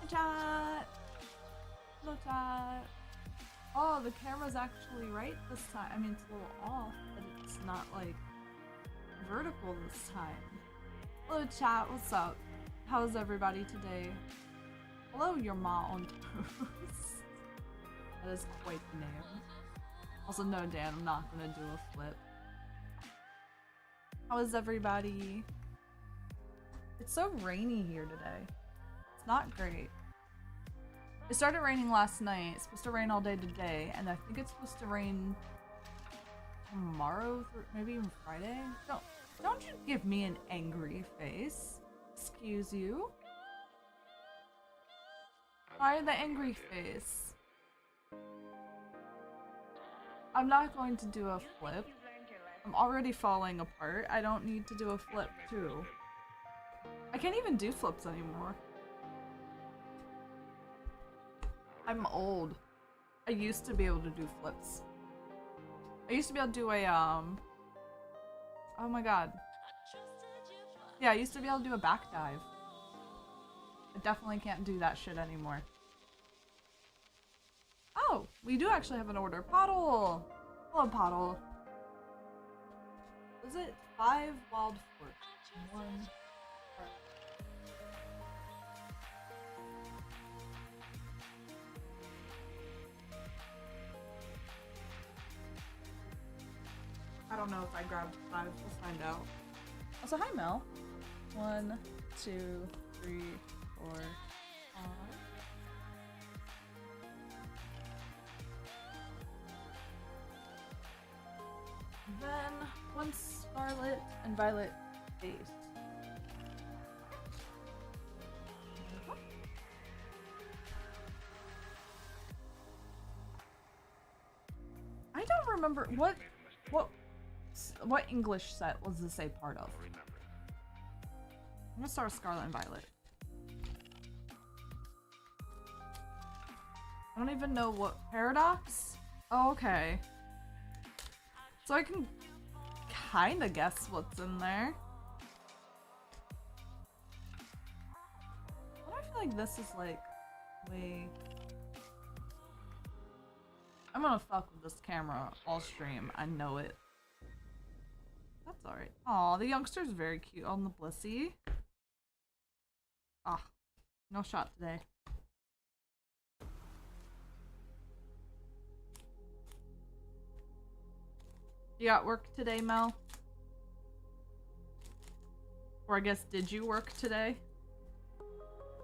Hi, chat. Hello, chat. Oh, the camera's actually right this time. I mean, it's a little off, but it's not like vertical this time. Hello, chat. What's up? How's everybody today? Hello, your ma on toast. That is quite the name. Also, no, Dan, I'm not gonna do a flip. How is everybody? It's so rainy here today. It's not great. It started raining last night. It's supposed to rain all day today, and I think it's supposed to rain tomorrow, maybe even Friday. Don't you give me an angry face. Excuse you. Why the angry face? I'm not going to do a flip. I'm already falling apart. I don't need to do a flip too. I can't even do flips anymore. I'm old. I used to be able to do flips. I used to be able to do a, oh my god. Yeah, I used to be able to do a back dive. I definitely can't do that shit anymore. Oh, we do actually have an order. Pottle! Hello, Pottle. Was it 5 wild fork? 1. I don't know if I grabbed 5. We'll find out. Also, hi Mel. 1, 2, 3, 4, 5. Then 1 scarlet and violet base. I don't remember what English set was this a part of? I'm gonna start with Scarlet and Violet. I don't even know what paradox? Oh, okay. So I can kinda guess what's in there. But I feel like this is like way. I'm gonna fuck with this camera all stream. I know it. That's alright. Aw, the youngster's very cute on the Blissey. Ah, no shot today. You got work today, Mel? Or I guess, did you work today?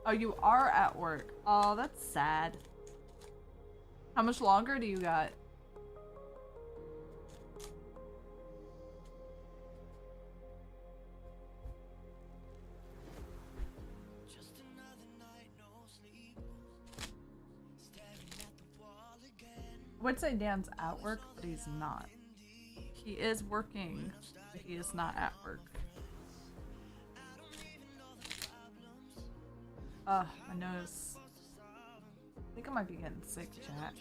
Oh, you are at work. Oh, that's sad. How much longer do you got? I would say Dan's at work, but he's not. He is working, but he is not at work. Ugh, my nose. I think I might be getting sick, chat.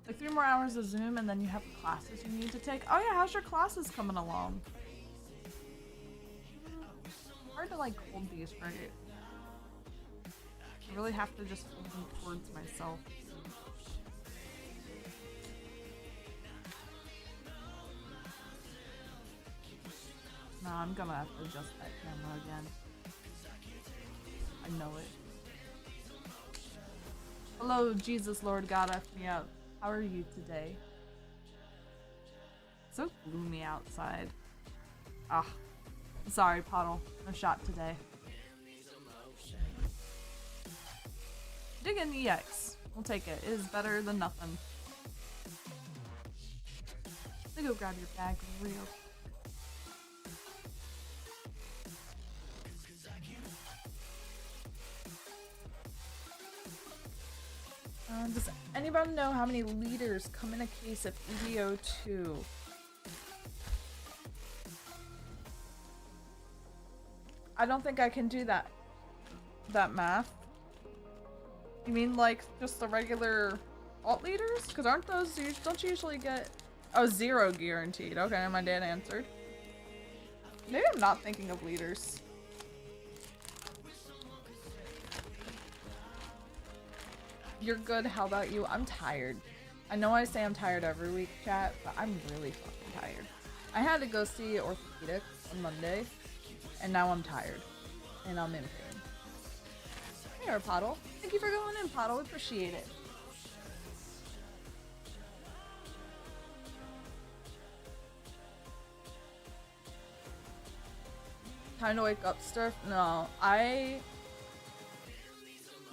Like 3 more hours of Zoom and then you have classes you need to take. Oh yeah, how's your classes coming along? Hard to like hold these right. I really have to just hold them towards myself. No, I'm gonna have to adjust that camera again. I know it. Hello, Jesus Lord God, F me up. How are you today? So gloomy outside. Ah, sorry, Pottle. No shot today. Dig an EX. We'll take it. It is better than nothing. Let me go grab your bag real quick. Does anybody know how many liters come in a case of EDO2? I don't think I can do that math. You mean like just the regular alt liters? Because aren't those, don't you usually get, oh, 0 guaranteed. Okay, my dad answered. Maybe I'm not thinking of liters. You're good. How about you? I'm tired. I know I say I'm tired every week, chat, but I'm really fucking tired. I had to go see orthopedics on Monday, and now I'm tired. And I'm in pain. Here, Poddle. Thank you for going in, Poddle. We appreciate it. Time to wake up, Sturf? No,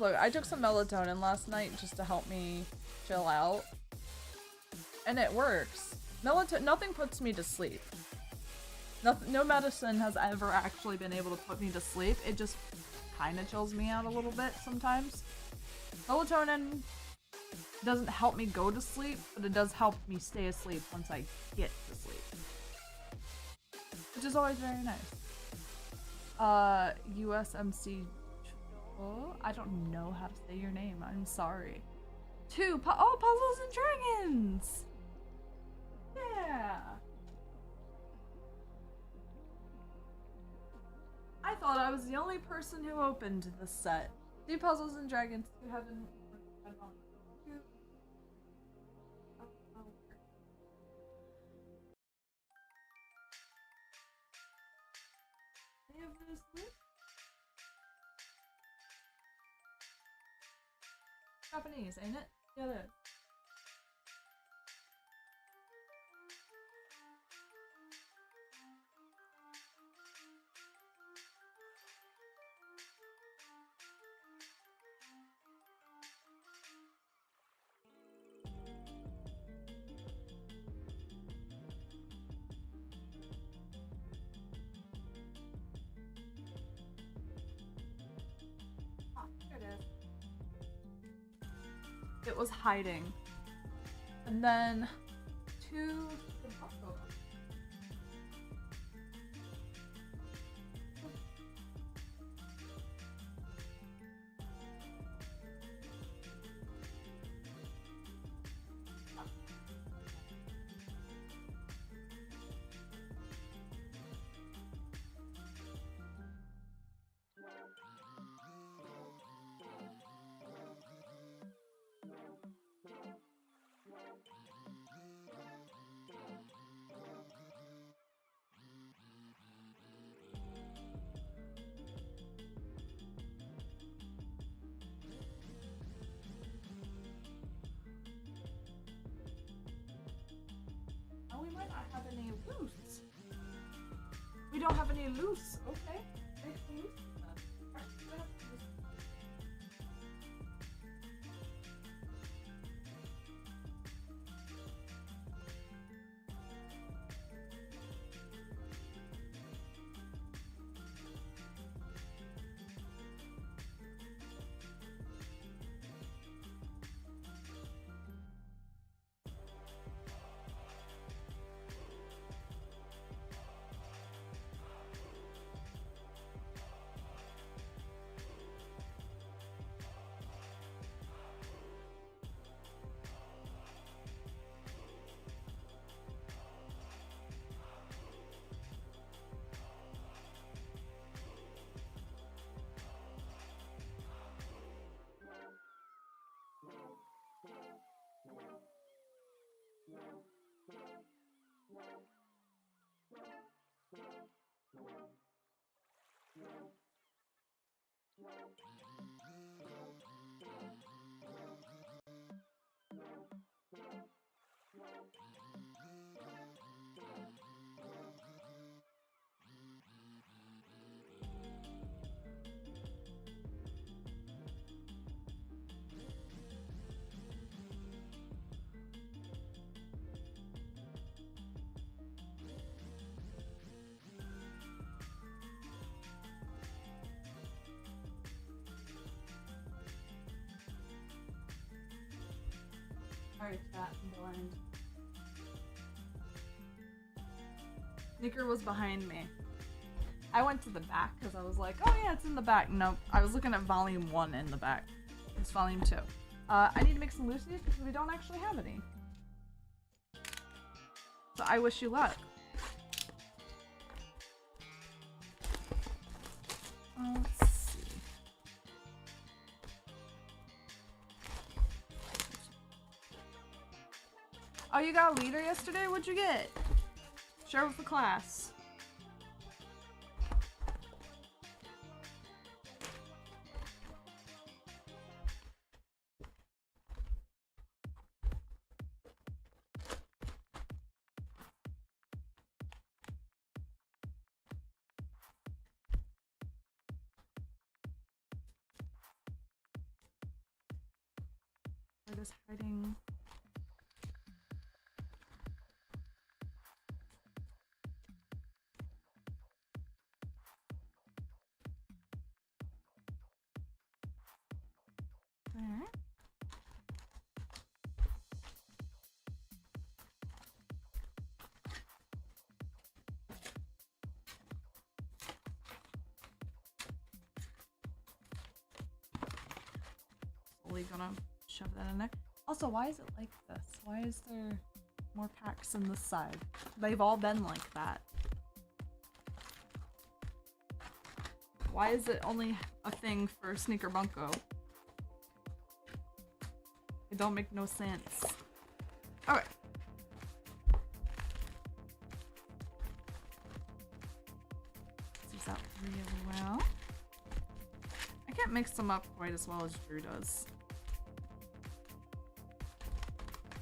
Look, I took some melatonin last night just to help me chill out. And it works. Nothing puts me to sleep. No medicine has ever actually been able to put me to sleep. It just kind of chills me out a little bit sometimes. Melatonin doesn't help me go to sleep, but it does help me stay asleep once I get to sleep. Which is always very nice. USMC. Oh, I don't know how to say your name. I'm sorry. Puzzles and Dragons! Yeah! I thought I was the only person who opened this set. The Puzzles and Dragons, you haven't... Japanese, ain't it? Yeah, it is. Ah, here it is. It was hiding. And then two... Oh, we might not have any loose. We don't have any loose. Okay. Make some loose. Alright, chat, I'm blind. Sneaker was behind me. I went to the back because I was like, oh yeah, it's in the back. No, I was looking at volume 1 in the back. It's volume 2. I need to make some loosies because we don't actually have any. So I wish you luck. Let's see. Oh, you got a leader yesterday? What'd you get? Share with the class. We're just hiding. There. Slowly gonna shove that in there. Also, why is it like this? Why is there more packs on this side? They've all been like that. Why is it only a thing for Sneaker Bunko? It don't make no sense. Okay. Let's use that really well. I can't mix them up quite as well as Drew does.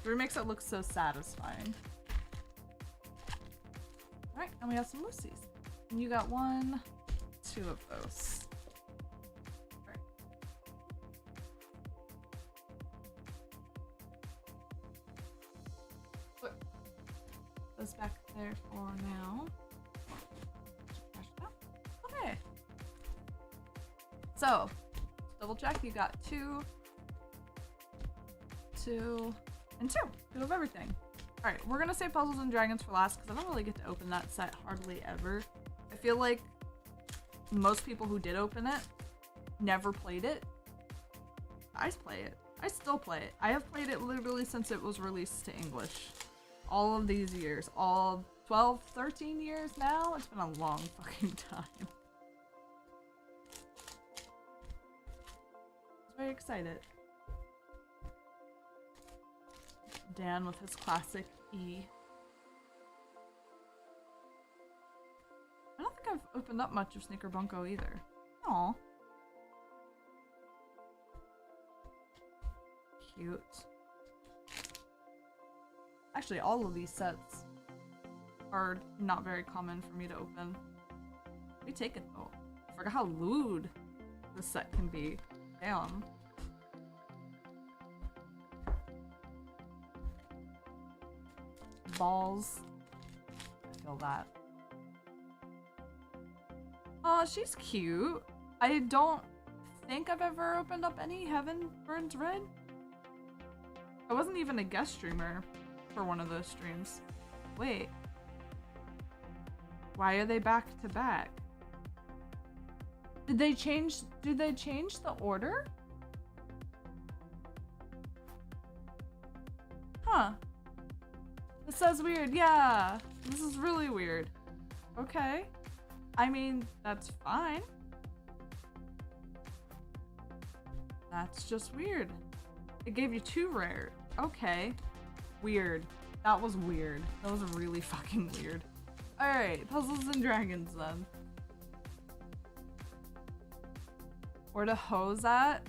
Drew makes it look so satisfying. Alright, and we have some Lucy's. And you got 1, 2 of those. Alright. Put those back there for now. Okay. So, double check, you got 2, 2, and 2 of everything. Alright, we're gonna save Puzzles and Dragons for last because I don't really get to open that set hardly ever. I feel like most people who did open it never played it. I play it. I still play it. I have played it literally since it was released to English. All of these years. All 12, 13 years now? It's been a long fucking time. I'm very excited. Dan with his classic E. I don't think I've opened up much of Sneaker Bunko either. Aw. Cute. Actually, all of these sets are not very common for me to open. We take it though. I forgot how lewd this set can be. Damn. Balls. I feel that. Oh, she's cute. I don't think I've ever opened up any Heaven Burns Red. I wasn't even a guest streamer for one of those streams. Wait. Why are they back to back? Did they change the order? Huh. This says weird. Yeah. This is really weird. Okay. I mean, that's fine. That's just weird. It gave you 2 rare. Okay. Weird. That was weird. That was really fucking weird. Alright, Puzzles and Dragons then. Where the hose at?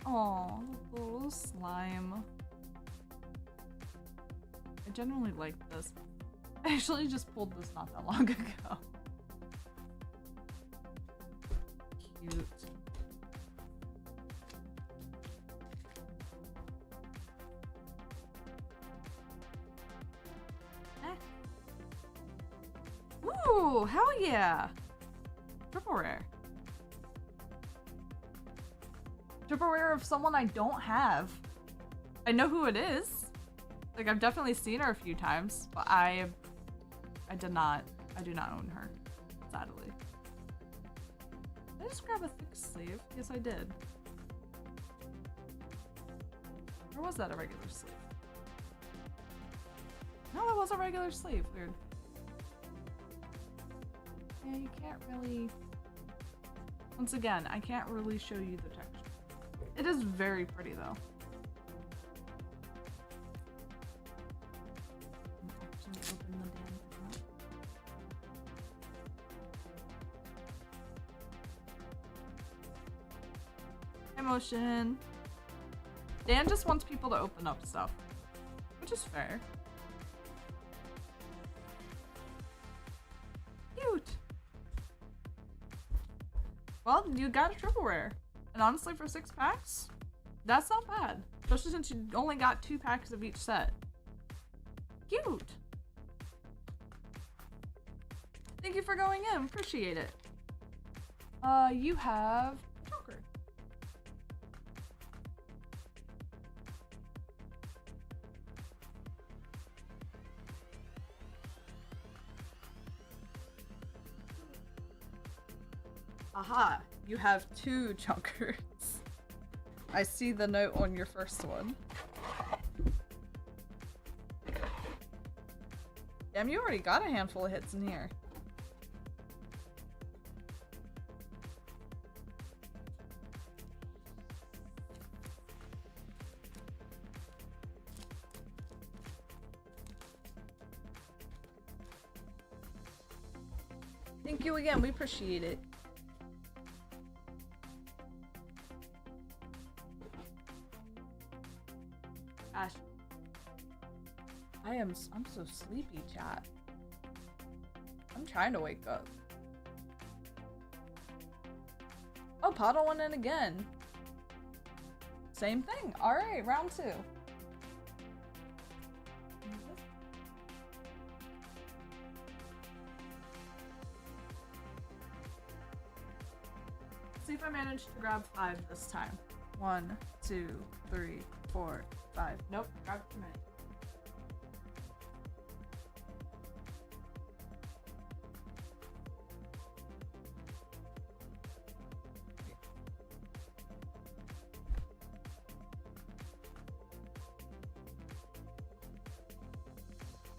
Oh, the little slime. I genuinely like this. I actually just pulled this not that long ago. Cute. Ooh, hell yeah! Triple rare. Triple rare of someone I don't have. I know who it is. Like, I've definitely seen her a few times, but I do not own her, sadly. Did I just grab a thick sleeve? Yes, I did. Or was that a regular sleeve? No, that was a regular sleeve. Weird. Yeah, you can't really... Once again, I can't really show you the texture. It is very pretty, though. Let me open the damn thing up. Emotion. Dan just wants people to open up stuff, which is fair. Cute. Well, you got a triple rare, and honestly, for 6 packs, that's not bad. Especially since you only got 2 packs of each set. Cute. Thank you for going in. Appreciate it. You have Joker. Aha, you have 2 Junkers. I see the note on your first one. Damn, you already got a handful of hits in here. Thank you again, we appreciate it. Gosh. I'm so sleepy, chat. I'm trying to wake up. Oh, Poddle went in again. Same thing. Alright, round 2. See if I manage to grab 5 this time. 1, 2, 3, 4, 5. Nope, grab too many.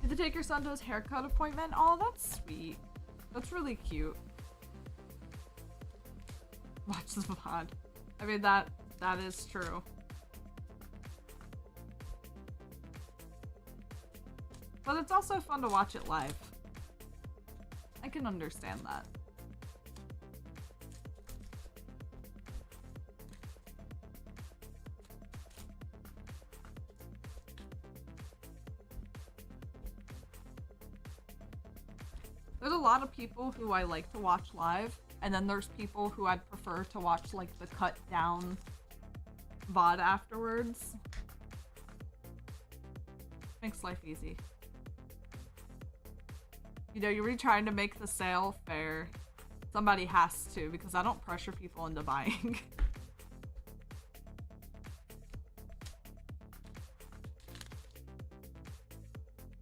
Did you take your son to his haircut appointment? Oh, that's sweet. That's really cute. Watch the VOD. I mean, that is true. But it's also fun to watch it live. I can understand that. There's a lot of people who I like to watch live, and then there's people who I'd prefer to watch like the cut down VOD afterwards. Makes life easy. You know, you're really trying to make the sale fair. Somebody has to, because I don't pressure people into buying.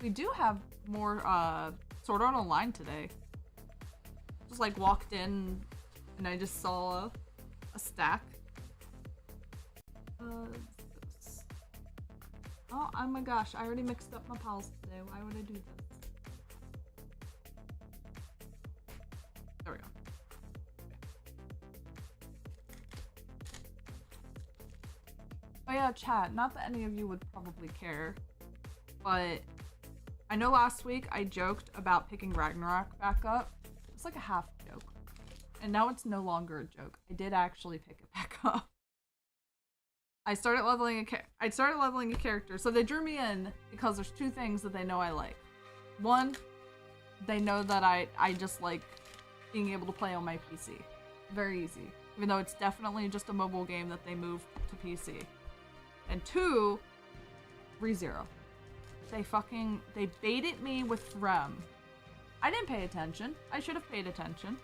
We do have more Sword Art Online today. Just like walked in and I just saw a stack. Oh my gosh, I already mixed up my pals today. Why would I do this? There we go. Oh yeah, chat, not that any of you would probably care, but I know last week I joked about picking Ragnarok back up. It's like a half joke. And now it's no longer a joke. I did actually pick it back up. I started leveling a character. So they drew me in because there's 2 things that they know I like. One, they know that I just like being able to play on my PC. Very easy. Even though it's definitely just a mobile game that they moved to PC. And 2, ReZero. They baited me with Rem. I didn't pay attention. I should have paid attention.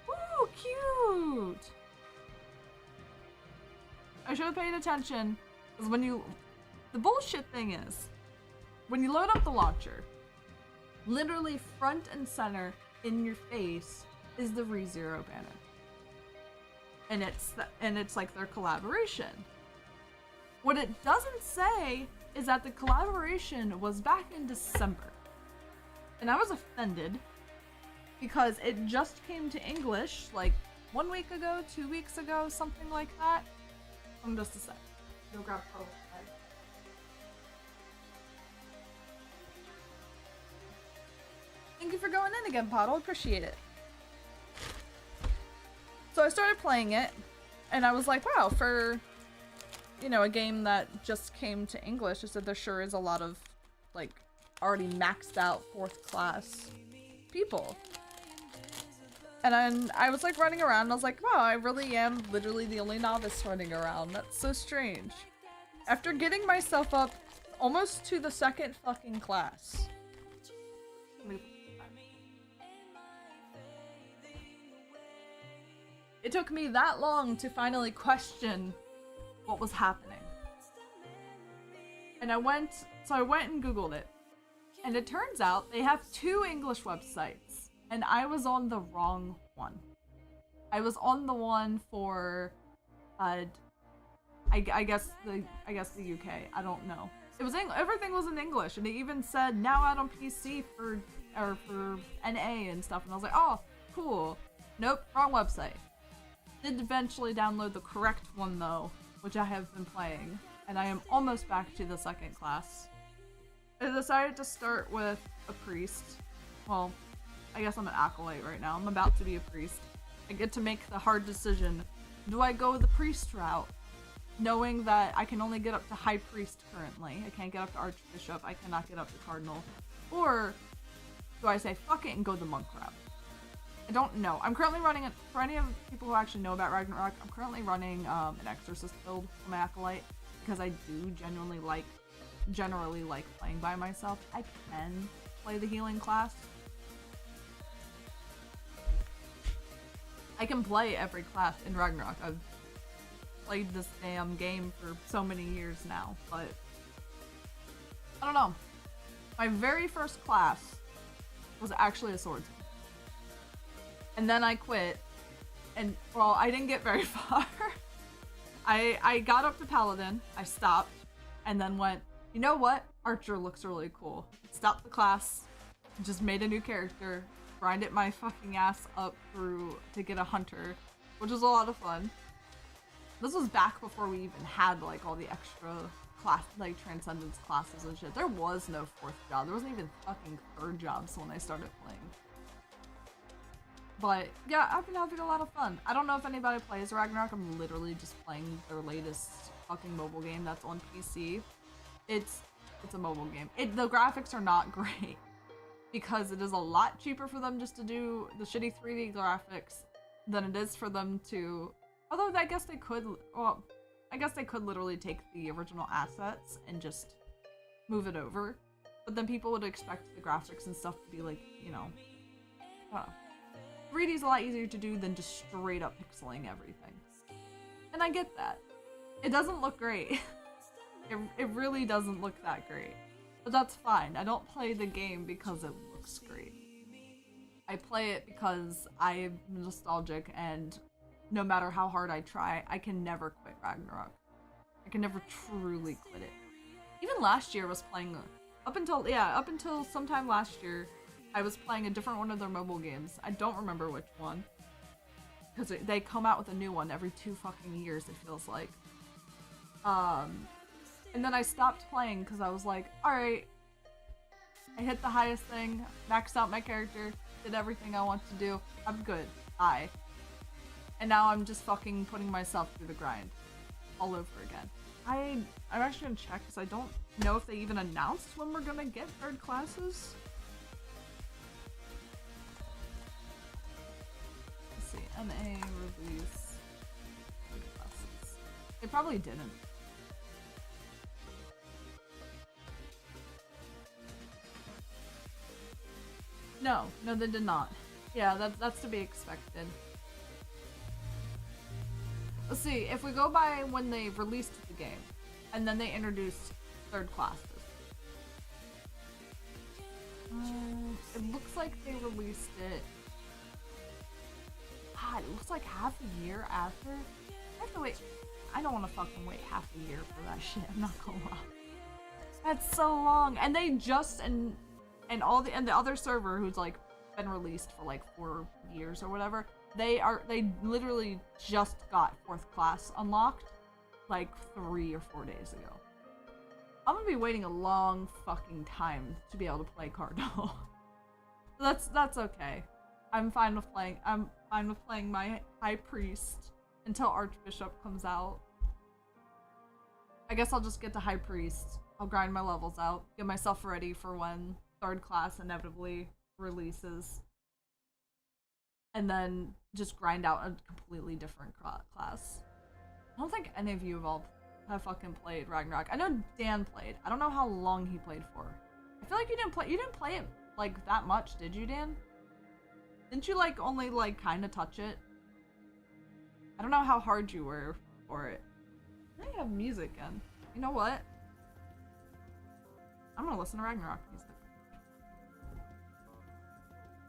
Ooh, cute! I should have paid attention. Because the bullshit thing is, when you load up the launcher, literally front and center in your face is the ReZero banner. And it's like their collaboration. What it doesn't say is that the collaboration was back in December. And I was offended because it just came to English like 1 week ago, 2 weeks ago, something like that. Just a sec. Go grab Puddle's bag. Thank you for going in again, Poddle. Appreciate it. So I started playing it, and I was like, wow, for, you know, a game that just came to English, I said there sure is a lot of, like, already maxed out 4th class people. And then I was, like, running around, and I was like, wow, I really am literally the only novice running around. That's so strange. After getting myself up almost to the 2nd fucking class. It took me that long to finally question what was happening. And I went and Googled it. And it turns out they have 2 English websites. And I was on the wrong one. I was on the one for, I guess the UK. I don't know. It was everything was in English, and it even said now out on PC for NA and stuff. And I was like, oh, cool. Nope, wrong website. Did eventually download the correct one though, which I have been playing, and I am almost back to the 2nd class. I decided to start with a priest. Well, I guess I'm an acolyte right now. I'm about to be a priest. I get to make the hard decision. Do I go the priest route, knowing that I can only get up to high priest currently? I can't get up to archbishop. I cannot get up to cardinal. Or do I say fuck it and go the monk route? I don't know. I'm currently running, for any of the people who actually know about Ragnarok, I'm currently running an exorcist build for my acolyte, because I do generally like playing by myself. I can play the healing class. I can play every class in Ragnarok. I've played this damn game for so many years now, but I don't know. My very first class was actually a swordsman. And then I quit, and, well, I didn't get very far. I got up to Paladin, I stopped, and then went, you know what? Archer looks really cool. Stopped the class, just made a new character, grinded my fucking ass up through to get a hunter, which was a lot of fun. This was back before we even had, like, all the extra class, like, transcendence classes and shit. There was no 4th job. There wasn't even fucking 3rd jobs when I started playing. But yeah, I've been having a lot of fun. I don't know if anybody plays Ragnarok. I'm literally just playing their latest fucking mobile game that's on PC. It's a mobile game. The graphics are not great because it is a lot cheaper for them just to do the shitty 3D graphics than it is for them to, although I guess they could, well, I guess they could literally take the original assets and just move it over. But then people would expect the graphics and stuff to be like, you know, 3D is a lot easier to do than just straight up pixeling everything. And I get that. It doesn't look great. It really doesn't look that great. But that's fine. I don't play the game because it looks great. I play it because I'm nostalgic, and no matter how hard I try, I can never quit Ragnarok. I can never truly quit it. Even last year I was playing, up until sometime last year, I was playing a different one of their mobile games. I don't remember which one. Because they come out with a new one every 2 fucking years, it feels like. And then I stopped playing because I was like, alright. I hit the highest thing, maxed out my character, did everything I want to do. I'm good. Bye. And now I'm just fucking putting myself through the grind. All over again. I'm actually gonna check because I don't know if they even announced when we're gonna get 3rd classes. NA release classes. They probably didn't. No, they did not. Yeah, that's to be expected. Let's see, if we go by when they released the game, and then they introduced 3rd classes. It looks like they released it. God, it looks like half a year after. I have to wait. I don't want to fucking wait half a year for that shit. I'm not gonna lie. That's so long. And they just and the other server who's like been released for like 4 years or whatever. They literally just got 4th class unlocked like 3 or 4 days ago. I'm gonna be waiting a long fucking time to be able to play Cardinal. That's okay. I'm fine with playing my High Priest until Archbishop comes out. I guess I'll just get to High Priest. I'll grind my levels out, get myself ready for when 3rd class inevitably releases. And then just grind out a completely different class. I don't think any of you have fucking played Ragnarok. I know Dan played. I don't know how long he played for. I feel like you didn't play it like that much, did you, Dan? Didn't you like only like kind of touch it? I don't know how hard you were for it. Now you have music in. You know what? I'm gonna listen to Ragnarok music.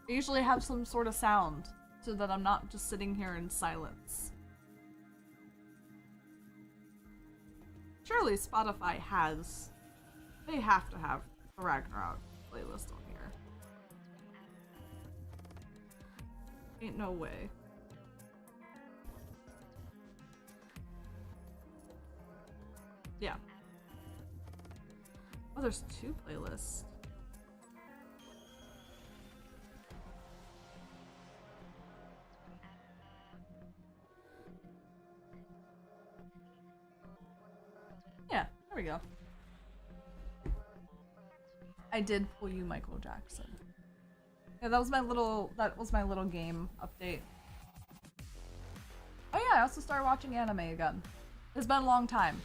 I usually have some sort of sound so that I'm not just sitting here in silence. Surely Spotify has... They have to have a Ragnarok playlist on here. Ain't no way. Yeah. Oh, there's 2 playlists. Yeah, there we go. I did pull you Michael Jackson. Yeah, that was my little game update. Oh yeah, I also started watching anime again. It's been a long time.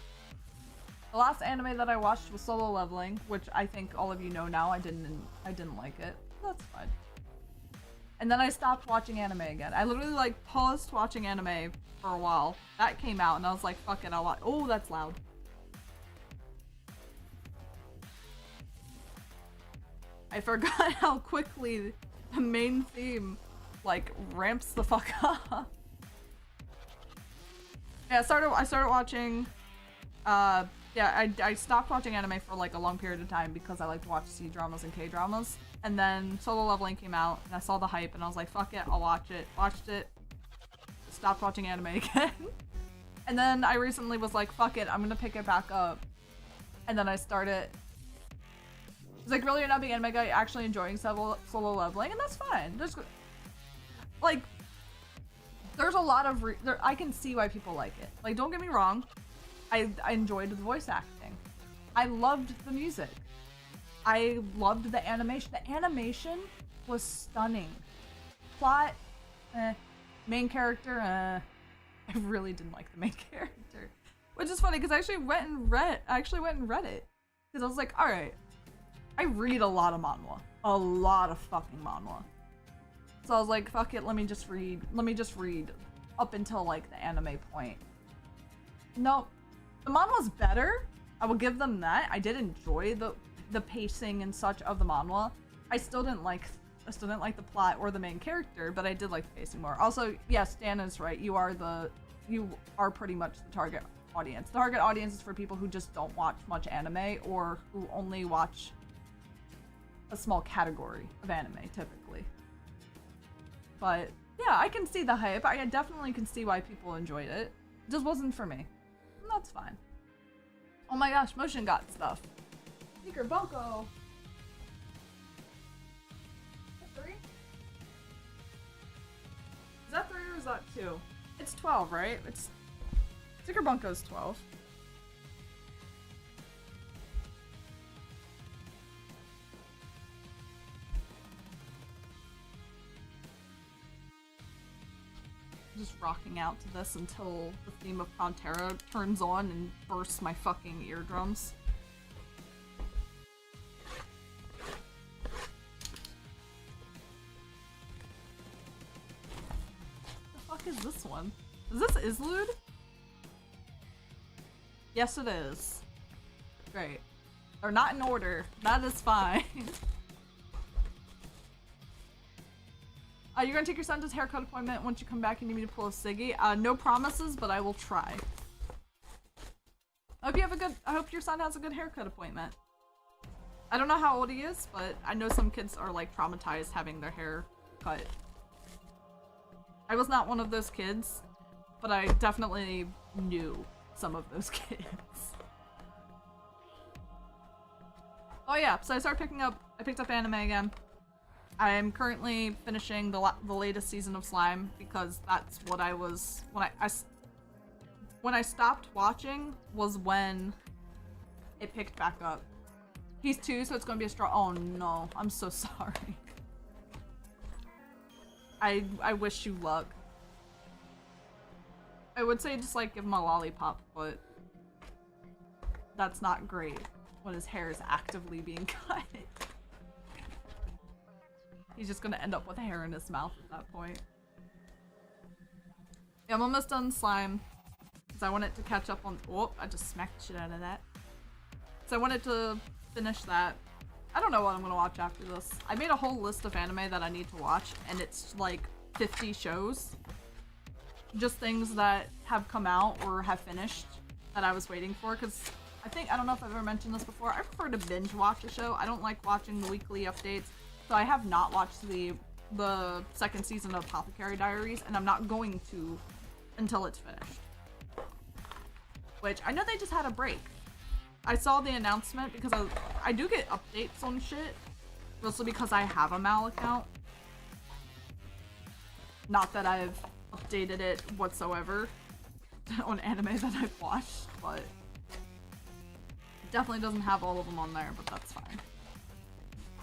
The last anime that I watched was Solo Leveling, which I think all of you know now. I didn't like it. That's fine. And then I stopped watching anime again. I literally like paused watching anime for a while. That came out and I was like, fuck it, I'll watch. Oh, that's loud. I forgot how quickly the main theme like ramps the fuck up. Yeah, I started watching yeah, I stopped watching anime for like a long period of time because I like to watch C-dramas and K-dramas. And then Solo Leveling came out and I saw the hype and I was like, fuck it, I'll watch it. Watched it. Stopped watching anime again. And then I recently was like, fuck it, I'm gonna pick it back up. And then I started. It's like, really, you're not being anime guy, actually enjoying Solo Leveling, and that's fine. There's like, there's a lot of I can see why people like it. Like, don't get me wrong, I enjoyed the voice acting. I loved the music. I loved the animation. The animation was stunning. Plot, main character, I really didn't like the main character, which is funny because I actually went and read it because I was like, all right. I read a lot of manhwa. A lot of fucking manhwa. So I was like, fuck it, let me just read up until like the anime point. No, the manhwa's better. I will give them that. I did enjoy the pacing and such of the manhwa. I still didn't like the plot or the main character, but I did like the pacing more. Also, yes, Dan is right. You are pretty much the target audience. The target audience is for people who just don't watch much anime or who only watch a small category of anime, typically. But yeah, I can see the hype. I definitely can see why people enjoyed it. It just wasn't for me. And that's fine. Oh my gosh, Motion got stuff. Sneaker Bunko! Is that 3? Is that 3 or is that 2? It's 12, right? Sneaker Bunko's 12. Just rocking out to this until the theme of Pantera turns on and bursts my fucking eardrums. The fuck is this one? Is this Islude? Yes, it is. Great. They're not in order. That is fine. You're gonna take your son to his haircut appointment. Once you come back, you need me to pull a Siggy. No promises, but I will try. I hope your son has a good haircut appointment. I don't know how old he is, but I know some kids are like traumatized having their hair cut. I was not one of those kids, but I definitely knew some of those kids. Oh yeah, so I picked up anime again. I am currently finishing the latest season of Slime because that's what I was when I stopped watching was when it picked back up. He's 2, so it's gonna be a straw. Oh no, I'm so sorry. I wish you luck. I would say just like give him a lollipop, but that's not great when his hair is actively being cut. He's just gonna end up with hair in his mouth at that point. Yeah, I'm almost done Slime. Because I wanted to catch up on- oh, I just smacked the shit out of that. So I wanted to finish that. I don't know what I'm gonna watch after this. I made a whole list of anime that I need to watch, and it's like 50 shows. Just things that have come out or have finished that I was waiting for, because I don't know if I've ever mentioned this before, I prefer to binge watch a show. I don't like watching the weekly updates. So I have not watched the second season of Apothecary Diaries, and I'm not going to until it's finished. Which, I know they just had a break. I saw the announcement because I do get updates on shit, mostly because I have a Mal account. Not that I've updated it whatsoever on anime that I've watched, but it definitely doesn't have all of them on there, but that's fine.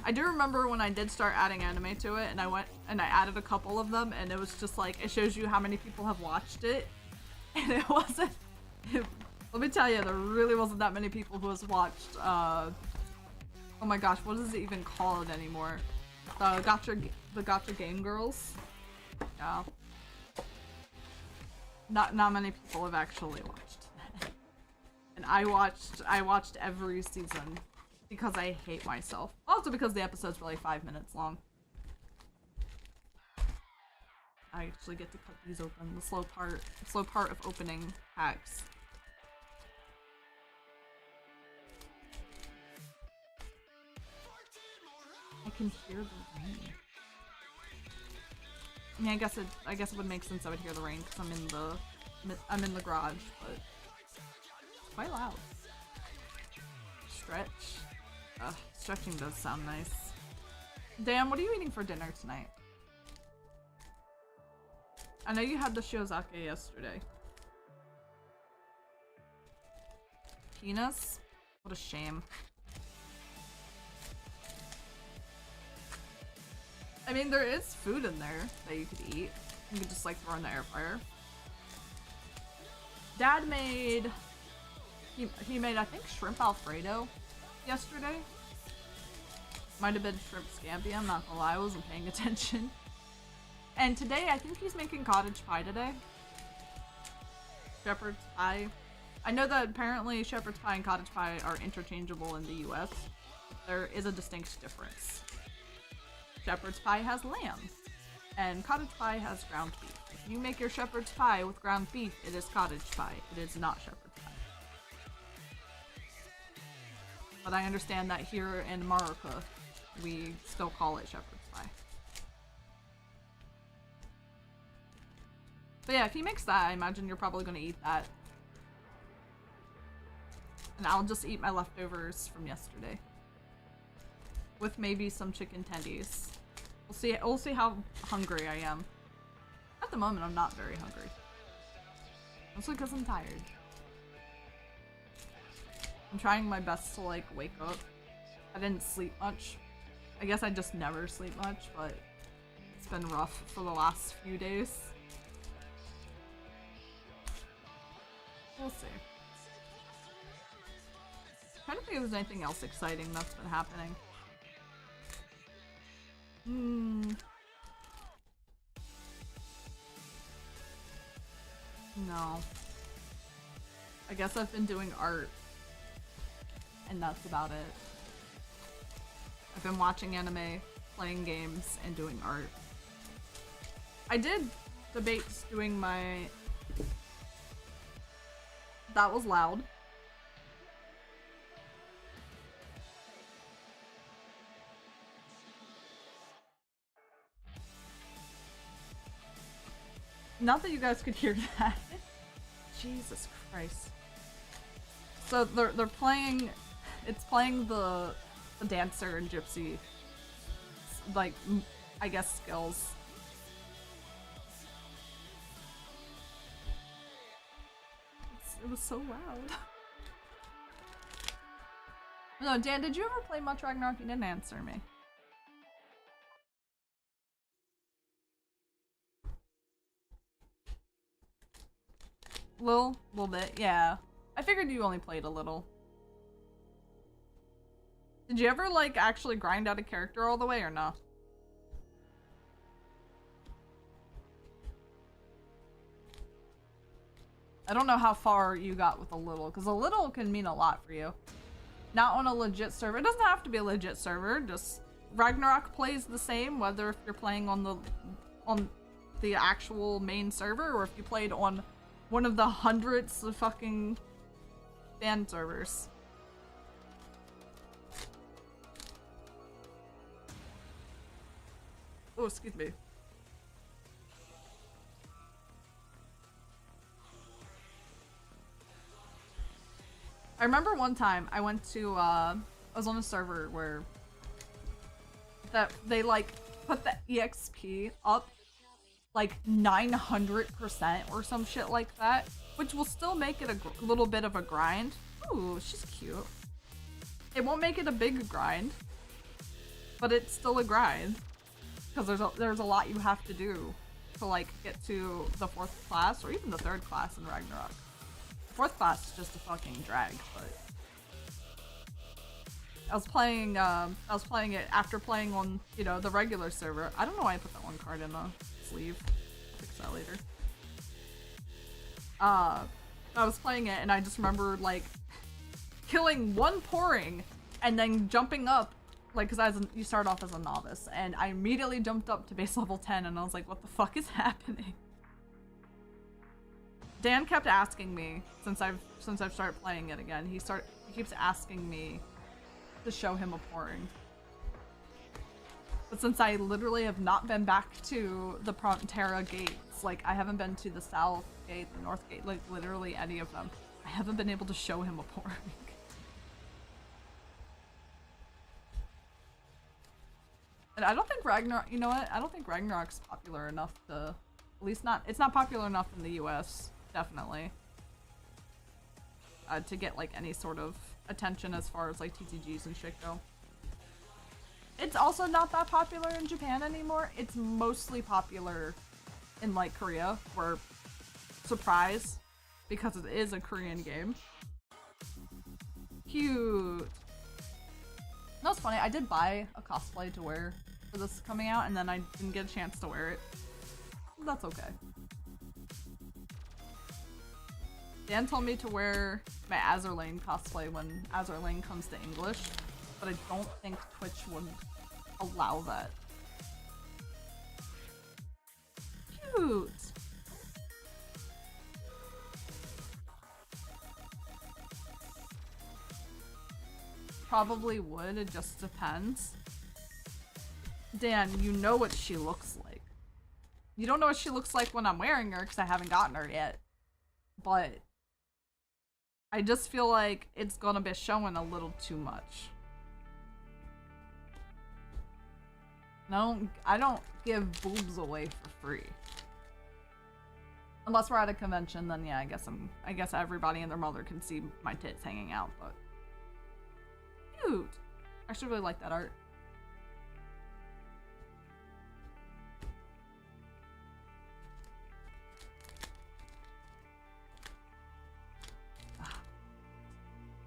I do remember when I did start adding anime to it, and I went and I added a couple of them, and it was just like, it shows you how many people have watched it, and it wasn't, let me tell you, there really wasn't that many people who has watched, oh my gosh, what is it even called anymore? The Gacha Game Girls? Yeah. Not many people have actually watched that. And I watched every season. Because I hate myself. Also because the episodes were like 5 minutes long. I actually get to cut these open. The slow part of opening packs. I can hear the rain. I mean, I guess it would make sense I would hear the rain because I'm in the garage, but it's quite loud. Stretch. Stretching does sound nice. Dan, what are you eating for dinner tonight? I know you had the shiozake yesterday. Penis? What a shame. I mean, there is food in there that you could eat. You could just like throw in the air fryer. Dad made... He made, I think, shrimp Alfredo yesterday. Might have been shrimp scampi, I'm not gonna lie, I wasn't paying attention. And today, I think he's making cottage pie today. Shepherd's pie. I know that apparently shepherd's pie and cottage pie are interchangeable in the US. There is a distinct difference. Shepherd's pie has lamb, and cottage pie has ground beef. If you make your shepherd's pie with ground beef, it is cottage pie. It is not shepherd's pie. But I understand that here in America, we still call it shepherd's pie. But yeah, if he makes that, I imagine you're probably gonna eat that. And I'll just eat my leftovers from yesterday. With maybe some chicken tendies. We'll see how hungry I am. At the moment, I'm not very hungry. Mostly because I'm tired. I'm trying my best to like wake up. I didn't sleep much. I guess I just never sleep much, but it's been rough for the last few days. We'll see. I'm trying to think if there's anything else exciting that's been happening. No. I guess I've been doing art. And that's about it. I've been watching anime, playing games, and doing art. I did debate doing my... That was loud. Not that you guys could hear that. Jesus Christ. So they're playing... It's playing the dancer and gypsy like, I guess, skills. It was so loud. No, Dan, did you ever play much Ragnarok? You didn't answer me. Little bit, yeah. I figured you only played a little. Did you ever, like, actually grind out a character all the way or no? I don't know how far you got with a little, because a little can mean a lot for you. Not on a legit server. It doesn't have to be a legit server, just Ragnarok plays the same, whether if you're playing on the actual main server or if you played on one of the hundreds of fucking fan servers. Oh, excuse me. I remember one time I went to, I was on a server where they like put the EXP up like 900% or some shit like that, which will still make it a little bit of a grind. Ooh, she's cute. It won't make it a big grind, but it's still a grind because there's a lot you have to do to like get to the 4th class or even the 3rd class in Ragnarok. 4th class is just a fucking drag, but I was playing it after playing on, you know, the regular server. I don't know why I put that one card in the sleeve. I'll fix that later. I was playing it and I just remember like killing one pouring and then jumping up, like, because you start off as a novice, and I immediately jumped up to base level 10 and I was like, what the fuck is happening? Dan kept asking me since I've started playing it again. He keeps asking me to show him a pouring. But since I literally have not been back to the Prontera gates, like I haven't been to the South Gate, the North Gate, like literally any of them, I haven't been able to show him a pouring. And I don't think Ragnarok, you know what? I don't think Ragnarok's popular enough to, at least not, it's not popular enough in the US. Definitely. To get like any sort of attention as far as like TCGs and shit go. It's also not that popular in Japan anymore. It's mostly popular in like Korea, where, surprise, because it is a Korean game. Cute. No, it's funny, I did buy a cosplay to wear for this coming out and then I didn't get a chance to wear it. That's okay. Dan told me to wear my Azurlane cosplay when Azurlane comes to English, but I don't think Twitch would allow that. Cute! Probably would, it just depends. Dan, you know what she looks like. You don't know what she looks like when I'm wearing her because I haven't gotten her yet. But I just feel like it's gonna be showing a little too much. I don't give boobs away for free. Unless we're at a convention, then yeah, I guess everybody and their mother can see my tits hanging out, but cute. I actually really like that art.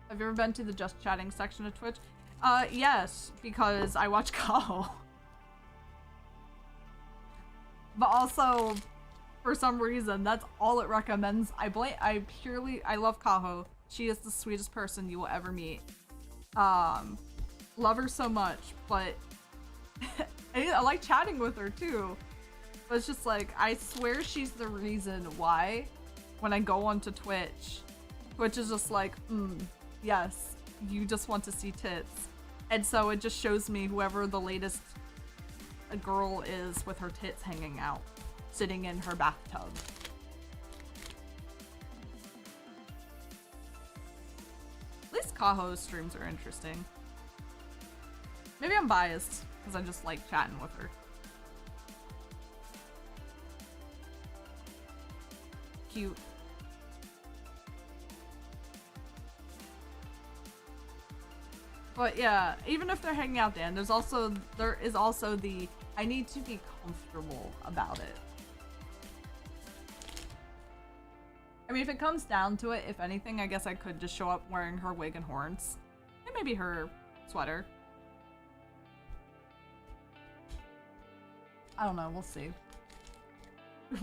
Have you ever been to the just chatting section of Twitch? Yes, because I watch Kaho. But also, for some reason, that's all it recommends. I love Kaho. She is the sweetest person you will ever meet. Love her so much, but I like chatting with her too. But it's just like, I swear she's the reason why when I go onto Twitch is just like, yes, you just want to see tits. And so it just shows me whoever the latest girl is with her tits hanging out, sitting in her bathtub. At least Kaho's streams are interesting. Maybe I'm biased. because I just like chatting with her. Cute. But yeah, even if they're hanging out, Dan, there is also the I need to be comfortable about it. I mean, if it comes down to it, if anything, I guess I could just show up wearing her wig and horns. And maybe her sweater. I don't know, we'll see.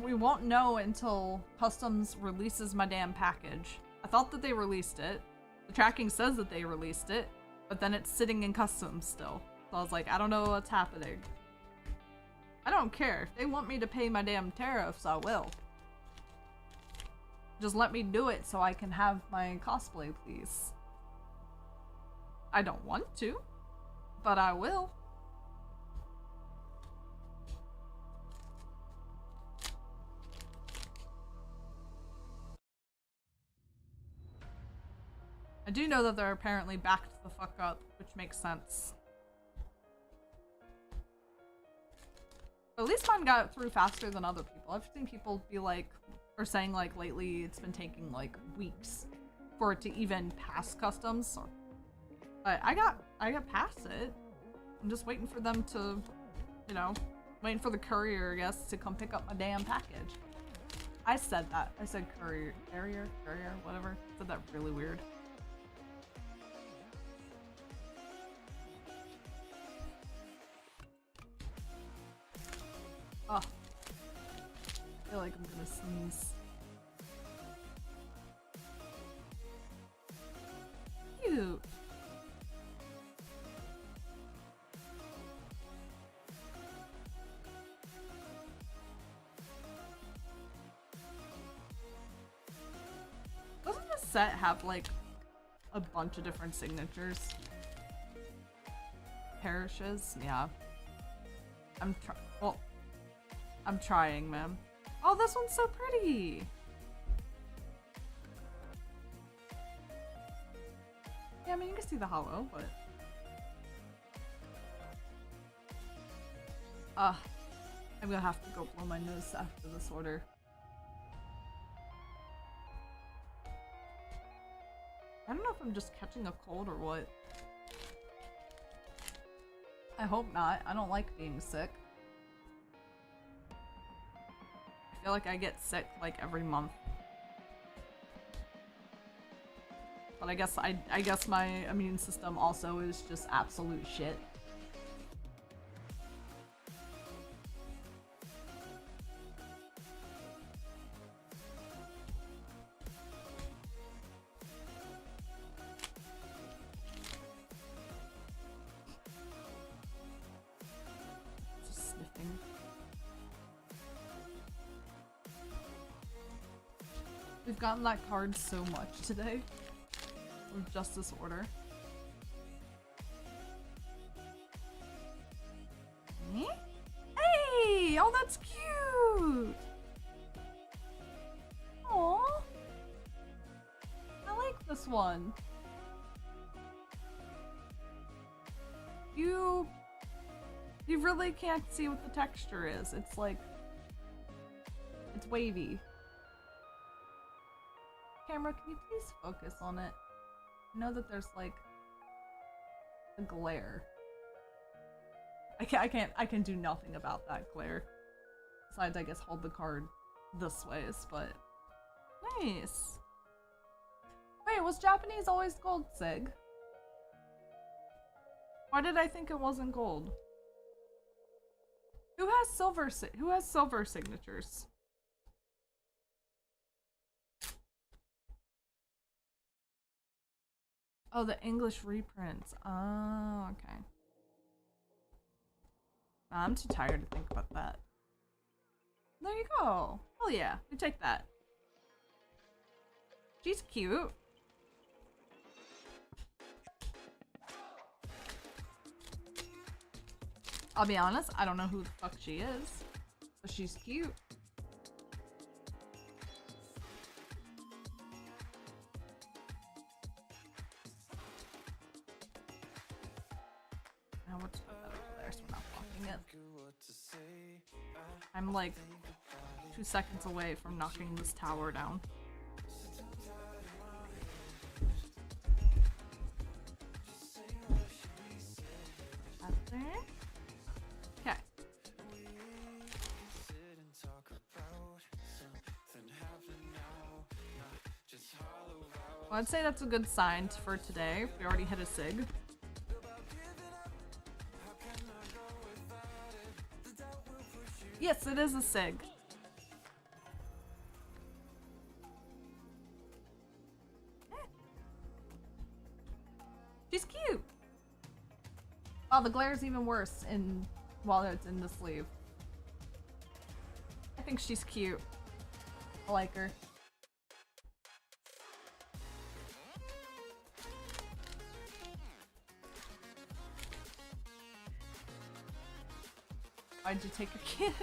We won't know until Customs releases my damn package. I thought that they released it. The tracking says that they released it, but then it's sitting in Customs still. So I was like, I don't know what's happening. I don't care. If they want me to pay my damn tariffs, I will. Just let me do it so I can have my cosplay, please. I don't want to, but I will. I do know that they're apparently backed the fuck up, which makes sense. But at least mine got through faster than other people. I've seen people be like, or saying like lately it's been taking like weeks for it to even pass customs. But I got past it. I'm just waiting for them to, you know, waiting for the courier, I guess, to come pick up my damn package. I said that. I said courier, whatever. I said that really weird. Oh. I feel like I'm gonna sneeze. Cute. Doesn't this set have like a bunch of different signatures? Parishes? Yeah. I'm trying, man. Oh, this one's so pretty! Yeah, I mean, you can see the hollow, but... I'm gonna have to go blow my nose after this order. I don't know if I'm just catching a cold or what. I hope not. I don't like being sick. I feel like I get sick like every month. But I guess my immune system also is just absolute shit. Just sniffing. We've gotten that card so much today. Of Justice Order. Hey! Oh, that's cute! Aww. I like this one. You really can't see what the texture is. It's like... it's wavy. Camera, can you please focus on it? I know that there's like a glare. I can do nothing about that glare. Besides, I guess hold the card this ways, but nice. Wait, was Japanese always gold, Sig? Why did I think it wasn't gold? Who has silver signatures? Oh, the English reprints. Oh, okay. I'm too tired to think about that. There you go. Oh yeah, we take that. She's cute. I'll be honest, I don't know who the fuck she is, but she's cute. Now we'll just put that over there so we're I'm like 2 seconds away from knocking this tower down. Okay. Well, I'd say that's a good sign for today. We already hit a sig. Yes, it is a sig. She's cute. Oh, the glare's even worse while it's in the sleeve. I think she's cute. I like her. Why'd you take a kid?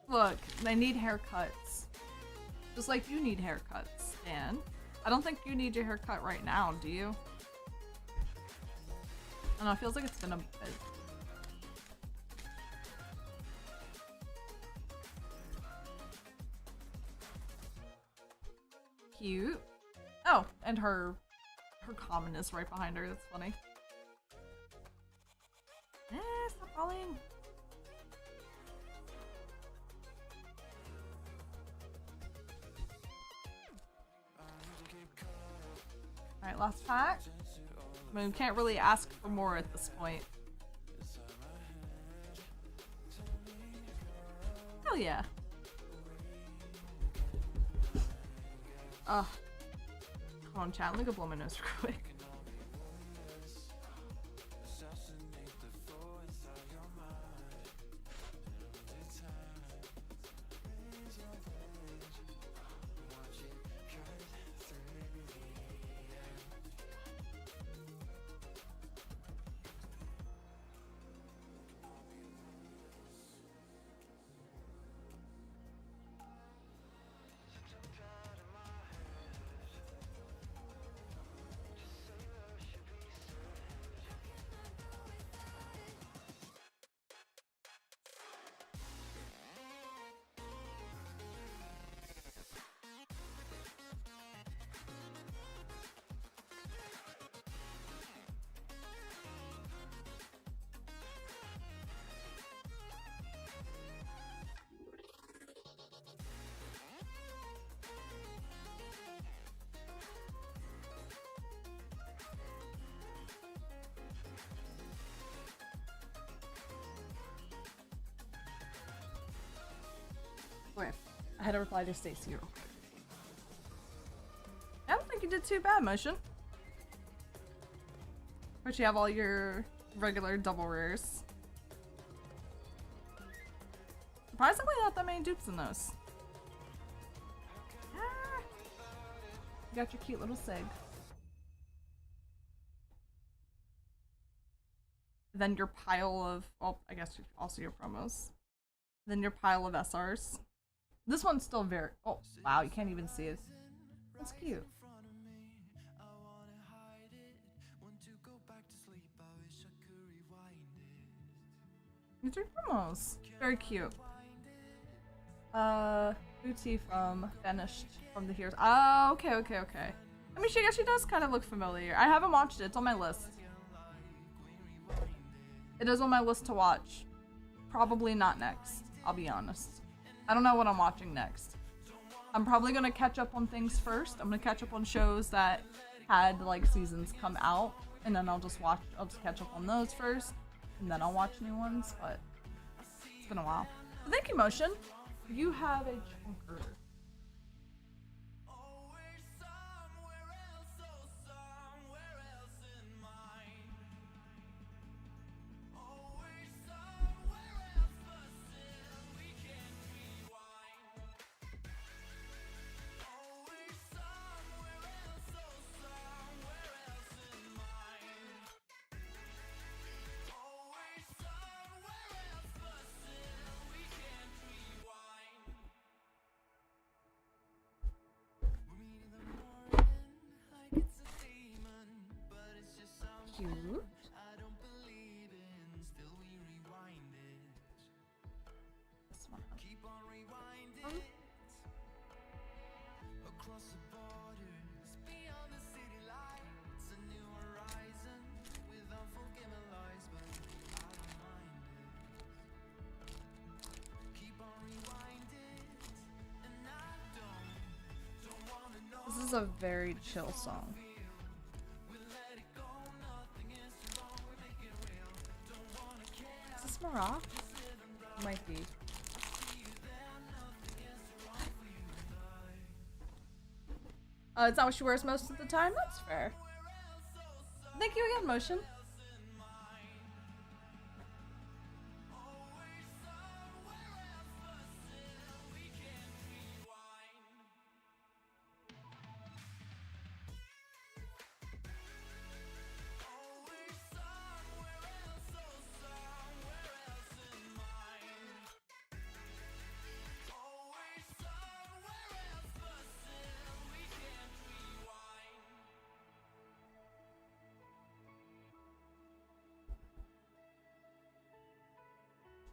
Look, I need haircuts. Just like you need haircuts, Dan. I don't think you need your haircut right now, do you? I don't know, it feels like it's been a bit. Cute. Oh, and her common is right behind her. That's funny. Stop falling. Alright, last pack. I mean, we can't really ask for more at this point. Hell yeah. Ugh. Come on, chat. Let me go blow my nose real quick. Okay, I had to reply to Stacy real quick. I don't think you did too bad, Motion. But you have all your regular double rares. Surprisingly, not that many dupes in those. Ah, you got your cute little sig. Then your pile of, well, I guess also your promos. Then your pile of SRs. This one's still very, oh wow, you can't even see it. That's cute. These are promos. Very cute. Booty from Vanished from the Heroes. Oh, okay. I mean, I guess she does kind of look familiar. I haven't watched it. It's on my list. It is on my list to watch. Probably not next, I'll be honest. I don't know what I'm watching next. I'm probably gonna catch up on things first. I'm gonna catch up on shows that had like seasons come out, and then I'll just catch up on those first, and then I'll watch new ones, but it's been a while. So thank you, Motion. You have a chunker. This is a very chill song. Is this Maroc? Might be. It's not what she wears most of the time? That's fair. Thank you again, Motion.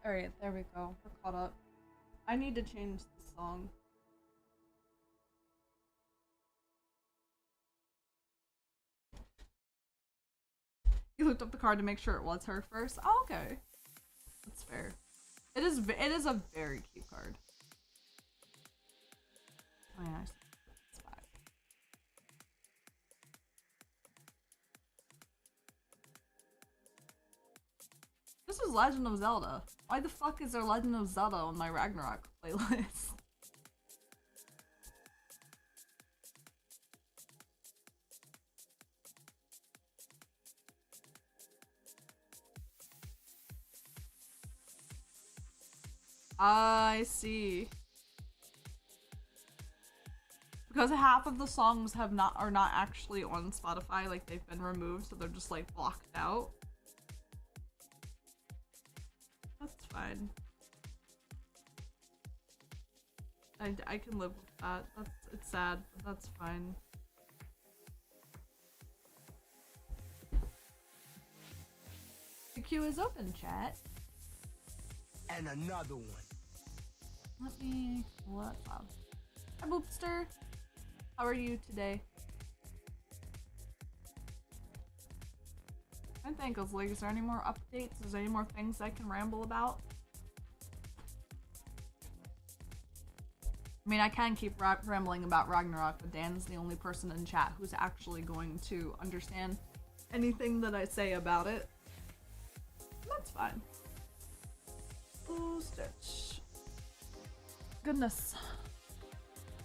Alright, there we go. We're caught up. I need to change the song. You looked up the card to make sure it was her first? Oh, okay. That's fair. It is a very cute card. Oh yeah, it's fine. This is Legend of Zelda. Why the fuck is there Legend of Zelda on my Ragnarok playlist? I see. Because half of the songs are not actually on Spotify, like they've been removed, so they're just like blocked out. That's fine. I can live with that. It's sad, but that's fine. The queue is open, chat. And another one. Let me pull it up. Hi, Boopster. How are you today? I think it's like, is there any more updates? Is there any more things I can ramble about? I mean, I can keep rambling about Ragnarok, but Dan's the only person in chat who's actually going to understand anything that I say about it. That's fine. Ooh, Stitch. Goodness.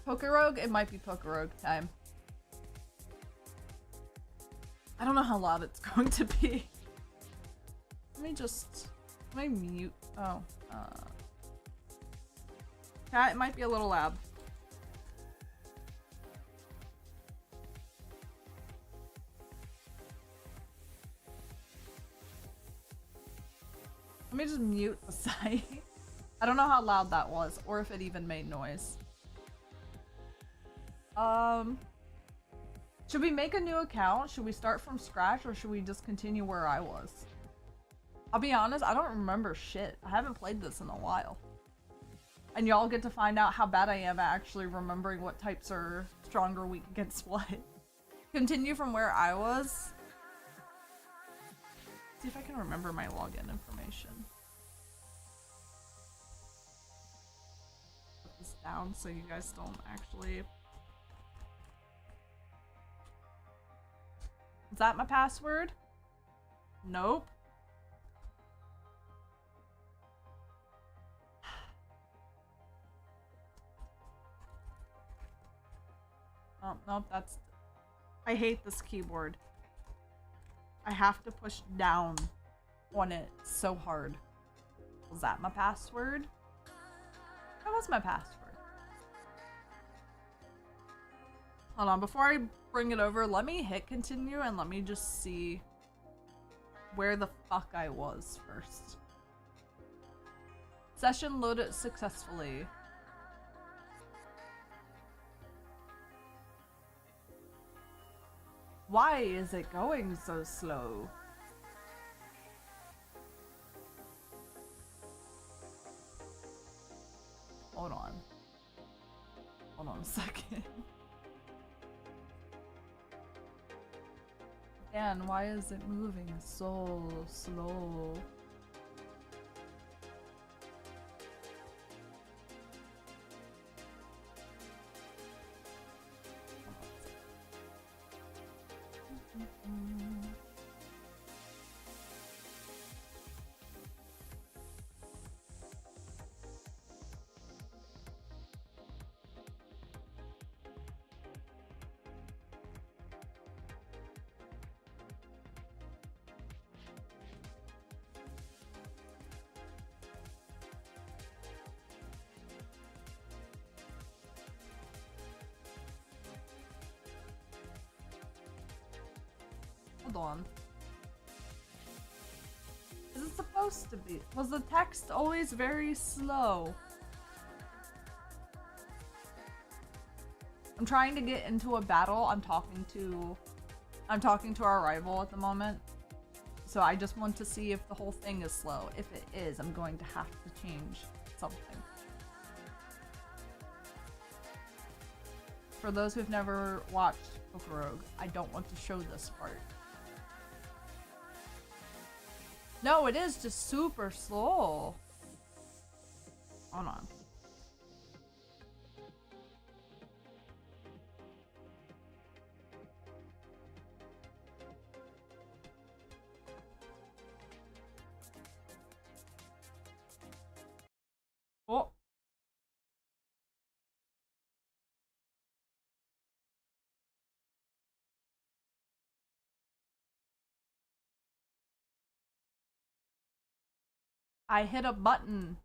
Pokerogue? It might be Pokerogue time. I don't know how loud it's going to be. Let me mute. Oh, yeah, it might be a little loud. Let me just mute the site. I don't know how loud that was, or if it even made noise. Should we make a new account? Should we start from scratch, or should we just continue where I was? I'll be honest, I don't remember shit. I haven't played this in a while. And y'all get to find out how bad I am at actually remembering what types are strong or weak against what. Continue from where I was. See if I can remember my login information. Put this down so you guys don't actually... Is that my password? Nope. Oh, nope, that's... I hate this keyboard. I have to push down on it so hard. Was that my password? That was my password. Hold on, before I bring it over, let me hit continue and let me just see where the fuck I was first. Session loaded successfully. Why is it going so slow? Hold on. Hold on a second. Dan, why is it moving so slow? Hold on. Is it supposed to be? Was the text always very slow? I'm trying to get into a battle. I'm talking to our rival at the moment. So I just want to see if the whole thing is slow. If it is, I'm going to have to change something. For those who've never watched Rogue, I don't want to show this part. No, it is just super slow. Hold on. Oh. I hit a button.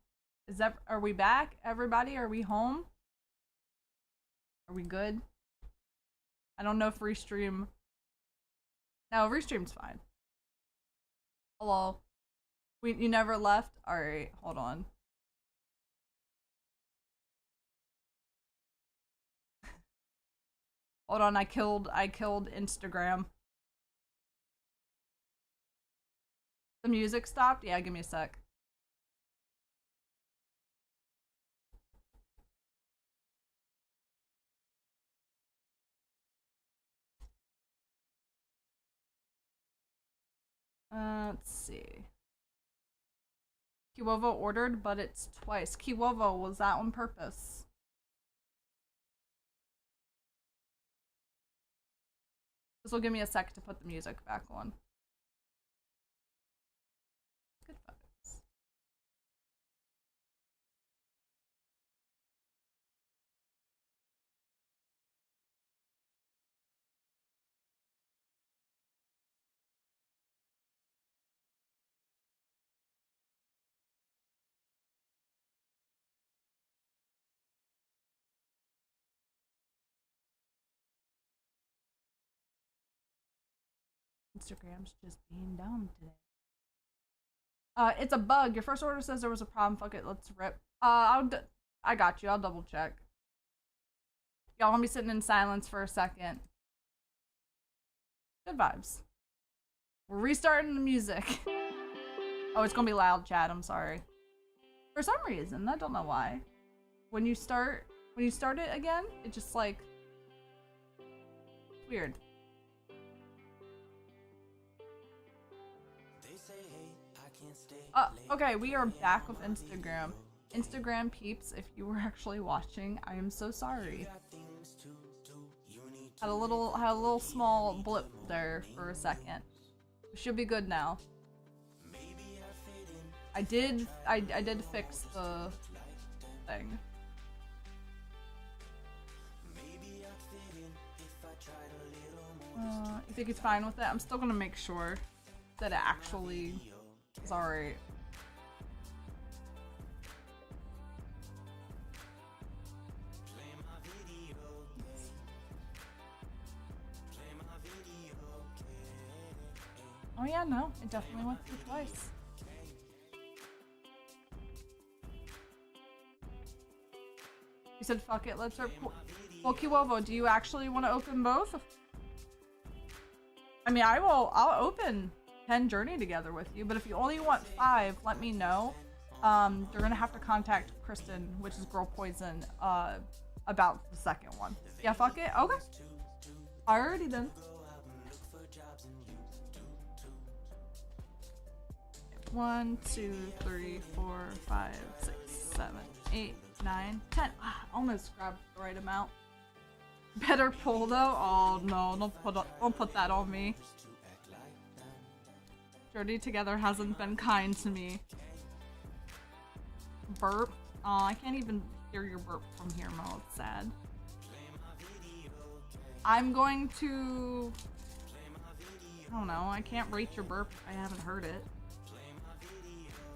Are we back? Everybody, are we home? Are we good? I don't know if Restream... No, Restream's fine. Hello? You never left? Alright, hold on. Hold on, I killed Instagram. The music stopped? Yeah, give me a sec. Let's see. Kiwovo ordered, but it's twice. Kiwovo, was that on purpose? This will give me a sec to put the music back on. Good vibes. Instagram's just being dumb today. It's a bug. Your first order says there was a problem. Fuck it, let's rip. I got you. I'll double check. Y'all want me sitting in silence for a second. Good vibes. We're restarting the music. Oh, it's gonna be loud, chat. I'm sorry. For some reason, I don't know why. When you start it again, it just like weird. Okay, we are back with Instagram. Instagram peeps, if you were actually watching, I am so sorry. Had a little small blip there for a second. We should be good now. I did fix the thing. You think it's fine with it? I'm still gonna make sure that it actually is alright. Oh yeah, no, it definitely went through twice. You said fuck it, let's rip. Well, Kiwovo, do you actually want to open both? I mean, I'll open 10 Journey together with you, but if you only want 5, let me know, They're gonna have to contact Kristen, which is Girl Poison, about the second one. Yeah, fuck it. Okay. Alrighty then. 1, 2, 3, 4, 5, 6, 7, 8, 9, 10. Almost grabbed the right amount. Better pull though. Oh no, don't put that on me. Journey together hasn't been kind to me. Burp. Oh, I can't even hear your burp from here, Mo. It's sad. I'm going to... I don't know. I can't rate your burp. I haven't heard it.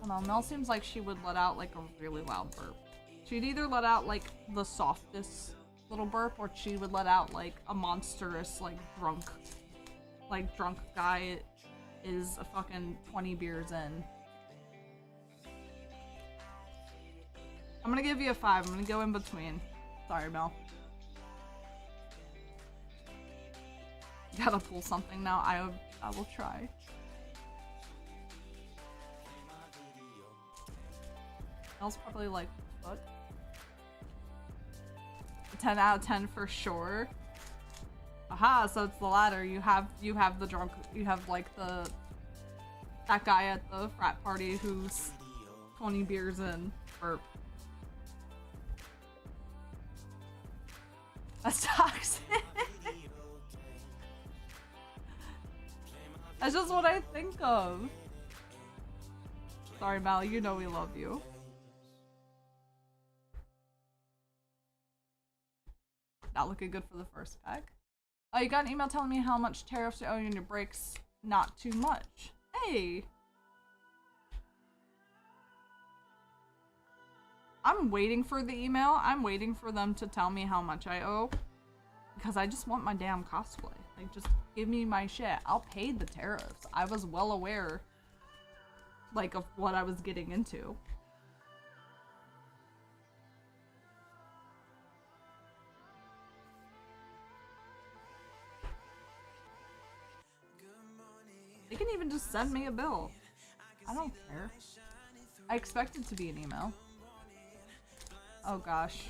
I don't know. Mel seems like she would let out like a really loud burp. She'd either let out like the softest little burp, or she would let out like a monstrous like drunk guy is a fucking 20 beers in. I'm gonna give you a 5. I'm gonna go in between. Sorry, Mel. Gotta pull something now. I will try. Mel's probably like, what? 10 out of 10 for sure. Aha, so it's the latter. You have the drunk, you have like that guy at the frat party who's 20 beers in. Burp. That's toxic. That's just what I think of. Sorry, Mal, you know we love you. Not looking good for the first pack. Oh, you got an email telling me how much tariffs you owe on your brakes. Not too much. Hey! I'm waiting for the email. I'm waiting for them to tell me how much I owe. Because I just want my damn cosplay. Like, just give me my shit. I'll pay the tariffs. I was well aware, like, of what I was getting into. They can even just send me a bill. I don't care. I expect it to be an email. Oh gosh.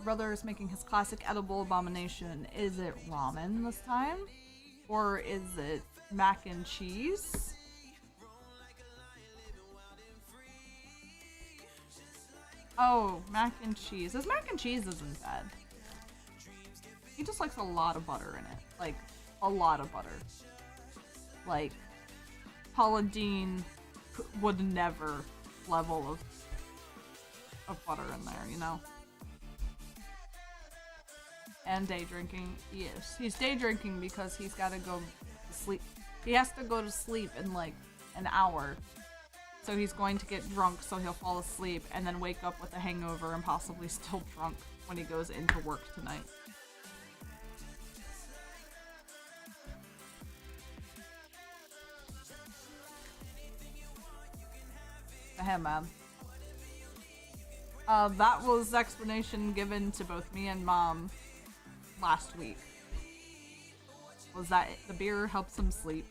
Brother is making his classic edible abomination. Is it ramen this time? Or is it mac and cheese? Oh, mac and cheese. His mac and cheese isn't bad. He just likes a lot of butter in it. Like, a lot of butter. Like, Paula Deen would never level of butter in there, you know? And day drinking. Yes, he's day drinking because he's got to go to sleep. He has to go to sleep in like an hour. So he's going to get drunk so he'll fall asleep and then wake up with a hangover and possibly still drunk when he goes into work tonight. Hey, man. That was explanation given to both me and Mom last week. Was that the beer helps him sleep?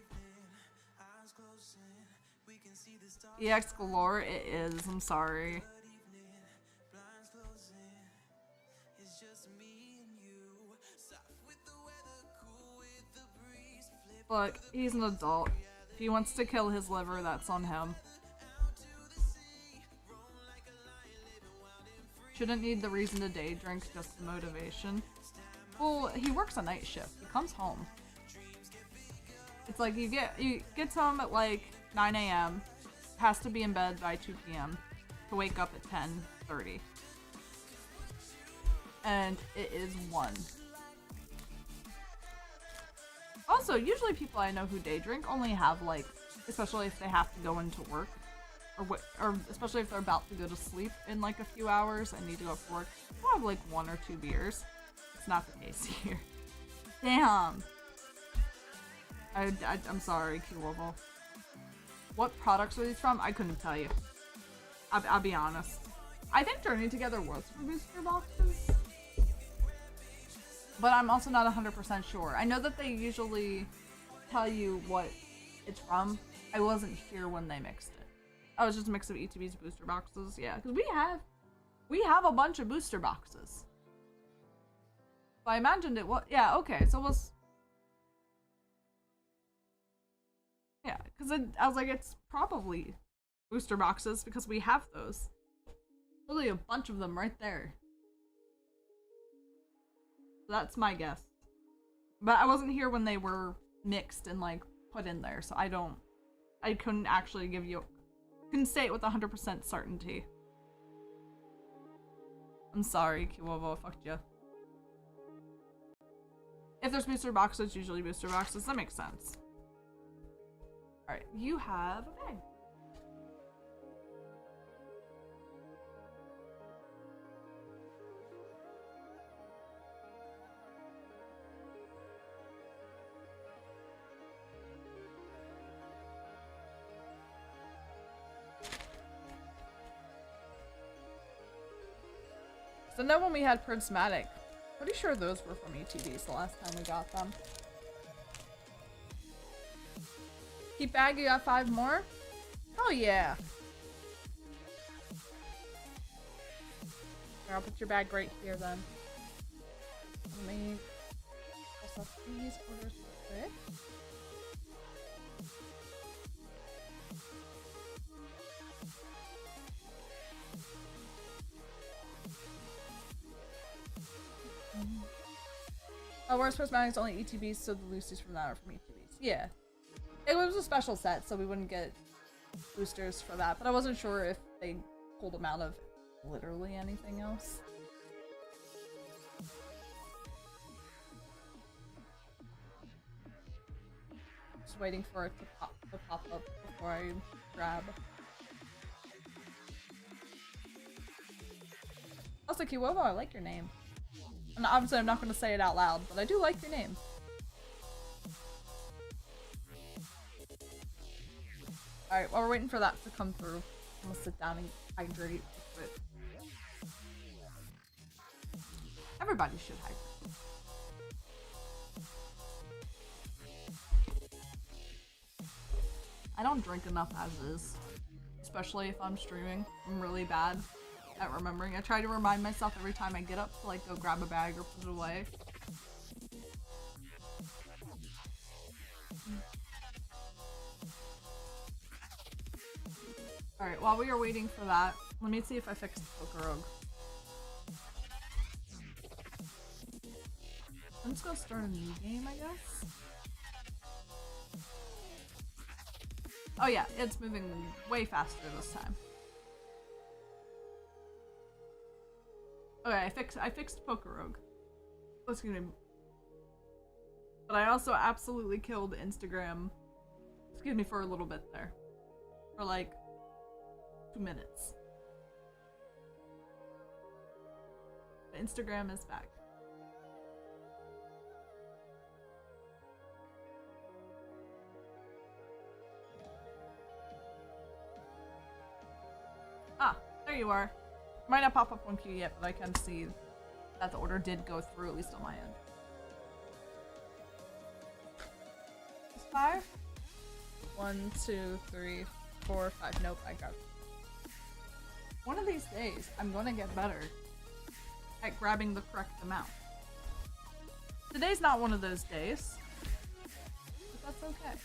EX galore, it is. I'm sorry. Look, he's an adult. If he wants to kill his liver, that's on him. Shouldn't need the reason to day drink, just the motivation. Well, he works a night shift. He comes home. It's like he gets home at like 9 a.m. Has to be in bed by 2 p.m. to wake up at 10:30. And it is 1. Also, usually people I know who day drink only have like, especially if they have to go into work, or especially if they're about to go to sleep in like a few hours and need to go for work, they'll have like 1 or 2 beers. It's not the case here. Damn. I'm sorry, Q-Level. What products are these from? I couldn't tell you. I'll be honest. I think Journey Together was for booster boxes. But I'm also not 100% sure. I know that they usually tell you what it's from, I wasn't here when they mixed it. Oh, it's just a mix of ETB's booster boxes. Yeah, because we have a bunch of booster boxes. But I imagined it was, yeah, okay, so it was, yeah, because I was like, it's probably booster boxes because we have those. Really a bunch of them right there. So that's my guess. But I wasn't here when they were mixed and like put in there, so I couldn't actually couldn't say it with 100% certainty. I'm sorry, Kiwovo, I fucked you. If there's booster boxes, usually booster boxes, that makes sense. Alright, you have a bag. So now when we had Prismatic, pretty sure those were from ETBs the last time we got them. Keep bag, you got 5 more? Oh yeah. Here, I'll put your bag right here then. Let me press off these orders real quick. Oh, where's Prismatic is only ETBs, so the Lucy's from that are from ETBs. Yeah. It was a special set, so we wouldn't get boosters for that, but I wasn't sure if they pulled them out of literally anything else. Just waiting for it to pop up before I grab. Also, Kiwovo, I like your name. And obviously I'm not going to say it out loud, but I do like your name. Alright, while we're waiting for that to come through, I'm gonna sit down and hydrate a bit. Everybody should hydrate. I don't drink enough as is, especially if I'm streaming. I'm really bad at remembering. I try to remind myself every time I get up to like go grab a bag or put it away. Alright, while we are waiting for that, let me see if I fixed Pokerog. I'm just gonna start a new game, I guess. Oh yeah, it's moving way faster this time. Okay, I fixed Pokerog. Excuse me. But I also absolutely killed Instagram. Excuse me, for a little bit there. For like 2 minutes. But Instagram is back. Ah, there you are. Might not pop up on queue yet, but I can see that the order did go through, at least on my end. Is 5? 1, 2, 3, 4, 5. Nope, I got it. One of these days, I'm gonna get better at grabbing the correct amount. Today's not one of those days, but that's okay.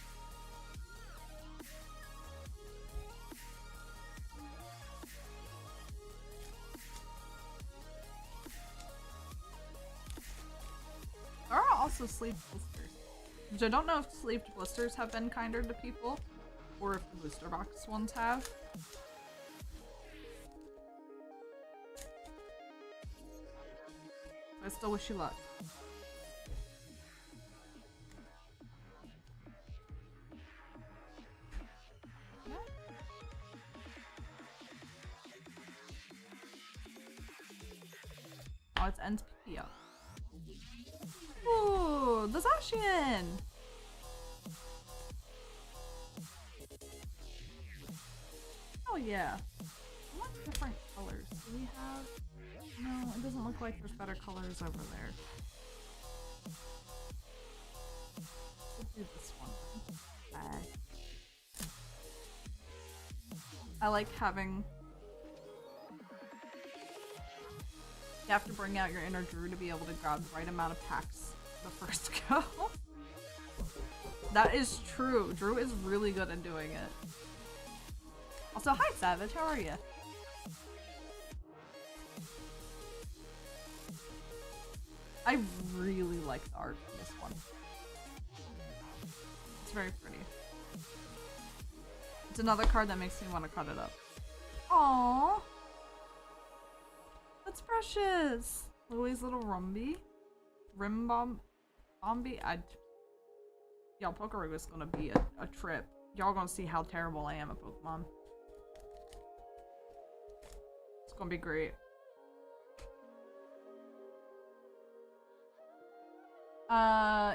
There are also sleeved blisters, which I don't know if sleeved blisters have been kinder to people, or if the booster box ones have. I still wish you luck. Oh, it's ends PP up. Ooh, the Zacian! Oh yeah. I want different colors. Do we have? No, it doesn't look like there's better colors over there. We'll do this one. Bag. I like having... You have to bring out your inner Drew to be able to grab the right amount of packs the first go. That is true. Drew is really good at doing it. Also, hi Savage, how are you? I really like the art in this one. It's very pretty. It's another card that makes me want to cut it up. Aww. That's precious. Louie's little Rumby. Rimbombi. Y'all, Pokeroo is gonna be a trip. Y'all gonna see how terrible I am at Pokemon. It's gonna be great.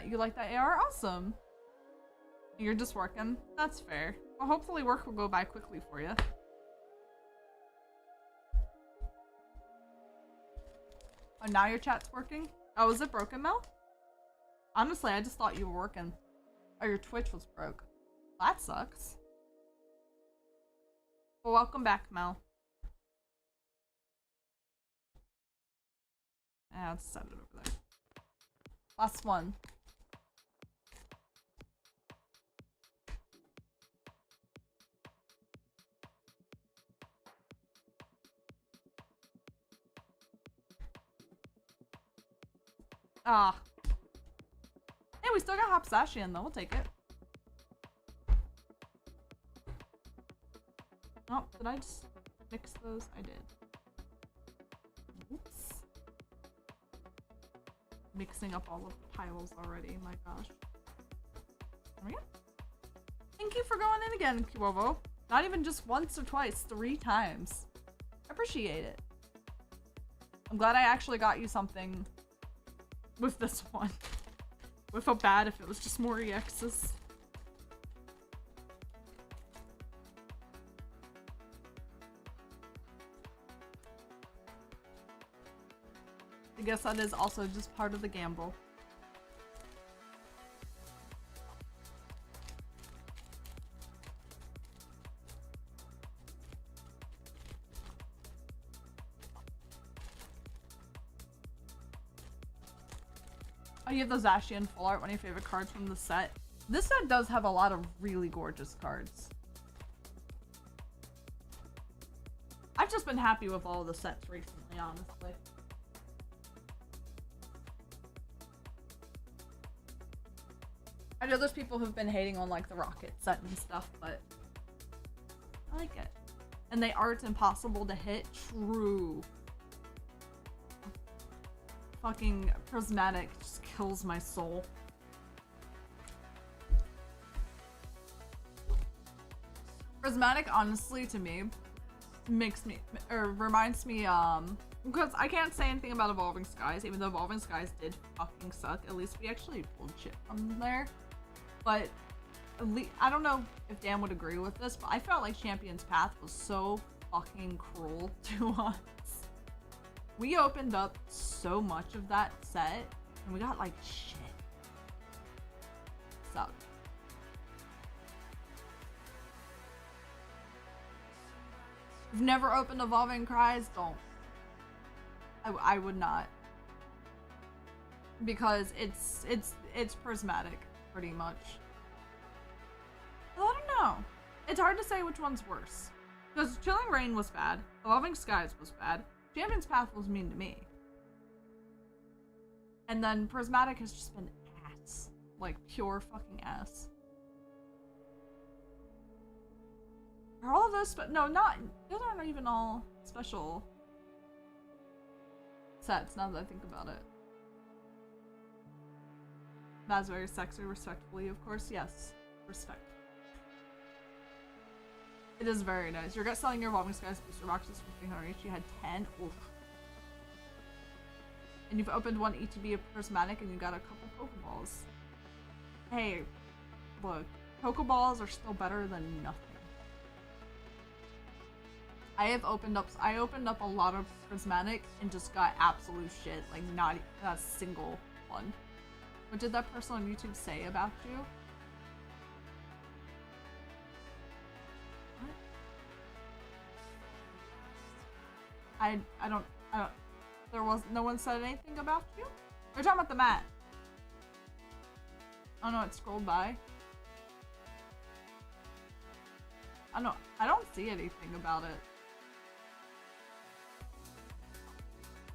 You like that AR? Awesome. You're just working? That's fair. Well, hopefully work will go by quickly for you. Oh, now your chat's working? Oh, is it broken, Mel? Honestly, I just thought you were working. Oh, your Twitch was broke. That sucks. Well, welcome back, Mel. Yeah, let's set it over there. Last one. Ah. Hey, we still got Hopsashian though. We'll take it. Oh, did I just mix those? I did. Oops. Mixing up all of the piles already. My gosh. There we go. Thank you for going in again, Kiwovo. Not even just once or twice, 3 times. I appreciate it. I'm glad I actually got you something with this one. Would feel bad if it was just more EXs. I guess that is also just part of the gamble. Oh, you have the Zacian full art, one of your favorite cards from the set. This set does have a lot of really gorgeous cards. I've just been happy with all of the sets recently, honestly. I know there's people who've been hating on like the Rocket set and stuff, but I like it. And the art's impossible to hit. True. Fucking Prismatic just kills my soul. Prismatic, honestly, to me, makes me, or reminds me, because I can't say anything about Evolving Skies, even though Evolving Skies did fucking suck. At least we actually pulled shit from there. But, at least, I don't know if Dan would agree with this, but I felt like Champion's Path was so fucking cruel to us. We opened up so much of that set, and we got like shit. Sucked. You've never opened Evolving Cries? Don't. I would not. Because it's prismatic, pretty much. Well, I don't know. It's hard to say which one's worse. Because Chilling Reign was bad, Evolving Skies was bad, Champion's Path was mean to me. And then Prismatic has just been ass. Like, pure fucking ass. Are all of those no, not, those aren't even all special sets now that I think about it. That's very sexy, respectfully, of course. Yes, respect. It is very nice. You're selling your Evolving Skies booster boxes for 300 each. You had 10. Oof. And you've opened one ETB of Prismatic and you got a couple Pokeballs. Hey, look. Pokeballs are still better than nothing. I opened up a lot of Prismatic and just got absolute shit. Like, not a single one. What did that person on YouTube say about you? What? I don't, there was, no one said anything about you? We're talking about the mat. Oh no, it scrolled by. I don't see anything about it.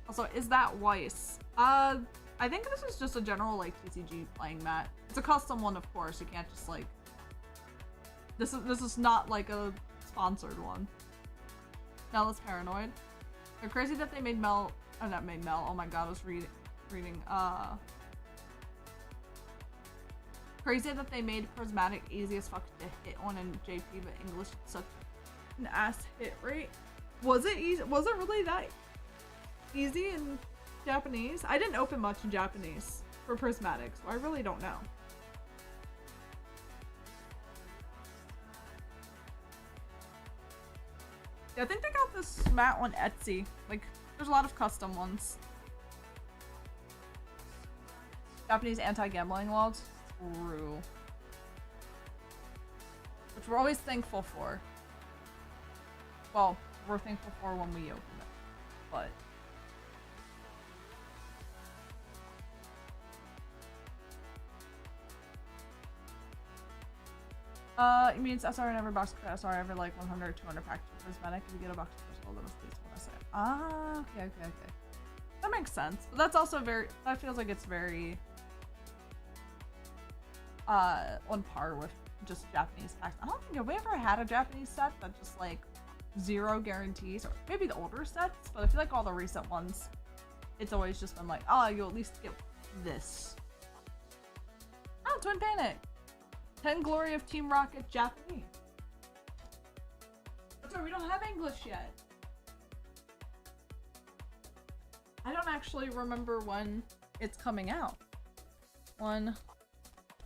Also, is that Weiss? I think this is just a general, like, TCG playing mat. It's a custom one, of course. You can't just, like... This is not, like, a sponsored one. Mel is paranoid. They're crazy that they made Mel... Oh, not made Mel. Oh my god, I was reading... Crazy that they made Prismatic easy as fuck to hit on in JP, but English is such an ass hit rate. Was it easy? Was it really that easy in Japanese? I didn't open much in Japanese for Prismatic, so I really don't know. Yeah, I think they got this mat on Etsy. Like, there's a lot of custom ones. Japanese anti-gambling laws. True. Which we're always thankful for. Well, we're thankful for when we open it. But... it means SR in every box, SR every like 100 or 200 packs of Prismatic. If you get a box of Crystal, then it's least one essay. Ah, okay. That makes sense. But that's also very, that feels like it's very, on par with just Japanese packs. I don't think, have we ever had a Japanese set that just like, zero guarantees? Or maybe the older sets, but I feel like all the recent ones, it's always just been like, oh, you'll at least get this. Oh, Twin Panic! 10 Glory of Team Rocket Japanese. That's right, we don't have English yet. I don't actually remember when it's coming out. 1,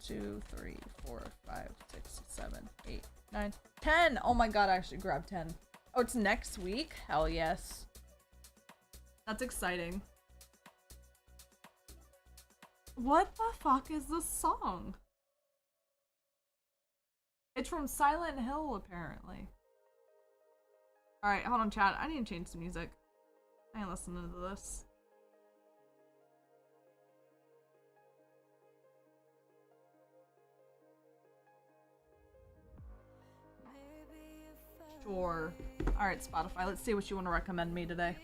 2, 3, 4, 5, 6, 7, 8, 9, 10! Oh my god, I actually grabbed 10. Oh, it's next week? Hell yes. That's exciting. What the fuck is this song? It's from Silent Hill, apparently. Alright, hold on, chat. I need to change the music. I ain't listening to this. Sure. Alright, Spotify. Let's see what you want to recommend me today.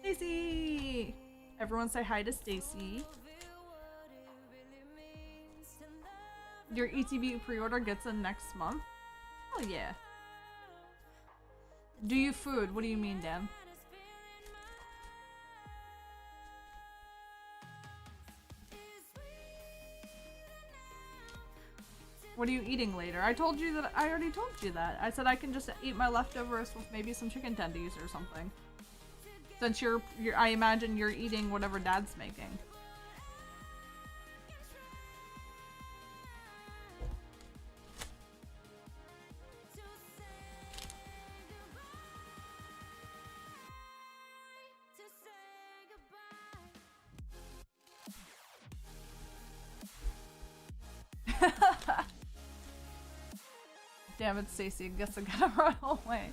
Stacy! Everyone say hi to Stacy. Your ETB pre-order gets in next month? Oh yeah. Do you food? What do you mean, Dan? What are you eating later? I told you that. I already told you that. I said I can just eat my leftovers with maybe some chicken tendies or something. Since you're I imagine you're eating whatever Dad's making. Damn it, Stacy. I guess I gotta run away.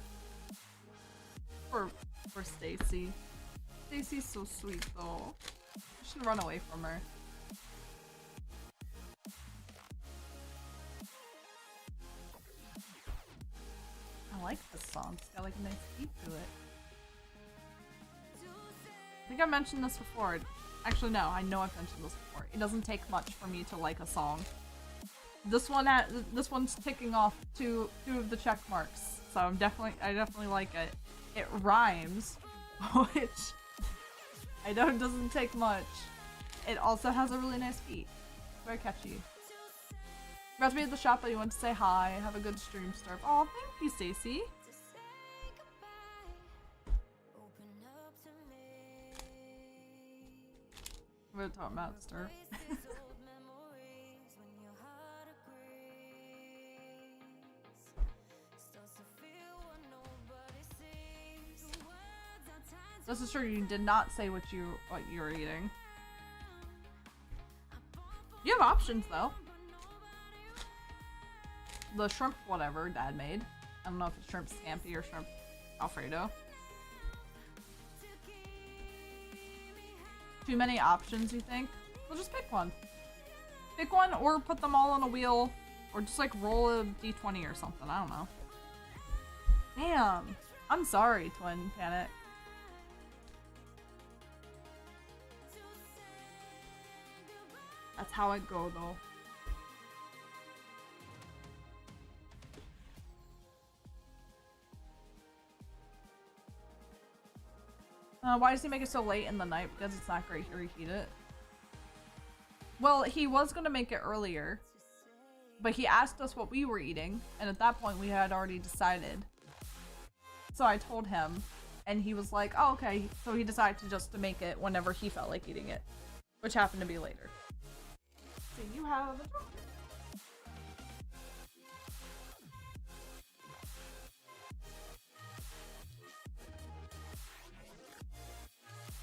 For Stacy. Stacy's so sweet, though. I should run away from her. I like this song. It's got like a nice beat to it. I think I mentioned this before. Actually, no. I know I've mentioned this before. It doesn't take much for me to like a song. This one's ticking off two of the check marks, so I definitely like it. It rhymes, which I know doesn't take much. It also has a really nice beat. Very catchy. You're about to be at the shop, but you want to say hi. Have a good stream start. Oh, thank you, Stacy. I'm gonna talk about stir. This is true, you did not say what you were eating. You have options though. The shrimp whatever Dad made. I don't know if it's shrimp scampi or shrimp Alfredo. Too many options, you think? Well, just pick one. Pick one or put them all on a wheel or just like roll a d20 or something. I don't know. Damn. I'm sorry, Twin Panic. That's how it go, though. Why does he make it so late in the night? Because it's not great to reheat it. Well, he was gonna make it earlier, but he asked us what we were eating, and at that point we had already decided. So I told him, and he was like, oh, okay. So he decided to just make it whenever he felt like eating it, which happened to be later. So you have a chocolate.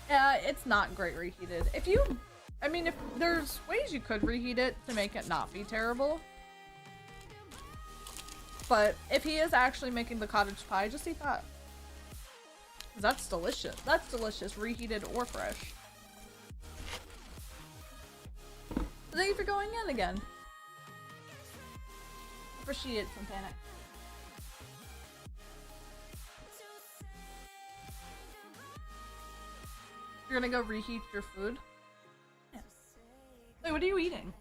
Yeah, it's not great reheated. If there's ways you could reheat it to make it not be terrible. But if he is actually making the cottage pie, just eat that. That's delicious. That's delicious, reheated or fresh. Thank you for going in again. Appreciate some panic. You're gonna go reheat your food? Yeah. Wait, what are you eating?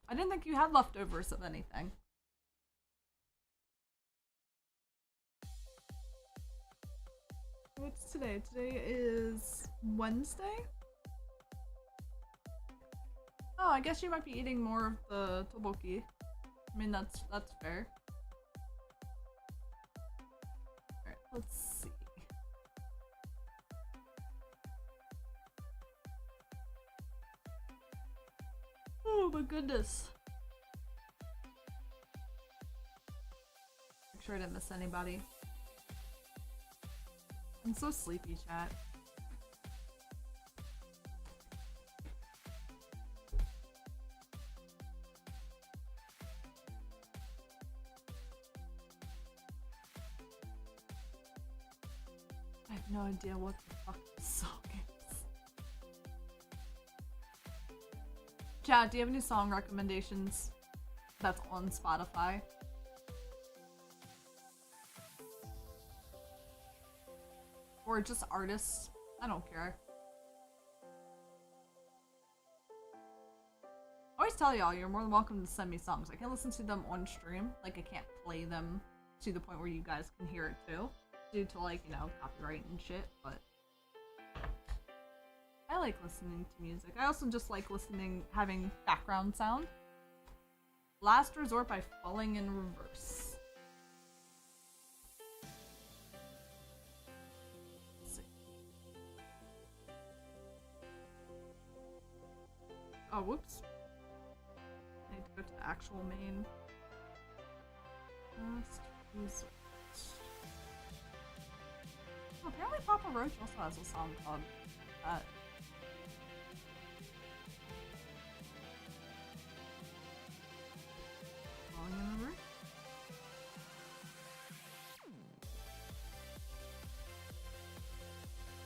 I didn't think you had leftovers of anything. What's today? Today is Wednesday? Oh, I guess you might be eating more of the tteokbokki. I mean, that's fair. Alright, let's see. Oh my goodness. Make sure I didn't miss anybody. I'm so sleepy, chat. I have no idea what the fuck this song is. Chat, do you have any song recommendations that's on Spotify? Or just artists? I don't care. I always tell y'all, you're more than welcome to send me songs. I can listen to them on stream. Like, I can't play them to the point where you guys can hear it too. Due to, like, you know, copyright and shit, but I like listening to music. I also just like having background sound. Last Resort by Falling in Reverse. Let's see. Oh, whoops. I need to go to the actual main. Last Resort. Oh, apparently Papa Roach also has a song called that. Falling in Reverse?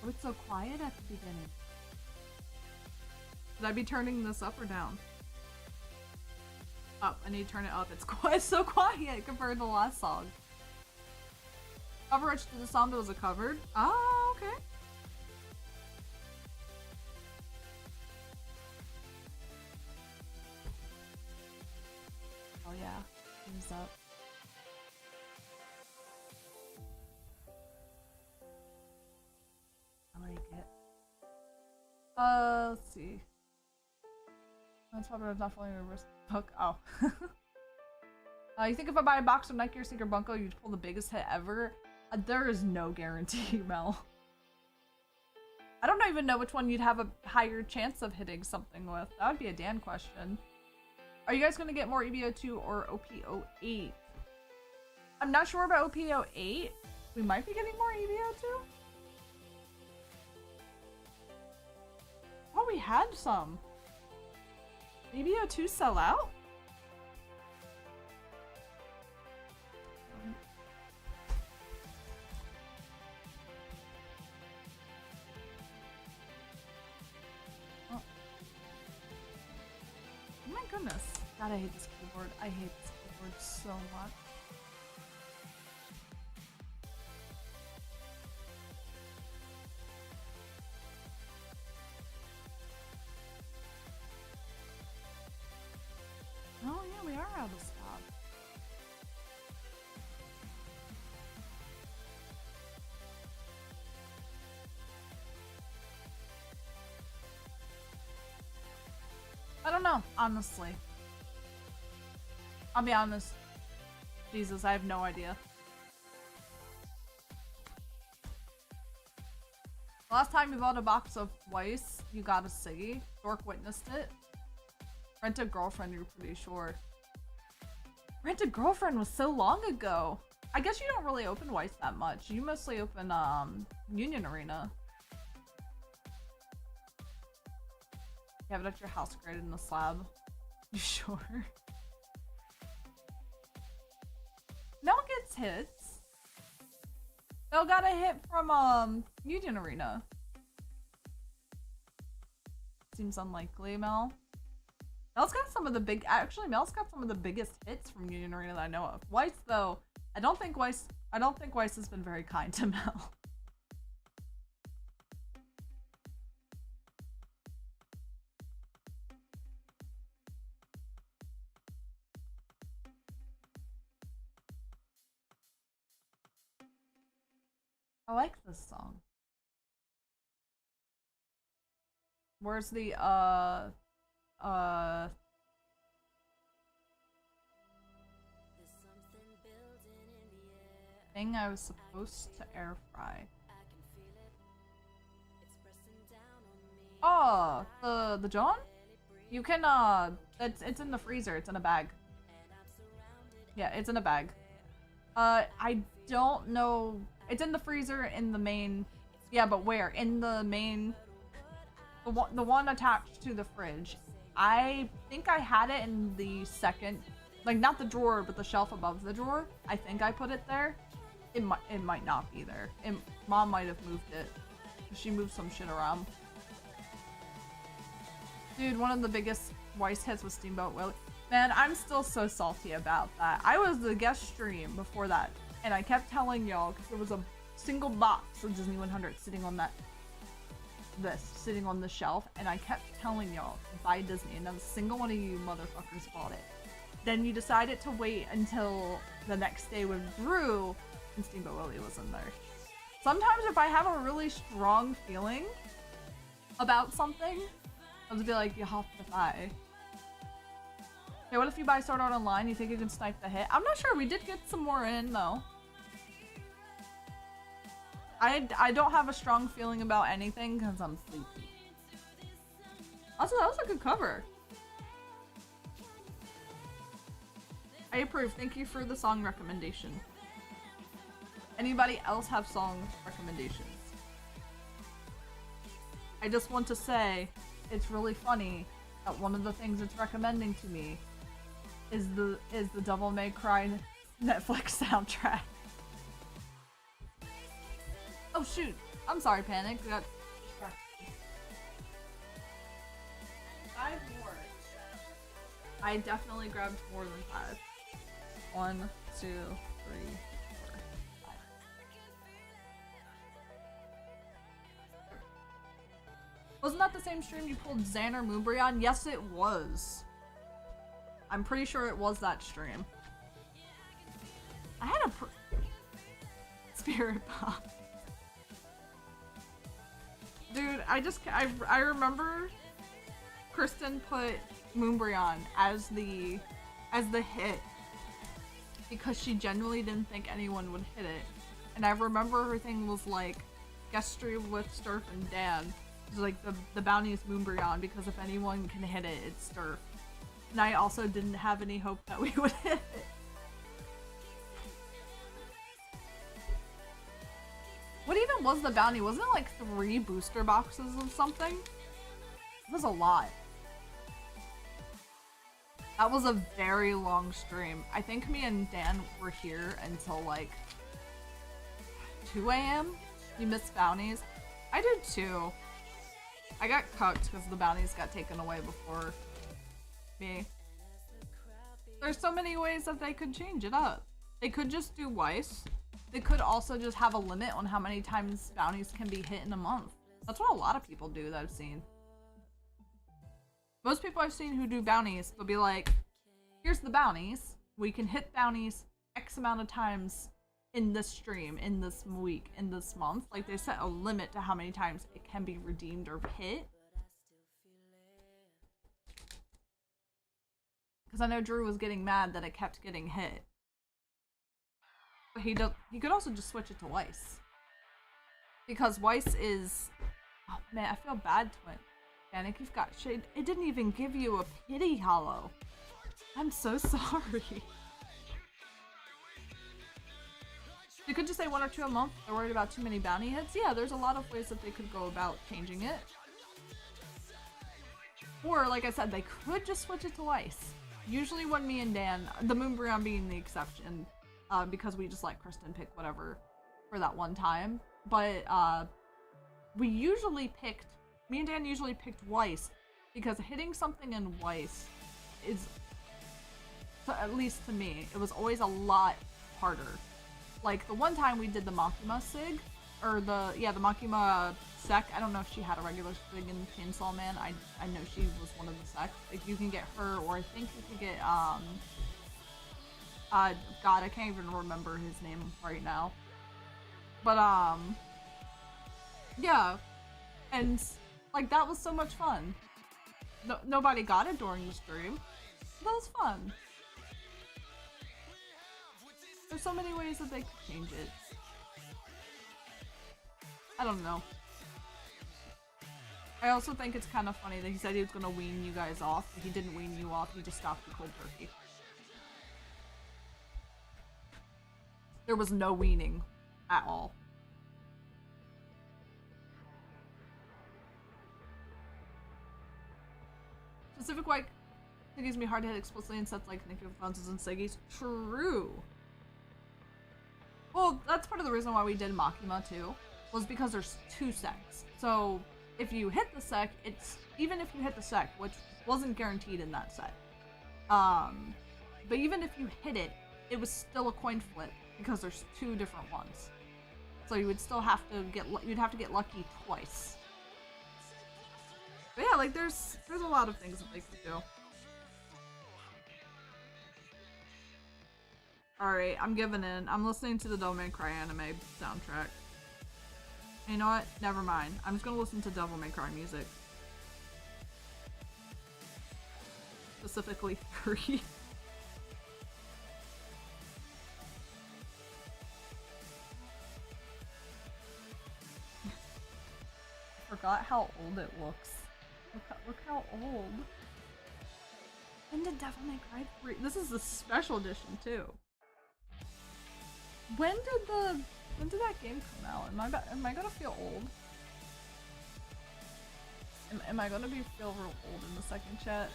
Oh, it's so quiet at the beginning. Should I be turning this up or down? Up. I need to turn it up. It's so quiet compared to the last song. Coverage to the song that was covered? Oh, okay. Oh yeah, thumbs up. I like it. Let's see. That's probably not following a reverse hook. Oh. You think if I buy a box of Nike or Sneaker Bunko, you'd pull the biggest hit ever? There is no guarantee, Mel. I don't even know which one you'd have a higher chance of hitting something with. That would be a Dan question. Are you guys going to get more EBO2 or OP08? I'm not sure about OP08. We might be getting more EBO2. Oh, we had some. EBO2 sell out? God, I hate this keyboard. I hate this keyboard so much. Oh yeah, we are out of stock. I don't know, honestly. I'll be honest. Jesus, I have no idea. Last time you bought a box of Weiss, you got a Siggy. Dork witnessed it. Rent a Girlfriend, you're pretty sure. Rent a Girlfriend was so long ago. I guess you don't really open Weiss that much. You mostly open Union Arena. You have it at your house graded in the slab. You sure? Mel gets hits. Mel got a hit from Union Arena. Seems unlikely, Mel. Mel's got some of the Mel's got some of the biggest hits from Union Arena that I know of. Weiss though, I don't think Weiss has been very kind to Mel. I like this song. Where's the thing I was supposed to air fry? Oh, the John? You can it's in the freezer. It's in a bag. Yeah, it's in a bag. I don't know. It's in the freezer in the main. Yeah, but where? In the main. The one attached to the fridge. I think I had it in the second, like not the drawer, but the shelf above the drawer. I think I put it there. It might not be there. Mom might have moved it. She moved some shit around. Dude, one of the biggest Weiss hits was Steamboat Willie. Man, I'm still so salty about that. I was the guest stream before that, and I kept telling y'all because there was a single box of Disney 100 sitting on sitting on the shelf, and I kept telling y'all to buy Disney, and not a single one of you motherfuckers bought it. Then you decided to wait until the next day with Drew, and Steamboat Willie was in there. Sometimes if I have a really strong feeling about something, I'll just be like, you have to buy. Okay, what if you buy Sword Art Online? You think you can snipe the hit? I'm not sure. We did get some more in, though. I don't have a strong feeling about anything because I'm sleepy. Also, that was a good cover. I approve. Thank you for the song recommendation. Anybody else have song recommendations? I just want to say it's really funny that one of the things it's recommending to me is the Devil May Cry Netflix soundtrack. Oh shoot! I'm sorry, Panic. We got 5 more. I definitely grabbed more than 5. 1, 2, 3, 4, 5. Wasn't that the same stream you pulled Xander Moonbryon? Yes, it was. I'm pretty sure it was that stream. I had a Spirit Pop. Dude, I remember Kristen put Moonbryon as the hit because she genuinely didn't think anyone would hit it. And I remember her thing was like, guest stream with Sturf and Dan. It was like the bounty is Moonbryon because if anyone can hit it, it's Sturf. And I also didn't have any hope that we would hit it. What even was the bounty? Wasn't it like 3 booster boxes of something? It was a lot. That was a very long stream. I think me and Dan were here until like 2 AM. You missed bounties? I did too. I got cooked because the bounties got taken away before me. There's so many ways that they could change it up. They could just do Weiss. They could also just have a limit on how many times bounties can be hit in a month. That's what a lot of people do that I've seen. Most people I've seen who do bounties, they'll be like, here's the bounties. We can hit bounties X amount of times in this stream, in this week, in this month. Like, they set a limit to how many times it can be redeemed or hit. Because I know Drew was getting mad that it kept getting hit. But he could also just switch it to Weiss. Because Weiss is... Oh man, I feel bad to it. Panic, you've got shade. It didn't even give you a pity hollow. I'm so sorry. You could just say 1 or 2 a month. They're worried about too many bounty hits. Yeah, there's a lot of ways that they could go about changing it. Or, like I said, they could just switch it to Weiss. Usually when me and Dan, the Moonbreon being the exception, because we just let Kristen pick whatever for that one time. But we usually picked, me and Dan usually picked Weiss because hitting something in Weiss is, at least to me, it was always a lot harder. Like the one time we did the Makima Sig, or the Makima Sec. I don't know if she had a regular Sig in Chainsaw Man. I know she was one of the Sec. Like you can get her, or I think you could get God, I can't even remember his name right now. But yeah, and like that was so much fun. Nobody got it during the stream. That was fun. There's so many ways that they could change it. I don't know. I also think it's kind of funny that he said he was gonna wean you guys off, but he didn't wean you off, he just stopped the cold turkey. There was no weaning at all. Specific white it gives me hard to hit explicitly in sets like Nick of Fonzes and Siggy's. True. Well, that's part of the reason why we did Makima too, was because there's 2 sects. So if you hit the sec, it's even if you hit the sec, which wasn't guaranteed in that set. But even if you hit it, it was still a coin flip because there's 2 different ones. So you would still have to you'd have to get lucky twice. But yeah, like there's a lot of things that they could do. Alright, I'm giving in. I'm listening to the Devil May Cry anime soundtrack. And you know what? Never mind. I'm just gonna listen to Devil May Cry music. Specifically 3. Forgot how old it looks. Look how old. When did Devil May Cry 3? This is the special edition too. When did that game come out? Am I gonna feel old? Am I gonna feel real old in the second chat?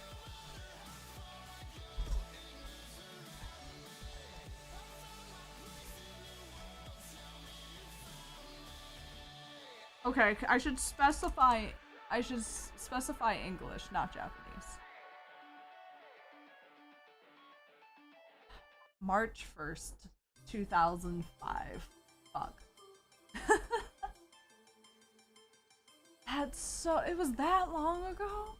Okay, I should specify English, not Japanese. March 1st, 2005. Fuck. It was that long ago?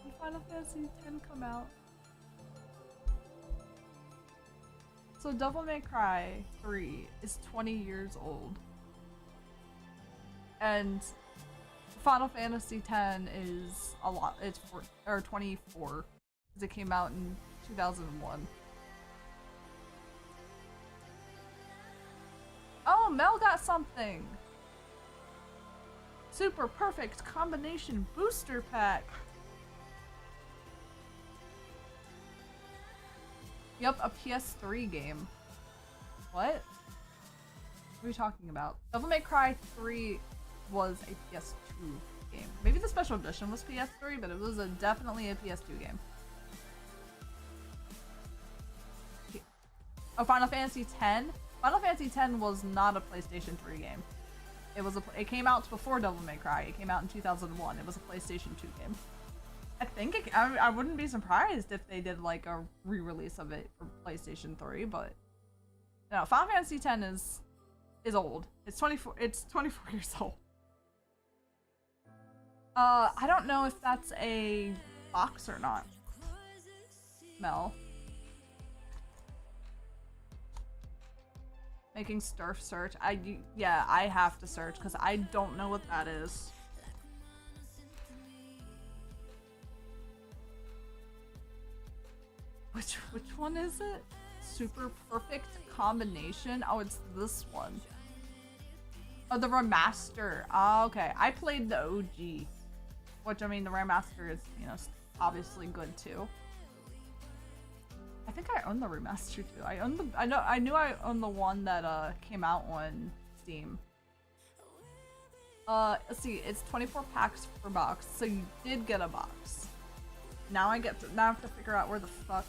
When Final Fantasy X come out? So Devil May Cry 3 is 20 years old. And Final Fantasy X is a lot. It's 24 because it came out in 2001. Oh, Mel got something. Super perfect combination booster pack. Yep, a PS3 game. What? What are you talking about? Devil May Cry 3 was a PS2 game. Maybe the special edition was PS3, but it was definitely a PS2 game. Oh, Final Fantasy X? Final Fantasy X was not a PlayStation 3 game. It came out before Devil May Cry. It came out in 2001. It was a PlayStation 2 game. I wouldn't be surprised if they did like a re-release of it for PlayStation 3, but no, Final Fantasy X is old. It's 24 years old. I don't know if that's a box or not. Mel. Making Sturf search. Yeah, I have to search because I don't know what that is. Which one is it? Super perfect combination? Oh, it's this one. Oh, the remaster. Oh, okay. I played the OG. Which, I mean, the remaster is, you know, obviously good too. I think I own the remaster too. I knew I owned the one that came out on Steam. Let's see, it's 24 packs per box, so you did get a box. Now I have to figure out where the fuck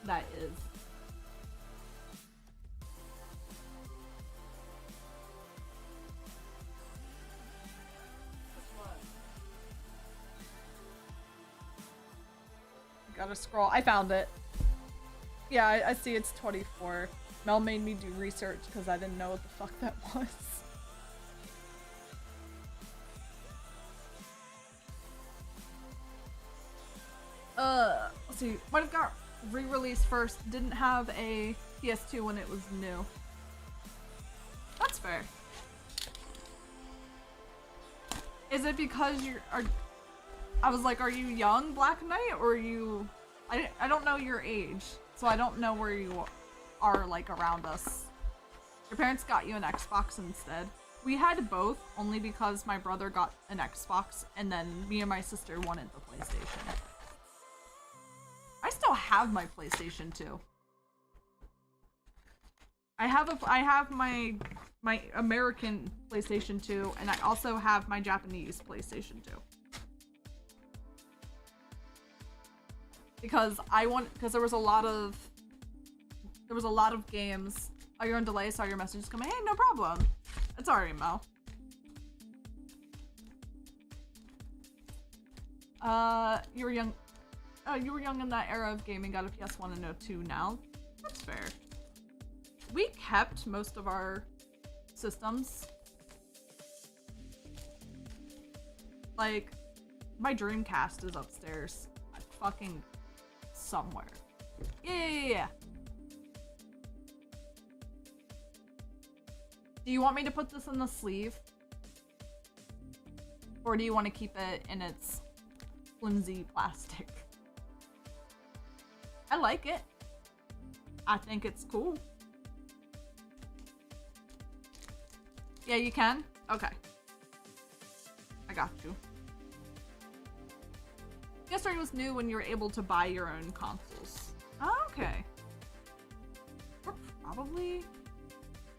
that is. Gotta scroll. I found it. Yeah, I see it's 24. Mel made me do research because I didn't know what the fuck that was. Let's see. Might have got re-released first. Didn't have a PS2 when it was new. That's fair. Is it because I was like, are you young, Black Knight, or are you... I don't know your age, so I don't know where you are, like, around us. Your parents got you an Xbox instead. We had both, only because my brother got an Xbox, and then me and my sister wanted the PlayStation. I still have my PlayStation 2. I have my American PlayStation 2, and I also have my Japanese PlayStation 2. Because there was a lot of games. Oh, you're on delay, saw your messages coming. Hey, no problem. It's alright, Mel. You were young. Oh, you were young in that era of gaming, got a PS1 and no 2 now. That's fair. We kept most of our systems. Like, my Dreamcast is upstairs. Fucking somewhere. Yeah. Do you want me to put this in the sleeve? Or do you want to keep it in its flimsy plastic? I like it. I think it's cool. Yeah, you can? Okay. I got you. PS3 was new when you were able to buy your own consoles. Oh, okay. We're probably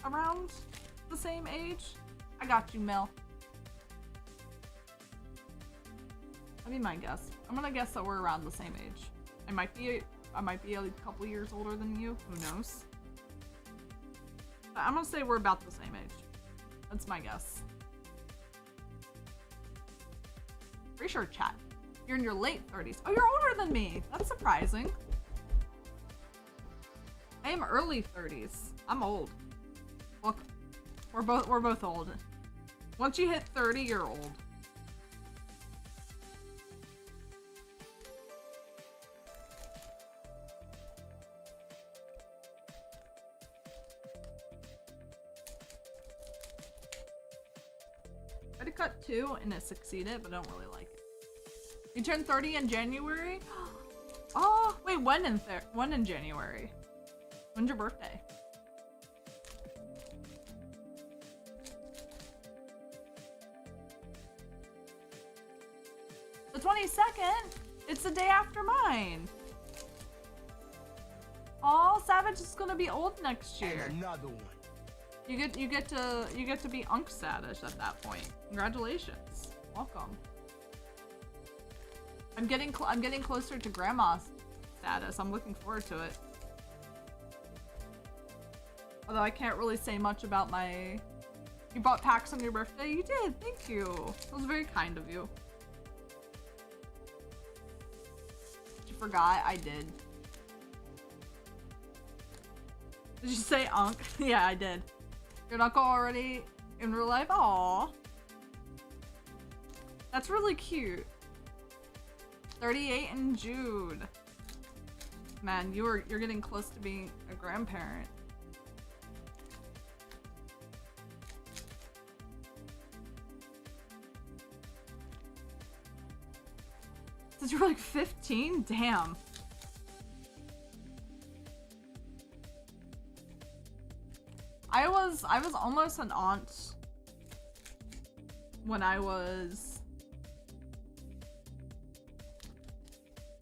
around the same age. I got you, Mel. That'd be my guess. I'm gonna guess that we're around the same age. I might be a couple years older than you. Who knows? But I'm gonna say we're about the same age. That's my guess. Pretty sure, chat. You're in your late 30s. Oh, you're older than me. That's surprising. I am early 30s. I'm old. Look, we're both old. Once you hit 30, you're old. I tried to cut 2 and it succeeded, but I don't really like it. You turned 30 in January? Oh, wait, when in January? When's your birthday? The 22nd? It's the day after mine. Oh, Savage is gonna be old next year. And another one. You get to be Unk status at that point. Congratulations. Welcome. I'm getting closer to grandma status. I'm looking forward to it. Although I can't really say much about my You bought packs on your birthday? You did, thank you. That was very kind of you. You forgot? I did. Did you say Unc? Yeah, I did. Your uncle already in real life? Aww. That's really cute. 38 in June. Man, you're getting close to being a grandparent. Since you were like 15? Damn. I was almost an aunt when I was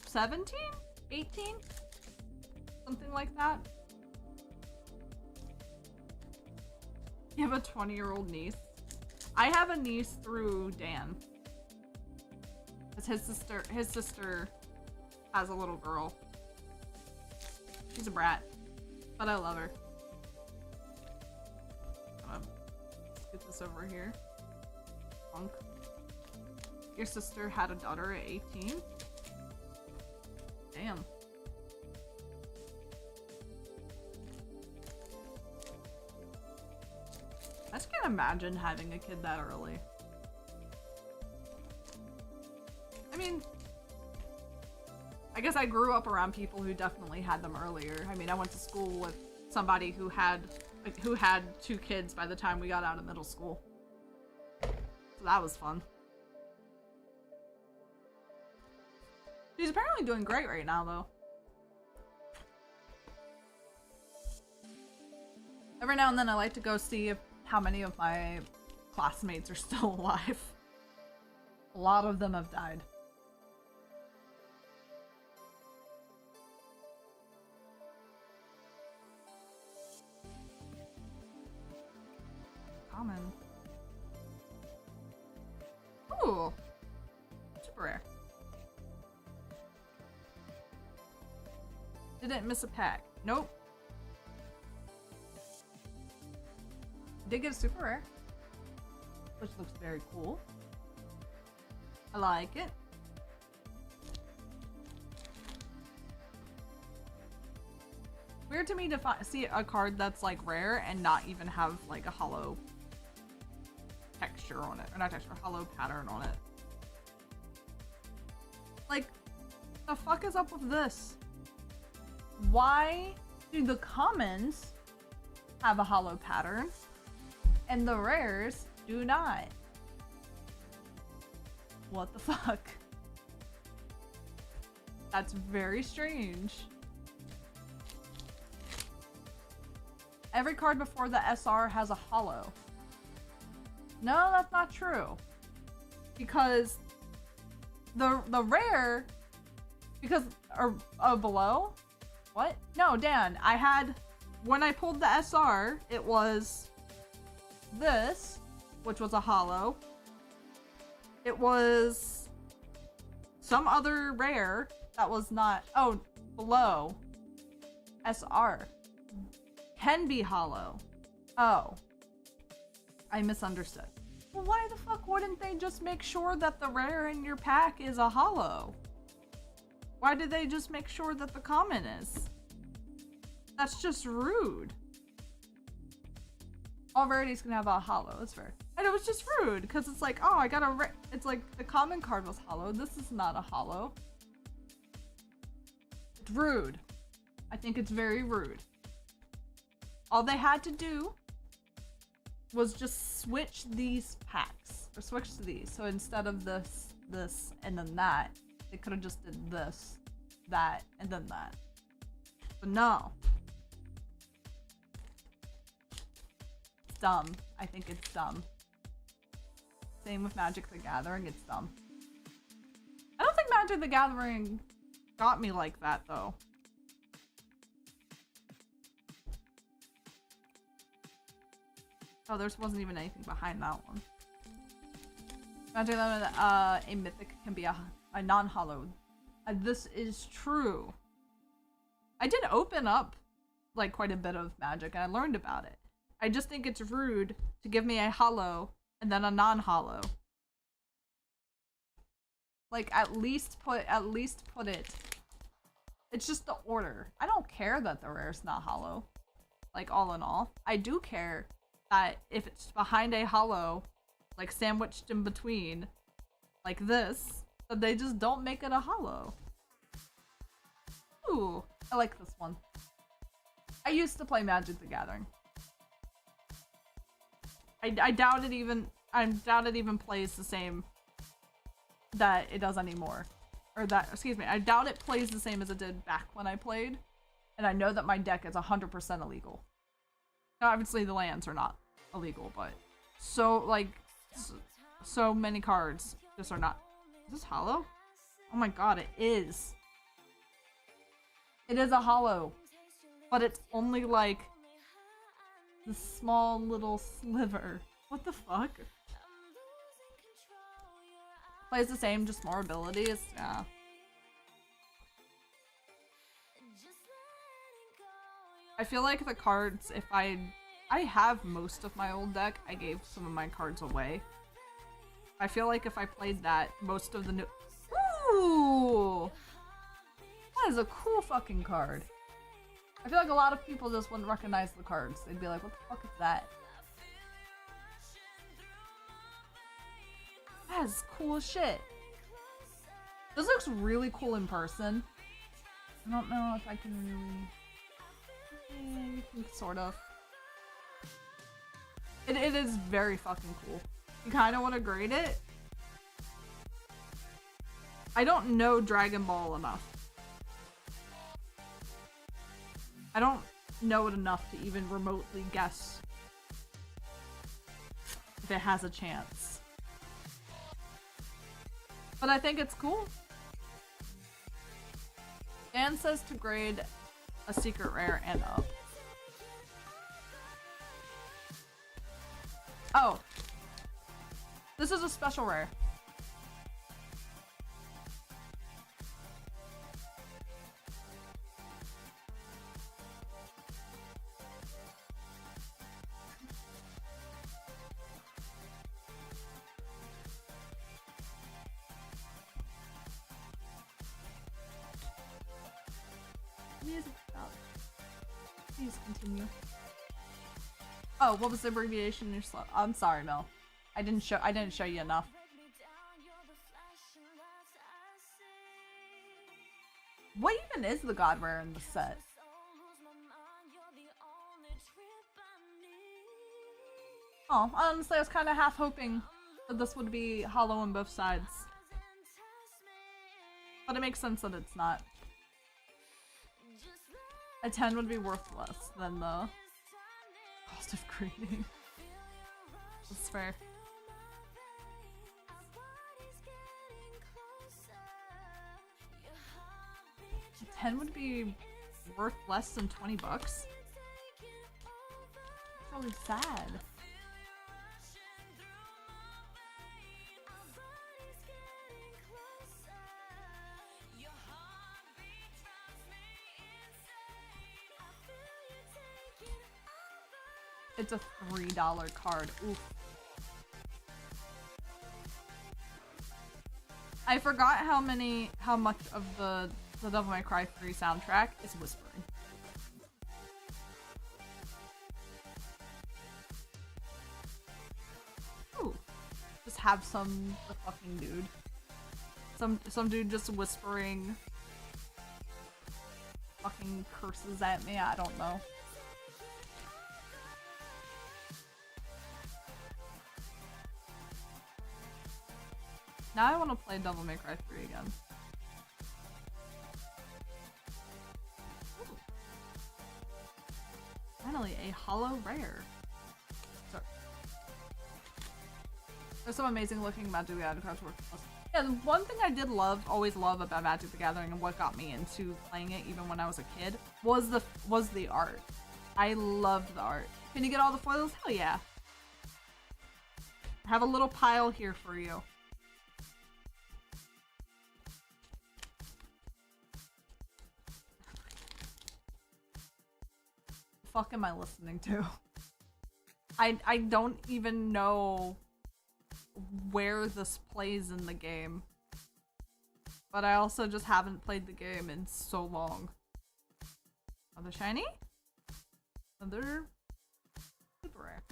17? 18? Something like that. You have a 20-year-old niece? I have a niece through Dan. His sister has a little girl. She's a brat, but I love her. Get this over here. Punk. Your sister had a daughter at 18? Damn. I just can't imagine having a kid that early. I mean, I guess I grew up around people who definitely had them earlier. I mean, I went to school with somebody who had 2 kids by the time we got out of middle school. So that was fun. She's apparently doing great right now, though. Every now and then I like to go see how many of my classmates are still alive. A lot of them have died. Common. Ooh. Super rare. Didn't miss a pack. Nope. Did get a super rare, which looks very cool. I like it. Weird to me to see a card that's like rare and not even have like a hollow texture on it, or not texture, hollow pattern on it. Like, the fuck is up with this? Why do the commons have a hollow pattern and the rares do not? What the fuck? That's very strange. Every card before the SR has a hollow. No, that's not true. Because the rare, because, or below? What? No, Dan, I had, when I pulled the SR, it was this, which was a hollow. It was some other rare that was not, oh, below. SR. Can be hollow. Oh. I misunderstood. Well, why the fuck wouldn't they just make sure that the rare in your pack is a hollow? Why did they just make sure that the common is? That's just rude. All rarities can have a hollow, that's fair. And it was just rude, because it's like, oh, I got a it's like the common card was hollow. This is not a hollow. It's rude. I think it's very rude. All they had to do was just switch these packs, or switch to these. So instead of this, and then that, they could have just did this, that, and then that. But no. It's dumb. I think it's dumb. Same with Magic the Gathering, it's dumb. I don't think Magic the Gathering got me like that, though. Oh, there wasn't even anything behind that one. Magic a mythic can be a non-hollow. This is true. I did open up like quite a bit of Magic and I learned about it. I just think it's rude to give me a holo and then a non-holo. Like, at least put it. It's just the order. I don't care that the rare's not holo. Like, all in all. I do care that if it's behind a holo, like sandwiched in between, like this, that they just don't make it a holo. Ooh, I like this one. I used to play Magic the Gathering. I doubt it even plays the same that it does anymore. Or that, excuse me, I doubt it plays the same as it did back when I played. And I know that my deck is 100% illegal. Now, obviously the lands are not illegal, but so many cards just are not. Is this holo? Oh my god, it is. It is a holo. But it's only like the small little sliver. What the fuck? Plays the same, just more abilities. Yeah. I feel like the cards, if I have most of my old deck, I gave some of my cards away. I feel like if I played that, most of the new— Ooh! That is a cool fucking card. I feel like a lot of people just wouldn't recognize the cards. They'd be like, what the fuck is that? That is cool as shit. This looks really cool in person. I don't know if I can really... Yeah, you can sort of. It is very fucking cool. You kind of want to grade it? I don't know Dragon Ball enough. I don't know it enough to even remotely guess if it has a chance. But I think it's cool. Dan says to grade a secret rare and up. Oh. This is a special rare. Please continue. Oh, what was the abbreviation in your slot? I'm sorry, Mel. I didn't show you enough. What even is the god rare in the set? Oh, honestly, I was kind of half hoping that this would be hollow on both sides. But it makes sense that it's not. A 10 would be worth less than the cost of creating. That's fair. A 10 would be worth less than 20 bucks? It's really sad. It's a $3 card. Oof. I forgot how much of the Devil May Cry 3 soundtrack is whispering. Ooh. Just have the fucking dude. Some dude just whispering fucking curses at me. I don't know. Now I want to play Devil May Cry 3 again. Ooh. Finally, a hollow rare. Sorry. There's some amazing looking Magic the Gathering cards. Yeah, the one thing I did always love about Magic the Gathering and what got me into playing it even when I was a kid was the art. I loved the art. Can you get all the foils? Hell yeah. I have a little pile here for you. Fuck am I listening to? I don't even know where this plays in the game. But I also just haven't played the game in so long. Another shiny? Another super rare.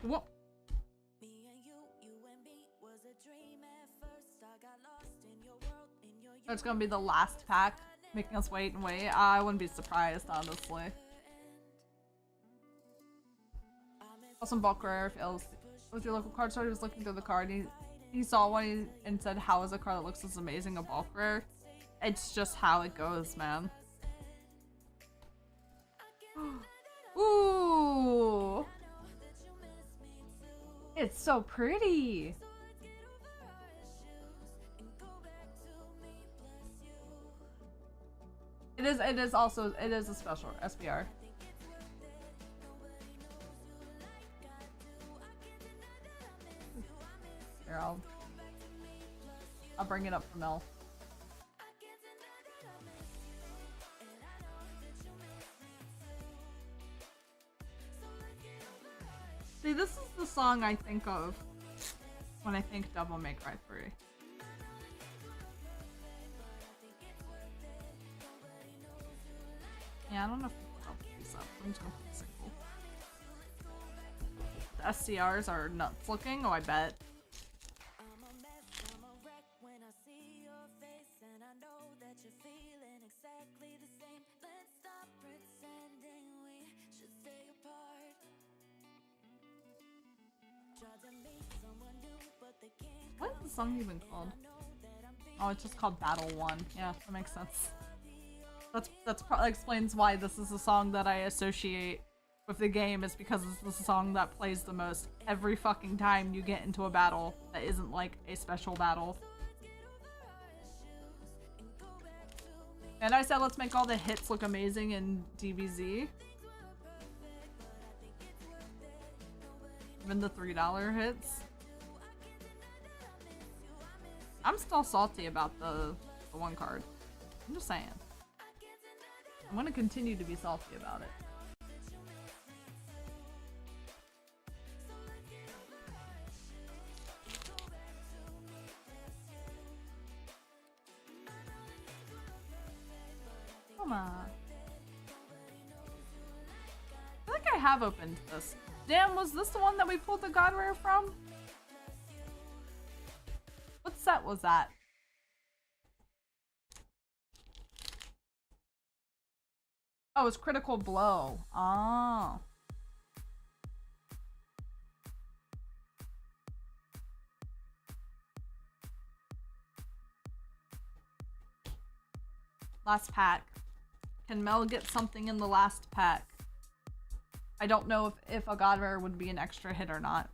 Whoa. That's gonna be the last pack, making us wait and wait. I wouldn't be surprised, honestly. Awesome bulk rare fails. With your local card store, he was looking through the card. He saw one and said, "How is a card that looks this amazing a bulk rare?" It's just how it goes, man. Ooh, it's so pretty. It is also a special SBR. Here, I'll bring it up for Mel. See, this is the song I think of when I think Devil May Cry 3. Yeah, I don't know if I'll put these up. I'm just gonna put a single. The SCRs are nuts looking. Oh, I bet. What is the song even called? Oh, it's just called Battle 1. Yeah, that makes sense. That's probably explains why this is the song that I associate with the game, is because it's the song that plays the most every fucking time you get into a battle that isn't like a special battle. And I said let's make all the hits look amazing in DBZ. Even the $3 hits. I'm still salty about the one card. I'm just saying. I'm gonna continue to be salty about it. Come on. I think I have opened this. Damn, was this the one that we pulled the God Rare from? What set was that? Oh, it's Critical Blow. Oh. Last pack. Can Mel get something in the last pack? I don't know if a God Rare would be an extra hit or not.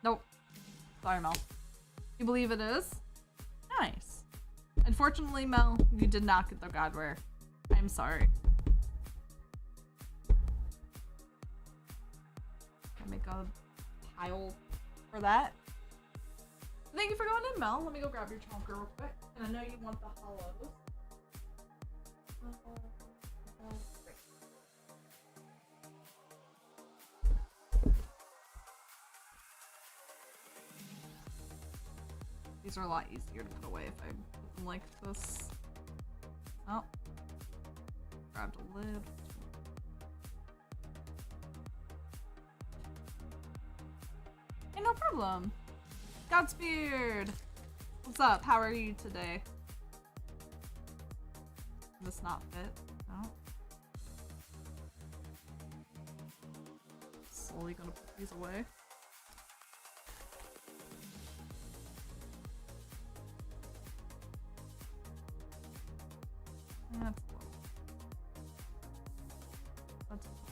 Nope. Sorry, Mel. You believe it is? Nice. Unfortunately, Mel, you did not get the God Rare. I'm sorry. Can I make a pile for that? Thank you for going in, Mel. Let me go grab your chonker real quick. And I know you want the hollows. These are a lot easier to put away if I put them like this. Oh. Grabbed a lid. Hey, no problem. Godspeed! What's up? How are you today? Does this not fit? No. Slowly gonna put these away. That's a little. That's a little.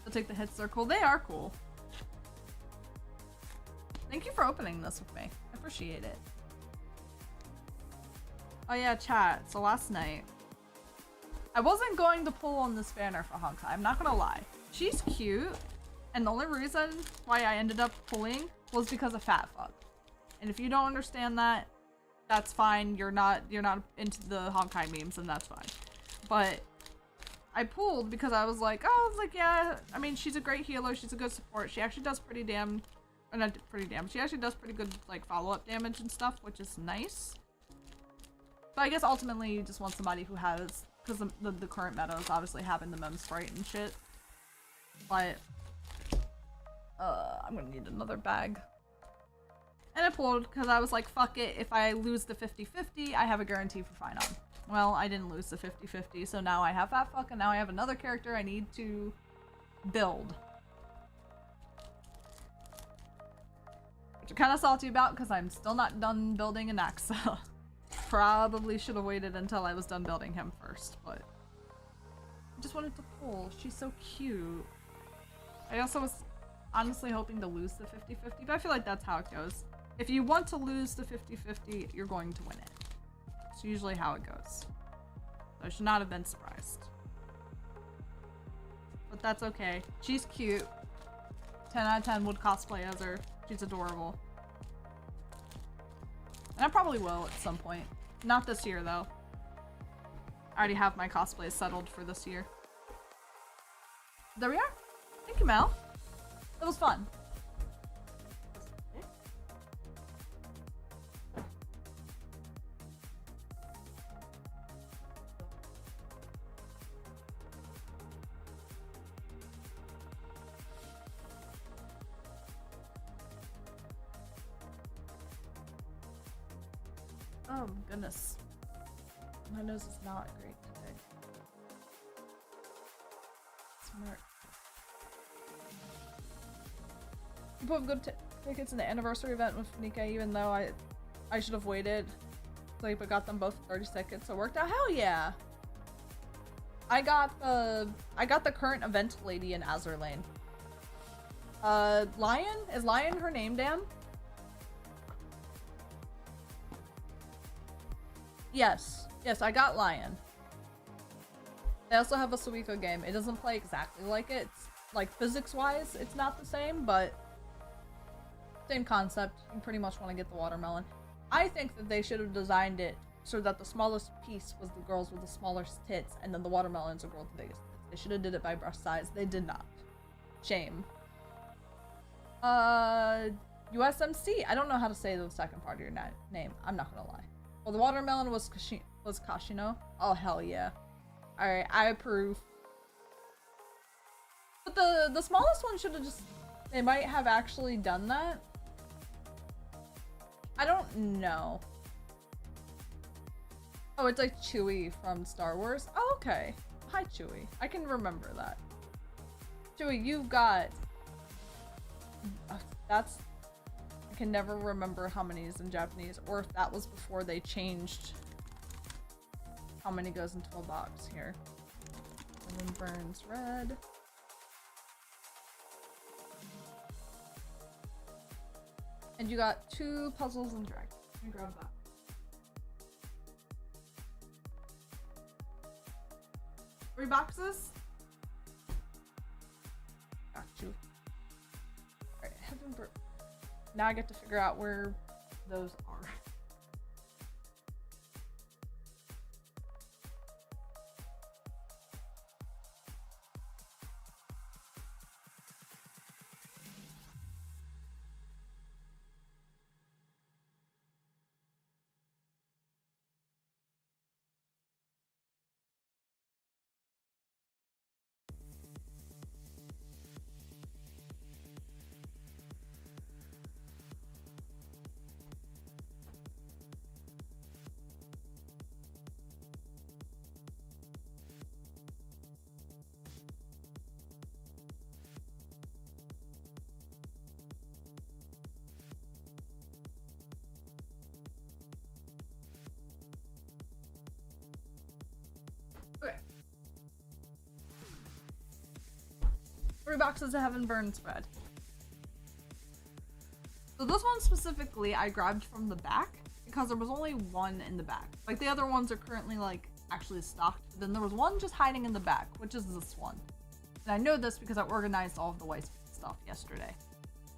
I'll take the hits. They're cool. They are cool. Thank you for opening this with me. I appreciate it. Oh yeah, chat. So last night, I wasn't going to pull on this banner for Honkai. I'm not gonna lie. She's cute, and the only reason why I ended up pulling was because of fat fuck. And if you don't understand that, that's fine. You're not into the Honkai memes, and that's fine. But I pulled because I was like, yeah, I mean, she's a great healer. She's a good support. She actually does pretty damn, or not pretty damn. She actually does pretty good like follow-up damage and stuff, which is nice. But I guess ultimately you just want somebody who has, because the current meta is obviously having the mem sprite and shit. But I'm gonna need another bag. And I pulled because I was like, fuck it, if I lose the 50-50, I have a guarantee for Finon. Well, I didn't lose the 50-50, so now I have that fuck, and now I have another character I need to build. Which I'm kind of salty about because I'm still not done building an Axa. Probably should have waited until I was done building him first, but I just wanted to pull. She's so cute. I also was honestly hoping to lose the 50-50, but I feel like that's how it goes. If you want to lose the 50-50, you're going to win it. It's usually how it goes. So I should not have been surprised. But that's okay. She's cute. 10 out of 10 would cosplay as her. She's adorable. And I probably will at some point. Not this year, though. I already have my cosplays settled for this year. There we are. Thank you, Mel. It was fun. Oh my goodness. My nose is not great today. Smart. People have good tickets in the anniversary event with Nika, even though I should have waited. Like, but got them both 30 tickets, so it worked out. Hell yeah! I got the current event lady in Azur Lane. Lion? Is Lion her name, Dan? Yes. Yes, I got Lion. They also have a Suiko game. It doesn't play exactly like it. It's, like, physics-wise, it's not the same, but same concept. You pretty much want to get the watermelon. I think that they should have designed it so that the smallest piece was the girls with the smallest tits, and then the watermelons are girls with the biggest tits. They should have did it by breast size. They did not. Shame. USMC. I don't know how to say the second part of your name. I'm not gonna lie. Well, the watermelon was Kashino. Oh, hell yeah. Alright, I approve. But the smallest one should have just... They might have actually done that. I don't know. Oh, it's like Chewie from Star Wars. Oh, okay. Hi, Chewie. I can remember that. Chewie, you've got... that's... I can never remember how many is in Japanese, or if that was before they changed how many goes into a box here. And then burns red. And you got 2 puzzles and drag. Let me grab that. 3 boxes? Got you. Alright, Heaven Bird. Now I get to figure out where those are. 3 boxes of Heaven Burn spread. So this one specifically I grabbed from the back because there was only one in the back. Like the other ones are currently like actually stocked. But then there was one just hiding in the back, which is this one. And I know this because I organized all of the Weiss stuff yesterday.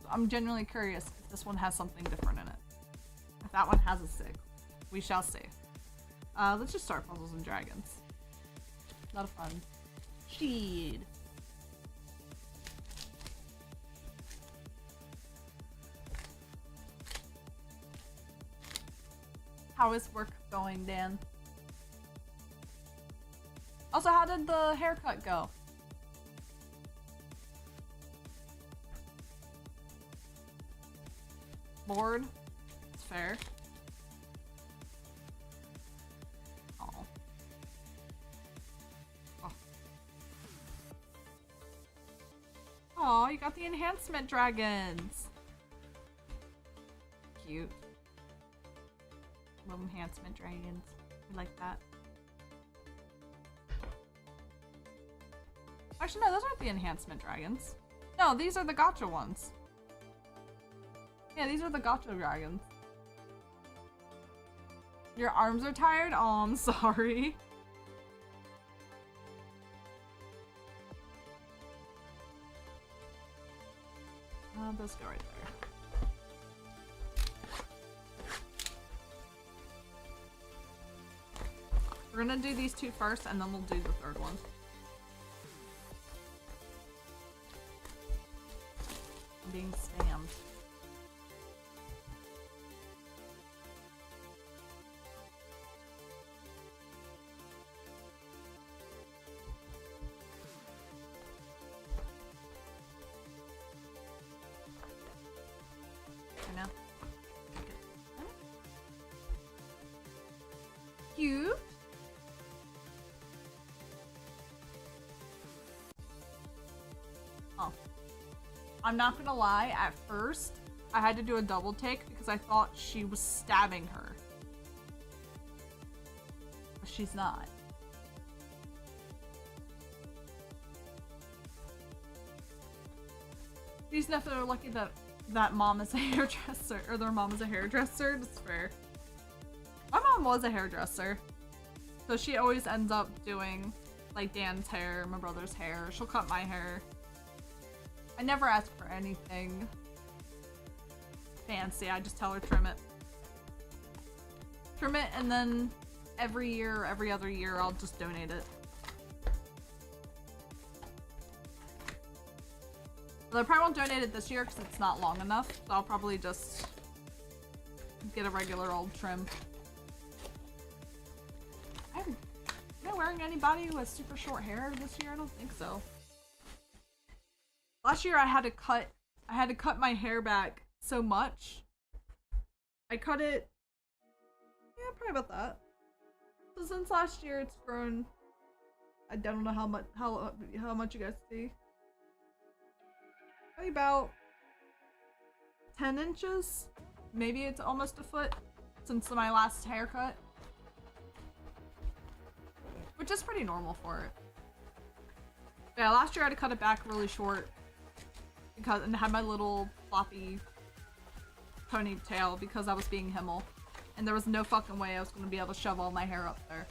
So I'm genuinely curious if this one has something different in it. If that one has a sig, we shall see. Let's just start Puzzles and Dragons. A lot of fun. Sheed. How is work going, Dan? Also, how did the haircut go? Bored? It's fair. Oh. Oh, you got the enhancement dragons. Cute. Little enhancement dragons. We like that. Actually, no, those aren't the enhancement dragons. No, these are the gotcha ones. Yeah, these are the gotcha dragons. Your arms are tired? Oh, I'm sorry. Those go right there. We're gonna do these 2 first, and then we'll do the 3rd one. I'm being spammed. Cute. Oh. I'm not gonna lie, at first, I had to do a double take because I thought she was stabbing her. But she's not. These nephews are lucky that mom is a hairdresser, or their mom is a hairdresser. It's fair. My mom was a hairdresser, so she always ends up doing like Dan's hair, my brother's hair. She'll cut my hair. I never ask for anything fancy. I just tell her trim it. Trim it, and then every year, every other year, I'll just donate it. But I probably won't donate it this year because it's not long enough, so I'll probably just get a regular old trim. Am I wearing anybody who has super short hair this year? I don't think so. Last year I had to cut my hair back so much. I cut it, yeah, probably about that. So since last year it's grown, I don't know how much you guys see. Probably about 10 inches. Maybe it's almost a foot since my last haircut. Which is pretty normal for it. Yeah, last year I had to cut it back really short and had my little floppy ponytail because I was being Himmel. And there was no fucking way I was going to be able to shove all my hair up there.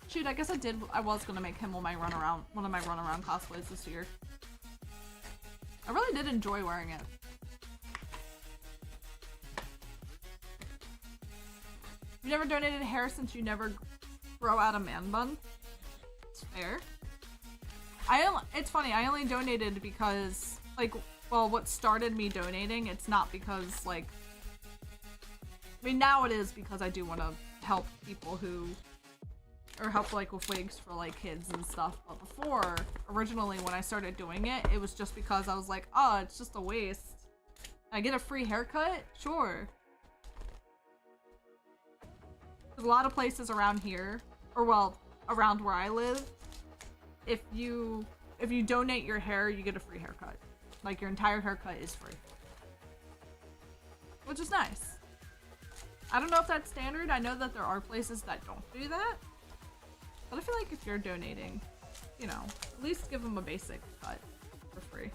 Shoot, I guess I was going to make Himmel my runaround, one of my runaround cosplays this year. I really did enjoy wearing it. You never donated hair since you never grow out a man bun? It's fair. It's funny, I only donated because, like, well, what started me donating, it's not because, like, I mean, now it is because I do want to help people who, or help, like, with wigs for, like, kids and stuff, but before, originally, when I started doing it, it was just because I was like, oh, it's just a waste. I get a free haircut? Sure. There's a lot of places around here, or well, around where I live, if you donate your hair, you get a free haircut. Like, your entire haircut is free. Which is nice. I don't know if that's standard. I know that there are places that don't do that. But I feel like if you're donating, you know, at least give them a basic cut for free.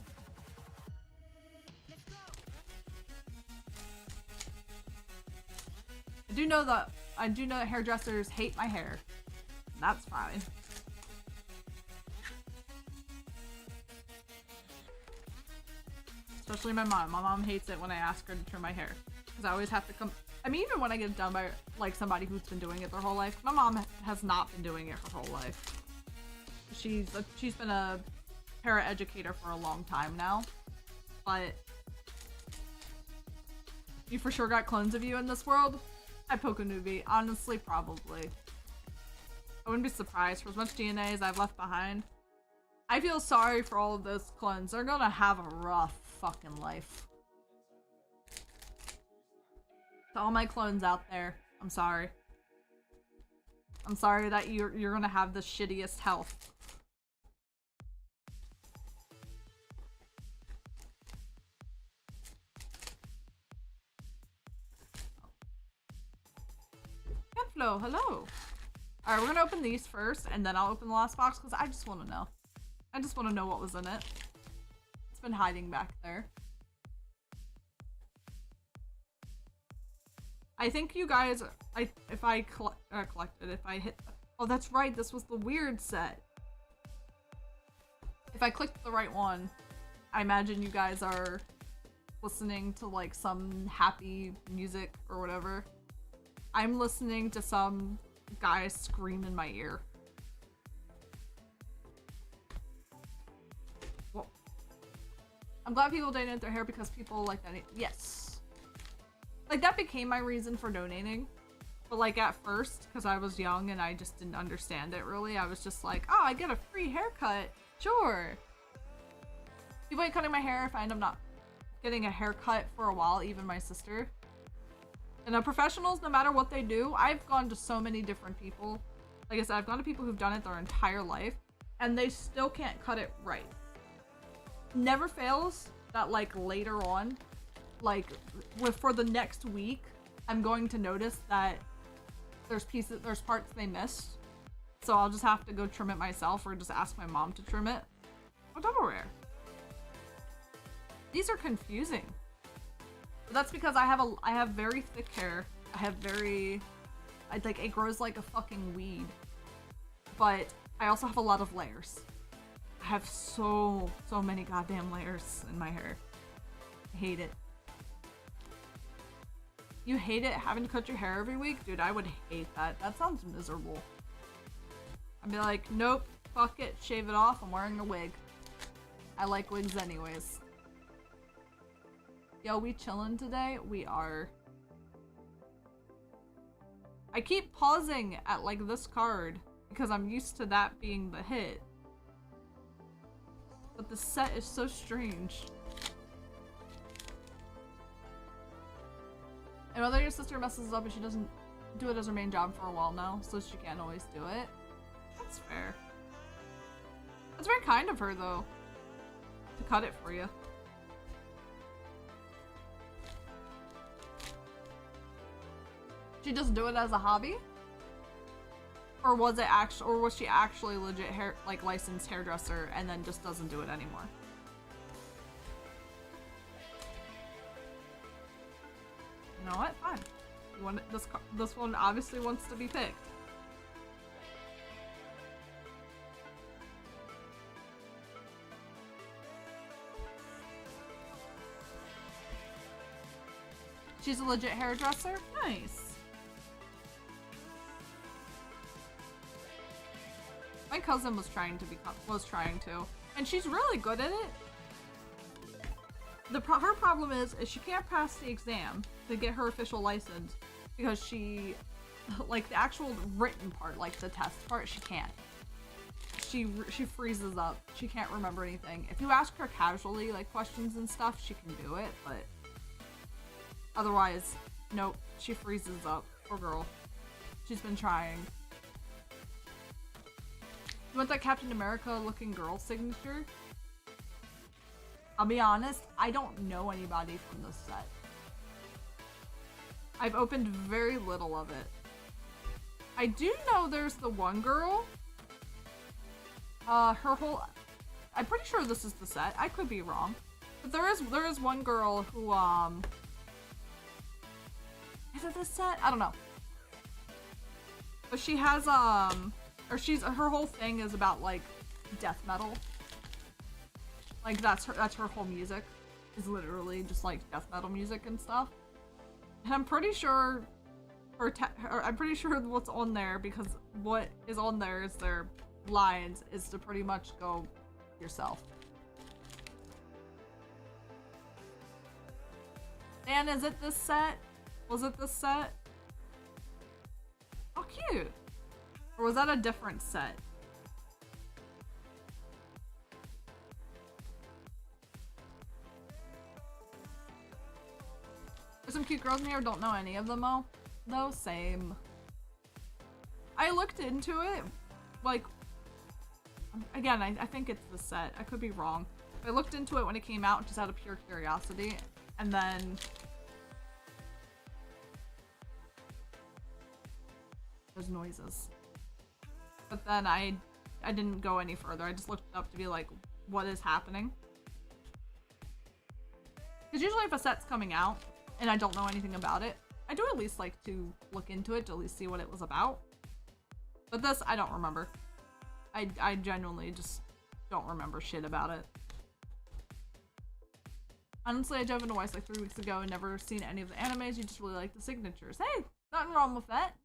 I do know that hairdressers hate my hair. And that's fine. Especially my mom. My mom hates it when I ask her to trim my hair. Because I always have to come... I mean, even when I get it done by, like, somebody who's been doing it their whole life. My mom has not been doing it her whole life. She's been a para-educator for a long time now. But... you for sure got clones of you in this world? I poke a newbie. Honestly, probably. I wouldn't be surprised for as much DNA as I've left behind. I feel sorry for all of those clones. They're gonna have a rough fucking life. To all my clones out there, I'm sorry. I'm sorry that you're gonna have the shittiest health. Catflow, hello. Alright, we're gonna open these first, and then I'll open the last box, because I just want to know. I just want to know what was in it. It's been hiding back there. I think you guys, if I collected, if I hit, oh that's right, this was the weird set. If I clicked the right one, I imagine you guys are listening to like some happy music or whatever. I'm listening to some guy scream in my ear. Well, I'm glad people donate their hair because people like that. Yes. Like, that became my reason for donating. But, like, at first, because I was young and I just didn't understand it really, I was just like, oh, I get a free haircut. Sure. People ain't cutting my hair if I end up not getting a haircut for a while, even my sister. And professionals, no matter what they do, I've gone to so many different people. Like I said, I've gone to people who've done it their entire life, and they still can't cut it right. Never fails that, like, later on, like, for the next week, I'm going to notice that there's parts they missed. So I'll just have to go trim it myself or just ask my mom to trim it. Oh, double rare. These are confusing. But that's because I have very thick hair. Like, it grows like a fucking weed. But I also have a lot of layers. I have so many goddamn layers in my hair. I hate it. You hate it having to cut your hair every week? Dude, I would hate that. That sounds miserable. I'd be like, nope, fuck it, shave it off, I'm wearing a wig. I like wigs anyways. Yo, we chillin' today? We are. I keep pausing at, like, this card because I'm used to that being the hit. But the set is so strange. And whether your sister messes up and she doesn't do it as her main job for a while now, so she can't always do it. That's fair. That's very kind of her, though, to cut it for you. She just do it as a hobby? Or was she actually legit licensed hairdresser and then just doesn't do it anymore? You know what? Fine. You want it, this one obviously wants to be picked. She's a legit hairdresser? Nice. My cousin was trying to, and she's really good at it. Her problem is she can't pass the exam to get her official license because she, like, the actual written part, like the test part, she can't. She freezes up. She can't remember anything. If you ask her casually, like, questions and stuff, she can do it, but otherwise, nope, she freezes up. Poor girl. She's been trying. You want that Captain America looking girl signature? I'll be honest, I don't know anybody from this set. I've opened very little of it. I do know there's the one girl Her whole... I'm pretty sure this is the set. I could be wrong. But there is one girl who, is it this set? I don't know. But she has, her whole thing is about, like, death metal. Like, that's her whole music. Is literally just, like, death metal music and stuff. And I'm pretty sure I'm pretty sure what's on there, because what is on there is their lines, is to pretty much go yourself. Dan, is it this set? Was it this set? Oh, cute. Or was that a different set? There's some cute girls in here, don't know any of them though, same. I looked into it, like, again, I think it's the set, I could be wrong. I looked into it when it came out just out of pure curiosity, and then there's noises. But then I didn't go any further, I just looked it up to be like, what is happening? Because usually if a set's coming out, and I don't know anything about it, I do at least like to look into it to at least see what it was about. But this, I don't remember. I genuinely just don't remember shit about it. Honestly, I dove into Weiss like 3 weeks ago and never seen any of the animes. You just really like the signatures. Hey, nothing wrong with that.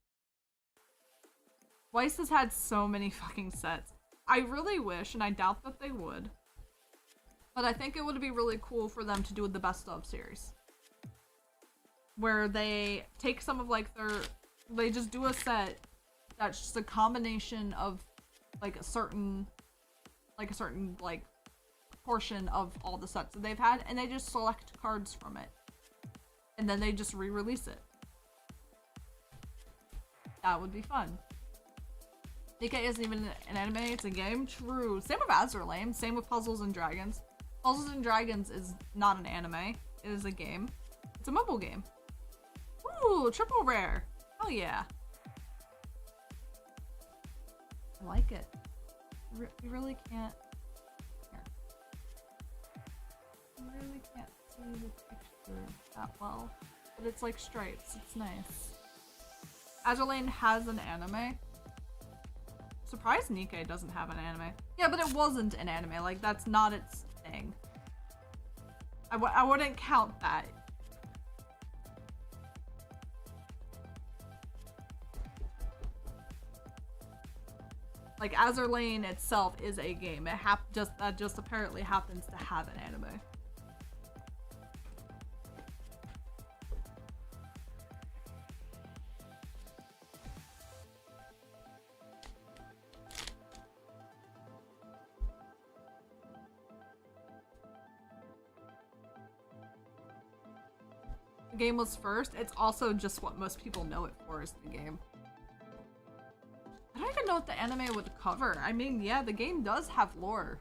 Weiss has had so many fucking sets. I really wish, and I doubt that they would, but I think it would be really cool for them to do the best of series. Where they take some of like they just do a set that's just a combination of like a certain like portion of all the sets that they've had, and they just select cards from it. And then they just re-release it. That would be fun. DK isn't even an anime, it's a game. True. Same with Azurlane, same with Puzzles and Dragons. Puzzles and Dragons is not an anime, it is a game. It's a mobile game. Ooh, triple rare. Hell yeah. I like it. You really can't. Here. You really can't see the picture that well. But it's like stripes. It's nice. Azurlane has an anime. Surprised Nikkei doesn't have an anime. Yeah, but it wasn't an anime. Like, that's not its thing. I wouldn't count that. Like, Azurlane itself is a game. It just apparently happens to have an anime. The game was first. It's also just what most people know it for, is the game. I don't even know what the anime would cover. I mean, yeah, the game does have lore.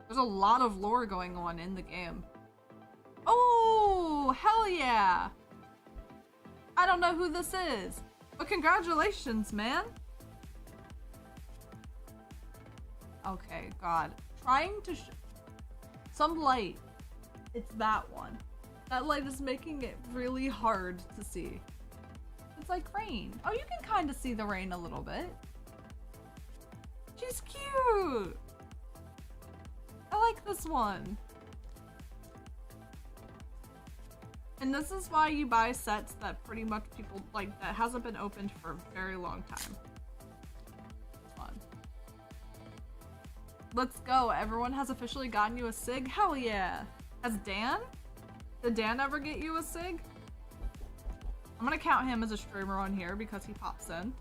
There's a lot of lore going on in the game. Oh, hell yeah! I don't know who this is, but congratulations, man! Okay, God. Trying to some light. It's that one. That light is making it really hard to see. It's like rain. Oh, you can kind of see the rain a little bit. She's cute. I like this one. And this is why you buy sets that pretty much people like, that hasn't been opened for a very long time. It's fun. Let's go. Everyone has officially gotten you a SIG? Hell yeah. Has Dan? Did Dan ever get you a SIG? I'm gonna count him as a streamer on here because he pops in.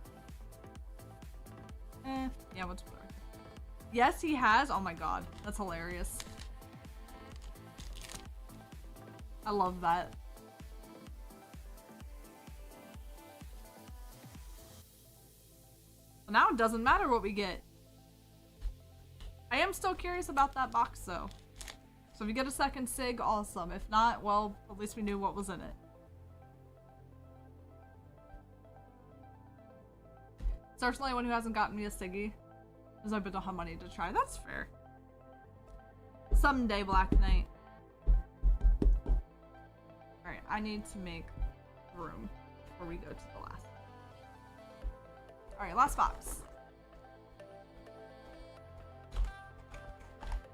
Yeah, what's better? Yes, he has. Oh my god, that's hilarious. I love that. Well, now it doesn't matter what we get. I am still curious about that box though. So if you get a second SIG, awesome. If not, well, at least we knew what was in it. Search anyone who hasn't gotten me a Siggy. Because I don't have money to try. That's fair. Someday, Black Knight. Alright, I need to make room before we go to the last. Alright, last box.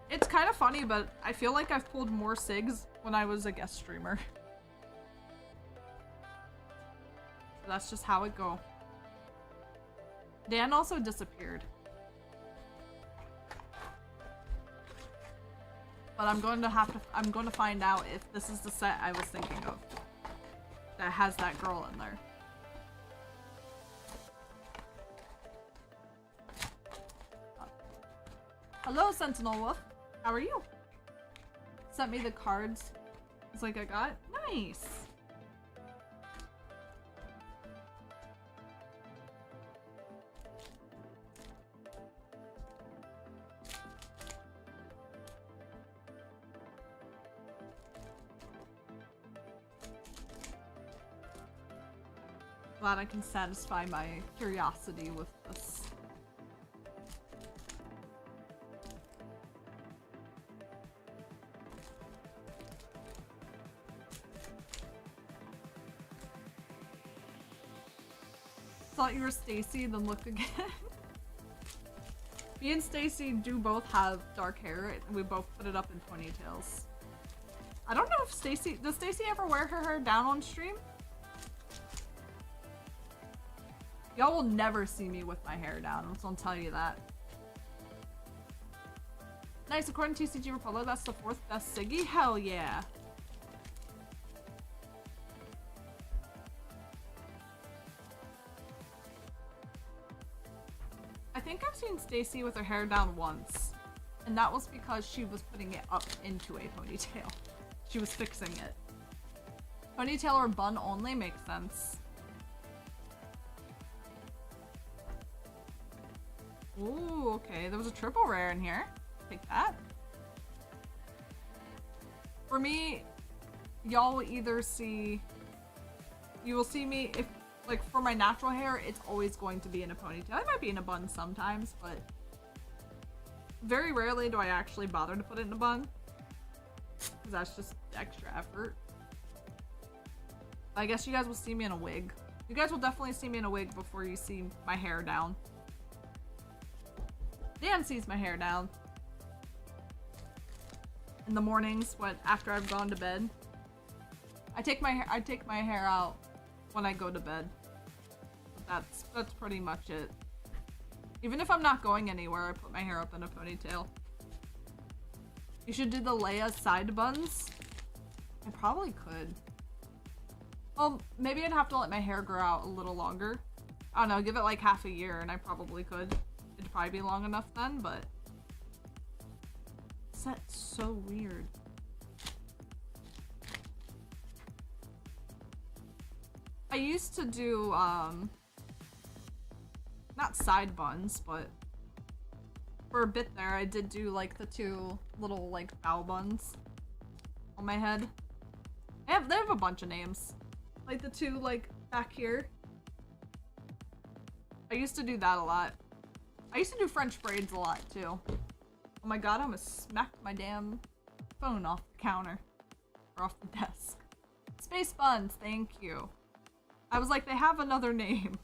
It's kind of funny, but I feel like I've pulled more SIGs when I was a guest streamer. That's just how it go. Dan also disappeared. But I'm going to find out if this is the set I was thinking of. That has that girl in there. Hello, Sentinel Wolf. How are you? Sent me the cards. It's like I got. Nice. Glad I can satisfy my curiosity with this. Thought you were Stacy, then looked again. Me and Stacy do both have dark hair, and we both put it up in ponytails. I don't know if does Stacy ever wear her hair down on stream? Y'all will never see me with my hair down, I'm just gonna tell you that. Nice, according to TCG Republic, that's the 4th best Siggy? Hell yeah. I think I've seen Stacy with her hair down once, and that was because she was putting it up into a ponytail. She was fixing it. Ponytail or bun only makes sense. Ooh, okay. There was a triple rare in here. Take that. For me, y'all will either see... You will see me, if, like, for my natural hair, it's always going to be in a ponytail. I might be in a bun sometimes, but... Very rarely do I actually bother to put it in a bun. Because that's just extra effort. I guess you guys will see me in a wig. You guys will definitely see me in a wig before you see my hair down. Dan sees my hair down. In the mornings, after I've gone to bed. I take my hair out when I go to bed. That's pretty much it. Even if I'm not going anywhere, I put my hair up in a ponytail. You should do the Leia side buns. I probably could. Well, maybe I'd have to let my hair grow out a little longer. I don't know, give it like half a year and I probably could. It'd probably be long enough then, but... Set's so weird. I used to do, not side buns, but for a bit there, I did do like the 2 little like bow buns on my head. They have a bunch of names. Like the 2 like back here. I used to do that a lot. I used to do French braids a lot too. Oh my god, I almost smacked my damn phone off the counter. Or off the desk. Space buns, thank you. I was like, they have another name.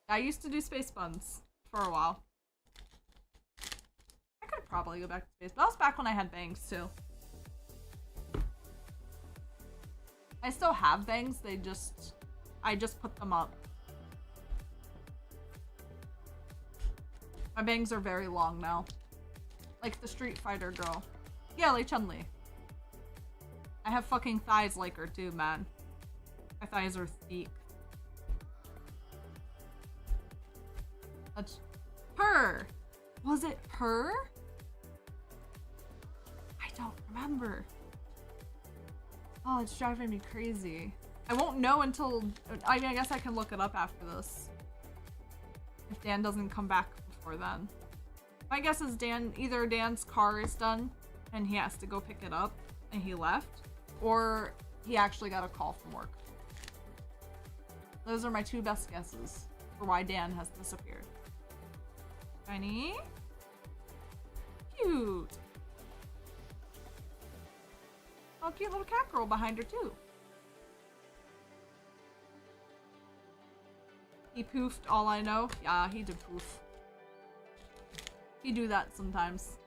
I used to do space buns for a while. I could probably go back to space, but that was back when I had bangs too. I still have bangs, I just put them up. My bangs are very long now. Like the Street Fighter girl. Yeah, like Chun-Li. I have fucking thighs like her too, man. My thighs are thick. That's her. Was it her? I don't remember. Oh, it's driving me crazy. I won't know until... I mean, I guess I can look it up after this. If Dan doesn't come back before then. My guess is either Dan's car is done and he has to go pick it up and he left, or he actually got a call from work. Those are my 2 best guesses for why Dan has disappeared. Tiny. Cute. Oh, cute little cat girl behind her too. He poofed all I know. Yeah, he did poof. He do that sometimes.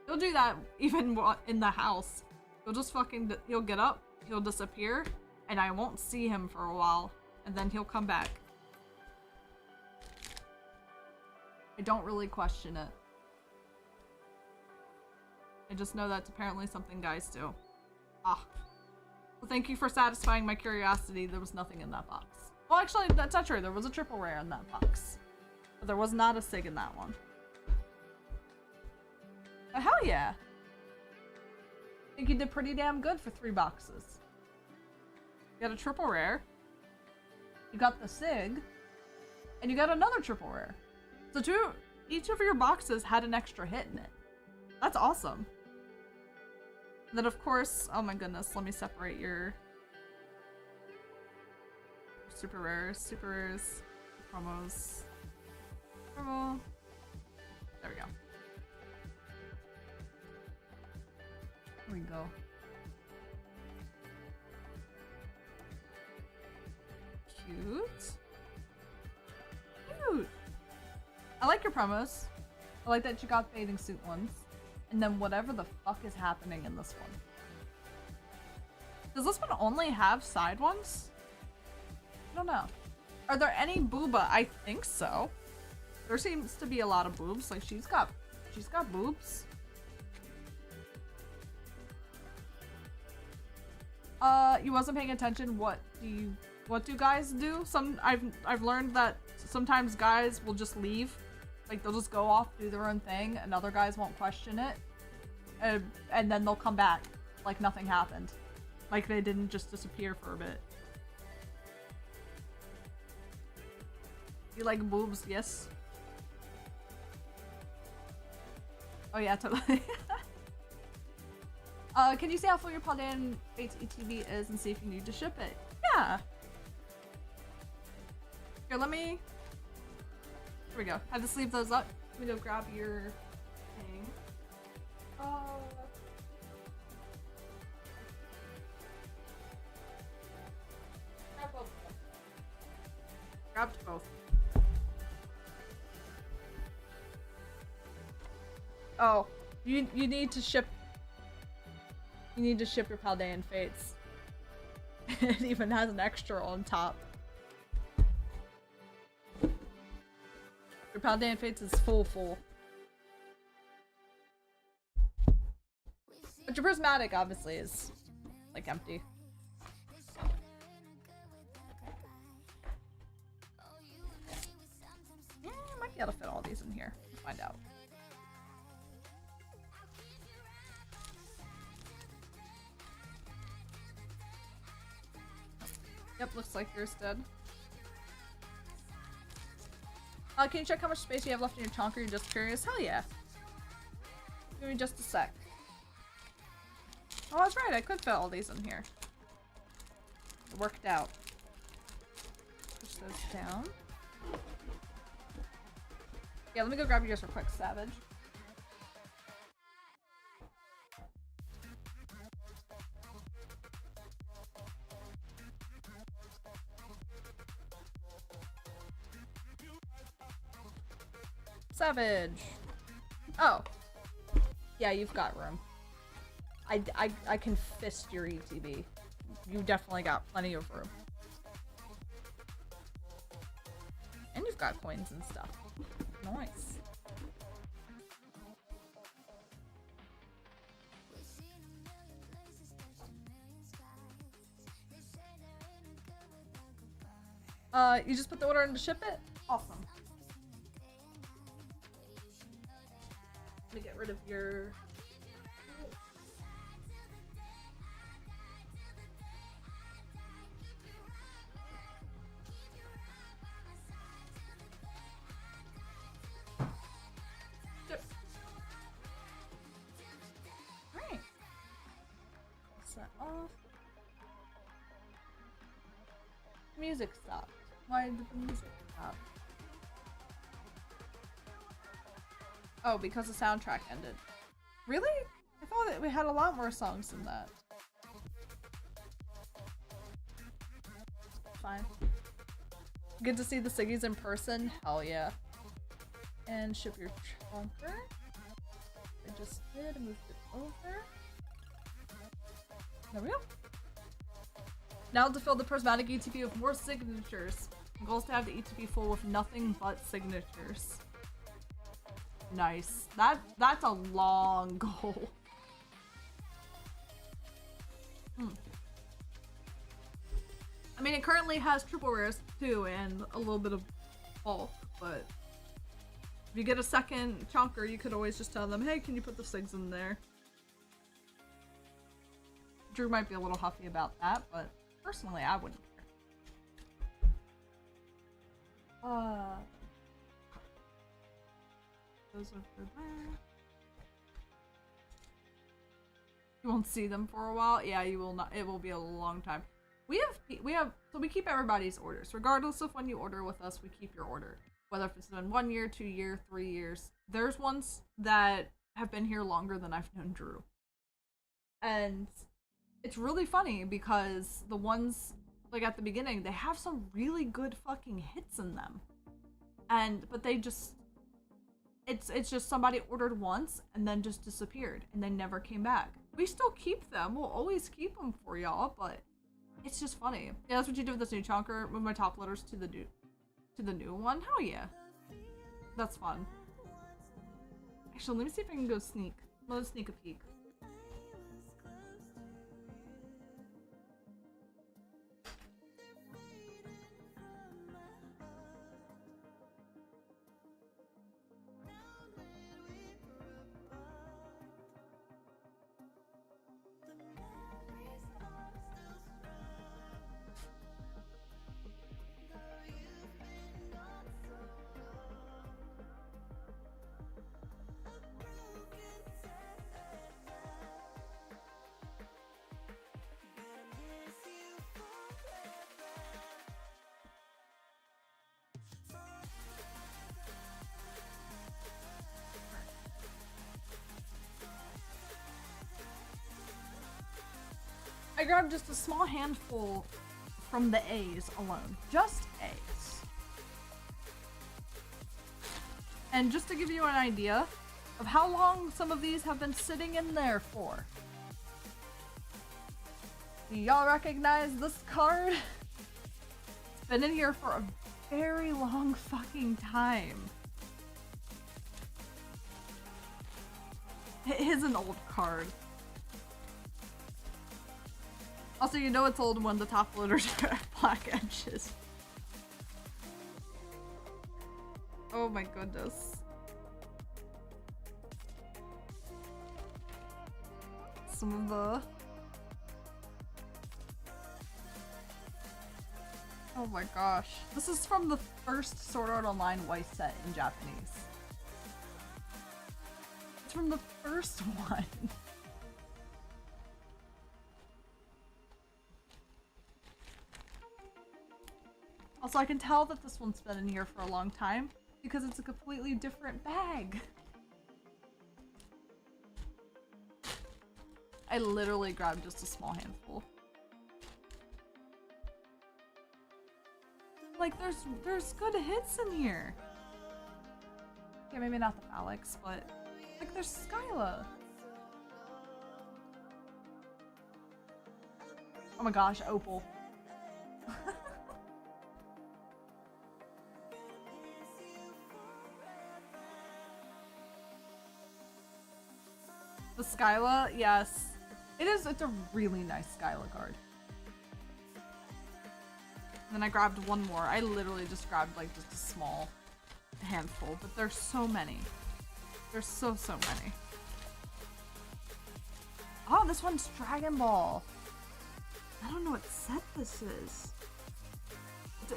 He'll do that even in the house. He'll just fucking, he'll get up, he'll disappear, and I won't see him for a while, and then he'll come back. I don't really question it. I just know that's apparently something guys do. Ah. Well, thank you for satisfying my curiosity. There was nothing in that box. Well, actually, that's not true. There was a triple rare in that box. But there was not a sig in that one. But hell yeah. I think you did pretty damn good for 3 boxes. You got a triple rare. You got the sig. And you got another triple rare. So each of your boxes had an extra hit in it. That's awesome. And then of course, oh my goodness, let me separate your super rares, promos, promo. There we go. Here we go. Cute. Cute. I like your promos. I like that you got bathing suit ones. And then whatever the fuck is happening in this one. Does this one only have side ones? I don't know. Are there any booba? I think so. There seems to be a lot of boobs. Like she's got boobs. You wasn't paying attention. What do guys do? I've learned that sometimes guys will just leave. Like they'll just go off, do their own thing, and other guys won't question it. And then they'll come back like nothing happened. Like they didn't just disappear for a bit. You like boobs? Yes. Oh yeah, totally. Can you see how full your Paldean Fates ETV is and see if you need to ship it? Yeah. Here, let me... Here we go. I have to sleeve those up. Let me go grab your thing. Grab both of them. Grabbed both. Oh, you need to ship. You need to ship your Paldean Fates. It even has an extra on top. Your Paldean Fates is full. But your Prismatic obviously is like empty. Yeah, I might be able to fit all these in here. We'll find out. Yep, looks like yours did. Can you check how much space you have left in your chonker? You're just curious? Hell yeah. Give me just a sec. Oh, that's right. I could fit all these in here. It worked out. Push those down. Yeah, let me go grab yours real quick, Savage. Savage. Oh. Yeah, you've got room. I can fist your ETB. You definitely got plenty of room. And you've got coins and stuff. Nice. You just put the order in to ship it? Awesome. Let me get rid of your... Alright. Set off. Music stopped. Why did the music stop? Oh, because the soundtrack ended. Really? I thought that we had a lot more songs than that. Fine. Good to see the Siggies in person? Hell yeah. And ship your trunker. I just did, moved it over. There we go. Now to fill the prismatic ETP with more signatures. The goal is to have the ETP full with nothing but signatures. Nice. That's a long goal. I mean, it currently has triple rares too, and a little bit of bulk, but if you get a second chunker, you could always just tell them, hey, can you put the sigs in there? Drew might be a little huffy about that, but personally, I wouldn't care. Those are for there. You won't see them for a while. Yeah, you will not. It will be a long time. So we keep everybody's orders. Regardless of when you order with us, we keep your order. Whether if it's been 1 year, 2 years, 3 years. There's ones that have been here longer than I've known Drew. And it's really funny because the ones, like at the beginning, they have some really good fucking hits in them. But they just, it's just somebody ordered once and then just disappeared and they never came back. We still keep them. We'll always keep them for y'all, but it's just funny. Yeah, that's what you did with this new chunker. Move my top letters to the new one. Hell yeah. That's fun. Actually, let me see if I can go sneak. Let's sneak a peek. I grabbed just a small handful from the A's alone. Just A's. And just to give you an idea of how long some of these have been sitting in there for. Do y'all recognize this card? It's been in here for a very long fucking time. It is an old card. Also, you know it's old when the top loaders are black edges. Oh my goodness. Some of the... Oh my gosh. This is from the first Sword Art Online Weiss set in Japanese. It's from the first one. Also, I can tell that this one's been in here for a long time because it's a completely different bag. I literally grabbed just a small handful. Like, there's good hits in here. Yeah, maybe not the Alex, but like there's Skyla. Oh my gosh, Opal. The Skyla, yes. It's a really nice Skyla card. And then I grabbed one more. I literally just grabbed like just a small handful, but there's so many. There's so many. Oh, this one's Dragon Ball. I don't know what set this is.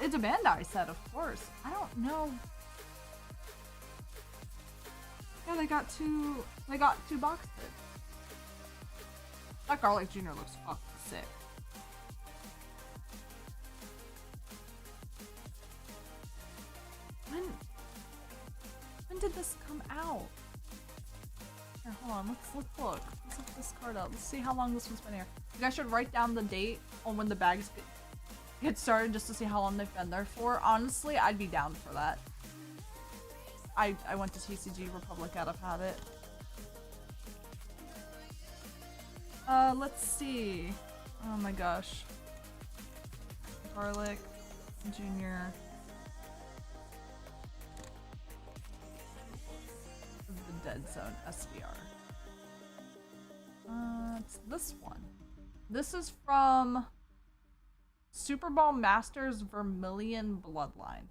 It's a Bandai set, of course. I don't know. Yeah, they got two box sets. That Garlic Jr. looks fucking sick. When did this come out? Here, hold on, let's look. Let's look this card up. Let's see how long this one's been here. You guys should write down the date on when the bags get started just to see how long they've been there for. Honestly, I'd be down for that. I went to TCG Republic out of habit. Let's see. Oh my gosh. Garlic, Junior. The Dead Zone SVR. It's this one. This is from Super Bowl Masters Vermilion Bloodline.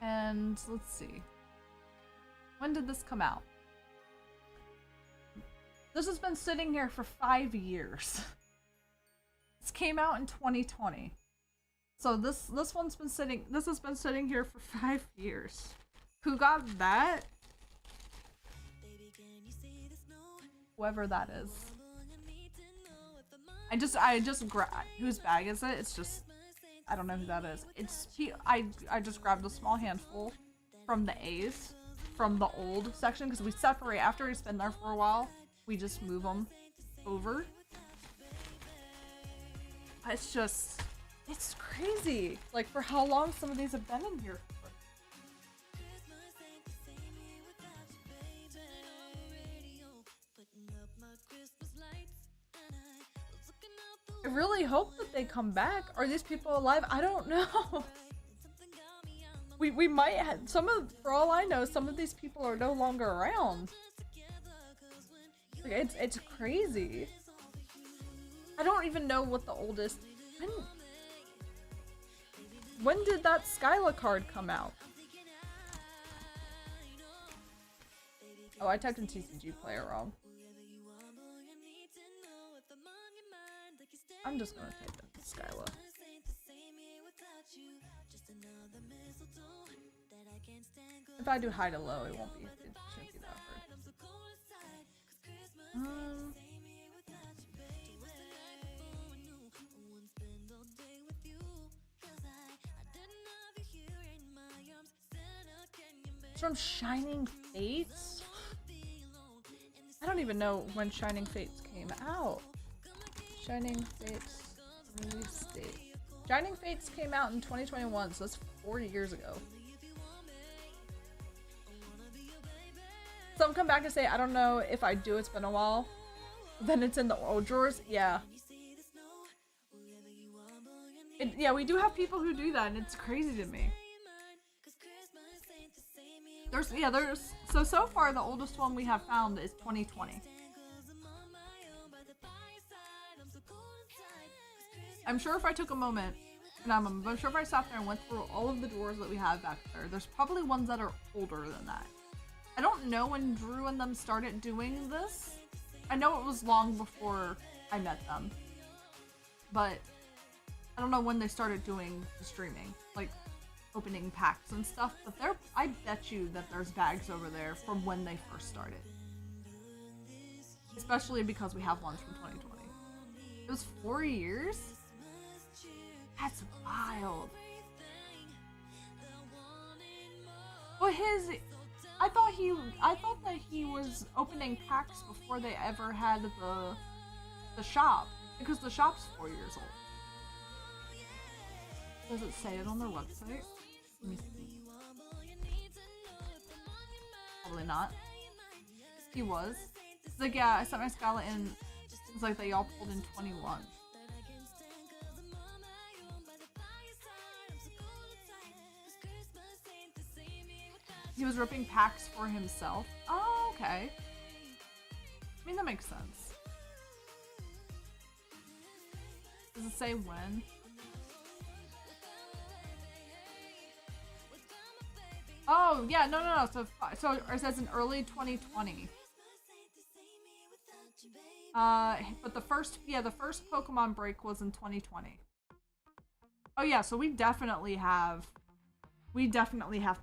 And let's see. When did this come out? This has been sitting here for 5 years. This came out in 2020. So this one's been sitting, this has been sitting here for 5 years. Who got that? Whoever that is. I just whose bag is it? It's just, I don't know who that is. I just grabbed a small handful from the A's, from the old section, because we separate after it's been there for a while. We just move them over. It's just, it's crazy. Like, for how long some of these have been in here for. I really hope that they come back. Are these people alive? I don't know. We might have for all I know, some of these people are no longer around. Like, it's crazy. I don't even know what the oldest. When did that Skyla card come out? Oh, I typed in TCG player wrong. I'm just gonna type in Skyla. If I do high to low, it won't be. It shouldn't be that hard. It's from Shining Fates? I don't even know when Shining Fates came out. Shining Fates release date. Shining Fates came out in 2021, so that's 4 years ago. Some come back and say, I don't know if I do, it's been a while. Then it's in the old drawers. Yeah. Yeah, we do have people who do that, and it's crazy to me. So far the oldest one we have found is 2020. I'm sure if I took a moment, and I'm sure if I sat there and went through all of the drawers that we have back there's probably ones that are older than that. I don't know when Drew and them started doing this. I know it was long before I met them, but I don't know when they started doing the streaming, like opening packs and stuff, but I bet you that there's bags over there from when they first started. Especially because we have ones from 2020. It was 4 years? That's wild. Well, I thought that he was opening packs before they ever had the shop, because the shop's 4 years old. Does it say it on their website? Let me see. Probably not. He was. It's like, yeah, I sent my Scala in. It's like they all pulled in 21. He was ripping packs for himself. Oh, okay. I mean, that makes sense. Does it say when? Oh, yeah, no. So it says in early 2020. But the first Pokemon break was in 2020. Oh yeah, so we definitely have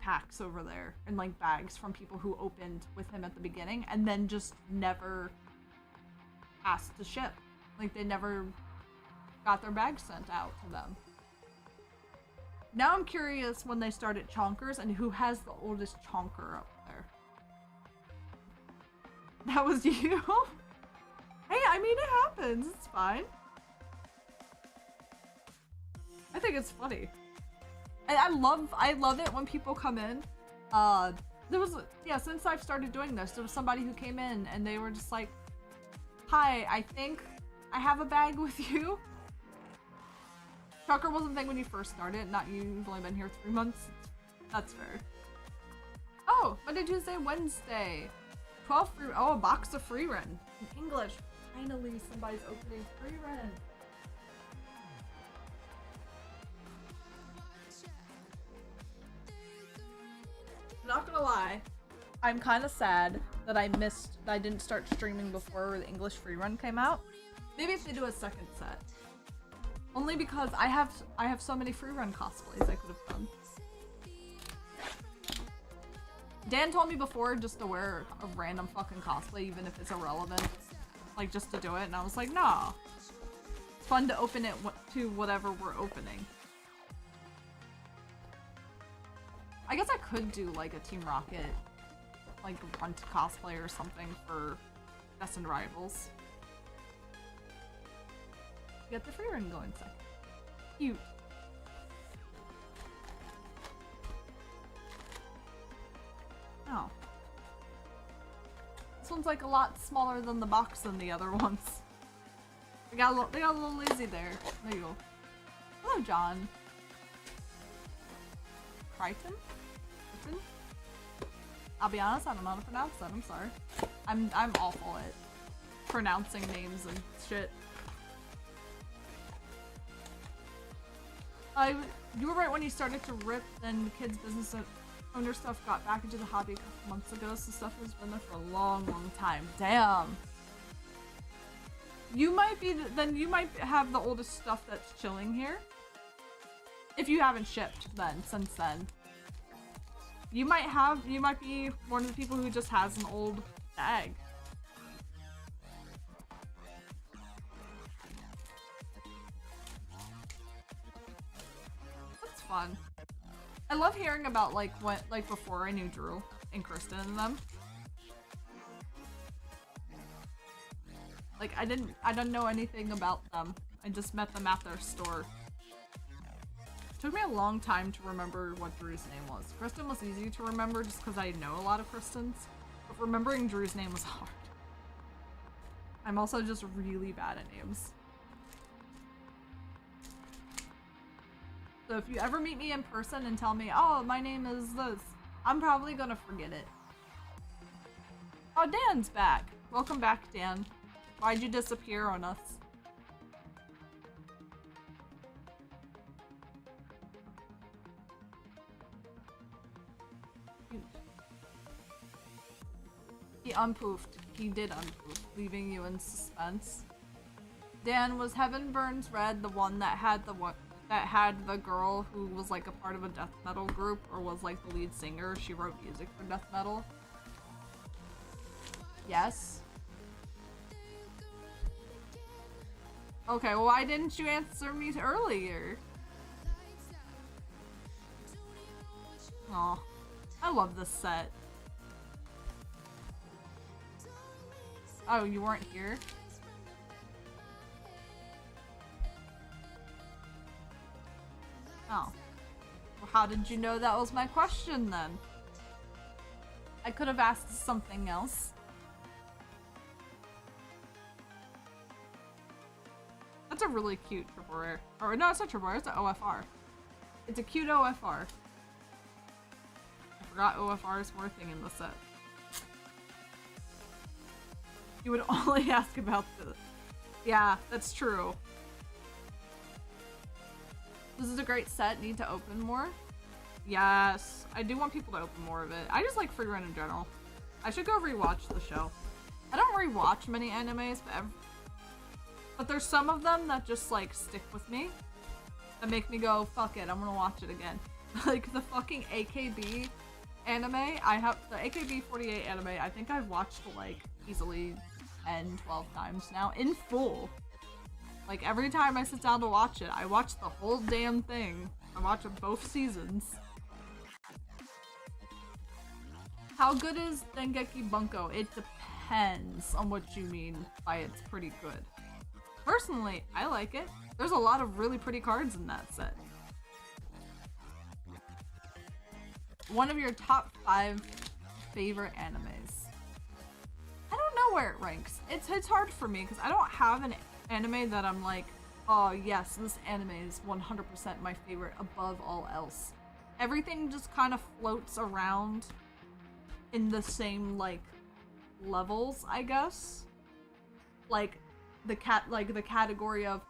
packs over there and like bags from people who opened with him at the beginning and then just never asked to ship. Like, they never got their bag sent out to them. Now I'm curious when they started chonkers and who has the oldest chonker up there. That was you? Hey, I mean, it happens. It's fine. I think it's funny. And I love it when people come in. Since I've started doing this, there was somebody who came in and they were just like, hi, I think I have a bag with you. Trucker wasn't a thing when you first started, not you, you've only been here 3 months. That's fair. Oh, Monday, Tuesday, Wednesday. 12 free, oh, a box of free run. In English, finally somebody's opening free run. Not gonna lie, I'm kind of sad that I didn't start streaming before the English free run came out. Maybe if they do a second set. Only because I have so many free run cosplays I could have done. Dan told me before just to wear a random fucking cosplay even if it's irrelevant. Like just to do it, and I was like, nah. It's fun to open it to whatever we're opening. I guess I could do like a Team Rocket, like run to cosplay or something for Destined Rivals. Get the free run going second. Cute. Oh. This one's like a lot smaller than the box than the other ones. They got a little lazy there. There you go. Hello, John. Crichton? I'll be honest, I don't know how to pronounce that. I'm sorry. I'm awful at pronouncing names and shit. You were right when you started to rip, then the kids' business owner stuff got back into the hobby a couple months ago, so stuff has been there for a long, long time. Damn. You might be, then you might have the oldest stuff that's chilling here. If you haven't shipped then, since then. You might be one of the people who just has an old bag. That's fun. I love hearing about like before I knew Drew and Kristen and them. Like I didn't know anything about them. I just met them at their store. Took me a long time to remember what Drew's name was. Kristen was easy to remember just because I know a lot of Kristens, but remembering Drew's name was hard. I'm also just really bad at names. So if you ever meet me in person and tell me, oh, my name is this, I'm probably gonna forget it. Oh, Dan's back. Welcome back, Dan. Why'd you disappear on us? He unpoofed. He did unpoof, leaving you in suspense. Dan, was Heaven Burns Red the one that had the girl who was like a part of a death metal group, or was like the lead singer? She wrote music for death metal. Yes. Okay, well, why didn't you answer me earlier? Aw, I love this set. Oh, you weren't here? Oh. Well, how did you know that was my question then? I could have asked something else. That's a really cute triple rare. Or no, it's not triple rare, it's an OFR. It's a cute OFR. I forgot OFRs were a thing in the set. You would only ask about the... Yeah, that's true. This is a great set. Need to open more? Yes. I do want people to open more of it. I just like free run in general. I should go rewatch the show. I don't rewatch many animes, but there's some of them that just like stick with me. That make me go, fuck it, I'm gonna watch it again. Like the fucking AKB anime. The AKB 48 anime, I think I've watched like easily 10, 12 times now in full. Like, every time I sit down to watch it, I watch the whole damn thing. I watch both seasons. How good is Dengeki Bunko? It depends on what you mean by it's pretty good. Personally, I like it. There's a lot of really pretty cards in that set. One of your top 5 favorite animes. I don't know where it ranks. It's hard for me because I don't have an anime that I'm like, oh yes, this anime is 100% my favorite above all else. Everything just kind of floats around in the same like levels, I guess. Like the category of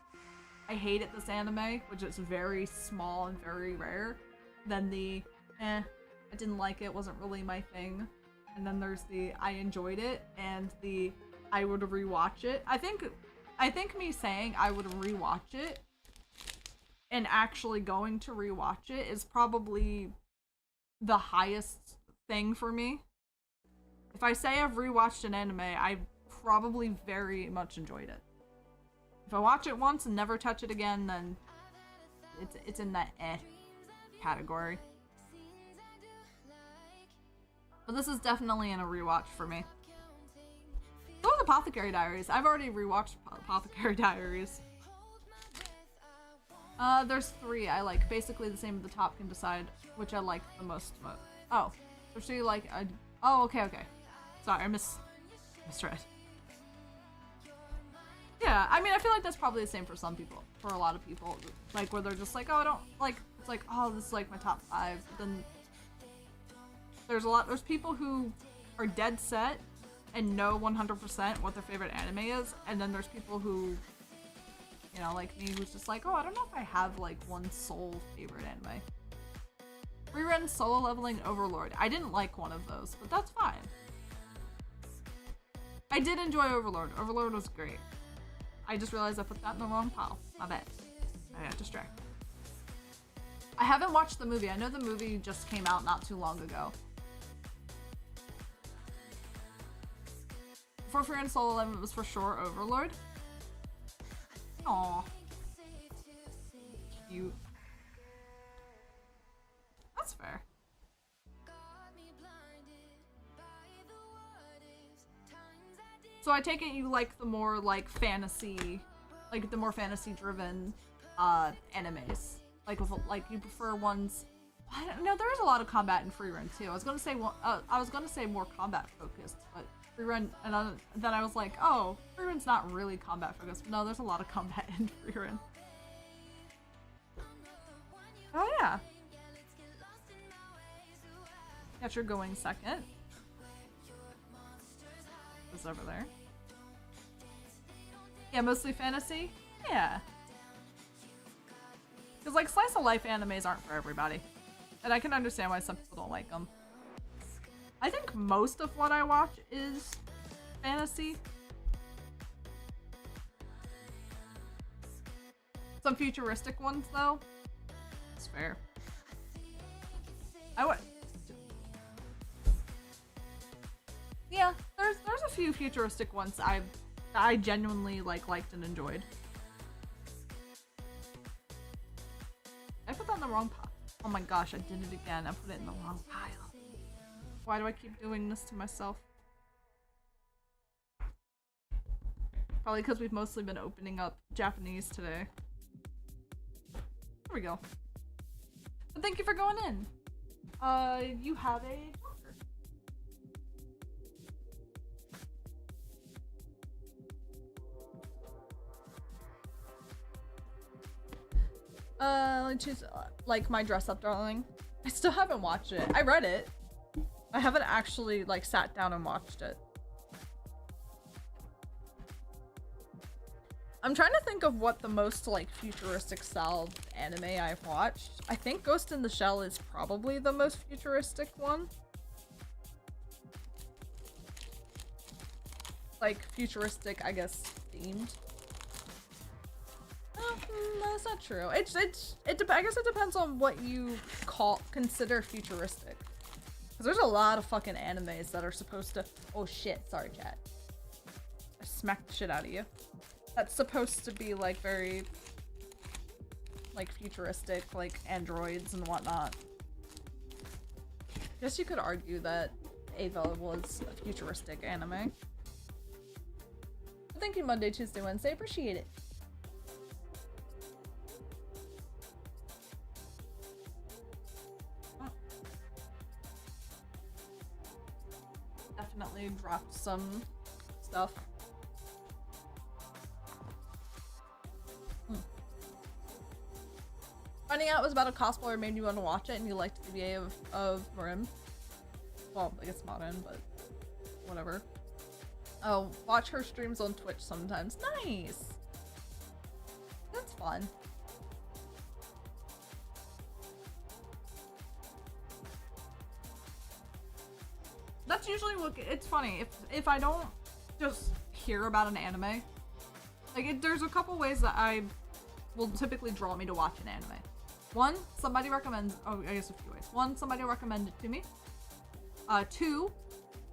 I hated this anime, which is very small and very rare. Then the I didn't like it, wasn't really my thing. And then there's the I enjoyed it and the I would rewatch it. I think me saying I would rewatch it and actually going to rewatch it is probably the highest thing for me. If I say I've rewatched an anime, I probably very much enjoyed it. If I watch it once and never touch it again, then it's in that category. But this is definitely in a rewatch for me. So is Apothecary Diaries. I've already rewatched Apothecary Diaries. There's 3 I like. Basically the same at the top can decide which I like the most. Oh. So you like oh, okay. Sorry, I misread. Yeah, I mean, I feel like that's probably the same for some people. For a lot of people. Like, where they're just like, oh, I don't, like, it's like, oh, this is like my top 5. But then there's people who are dead set and know 100% what their favorite anime is. And then there's people who, you know, like me, who's just like, oh, I don't know if I have, like, one sole favorite anime. Rerun Solo Leveling Overlord. I didn't like one of those, but that's fine. I did enjoy Overlord. Overlord was great. I just realized I put that in the wrong pile. My bad. I got distracted. I haven't watched the movie. I know the movie just came out not too long ago. For Fear and Soul 11, it was for sure Overlord. Aww. Cute. That's fair. So I take it you like the more like fantasy, like the more fantasy driven animes. Like with like you prefer ones. I don't know. There is a lot of combat in Freerun too. I was gonna say more combat focused, but Freerun, and then I was like, oh, Freerun's not really combat focused. No, there's a lot of combat in Freerun. Oh yeah. Got your going second. Is over there. Yeah, mostly fantasy? Yeah. Because, like, slice of life animes aren't for everybody. And I can understand why some people don't like them. I think most of what I watch is fantasy. Some futuristic ones, though. It's fair. Yeah, there's a few futuristic ones I genuinely liked and enjoyed. I put that in the wrong pile. Oh my gosh, I did it again. I put it in the wrong pile. Why do I keep doing this to myself? Probably because we've mostly been opening up Japanese today. There we go. But thank you for going in. You have a Joker. Let me choose, like, My Dress Up Darling. I still haven't watched it. I read it. I haven't actually, like, sat down and watched it. I'm trying to think of what the most, like, futuristic style anime I've watched. I think Ghost in the Shell is probably the most futuristic one. Like, futuristic, I guess, themed. No, that's not true. I guess it depends on what you consider futuristic. Because there's a lot of fucking animes that are supposed to. Oh shit! Sorry, chat. I smacked the shit out of you. that's supposed to be like very like futuristic, like androids and whatnot. Guess you could argue that Ava was a futuristic anime. Thank you, Monday, Tuesday, Wednesday. Appreciate it. Oh. Definitely dropped some stuff. Finding out it was about a cosplayer made you want to watch it and you liked the VA of Marin. Well, I guess Marin, but whatever. Oh, watch her streams on Twitch sometimes. Nice! That's fun. That's usually what, it's funny, if I don't just hear about an anime, like there's a couple ways that I will typically draw me to watch an anime. One, somebody recommends, oh, I guess a few ways. One, somebody recommended it to me. Two,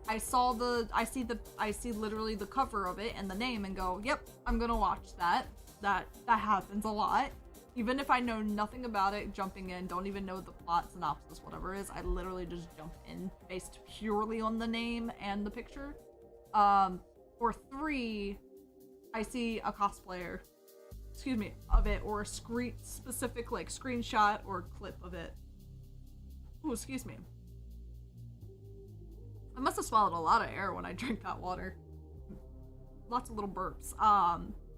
I see literally the cover of it and the name and go, yep, I'm gonna watch that. That happens a lot. Even if I know nothing about it, jumping in, don't even know the plot, synopsis, whatever it is, I literally just jump in based purely on the name and the picture. Or three, I see a cosplayer, excuse me, of it, or a specific like screenshot or clip of it. Ooh, excuse me. I must have swallowed a lot of air when I drank that water. Lots of little burps.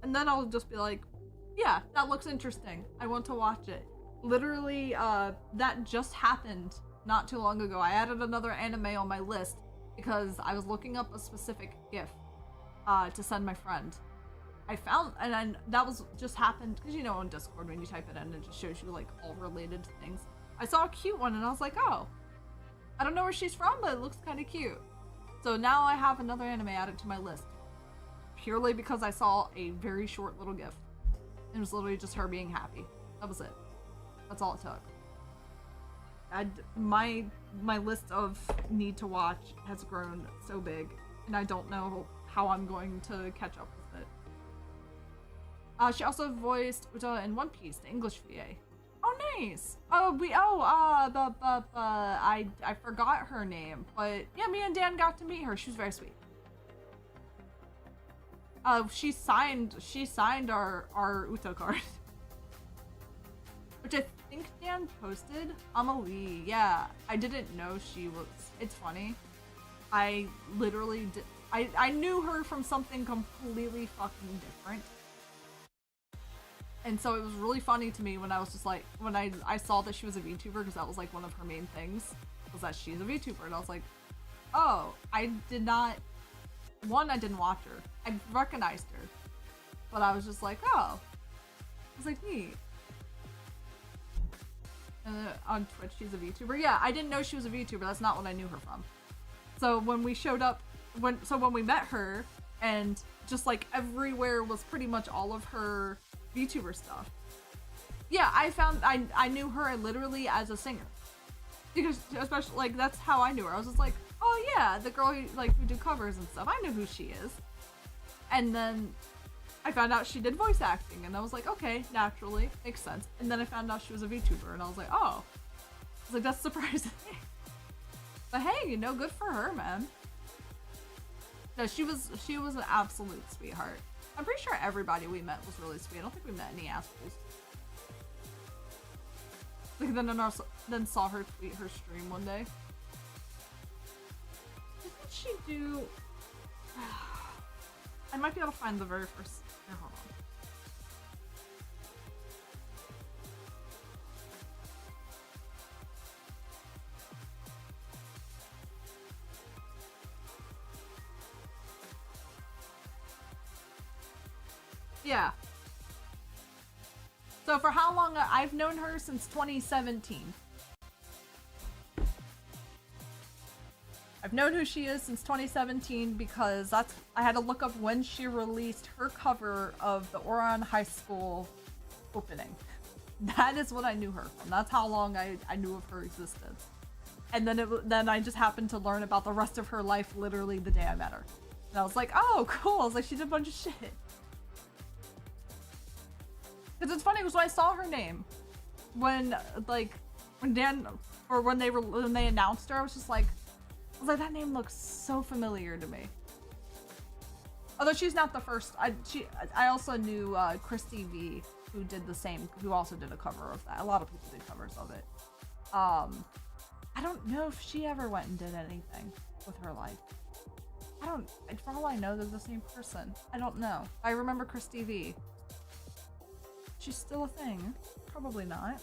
And then I'll just be like, yeah, that looks interesting. I want to watch it. Literally, that just happened not too long ago. I added another anime on my list because I was looking up a specific GIF to send my friend. I found, and that was just happened, because you know on Discord when you type it in, it just shows you like all related things. I saw a cute one and I was like, oh, I don't know where she's from, but it looks kind of cute. So now I have another anime added to my list. Purely because I saw a very short little GIF. It was literally just her being happy. That was it. That's all it took. My list of need to watch has grown so big, and I don't know how I'm going to catch up with it. She also voiced Uta in One Piece, the English VA. Oh, nice. Oh, I forgot her name, but yeah, me and Dan got to meet her. She was very sweet. She signed our Uta card, which I think Dan posted. Amelie, yeah, I didn't know she was. It's funny. I literally did. I knew her from something completely fucking different. And so it was really funny to me when I was just like, when I saw that she was a VTuber, because that was like one of her main things, was that she's a VTuber. And I was like, oh, I did not, one, I didn't watch her. I recognized her. But I was just like, oh. I was like, neat. And then on Twitch, she's a VTuber. Yeah, I didn't know she was a VTuber. That's not what I knew her from. So when we showed up, when we met her, and just like everywhere was pretty much all of her VTuber stuff. Yeah, I knew her literally as a singer, because especially like that's how I knew her. I was just like, oh yeah, the girl who do covers and stuff. I knew who she is. And then I found out she did voice acting, and I was like, okay, naturally makes sense. And then I found out she was a VTuber, and I was like, oh, I was like, that's surprising. But hey, you know, good for her, man. No, she was an absolute sweetheart. I'm pretty sure everybody we met was really sweet. I don't think we met any assholes. Like then saw her tweet her stream one day. Didn't she do? I might be able to find the very first. Here, hold on. Yeah. So for how long? I've known her since 2017. I've known who she is since 2017 because I had to look up when she released her cover of the Oran High School opening. That is what I knew her from. That's how long I knew of her existence. And then I just happened to learn about the rest of her life literally the day I met her. And I was like, oh, cool. I was like, she did a bunch of shit. Because it's funny, because when I saw her name, when they announced her, I was like, that name looks so familiar to me. Although she's not the first. I also knew Christy V, who did the same, who also did a cover of that. A lot of people did covers of it. I don't know if she ever went and did anything with her life. For all I know, they're the same person. I don't know. I remember Christy V. She's still a thing. Probably not.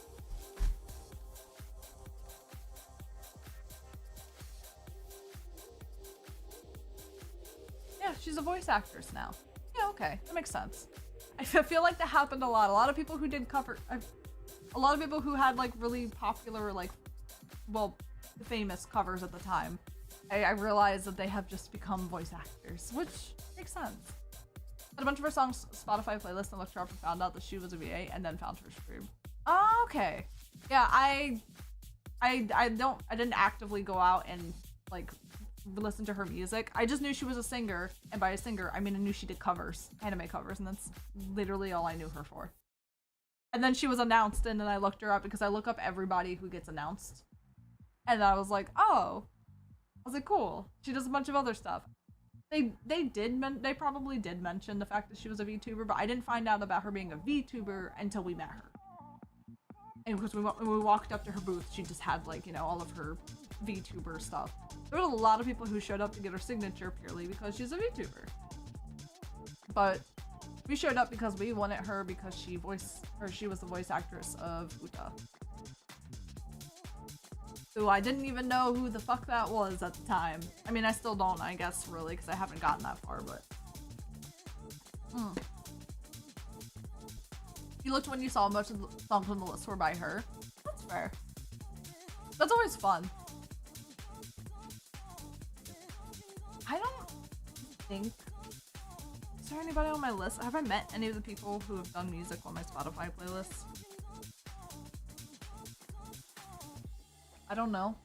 Yeah, she's a voice actress now. Yeah, okay. That makes sense. I feel like that happened a lot. A lot of people who did a lot of people who had like really popular, like, well, famous covers at the time, I realized that they have just become voice actors, which makes sense. Had a bunch of her songs Spotify playlist and looked her up and found out that she was a VA, and then found her stream. Oh, okay. Yeah, I didn't actively go out and like listen to her music. I just knew she was a singer, and by a singer I mean I knew she did covers, anime covers, and that's literally all I knew her for. And then she was announced, and then I looked her up because I look up everybody who gets announced, and I was like, oh. I was like, cool. She does a bunch of other stuff. They probably did mention the fact that she was a VTuber, but I didn't find out about her being a VTuber until we met her. And because when we walked up to her booth, she just had, like, you know, all of her VTuber stuff. There were a lot of people who showed up to get her signature purely because she's a VTuber. But we showed up because we wanted her because she was the voice actress of Uta. Who I didn't even know who the fuck that was at the time. I mean, I still don't, I guess, really, because I haven't gotten that far, but... You looked when you saw most of the songs on the list were by her. That's fair. That's always fun. I don't think... Is there anybody on my list? Have I met any of the people who have done music on my Spotify playlist? I don't know.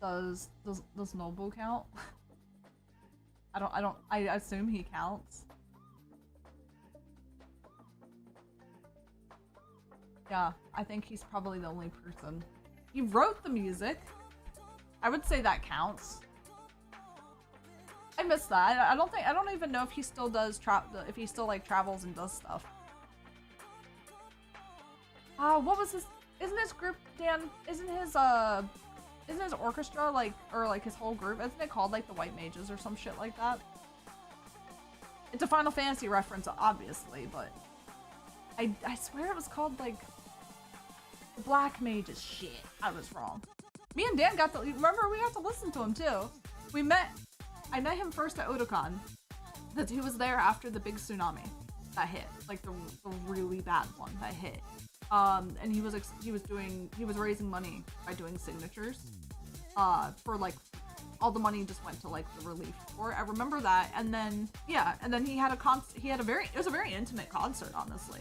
Does Nobu count? I assume he counts. Yeah, I think he's probably the only person. He wrote the music. I would say that counts. I miss that. I don't even know if he still does if he still like travels and does stuff. What was his? Isn't his group, Dan? Isn't his orchestra like, or like his whole group? Isn't it called like the White Mages or some shit like that? It's a Final Fantasy reference, obviously, but I swear it was called like the Black Mages. Shit, I was wrong. Me and Dan got to remember we got to listen to him too. I met him first at Otakon because he was there after the big tsunami that hit, like the really bad one that hit. And he was raising money by doing signatures. For like, all the money just went to like the relief for it. I remember that, and then yeah, and then he had it was a very intimate concert, honestly.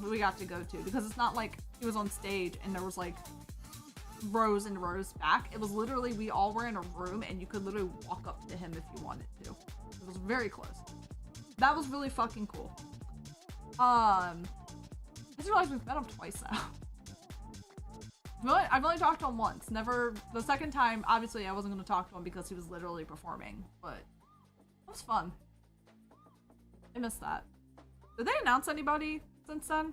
We got to go to, because it's not like he was on stage and there was like rows and rows back. It was literally, we all were in a room and you could literally walk up to him if you wanted to. It was very close. That was really fucking cool. I just realized we've met him twice now. I've only talked to him once. Never, the second time, obviously I wasn't going to talk to him because he was literally performing, but it was fun. I missed that. Did they announce anybody since then?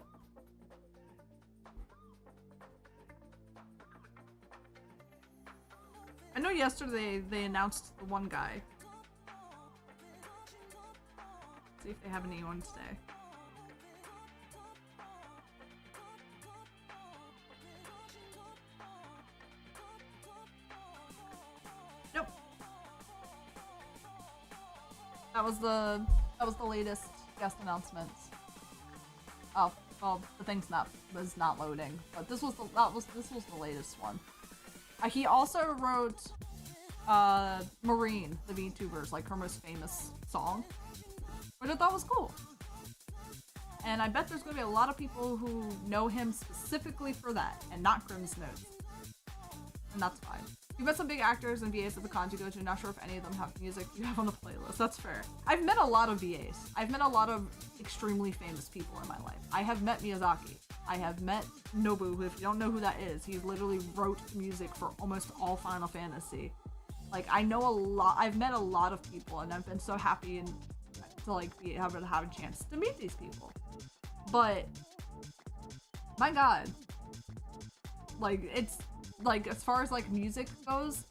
I know yesterday they announced the one guy. Let's see if they have anyone today. Nope. That was the latest guest announcements. Oh, well, the thing's was not loading, but this was the latest one. He also wrote Marine, the VTuber's, like, her most famous song, which I thought was cool. And I bet there's gonna be a lot of people who know him specifically for that, and not Grimm's Notes. And that's fine. You've met some big actors and VAs at the cons you go to. Not sure if any of them have music you have on the playlist. That's fair. I've met a lot of VAs. I've met a lot of extremely famous people in my life. I have met Miyazaki. I have met Nobu, who, if you don't know who that is, he literally wrote music for almost all Final Fantasy. Like, I know a lot. I've met a lot of people, and I've been so happy and to like be able to have a chance to meet these people. But my God, like, it's like, as far as like music goes,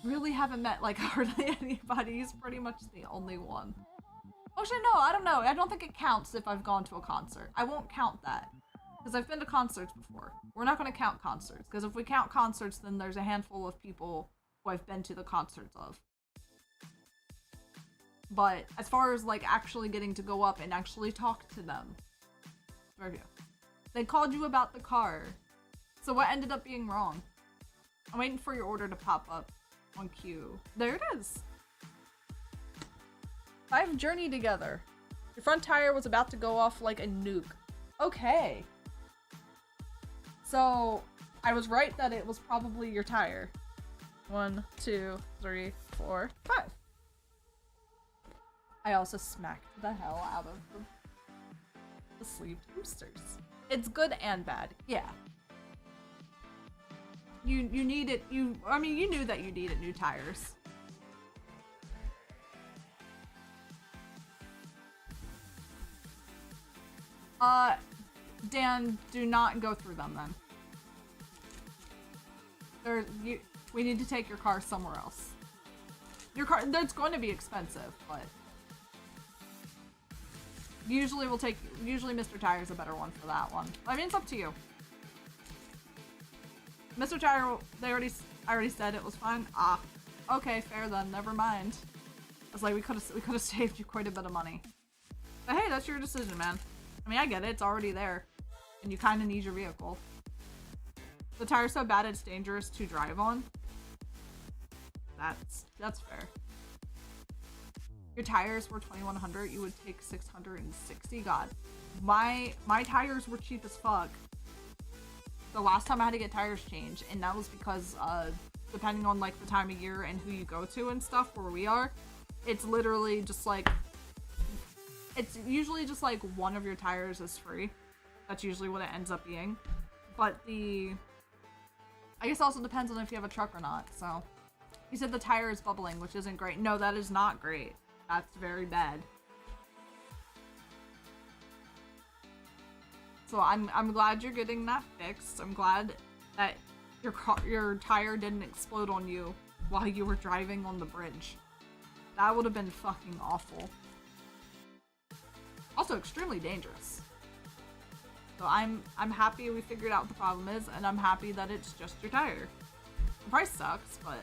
really haven't met like hardly anybody. He's pretty much the only one. Actually, no, I don't know. I don't think it counts if I've gone to a concert. I won't count that because I've been to concerts before. We're not going to count concerts because if we count concerts, then there's a handful of people who I've been to the concerts of. But as far as like actually getting to go up and actually talk to them, there you go. They called you about the car. So what ended up being wrong? I'm waiting for your order to pop up on queue. There it is. 5 journey together. Your front tire was about to go off like a nuke. Okay. So I was right that it was probably your tire. 1, 2, 3, 4, 5. I also smacked the hell out of the sleeved boosters. It's good and bad. Yeah. You need it. I mean, you knew that you needed new tires. Dan, do not go through them then. We need to take your car somewhere else. Your car, that's going to be expensive, but usually Mr. Tire's a better one for that one. I mean, it's up to you. Mr. Tire, I already said it was fine. Ah, okay, fair then. Never mind. I was like, we could have saved you quite a bit of money. But hey, that's your decision, man. I mean, I get it. It's already there, and you kind of need your vehicle. The tire's so bad it's dangerous to drive on. That's fair. Your tires were $2,100. You would take $660. God, my tires were cheap as fuck. The last time I had to get tires changed, and that was because depending on like the time of year and who you go to and stuff, where we are, it's literally just like, it's usually just like one of your tires is free. That's usually what it ends up being. But I guess it also depends on if you have a truck or not. So you said the tire is bubbling, which isn't great. No, that is not great. That's very bad. So I'm glad you're getting that fixed. I'm glad that your tire didn't explode on you while you were driving on the bridge. That would have been fucking awful. Also extremely dangerous. So I'm happy we figured out what the problem is, and I'm happy that it's just your tire. The price sucks, but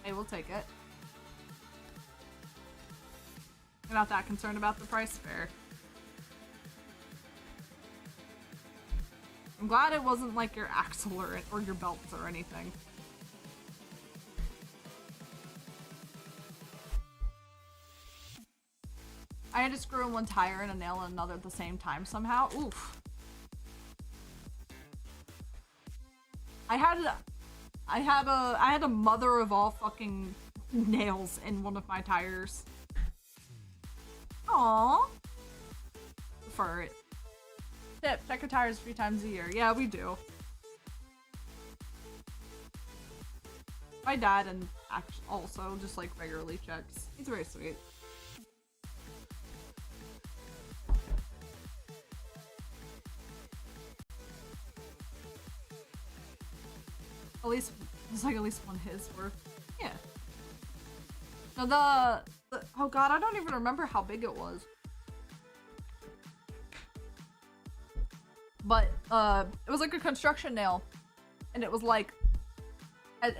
hey, we'll take it. You're not that concerned about the price, fair. I'm glad it wasn't like your axle or your belts or anything. I had to screw in one tire and a nail in another at the same time somehow. Oof. I had a mother of all fucking nails in one of my tires. Aww. For it. Tip, check your tires 3 times a year. Yeah, we do. My dad and also just like regularly checks. He's very sweet. At least, it's like at least one his worth. Yeah. Now oh god, I don't even remember how big it was. But, it was like a construction nail. And it was like as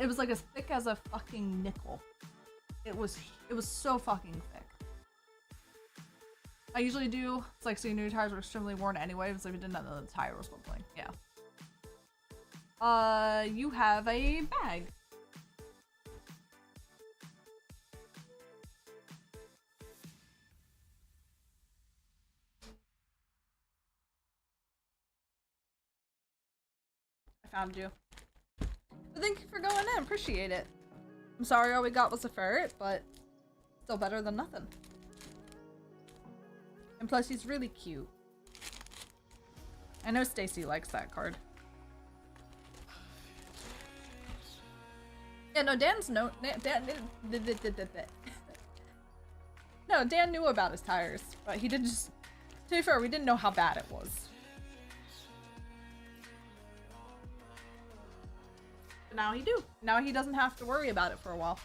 thick as a fucking nickel. It was so fucking thick. I usually do, it's like, so new tires were extremely worn anyway, because I didn't know the tire was bubbling. Yeah. You have a bag. I found you. Thank you for going in. Appreciate it. I'm sorry all we got was a ferret, but still better than nothing. And plus, he's really cute. I know Stacy likes that card. Yeah, no, Dan, no, Dan knew about his tires, but he did just, to be fair, we didn't know how bad it was. But now he do. Now he doesn't have to worry about it for a while.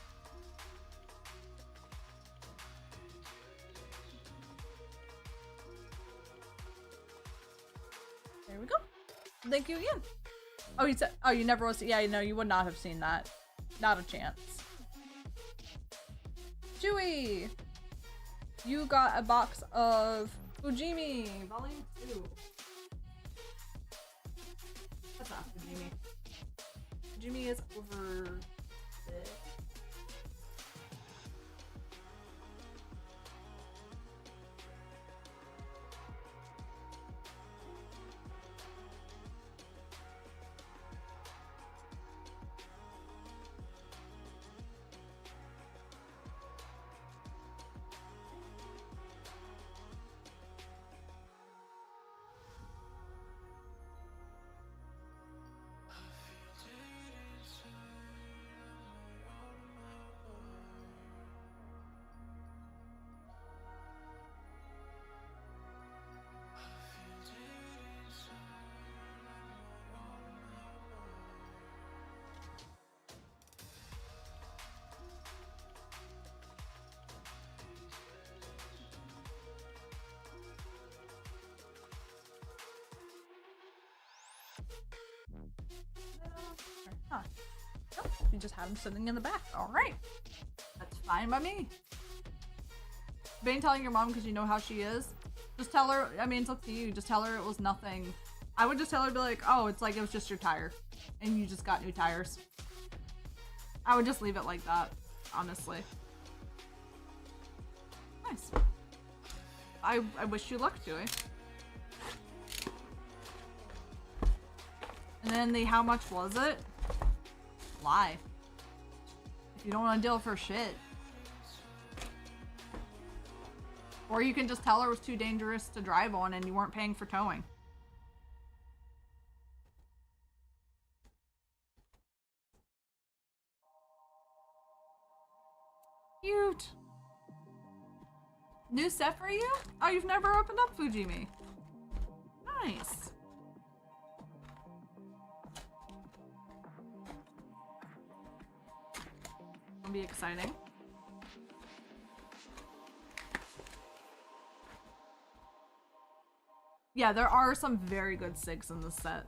There we go. Thank you again. Oh, he said, oh, you never was, yeah, no, you would not have seen that. Not a chance. Chewy! You got a box of Fujimi, Volume 2. That's not Fujimi. Fujimi is over there. Huh. Nope, you just had him sitting in the back. Alright. That's fine by me. You ain't telling your mom because you know how she is. Just tell her, I mean, it's up to you. Just tell her it was nothing. I would just tell her to be like, oh, it's like it was just your tire. And you just got new tires. I would just leave it like that, honestly. Nice. I wish you luck, Joey. And then the how much was it? Lie. If you don't want to deal for shit. Or you can just tell her it was too dangerous to drive on and you weren't paying for towing. Cute. New set for you? Oh, you've never opened up Fujimi. Nice. It'll be exciting. Yeah, there are some very good SIGs in this set.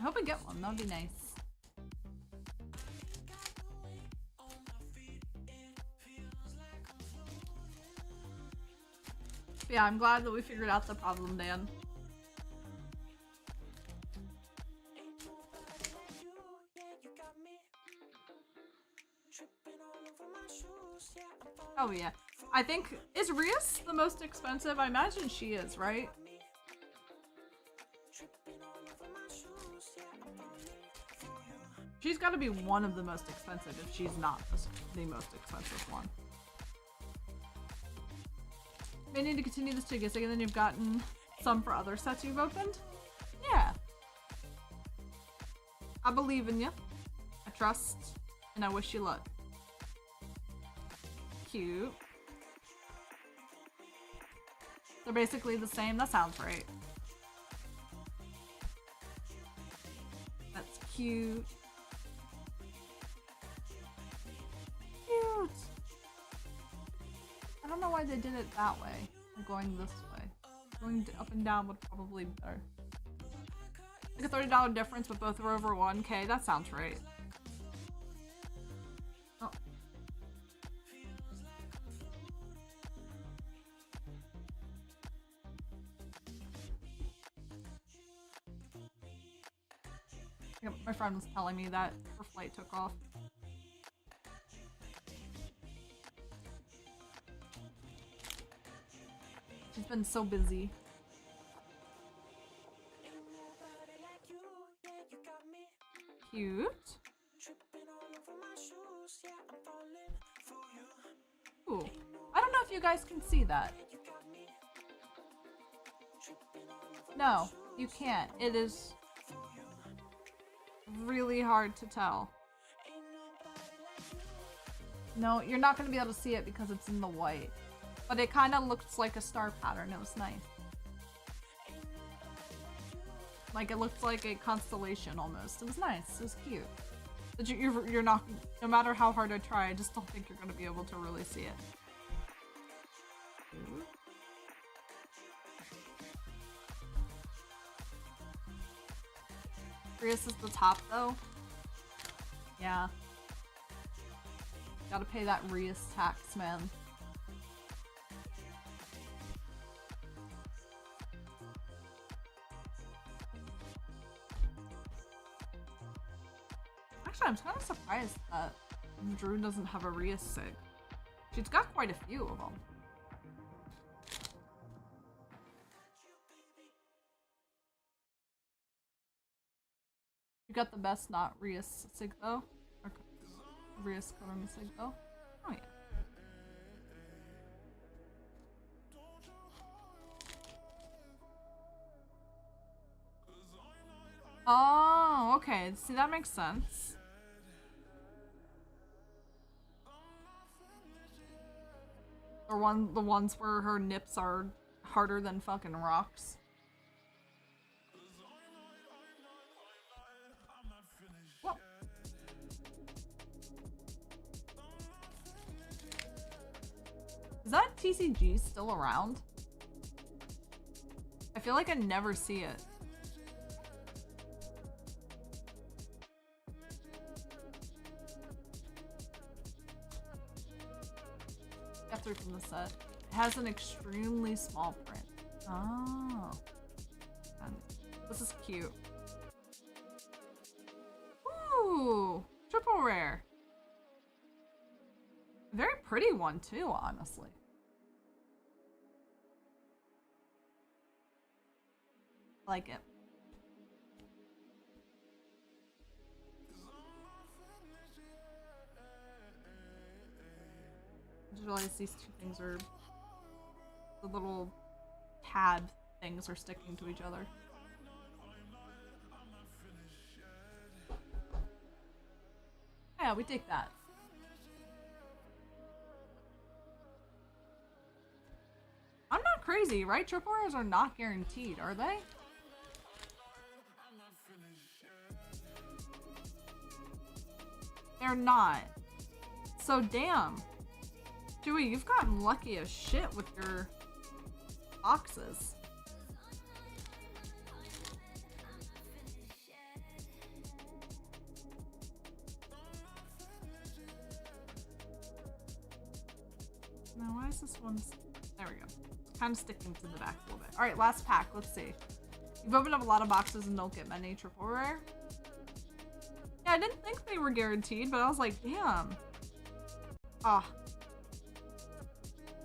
I hope I get one, that'd be nice. But yeah, I'm glad that we figured out the problem, Dan. Oh yeah. I think, is Rias the most expensive? I imagine she is, right? She's gotta be one of the most expensive if she's not the most expensive one. May need to continue this to get, and then you've gotten some for other sets you've opened? Yeah. I believe in you. I trust, and I wish you luck. Cute. They're basically the same. That sounds right. That's cute. Cute. I don't know why they did it that way. I'm going this way. Going up and down would probably be better. Like a $30 difference, but both are over 1K. That sounds right. Oh. Yep, my friend was telling me that her flight took off. She's been so busy. Cute. Ooh. I don't know if you guys can see that. No, you can't. It is really hard to tell. No, you're not going to be able to see it because it's in the white. But it kind of looks like a star pattern. It was nice. Like, it looked like a constellation almost. It was nice. It was cute. But you're not, no matter how hard I try, I just don't think you're going to be able to really see it. Ooh. Prius is the top though. Yeah. Gotta pay that Rias tax, man. Actually, I'm kind of surprised that Drew doesn't have a Rias sig. She's got quite a few of them. You got the best not Rias sig though? Or Rias Kurumi sig though? Oh yeah. Oh, okay. See, that makes sense. Or the ones where her nips are harder than fucking rocks. Whoa. Is that TCG still around? I feel like I never see it. Through from the set. It has an extremely small print. Oh. And this is cute. Ooh! Triple rare. Very pretty one too, honestly. Like it. I just realized these two things are, the little tab things are sticking to each other. Yeah, we take that. I'm not crazy, right? Triple rares are not guaranteed, are they? They're not. So damn. Joey, you've gotten lucky as shit with your boxes. Now, why is this one? There we go. Kind of sticking to the back a little bit. All right, last pack. Let's see. You've opened up a lot of boxes and don't get many triple rare. Yeah, I didn't think they were guaranteed, but I was like, damn. Ah.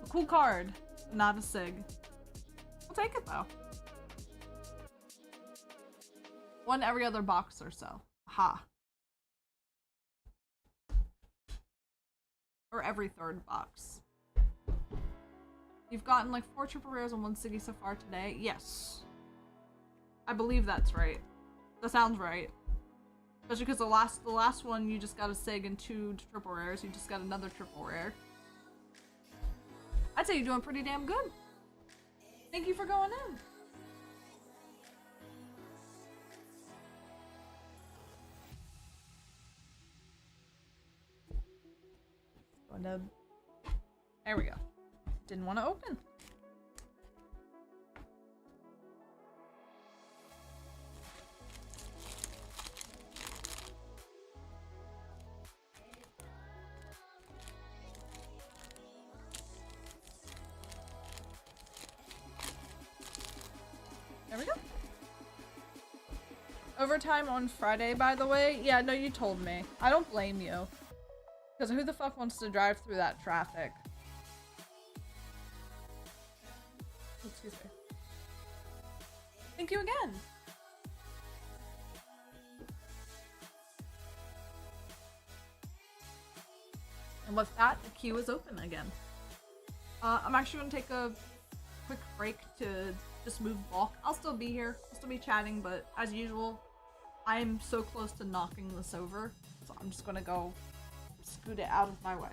Cool card, not a sig. We'll take it though. One every other box or so. Ha. Or every third box. You've gotten like 4 triple rares and 1 siggy so far today. Yes. I believe that's right. That sounds right. Especially because the last one you just got a sig and 2 triple rares. You just got another triple rare. I'd say you're doing pretty damn good. Thank you for going in. There we go. Didn't want to open. There we go. Overtime on Friday, by the way. Yeah, no, you told me. I don't blame you. Because who the fuck wants to drive through that traffic? excuse me. Thank you again. And with that, the queue is open again. I'm actually gonna take a quick break to just move bulk. I'll still be here, I'll still be chatting, but as usual, I'm so close to knocking this over, so I'm just gonna go scoot it out of my way.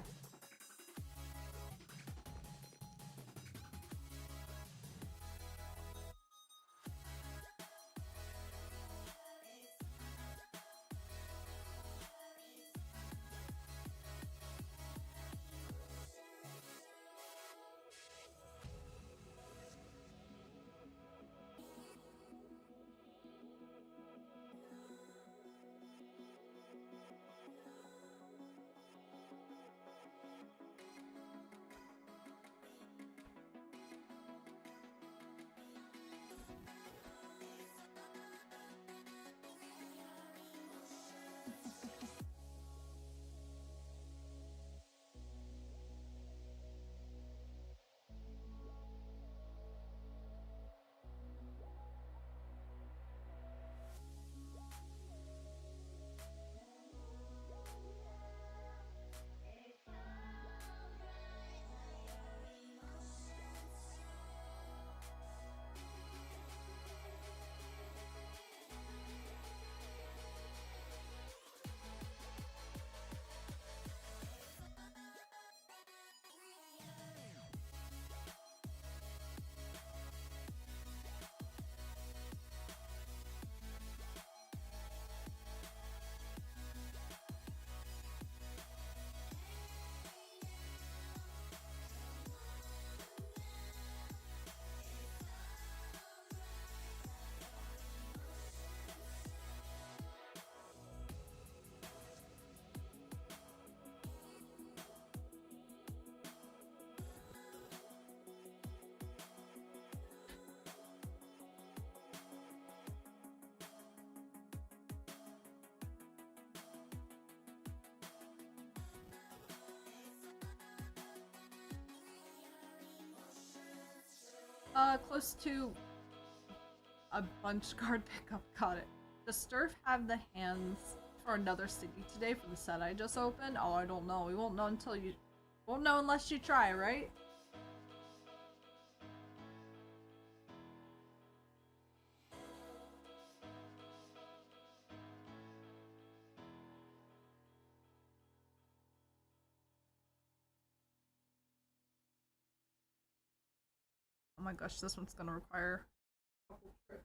Close to a bunch card pickup. Got it. Does Sturf have the hands for another city today for the set I just opened? Oh, I don't know. We won't know until you... Won't know unless you try, right? Oh my gosh, this one's gonna require a couple trips.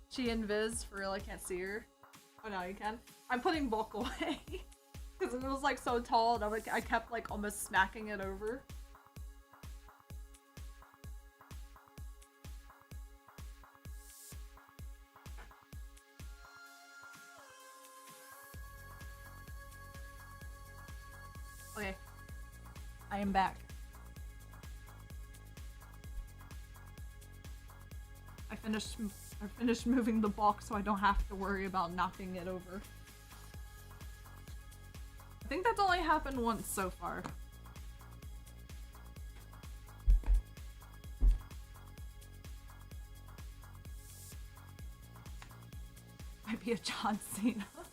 She and Viz, for real, I can't see her. Oh no, you can. I'm putting bulk away. Because it was like so tall and I kept like almost smacking it over. Okay, I am back. I finished moving the bulk so I don't have to worry about knocking it over. I think that's only happened once so far. Might be a John Cena. That's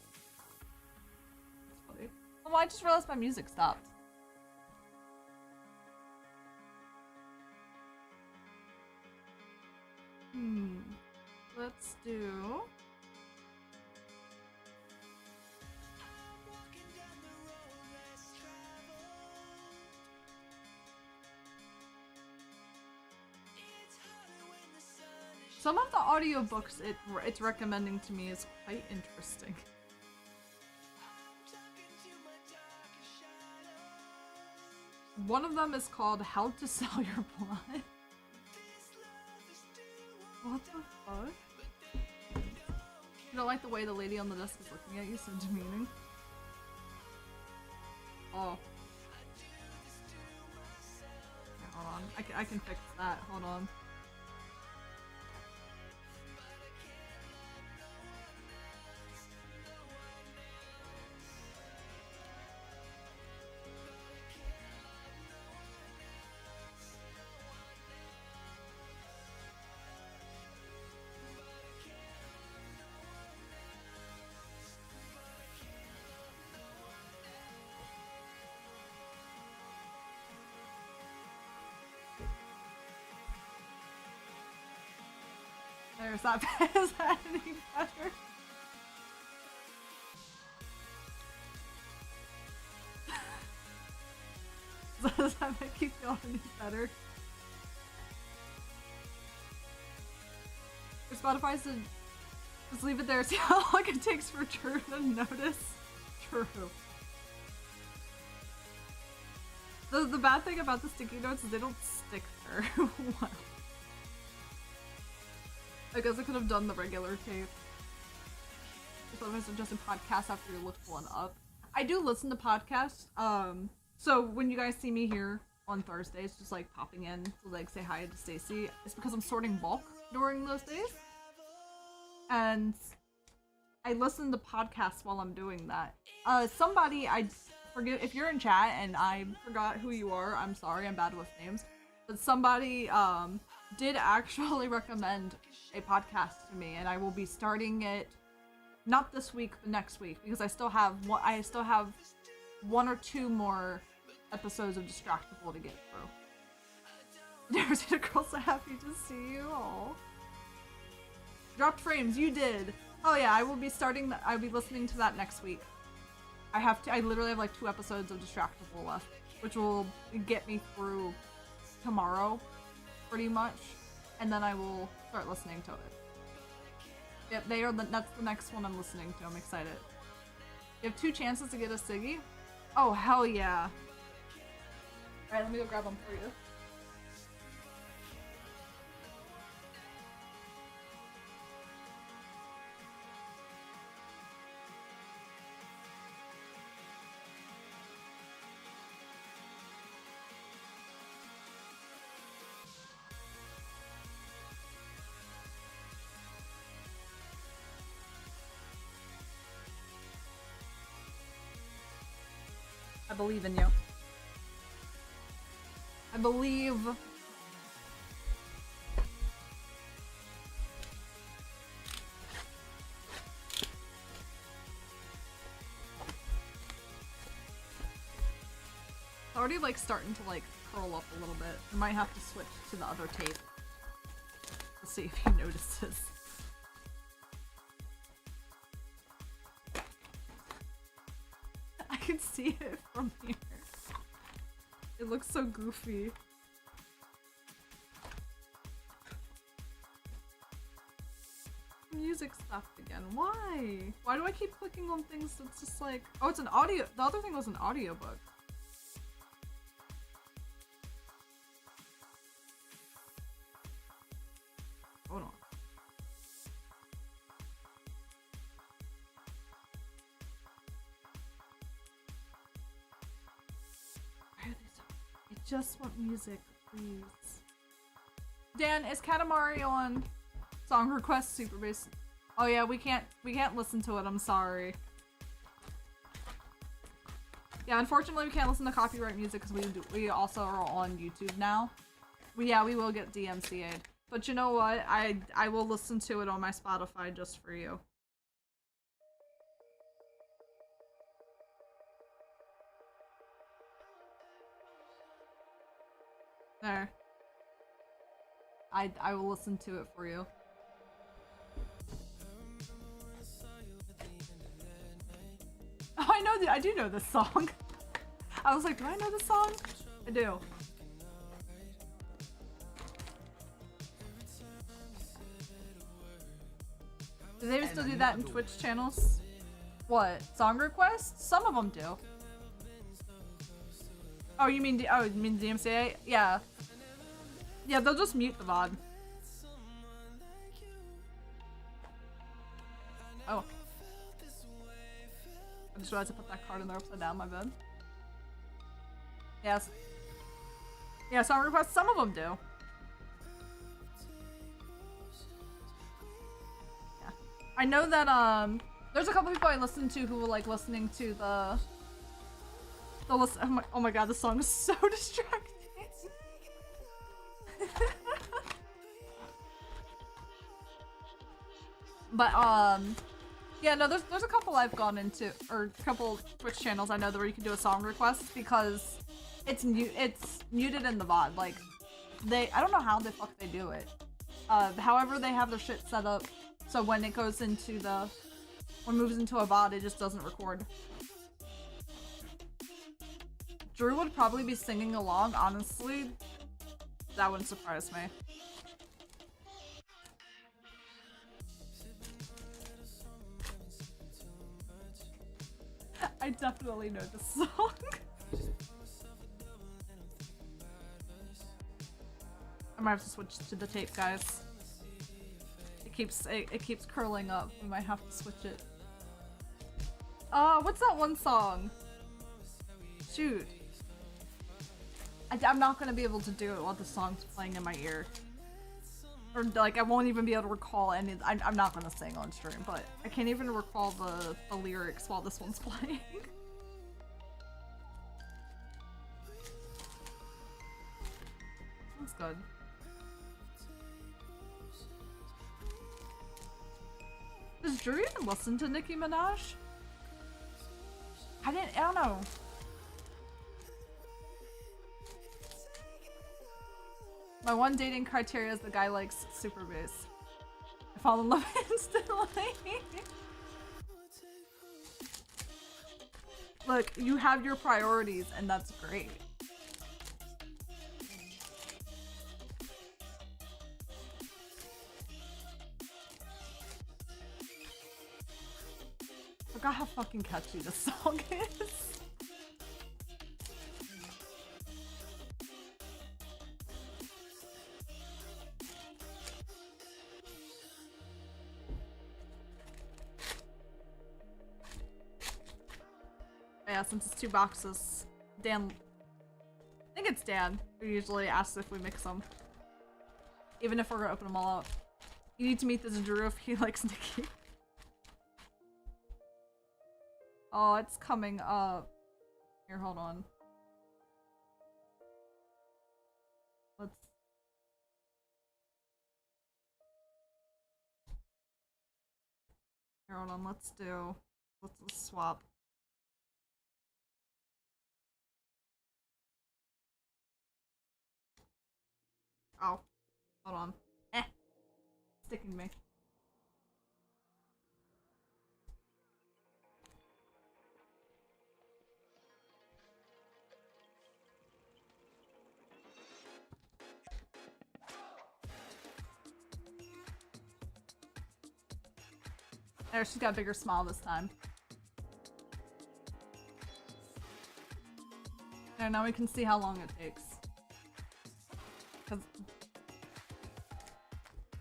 funny. Oh, I just realized my music stopped. Let's do... Some of the audiobooks it's recommending to me is quite interesting. One of them is called How to Sell Your Blood. What the fuck? You don't like the way the lady on the desk is looking at you, so demeaning. Oh. Okay, hold on. I can fix that. Hold on. Is that any better? Does that make you feel any better? Your Spotify said, just leave it there, see how long it takes for Drew to notice. True. The bad thing about the sticky notes is they don't stick very well. I guess I could have done the regular tape. Spotify suggested podcasts after you look one up. I do listen to podcasts. So when you guys see me here on Thursdays, just like popping in to like say hi to Stacy, it's because I'm sorting bulk during those days. And I listen to podcasts while I'm doing that. Somebody, I forget, if you're in chat and I forgot who you are, I'm sorry, I'm bad with names. But somebody did actually recommend a podcast to me, and I will be starting it not this week, but next week, because I still have one or two more episodes of Distractable to get through. Never seen a girl so happy to see you all. Dropped frames, you did. Oh yeah, I'll be listening to that next week. I literally have like 2 episodes of Distractable left, which will get me through tomorrow, pretty much, and then I will start listening to it. Yep, that's the next one I'm listening to. I'm excited. You have 2 chances to get a Siggy? Oh, hell yeah. Alright, let me go grab them for you. I believe in you. I believe. It's already like starting to like curl up a little bit. I might have to switch to the other tape to see if he notices. I can see it from here. It looks so goofy. Music stopped again. Why? Why do I keep clicking on things that's just like... Oh, it's an audio... The other thing was an audiobook. Hold on. I just want music, please. Dan, is Katamari on song request super bass? Oh yeah, we can't listen to it, I'm sorry. Yeah, unfortunately we can't listen to copyright music because we also are on YouTube now. We will get DMCA'd. But you know what? I will listen to it on my Spotify just for you. There. I will listen to it for you. Oh, I do know this song. I was like, do I know this song? I do. Do they even still do that in Twitch channels? What? Song requests? Some of them do. Oh, you mean DMCA? Yeah. Yeah, they'll just mute the VOD. Oh. I just realized I put that card in there upside down, my bad. Yes. Yeah, song requests, some of them do. Yeah. I know that, there's a couple people I listen to who were, like, listening to the oh my god, this song is so distracting. But, yeah, no, there's a couple I've gone into, or a couple Twitch channels I know that where you can do a song request because it's muted in the VOD. Like, I don't know how the fuck they do it. however they have their shit set up, so when it goes into when it moves into a bot, it just doesn't record. Drew would probably be singing along, honestly. That wouldn't surprise me. I definitely know this song. I might have to switch to the tape, guys. It keeps curling up. We might have to switch it. What's that one song? Shoot. I'm not gonna be able to do it while the song's playing in my ear. Or like I won't even be able to recall any. I'm not gonna sing on stream, but I can't even recall the lyrics while this one's playing. That's good. Does Drew even listen to Nicki Minaj? I don't know. My one dating criteria is the guy likes super bass. I fall in love instantly. Look, you have your priorities and that's great. I forgot how fucking catchy this song is. Yeah, since it's 2 boxes, Dan, I think it's Dan, who usually asks if we mix them. Even if we're gonna open them all up. You need to meet this Drew if he likes Nicki. Oh, it's coming up. Here, hold on. Let's... Here, hold on, let's swap. Oh, hold on. Sticking to me. There, she's got a bigger smile this time. There, now we can see how long it takes.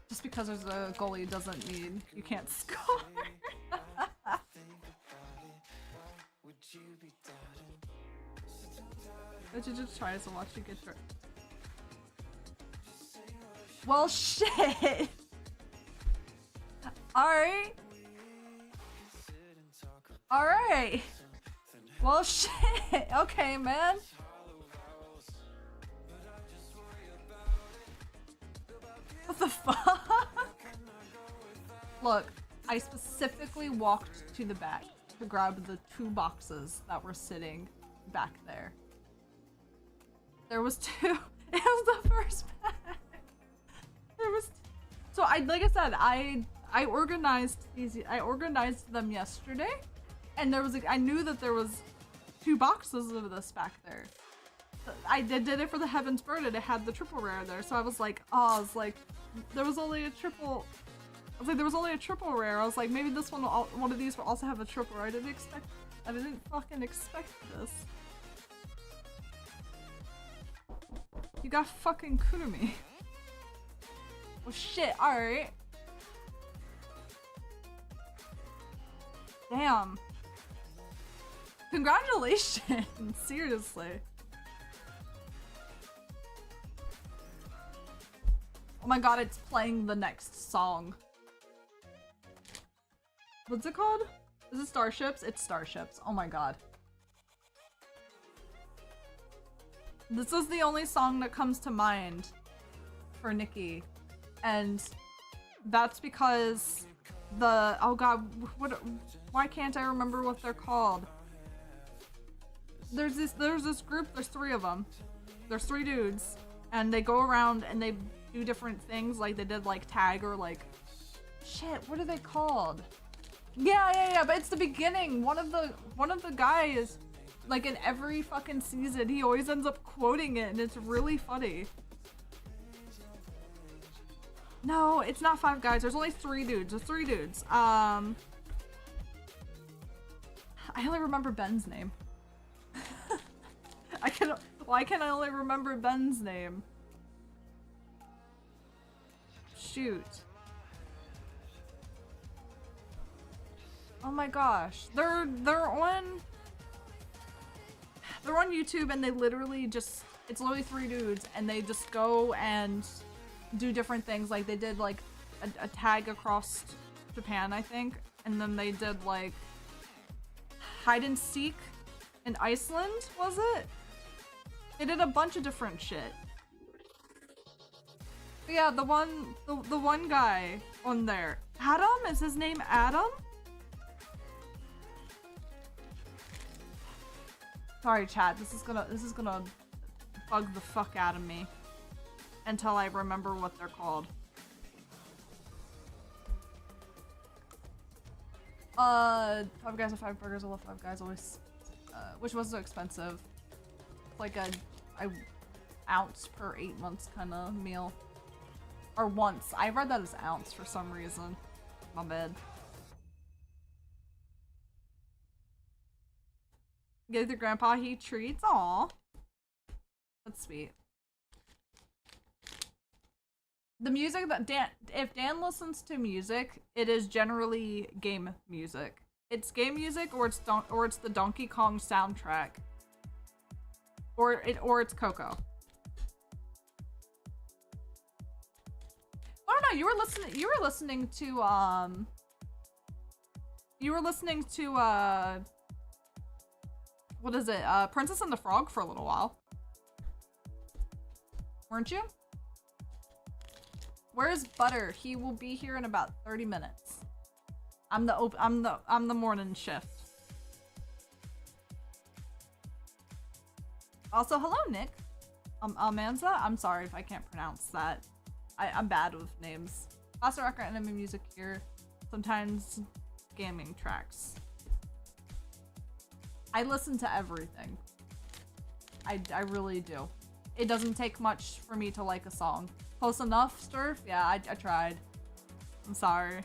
Just because there's a goalie doesn't mean you can't score. Would you just try to watch you get through? Well, shit! Alright. Alright. Well, shit. Okay, man. What the fuck? Look, I specifically walked to the back to grab the 2 boxes that were sitting back there. There was 2. It was the first pack. There was. So like I said, I organized these. I organized them yesterday, and there was. I knew that there was 2 boxes of this back there. I did it for the Heaven's Bird, and it had the triple rare there. So I was like, there was only a triple. I was like, there was only a triple rare. I was like, maybe this one of these will also have a triple rare. I didn't fucking expect this. You got fucking Kurumi. Well, shit. All right. Damn. Congratulations. Seriously. Oh my god, it's playing the next song. What's it called? Is it Starships? It's Starships. Oh my god. This is the only song that comes to mind for Nicki. And that's because oh god, why can't I remember what they're called? There's this group, there's 3 of them. There's 3 dudes, and they go around and they do different things. Like they did like tag or like shit. What are they called? Yeah. But it's the beginning. One of the guys, like in every fucking season, he always ends up quoting it, and it's really funny. No, it's not 5 guys. There's only 3 dudes. There's 3 dudes. I only remember Ben's name. Why can I only remember Ben's name? Shoot. Oh my gosh. They're on YouTube, and they literally just, it's literally 3 dudes, and they just go and do different things. Like they did like a tag across Japan, I think, and then they did like hide and seek in Iceland, was it? They did a bunch of different shit. But yeah, the one guy on there, Adam, is his name Adam? Sorry, chat. This is gonna bug the fuck out of me until I remember what they're called. 5 guys with 5 burgers. I love 5 guys. Always. Which was so expensive. It's like a ounce per 8 months kind of meal. Or once. I read that as ounce for some reason. My bad. Give your grandpa he treats. Aw. That's sweet. The music that if Dan listens to music, it is generally game music. It's game music, or it's the Donkey Kong soundtrack, or it's Coco. Oh no, you were listening to what is it? Princess and the Frog for a little while, weren't you? Where's Butter? He will be here in about 30 minutes. I'm the morning shift. Also, hello, Nick. Almanza? I'm sorry if I can't pronounce that. I'm bad with names. Classic rock or anime music here. Sometimes gaming tracks. I listen to everything. I really do. It doesn't take much for me to like a song. Close enough, Sturf? Yeah, I tried. I'm sorry.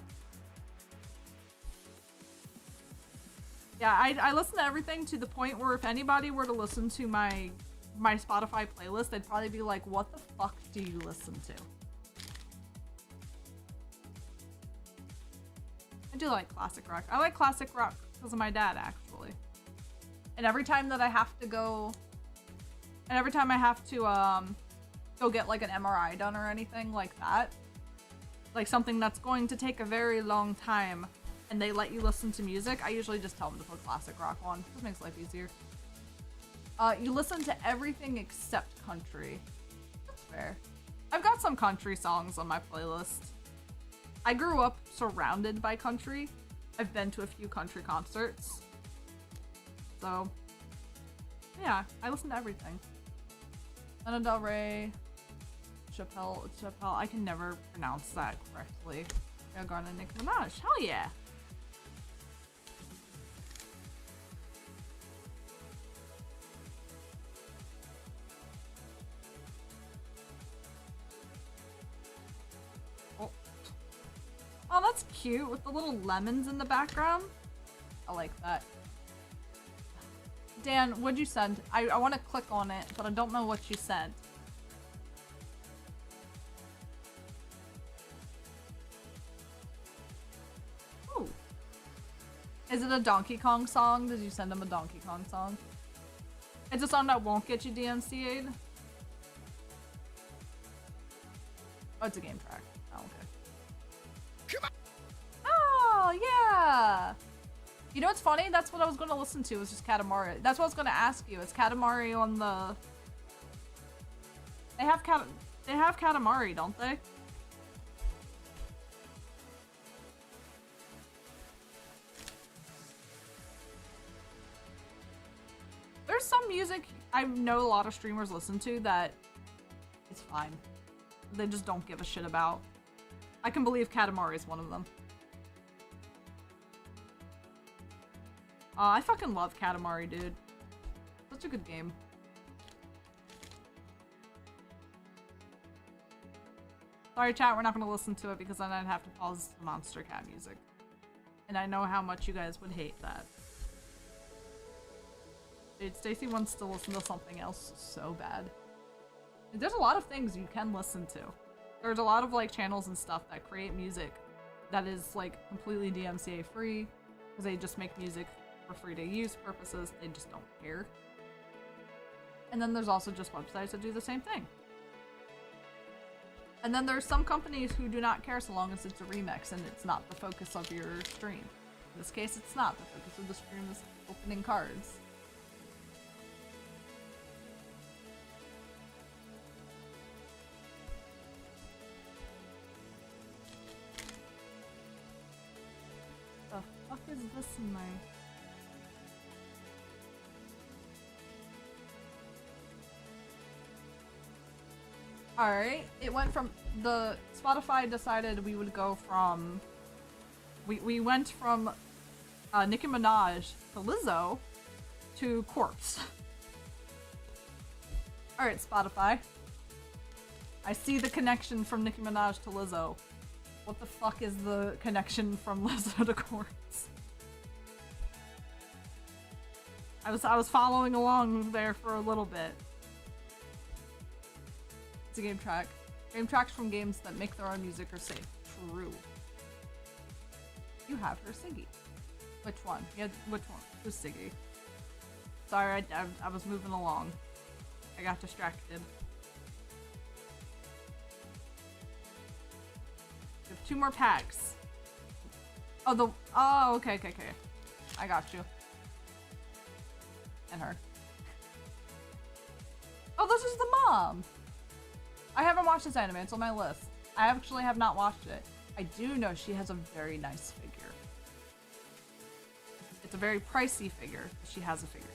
Yeah, I listen to everything to the point where if anybody were to listen to my Spotify playlist, they'd probably be like, what the fuck do you listen to? I do like classic rock. I like classic rock because of my dad, actually. And every time that I have to go... And every time I have to, go get like an MRI done or anything like that, like something that's going to take a very long time, and they let you listen to music, I usually just tell them to put classic rock on. This makes life easier. You listen to everything except country. That's fair. I've got some country songs on my playlist. I grew up surrounded by country. I've been to a few country concerts. So, yeah, I listen to everything. Lana Del Rey, Chappelle, I can never pronounce that correctly. Garner, Nicki Minaj, hell yeah! Oh, that's cute with the little lemons in the background. I like that. Dan, what'd you send? I want to click on it, but I don't know what you sent. Ooh. Is it a Donkey Kong song? Did you send him a Donkey Kong song? It's a song that won't get you DMCA'd? Oh, it's a game track. Oh, okay. Come on. Oh, yeah! You know what's funny? That's what I was going to listen to, was just Katamari. That's what I was going to ask you. Is Katamari on the... They have Katamari, don't they? There's some music I know a lot of streamers listen to that is fine. they just don't give a shit about. I can believe Katamari is one of them. I fucking love Katamari, dude. Such a good game. Sorry, chat, we're not gonna listen to it because then I'd have to pause the Monster Cat music. And I know how much you guys would hate that. Dude, Stacy wants to listen to something else so bad. There's a lot of things you can listen to. There's a lot of like channels and stuff that create music that is like completely DMCA free because they just make music for free to use purposes. They just don't care. And then there's also just websites that do the same thing. And then there's some companies who do not care so long as it's a remix and it's not the focus of your stream. In this case, it's not. The focus of the stream is opening cards. The fuck is this in my... Alright, it went from the Spotify decided we would go from we went from Nicki Minaj to Lizzo to Corpse. Alright, Spotify. I see the connection from Nicki Minaj to Lizzo. What the fuck is the connection from Lizzo to Corpse? I was following along there for a little bit. A game track. Game tracks from games that make their own music are safe. True. You have her Siggy. Which one? Yeah, which one? Who's Siggy? Sorry, I was moving along. I got distracted. We have 2 more packs. Oh, okay. I got you. And her. Oh, this is the mom! I haven't watched this anime, it's on my list. I actually have not watched it. I do know she has a very nice figure. It's a very pricey figure, but she has a figure.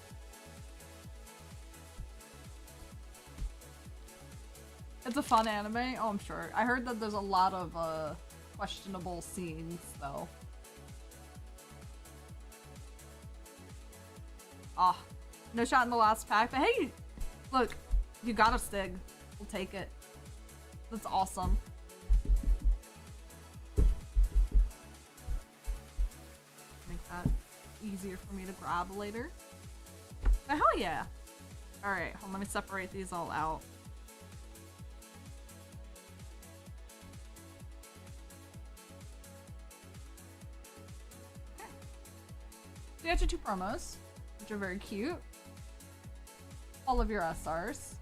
It's a fun anime? Oh, I'm sure. I heard that there's a lot of questionable scenes, though. Ah, no shot in the last pack, but hey, look, you got a Stig. We'll take it. That's awesome. Make that easier for me to grab later. But hell yeah! Alright, let me separate these all out. Okay. So you got your 2 promos, which are very cute. All of your SRs.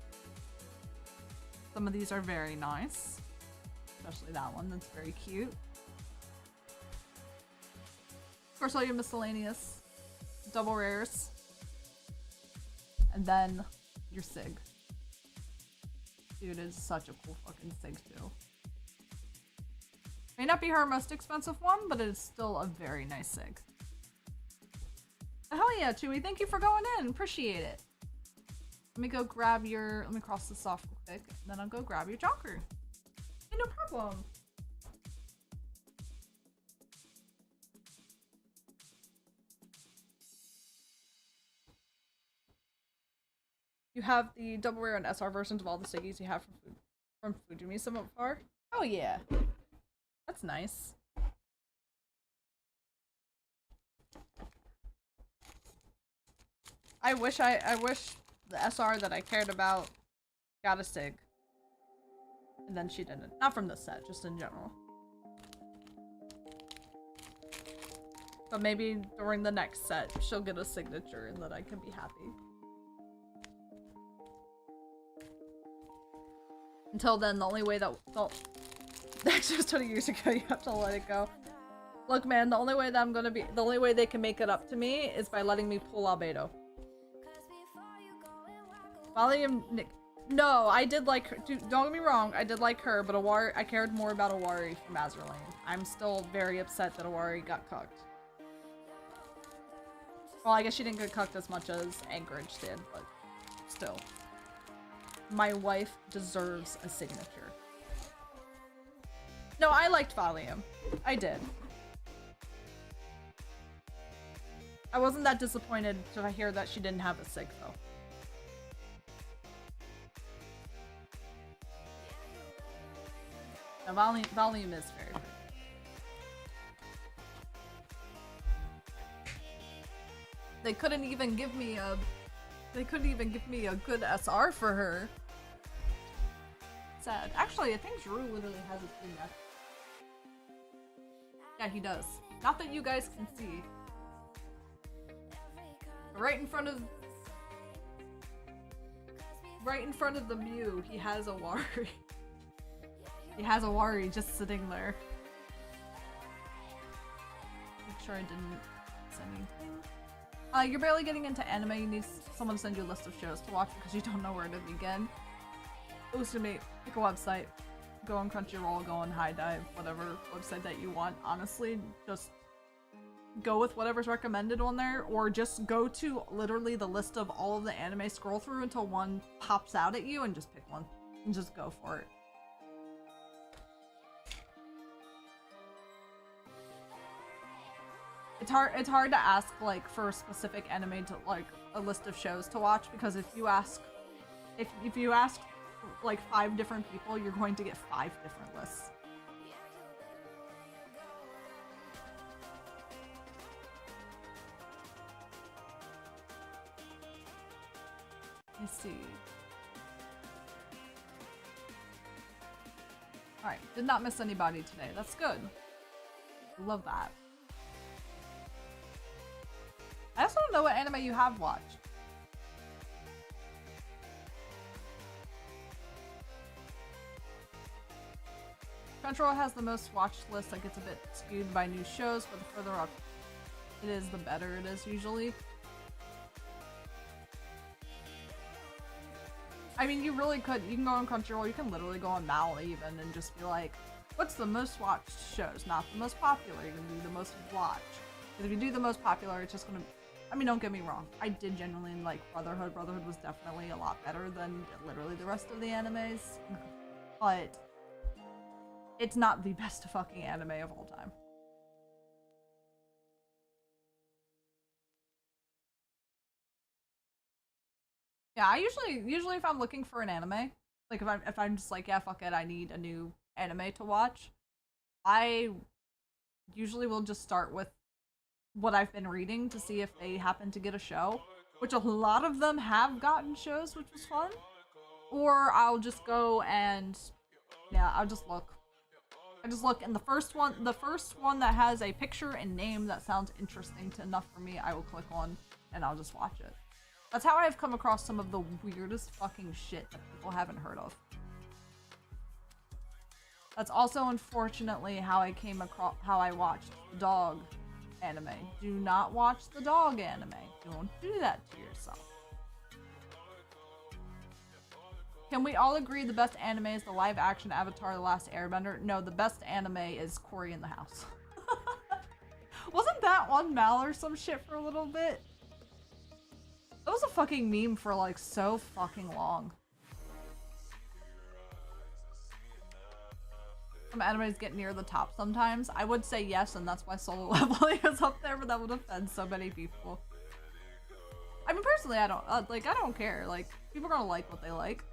Some of these are very nice. Especially that one, that's very cute. Of course, all your miscellaneous double rares. And then your Sig. Dude, is such a cool fucking Sig too. May not be her most expensive one, but it is still a very nice Sig. Hell yeah, Chewy, thank you for going in. Appreciate it. Let me go grab your, let me cross this off real quick, and then I'll go grab your Jonker. Hey, no problem. You have the double rare and SR versions of all the Siggies you have from Fujimi so far? Oh yeah. That's nice. I wish the SR that I cared about got a Sig. And then she didn't. Not from this set, just in general. But maybe during the next set, she'll get a signature and then I can be happy. Until then, the only way that... Well, actually, it was 20 years ago, you have to let it go. Look, man, the only way that I'm gonna be... The only way they can make it up to me is by letting me pull Albedo. Volume Nick. No, I did like her. Dude, don't get me wrong, I did like her, but I cared more about Awari from Azurlane. I'm still very upset that Awari got cucked. Well, I guess she didn't get cucked as much as Anchorage did, but still. My wife deserves a signature. No, I liked Volume. I did. I wasn't that disappointed to hear that she didn't have a sig, though. The volume is very pretty. They couldn't even give me a good SR for her. Sad. Actually, I think Drew literally has his thing back. Yeah, he does. Not that you guys can see. Right in front of the Mew, he has a Wari. He has a Wari just sitting there. Make sure I didn't miss anything. You're barely getting into anime. You need someone to send you a list of shows to watch because you don't know where to begin. Ultimate, pick a website. Go on Crunchyroll, go on High Dive, whatever website that you want. Honestly, just go with whatever's recommended on there, or just go to literally the list of all of the anime, scroll through until one pops out at you, and just pick one. And just go for it. It's hard to ask, like, for a specific anime to, like, a list of shows to watch, because if you ask like 5 different people, you're going to get 5 different lists. Let's see. Alright, did not miss anybody today. That's good. Love that. I also don't know what anime you have watched. Crunchyroll has the most watched list that gets a bit skewed by new shows, but the further up it is, the better it is usually. I mean, you really could. You can go on Crunchyroll, you can literally go on Mal even and just be like, what's the most watched shows? Not the most popular, you're gonna do the most watched. Because if you do the most popular, it's just gonna... I mean, don't get me wrong. I did genuinely like Brotherhood. Brotherhood was definitely a lot better than literally the rest of the animes. But it's not the best fucking anime of all time. Yeah, I usually if I'm looking for an anime, like if I'm just like, yeah, fuck it, I need a new anime to watch, I usually will just start with what I've been reading to see if they happen to get a show, which a lot of them have gotten shows, which was fun. Or I'll just go and yeah, I'll just look. I just look, and the first one that has a picture and name that sounds interesting enough for me, I will click on and I'll just watch it. That's how I've come across some of the weirdest fucking shit that people haven't heard of. That's also unfortunately how I came across, how I watched the dog anime. Do not watch the dog anime. Don't do that to yourself. Can we all agree the best anime is the live action Avatar: The Last Airbender? No, the best anime is Cory in the House. Wasn't that on Mal or some shit for a little bit? It was a fucking meme for like so fucking long. Some animes get near the top sometimes. I would say yes, and that's why Solo Leveling is up there, but that would offend so many people. I mean, personally, I don't like. I don't care. Like, people are gonna like what they like.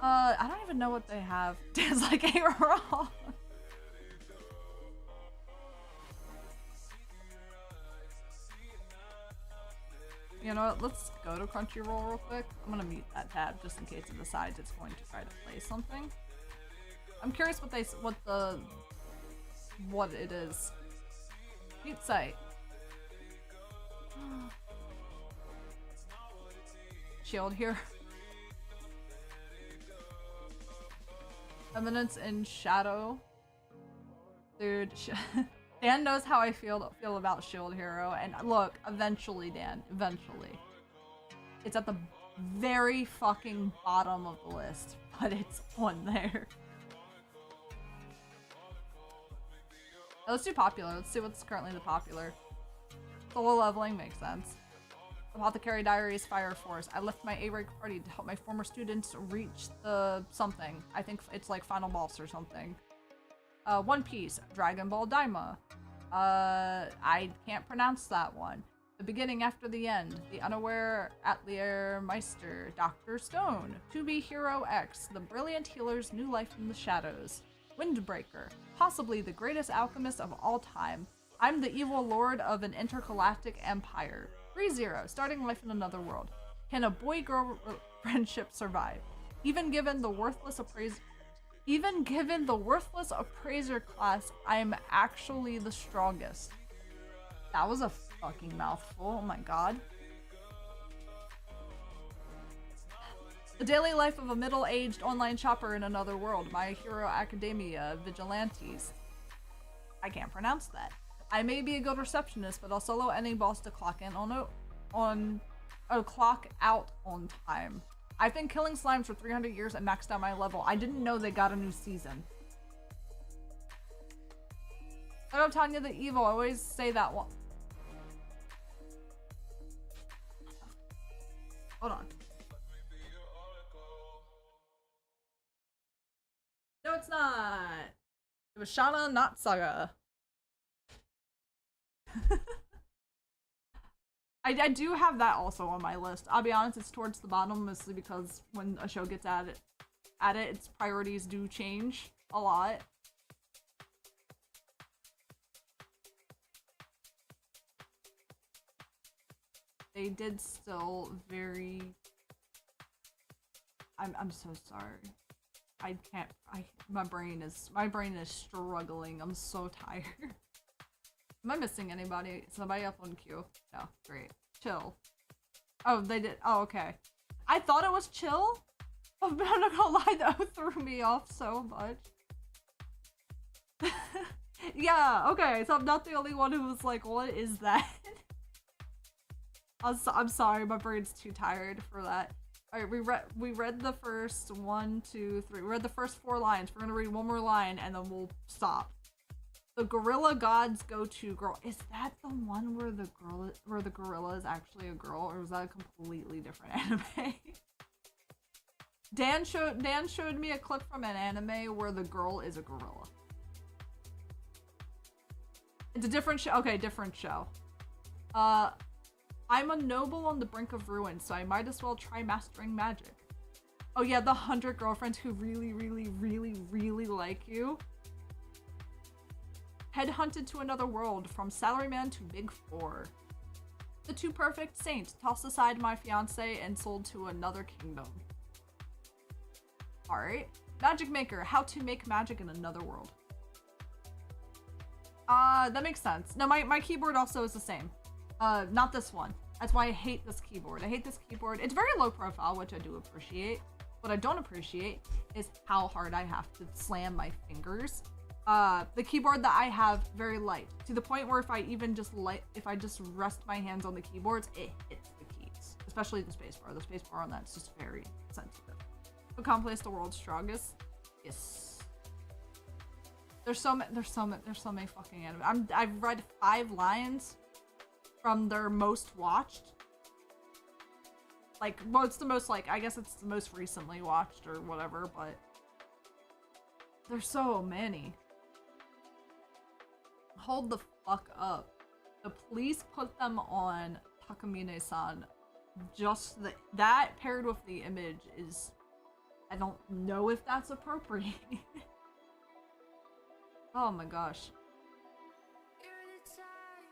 I don't even know what they have. Dan's like, hey, wrong. You know what? Let's go to Crunchyroll real quick. I'm gonna mute that tab just in case it decides it's going to try to play something. I'm curious what it is. Mute site. Shield here. Eminence in Shadow. Dude, Dan knows how I feel about Shield Hero, and look, eventually, Dan, eventually. It's at the very fucking bottom of the list, but it's on there. Let's do popular. Let's see what's currently the popular. Solo Leveling makes sense. Apothecary Diaries, Fire Force. I left my A-rank party to help my former students reach the something. I think it's like final boss or something. One Piece, Dragon Ball Daima. I can't pronounce that one. The Beginning After the End, The Unaware Atelier Meister, Dr. Stone, To Be Hero X, The Brilliant Healer's New Life in the Shadows, Windbreaker, possibly the greatest alchemist of all time. I'm the evil lord of an intergalactic empire. ReZero, starting life in another world. Can a boy-girl friendship survive? Even given the worthless appraiser class, I am actually the strongest. That was a fucking mouthful, oh my god. The daily life of a middle-aged online shopper in another world. My Hero Academia, Vigilantes. I can't pronounce that. I may be a good receptionist, but I'll solo any boss to clock in clock out on time. I've been killing slimes for 300 years and maxed out my level. I didn't know they got a new season. Hello, Tanya the Evil. I always say that one. Hold on. No, it's not. It was Shana, not Saga. I do have that also on my list. I'll be honest, it's towards the bottom, mostly because when a show gets at it, its priorities do change a lot. They did still very... I'm so sorry. I can't, my brain is struggling. I'm so tired. Am I missing anybody? Somebody up on queue? No, great. Chill. Oh, they did. Oh, okay. I thought it was chill. I'm not gonna lie, that threw me off so much. Yeah, okay, so I'm not the only one who was like, what is that? I'm sorry, my brain's too tired for that. Alright, we read the first 1, 2, 3. We read the first 4 lines. We're gonna read one more line and then we'll stop. The Gorilla Gods Go To Girl. Is that the one where the gorilla is actually a girl, or is that a completely different anime? Dan showed me a clip from an anime where the girl is a gorilla. It's a different show. Okay, different show. I'm a noble on the brink of ruin, so I might as well try mastering magic. Oh yeah, the 100 girlfriends who really, really, really, really like you. Headhunted to another world, from salaryman to big four. The Two Perfect Saints, tossed aside my fiance and sold to another kingdom. Alright. Magic Maker, how to make magic in another world. That makes sense. No, my keyboard also is the same. Not this one. That's why I hate this keyboard. I hate this keyboard. It's very low profile, which I do appreciate. What I don't appreciate is how hard I have to slam my fingers. The keyboard that I have, very light, to the point where if I just rest my hands on the keyboards, it hits the keys, especially the spacebar. The spacebar on that's just very sensitive. Become place the world's strongest. Yes. There's so many fucking anime. I've read 5 lines from their most watched. Like, well, it's the most, like, I guess it's the most recently watched or whatever, but there's so many. Hold the fuck up. The police put them on Takamine-san. Just that paired with the image is... I don't know if that's appropriate. Oh my gosh.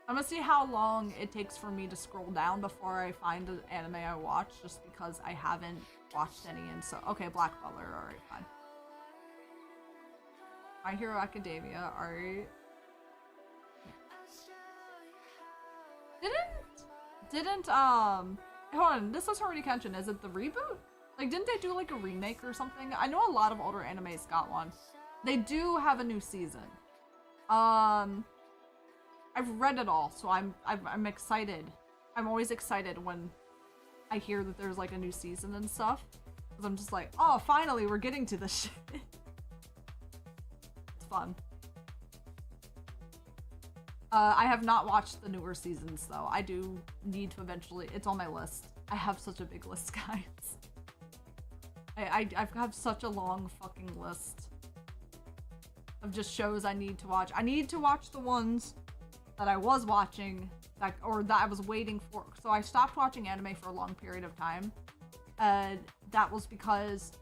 I'm gonna see how long it takes for me to scroll down before I find an anime I watch, just because I haven't watched any, and so... Okay, Black Butler, alright, fine. My Hero Academia, alright. Hold on, this was already Kenshin. Is it the reboot? Like, didn't they do like a remake or something? I know a lot of older animes got one. They do have a new season. I've read it all, so I'm excited. I'm always excited when I hear that there's like a new season and stuff. Because I'm just like, oh, finally, we're getting to this shit. It's fun. I have not watched the newer seasons though. I do need to eventually. It's on my list. I have such a big list, guys. I have such a long fucking list of just shows I need to watch. I need to watch the ones that I was watching, that I was waiting for. So I stopped watching anime for a long period of time. That was because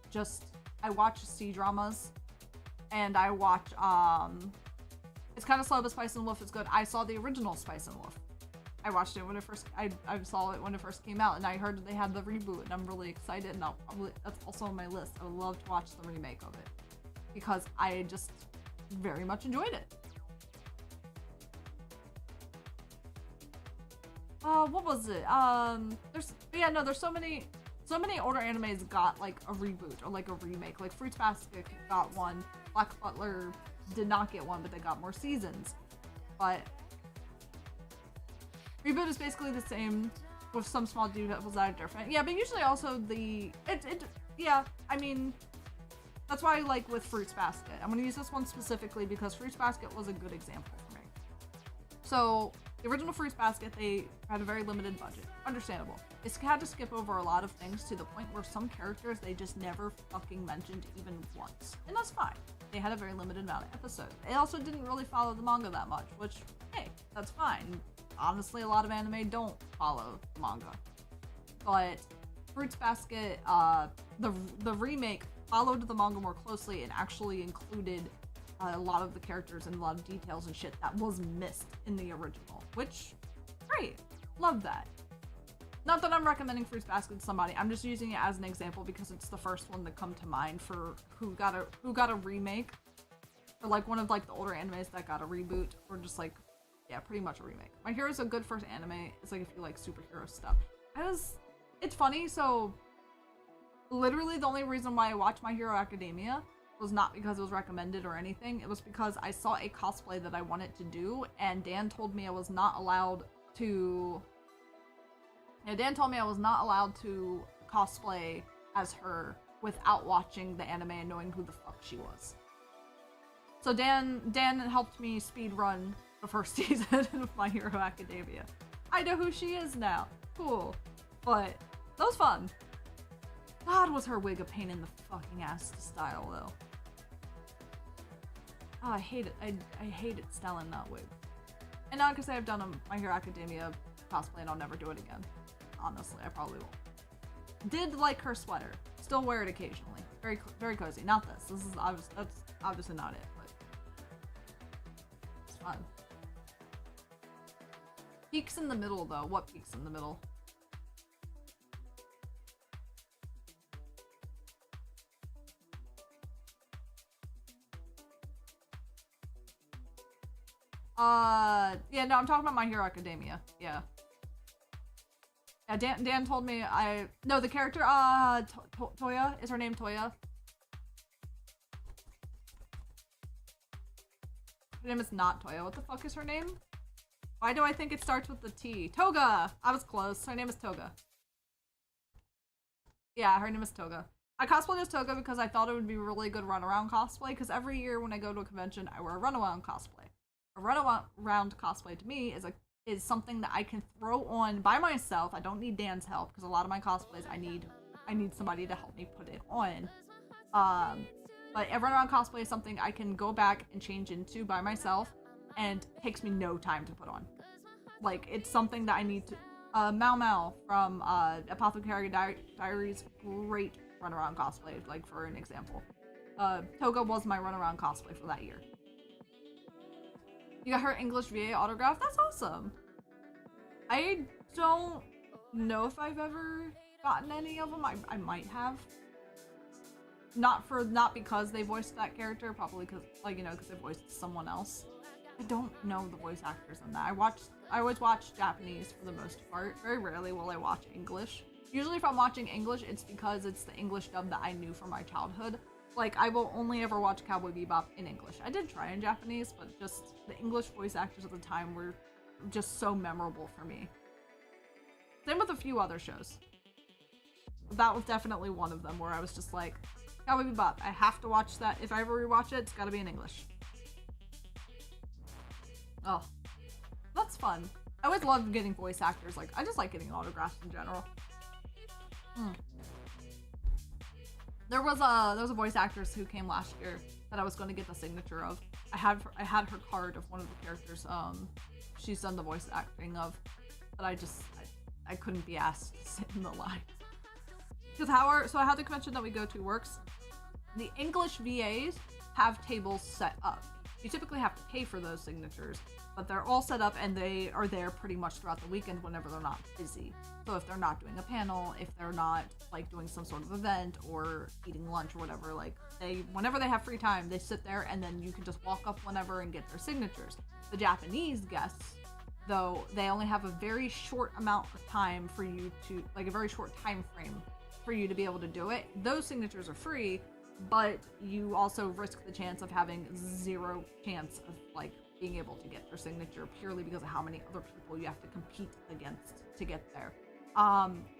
I watch C-dramas, and I watch, it's kind of slow, but Spice and Wolf is good. I saw the original Spice and Wolf. I watched it when it first, I saw it when it first came out, and I heard they had the reboot, and I'm really excited, and that's also on my list. I would love to watch the remake of it, because I just very much enjoyed it. What was it? There's so many older animes got like a reboot or like a remake. Like Fruits Basket got one. Black Butler did not get one, but they got more seasons. But reboot is basically the same with some small details that are different. Yeah, but usually also I mean, that's why I like with Fruits Basket. I'm gonna use this one specifically because Fruits Basket was a good example for me. So the original Fruits Basket, they had a very limited budget. Understandable. They had to skip over a lot of things to the point where some characters they just never fucking mentioned even once. And that's fine. They had a very limited amount of episodes. They also didn't really follow the manga that much, which, hey, that's fine. Honestly, a lot of anime don't follow the manga. But Fruits Basket, the remake followed the manga more closely and actually included a lot of the characters and a lot of details and shit that was missed in the original, which, great, love that. Not that I'm recommending Fruits Basket to somebody, I'm just using it as an example because it's the first one that come to mind for who got a remake, or like one of like the older animes that got a reboot, or just like, yeah, pretty much a remake. My Hero's a good first anime. It's like if you like superhero stuff. It's funny, so literally the only reason why I watched My Hero Academia was not because it was recommended or anything. It was because I saw a cosplay that I wanted to do, and Dan told me I was not allowed to cosplay as her without watching the anime and knowing who the fuck she was. So Dan helped me speed run the first season of My Hero Academia. I know who she is now. Cool. But that was fun. God, was her wig a pain in the fucking ass to style, though. Oh, I hate it. I hated styling that wig. And now, because I've done a My Hero Academia cosplay, and I'll never do it again. Honestly, I probably won't. Did like her sweater. Still wear it occasionally. Very, very cozy. Not this. That's obviously not it, but it's fun. Peaks in the middle, though. What peaks in the middle? Yeah, no, I'm talking about My Hero Academia. Yeah. Yeah, Dan told me no, the character, Toya, is her name Toya? Her name is not Toya. What the fuck is her name? Why do I think it starts with the T? Toga! I was close. Her name is Toga. Yeah, her name is Toga. I cosplayed as Toga because I thought it would be a really good runaround cosplay, because every year when I go to a convention, I wear a runaround cosplay. A runaround cosplay to me is something that I can throw on by myself. I don't need Dan's help, because a lot of my cosplays I need somebody to help me put it on. But a runaround cosplay is something I can go back and change into by myself, and takes me no time to put on. Like, it's something that I need to. Mao Mao from Apothecary Diaries, great runaround cosplay, like for an example. Toga was my runaround cosplay for that year. You got her English VA autograph? That's awesome. I don't know if I've ever gotten any of them. I might have. Not because they voiced that character, probably because, like, you know, because they voiced someone else. I don't know the voice actors in that. I always watch Japanese for the most part. Very rarely will I watch English. Usually if I'm watching English, it's because it's the English dub that I knew from my childhood. Like, I will only ever watch Cowboy Bebop in English. I did try in Japanese, but just the English voice actors at the time were just so memorable for me. Same with a few other shows. That was definitely one of them where I was just like, Cowboy Bebop, I have to watch that. If I ever rewatch it, it's gotta be in English. Oh, That's fun. I always love getting voice actors. Like, I just like getting autographs in general. There was a voice actress who came last year that I was going to get the signature of. I had her card of one of the characters she's done the voice acting of, but I couldn't be asked to sit in the line. Because so how the convention that we go to works, the English VAs have tables set up. You typically have to pay for those signatures, but they're all set up and they are there pretty much throughout the weekend whenever they're not busy. So if they're not doing a panel, if they're not like doing some sort of event or eating lunch or whatever, like whenever they have free time, they sit there and then you can just walk up whenever and get their signatures. The Japanese guests, though, they only have a very short amount of time for you to, like a very short time frame for you to be able to do it. Those signatures are free, but you also risk the chance of having zero chance of like being able to get their signature purely because of how many other people you have to compete against to get there.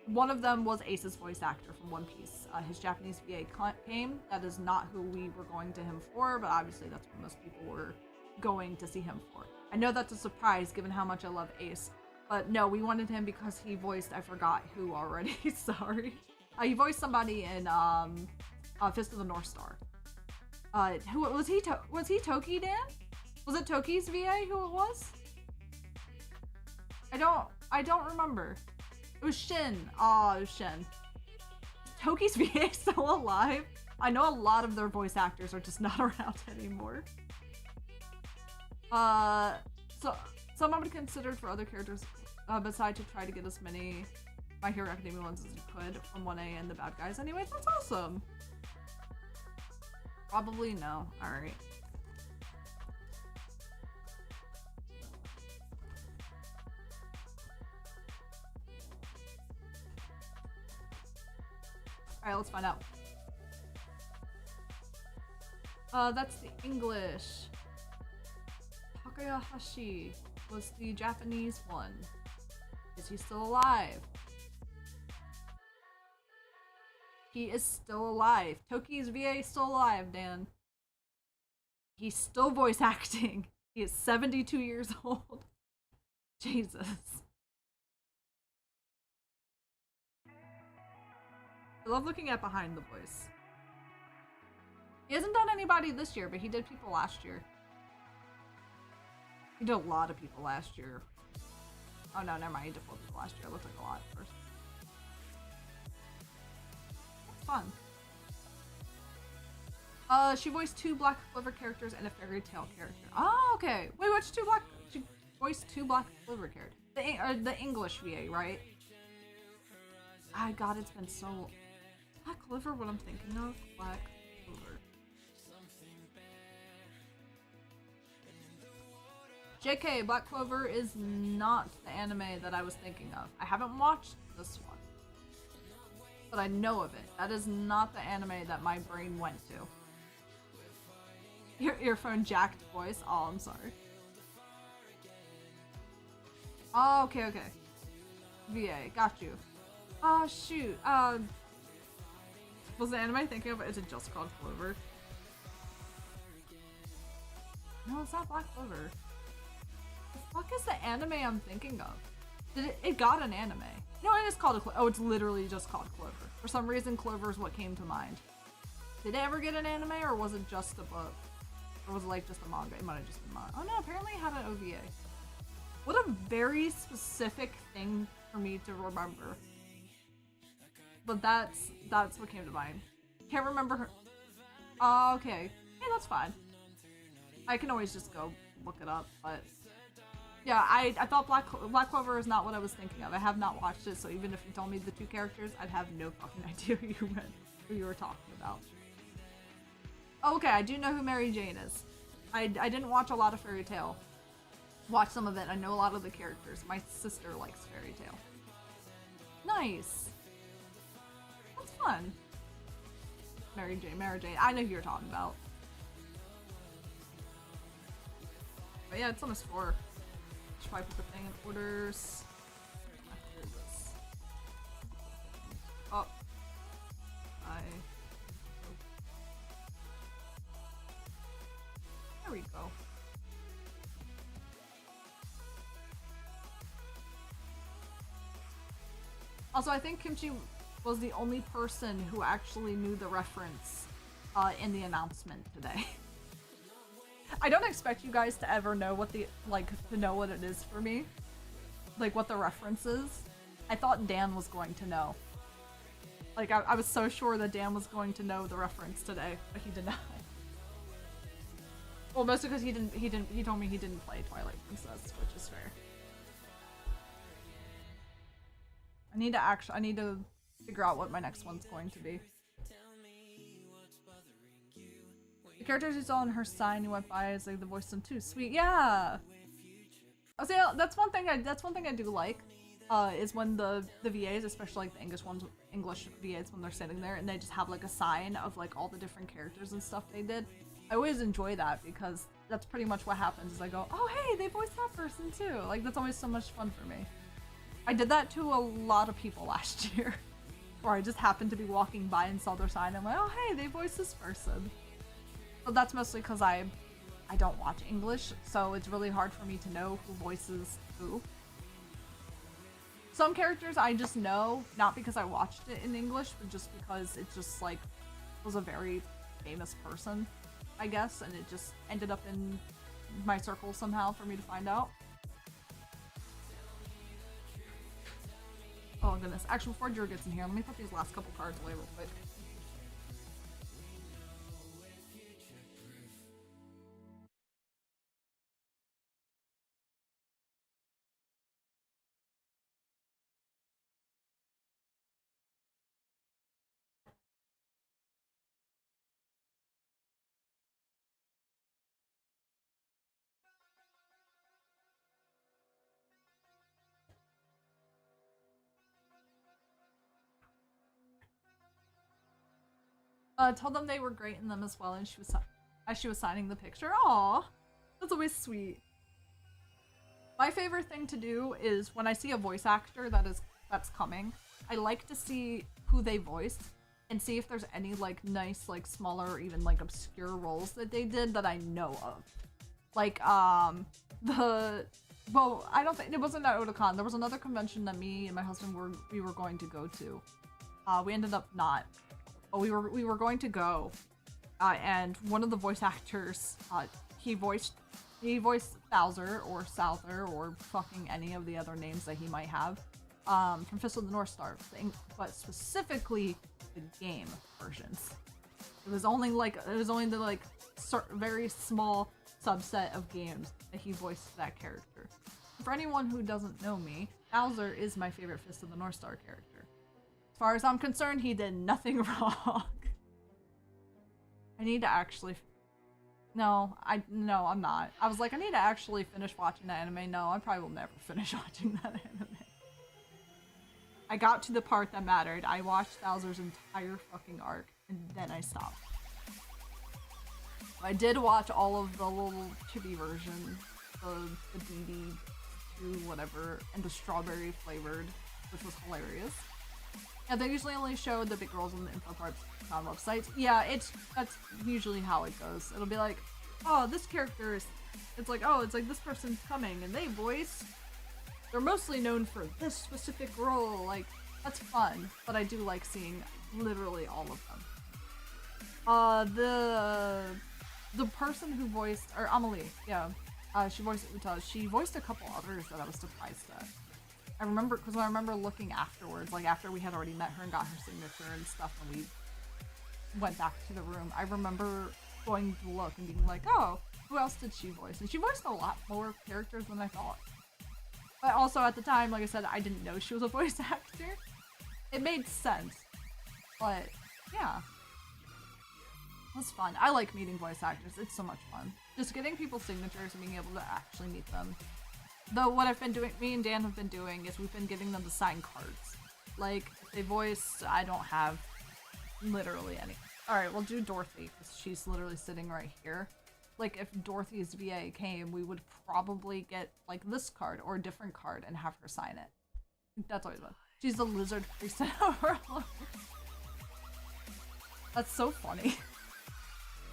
One of them was Ace's voice actor from One Piece. His Japanese VA came. That is not who we were going to him for, but obviously that's what most people were going to see him for. I know that's a surprise given how much I love Ace, but no, we wanted him because he voiced, I forgot who already, sorry. He voiced somebody in Fist of the North Star. Who was he? Was he Toki, Dan? Was it Toki's VA who it was? I don't remember. It was Shin. Oh, it was Shin. Toki's VA still alive? I know a lot of their voice actors are just not around anymore. So someone would consider for other characters, besides to try to get as many My Hero Academia ones as you could from 1A and the bad guys. Anyways, that's awesome. Probably no. Alright. Alright, let's find out. That's the English. Takayahashi was the Japanese one. Is he still alive? He is still alive. Toki's VA is still alive, Dan. He's still voice acting. He is 72 years old. Jesus. I love looking at behind the voice. He hasn't done anybody this year, but he did people last year. He did a lot of people last year. Oh no, never mind. He did 4 people last year. It looked like a lot at first. Fun. She voiced 2 Black Clover characters and a Fairy Tail character. Oh, okay. Wait, which 2 Black? She voiced 2 Black Clover characters. The English VA, right? God, it's been so. Black Clover, what I'm thinking of? Black Clover. JK, Black Clover is not the anime that I was thinking of. I haven't watched this one, but I know of it. That is not the anime that my brain went to. Your earphone jacked voice? Oh, I'm sorry. Oh, okay. VA, got you. Oh, shoot. Was the anime I'm thinking of, is it just called Clover? No, it's not Black Clover. The fuck is the anime I'm thinking of? It got an anime. No, it is called oh, it's literally just called Clover. For some reason, Clover is what came to mind. Did it ever get an anime, or was it just a book? Or was it like just a manga? It might have just been manga. Oh no, apparently it had an OVA. What a very specific thing for me to remember. But that's what came to mind. Can't remember her. Oh, okay. Hey, that's fine. I can always just go look it up, but yeah, I thought Black Clover is not what I was thinking of. I have not watched it, so even if you told me the 2 characters, I'd have no fucking idea who you were talking about. Oh, okay, I do know who Mary Jane is. I didn't watch a lot of Fairy Tail. Watch some of it. I know a lot of the characters. My sister likes Fairy Tail. Nice. That's fun. Mary Jane. I know who you're talking about. But yeah, it's almost 4. Should probably put the thing in orders. Oh. There we go. Also, I think Kimchi was the only person who actually knew the reference in the announcement today. I don't expect you guys to ever know what the, like, to know what it is for me. Like, what the reference is. I thought Dan was going to know. Like, I was so sure that Dan was going to know the reference today, but he did not. Well, mostly because he told me he didn't play Twilight Princess, which is fair. I need to figure out what my next one's going to be. The characters you saw in her sign you went by is like the voice them too. Sweet, yeah. I was saying that's one thing I do like, is when the VAs, especially like the English VAs, when they're sitting there and they just have like a sign of like all the different characters and stuff they did. I always enjoy that because that's pretty much what happens is I go, oh hey, they voiced that person too. Like that's always so much fun for me. I did that to a lot of people last year, where I just happened to be walking by and saw their sign and I'm like, oh hey, they voiced this person. But that's mostly because I don't watch English, so it's really hard for me to know who voices who. Some characters I just know, not because I watched it in English, but just because it just like was a very famous person, I guess, and it just ended up in my circle somehow for me to find out. Oh goodness. Actually, before Drew gets in here, let me put these last couple cards away real quick. Told them they were great in them as well, and as she was signing the picture. Aww, that's always sweet. My favorite thing to do is when I see a voice actor that's coming, I like to see who they voiced and see if there's any like nice like smaller or even like obscure roles that they did that I know of. Like well, I don't think it wasn't at Otakon. There was another convention that me and my husband were going to go to. We ended up not. But we were going to go, and one of the voice actors, he voiced Bowser or Souther or fucking any of the other names that he might have, from Fist of the North Star thing, but specifically the game versions. It was only the like very small subset of games that he voiced that character. For anyone who doesn't know me, Bowser is my favorite Fist of the North Star character. As far as I'm concerned, he did nothing wrong. I need to actually... No, I'm not. I was like, I need to actually finish watching that anime. No, I probably will never finish watching that anime. I got to the part that mattered. I watched Bowser's entire fucking arc, and then I stopped. I did watch all of the little chibi version, the BB2 whatever, and the strawberry flavored, which was hilarious. Yeah, they usually only show the big girls on the info parts on websites. Yeah, that's usually how it goes. It'll be like, oh, this character is, it's like this person's coming and they're mostly known for this specific role. Like, that's fun, but I do like seeing literally all of them. The person who voiced, or Amelie, yeah, she voiced Uta. She voiced a couple others that I was surprised at. I remember looking afterwards, like after we had already met her and got her signature and stuff, and we went back to the room. I remember going to look and being like, oh, who else did she voice? And she voiced a lot more characters than I thought. But also at the time, like I said, I didn't know she was a voice actor. It made sense. But yeah. It was fun. I like meeting voice actors. It's so much fun. Just getting people's signatures and being able to actually meet them. Though what I've been doing, me and Dan have been doing, is we've been giving them to sign cards. Like, if they voice, I don't have literally any. Alright, we'll do Dorothy, because she's literally sitting right here. Like, if Dorothy's VA came, we would probably get, like, this card or a different card and have her sign it. That's always fun. She's the lizard priestess overlord. That's so funny.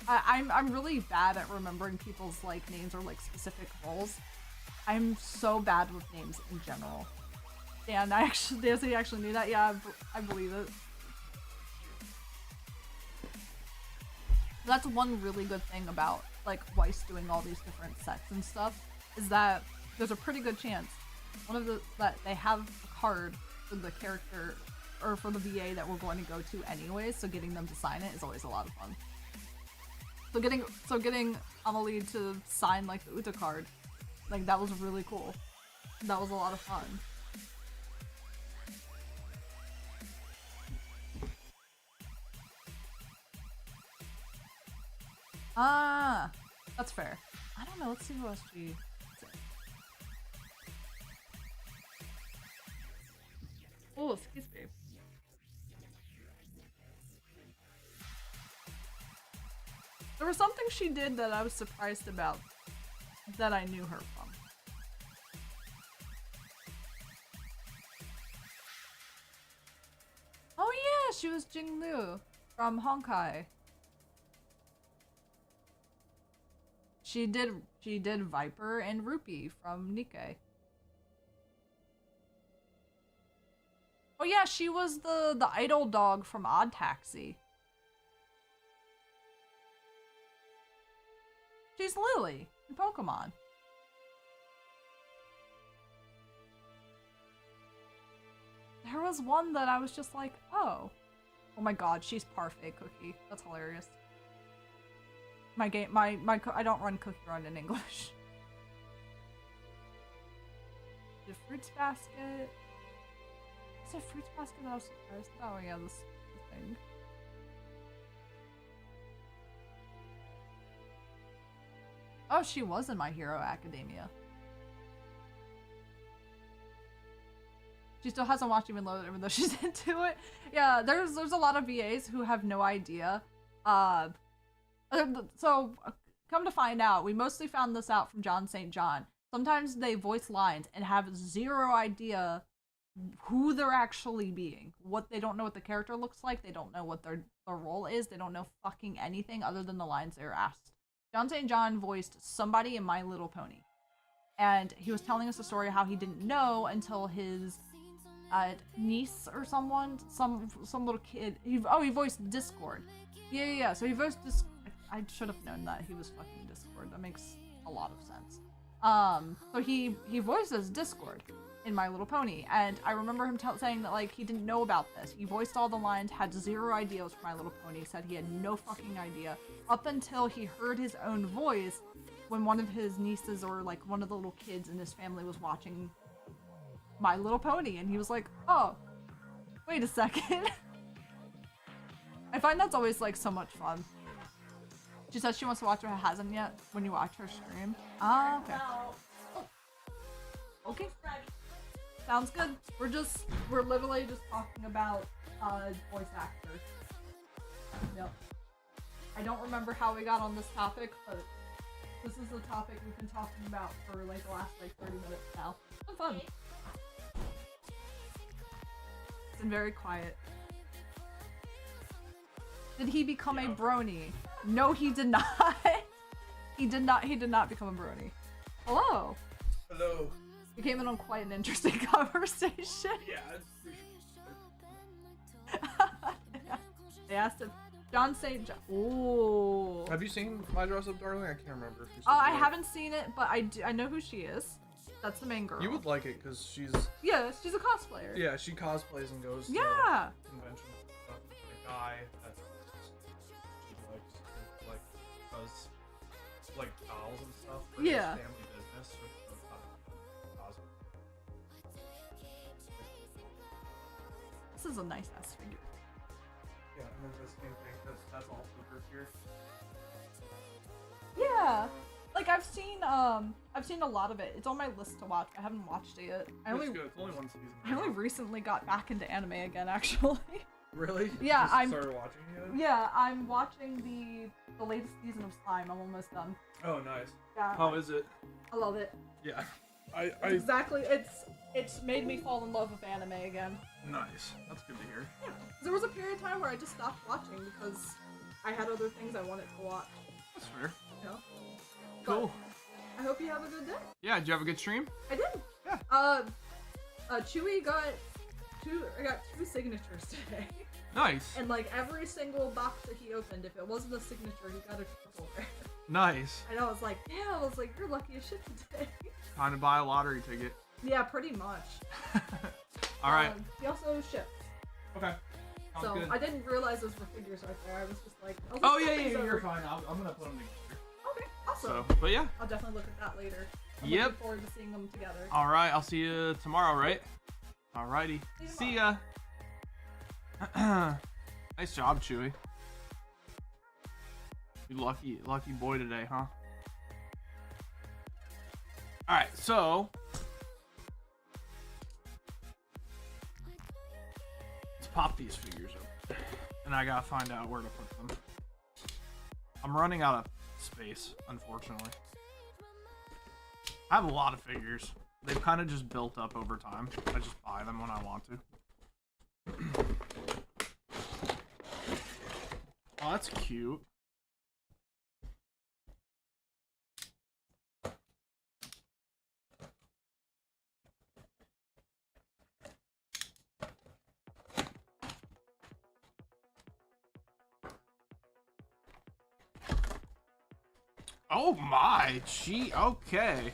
I'm really bad at remembering people's, like, names or, like, specific roles. I'm so bad with names in general. Dan actually knew that. Yeah, I believe it. That's one really good thing about like Weiss doing all these different sets and stuff, is that there's a pretty good chance that they have a card for the character or for the VA that we're going to go to anyways, so getting them to sign it is always a lot of fun. So getting Amelie to sign like the Uta card, like that was really cool. That was a lot of fun. Ah, that's fair. I don't know, let's see who else we... Oh, excuse me. There was something she did that I was surprised about that I knew her from. Oh yeah, she was Jing Liu from Honkai. She did Viper and Rupee from Nikkei. Oh yeah, she was the idol dog from Odd Taxi. She's Lily in Pokemon. There was one that I was just like, oh. Oh my god, she's Parfait Cookie. That's hilarious. My game, I don't run Cookie Run in English. The Fruits Basket. Is it Fruits Basket that I was surprised about? Oh yeah, this thing. Oh, she was in My Hero Academia. She still hasn't watched even though she's into it. Yeah, there's a lot of VAs who have no idea. So come to find out, we mostly found this out from John St. John. Sometimes they voice lines and have zero idea who they're actually being. They don't know what the character looks like. They don't know what their role is. They don't know fucking anything other than the lines they're asked. John St. John voiced somebody in My Little Pony. And he was telling us a story how he didn't know until his niece or someone, some little kid. He voiced Discord. Yeah. So he voiced Discord. I should have known that he was fucking Discord. That makes a lot of sense. So he voices Discord in My Little Pony, and I remember him saying that like he didn't know about this. He voiced all the lines, had zero ideas for My Little Pony, said he had no fucking idea up until he heard his own voice when one of his nieces or like one of the little kids in his family was watching My Little Pony, and he was like, oh, wait a second. I find that's always like so much fun. She says she wants to watch it, hasn't yet when you watch her stream. Ah, okay. Oh. Okay. Sounds good. We're literally just talking about voice actors. Yep. I don't remember how we got on this topic, but this is the topic we've been talking about for like the last like 30 minutes now. It's been fun. It's been very quiet. Did he become a brony? No, he did not. He did not become a brony. Hello. Hello. We came in on quite an interesting conversation. Yeah. They asked him. John St. John. Ooh. Have you seen My Dress Up Darling? I can't remember. I haven't seen it, but I know who she is. That's the main girl. You would like it because she's. Yeah, she's a cosplayer. Yeah, she cosplays and goes. Yeah. To conventions and stuff with a guy that she likes, like does like dolls and stuff for his Yeah. family business. With cosplay. This is a nice ass figure. Yeah, and then the same thing. That's all flippers here. Yeah. Like I've seen a lot of it. It's on my list to watch. I haven't watched it yet. It's good. It's only one season. I only recently got back into anime again, actually. Really? Yeah, I started watching it. Yeah, I'm watching the latest season of Slime. I'm almost done. Oh, nice. Yeah. How is it? I love it. Yeah. I Exactly. It's made me fall in love with anime again. Nice. That's good to hear. Yeah. There was a period of time where I just stopped watching because I had other things I wanted to watch. That's fair. You know? Cool. But I hope you have a good day. Yeah, did you have a good stream? I did. Yeah. Chewy got I got 2 signatures today. Nice. And like every single box that he opened, if it wasn't a signature, he got a triple rare. Nice. And I was like, damn, I was like, you're lucky as shit today. Time to buy a lottery ticket. Yeah, pretty much. Alright. He also shipped. Okay. Sounds So good. I didn't realize those were figures right there. I was just like, I was Oh like, yeah, "Something's you're over." fine. I'm gonna put them together. Okay, awesome. So, but yeah. I'll definitely look at that later. I'm Yep. looking forward to seeing them together. Alright, I'll see you tomorrow, right? Alrighty. See ya. Nice job, Chewy. You lucky boy today, huh? Alright, so let's pop these figures up. And I gotta find out where to put them. I'm running out of space, unfortunately. I have a lot of figures. They've kind of just built up over time. I just buy them when I want to. Oh, that's cute. Oh my, gee, okay.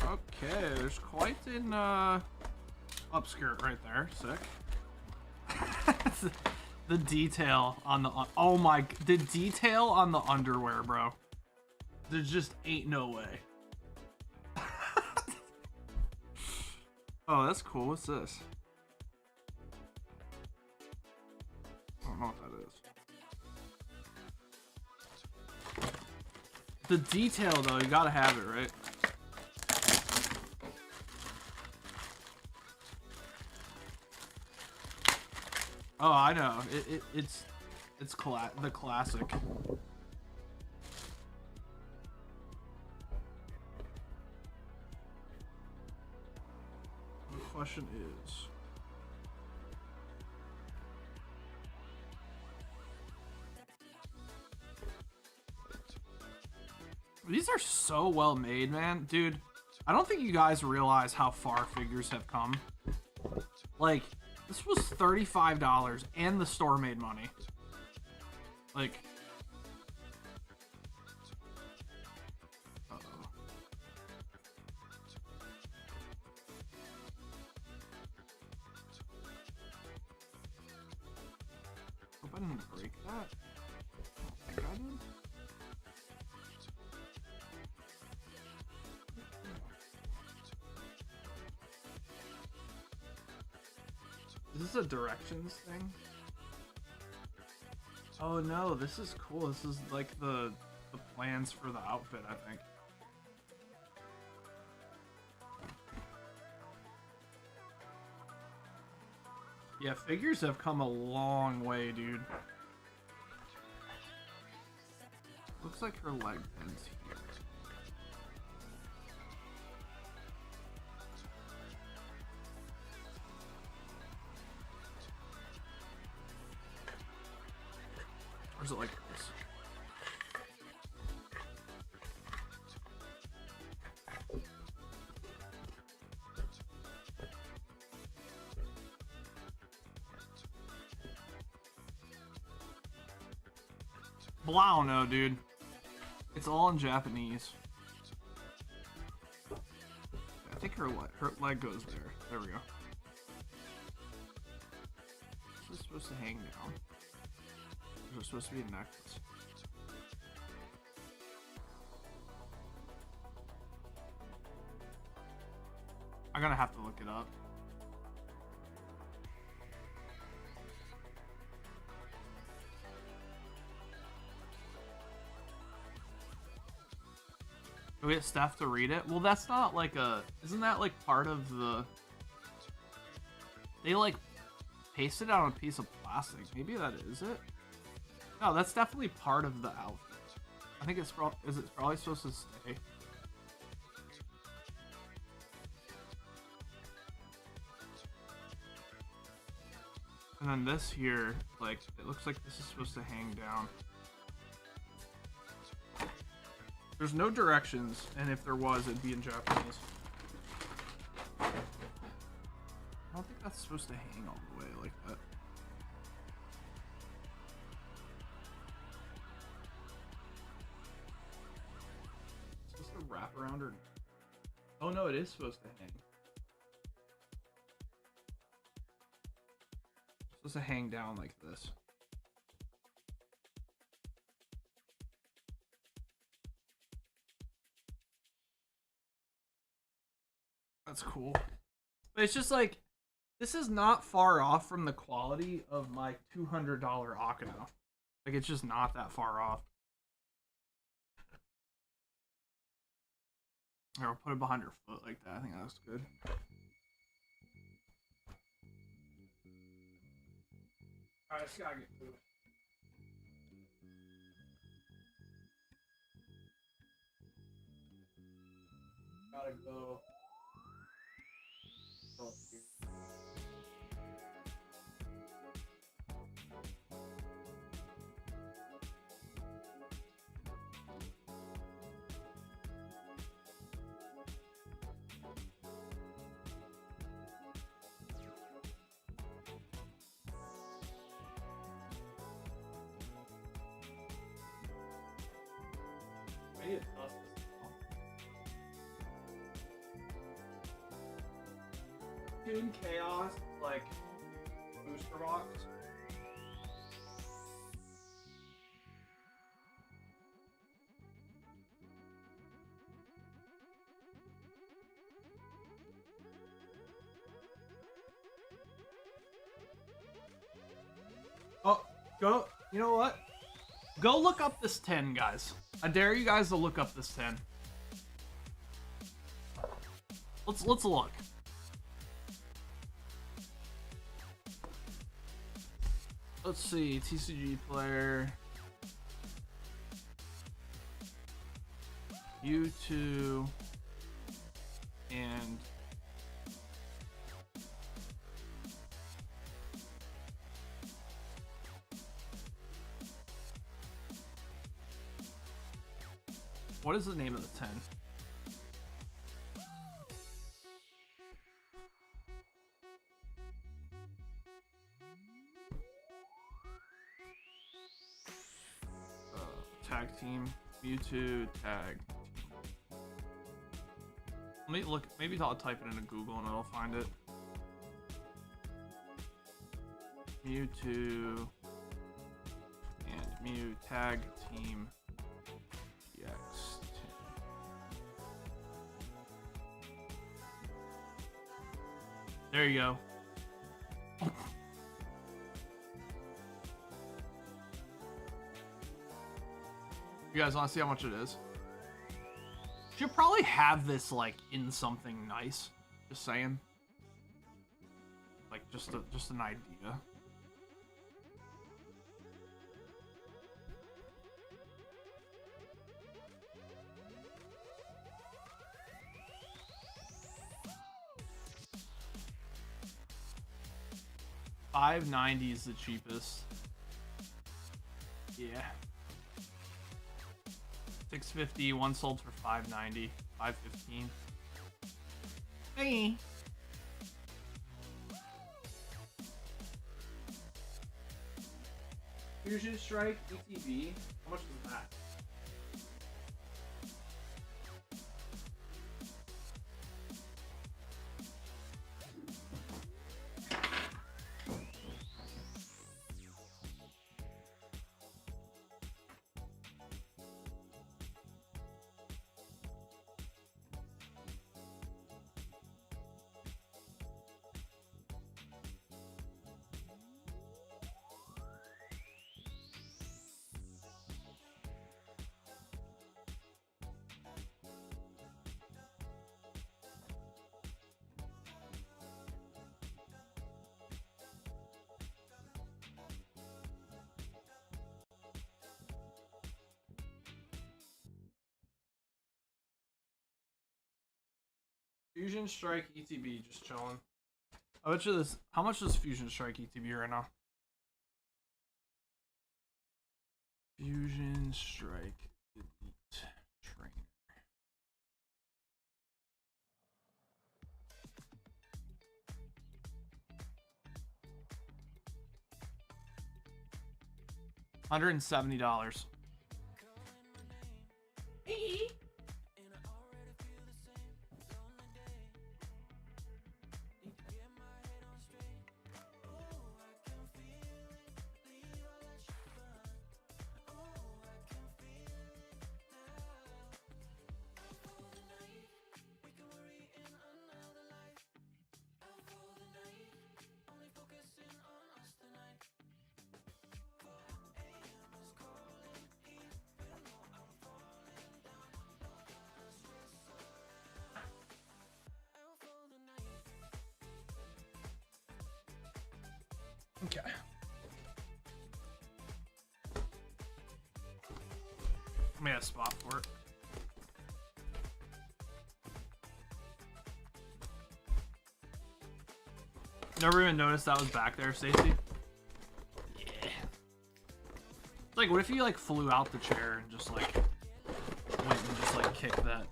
Okay, there's quite an upskirt right there. Sick. The detail on the oh my, the detail on the underwear, bro. There just ain't no way. Oh, that's cool. What's this? I don't know what that is. The detail, though, you gotta have it, right? Oh, I know. It's the classic. The question is, these are so well made, man. Dude, I don't think you guys realize how far figures have come. Like, this was $35 and the store made money. Like, uh-oh. Hope I didn't break that. I think I did. Is this a directions thing? Oh no, this is cool. This is like the plans for the outfit, I think. Yeah, figures have come a long way, dude. Looks like her leg ends here. Or is it like this? Well, I don't know, dude. It's all in Japanese. I think her leg goes there. There we go. This is supposed to hang down. There's supposed to be a necklace. I'm gonna have to look it up. Do we get Steph to read it? Well, that's not like a... Isn't that like part of the... They like pasted it on a piece of plastic. Maybe that is it? No, that's definitely part of the outfit. I think it's probably supposed to stay. And then this here, like, it looks like this is supposed to hang down. There's no directions, and if there was, it'd be in Japanese. I don't think that's supposed to hang all the way like that. It's supposed to wrap around her. Oh no, it is supposed to hang. It's supposed to hang down like this. That's cool. But it's just like, this is not far off from the quality of my $200 Akano. Like, it's just not that far off. Here, I'll put it behind her foot like that. I think that's good. Alright, let's gotta get food. Gotta go. Up here. Maybe it does this now. Toon Chaos, like, booster box. Oh, go, you know what? Go look up this 10, guys. I dare you guys to look up this 10. Let's look. Let's see, TCG player. U2 and what is the name of the 10? Tag team, Mewtwo tag. Let me look. Maybe I'll type it into Google and it'll find it. Mewtwo and Mew tag team GX10. There you go. You guys want to see how much it is? Should probably have this like in something nice. Just saying. Like just an idea. $5.90 is the cheapest. Yeah. $6.50, one sold for $5.90, $5.15. Hey. Fusion Strike ETB. How much was that? Fusion Strike ETB just chilling. I bet you this. How much is Fusion Strike ETB right now? Fusion Strike Elite Trainer. $170. Okay. I made a spot for it. Never even noticed that was back there, Stacy. Yeah. Like, what if you like flew out the chair and just like went and just like kicked that?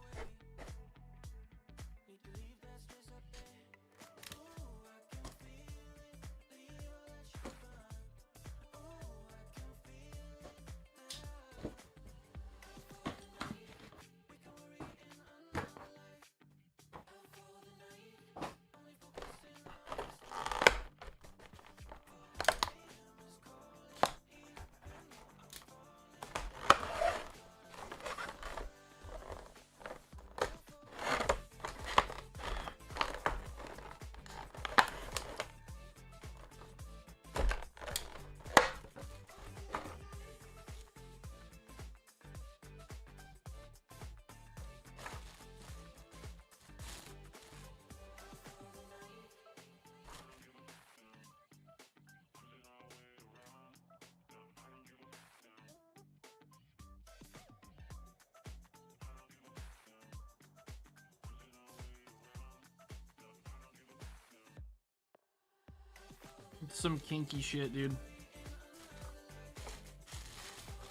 Some kinky shit, dude.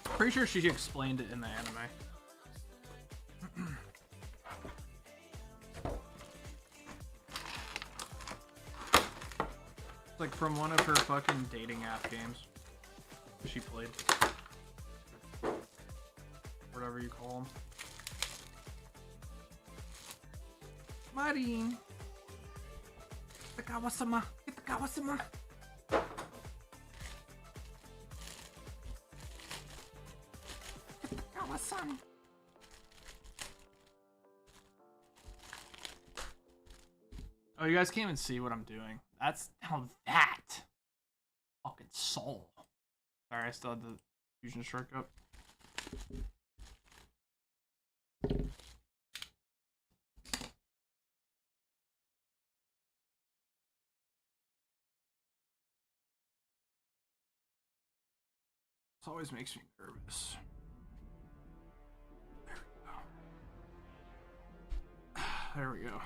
Pretty sure she explained it in the anime. It's like from one of her fucking dating app games she played. Whatever you call them. Marin. Itakawa-sama. Itakawa-sama. Itakawa-san. Oh, you guys can't even see what I'm doing. That's how that fucking soul. Sorry, I still had the fusion strike up. This always makes me nervous. There we go. There we go.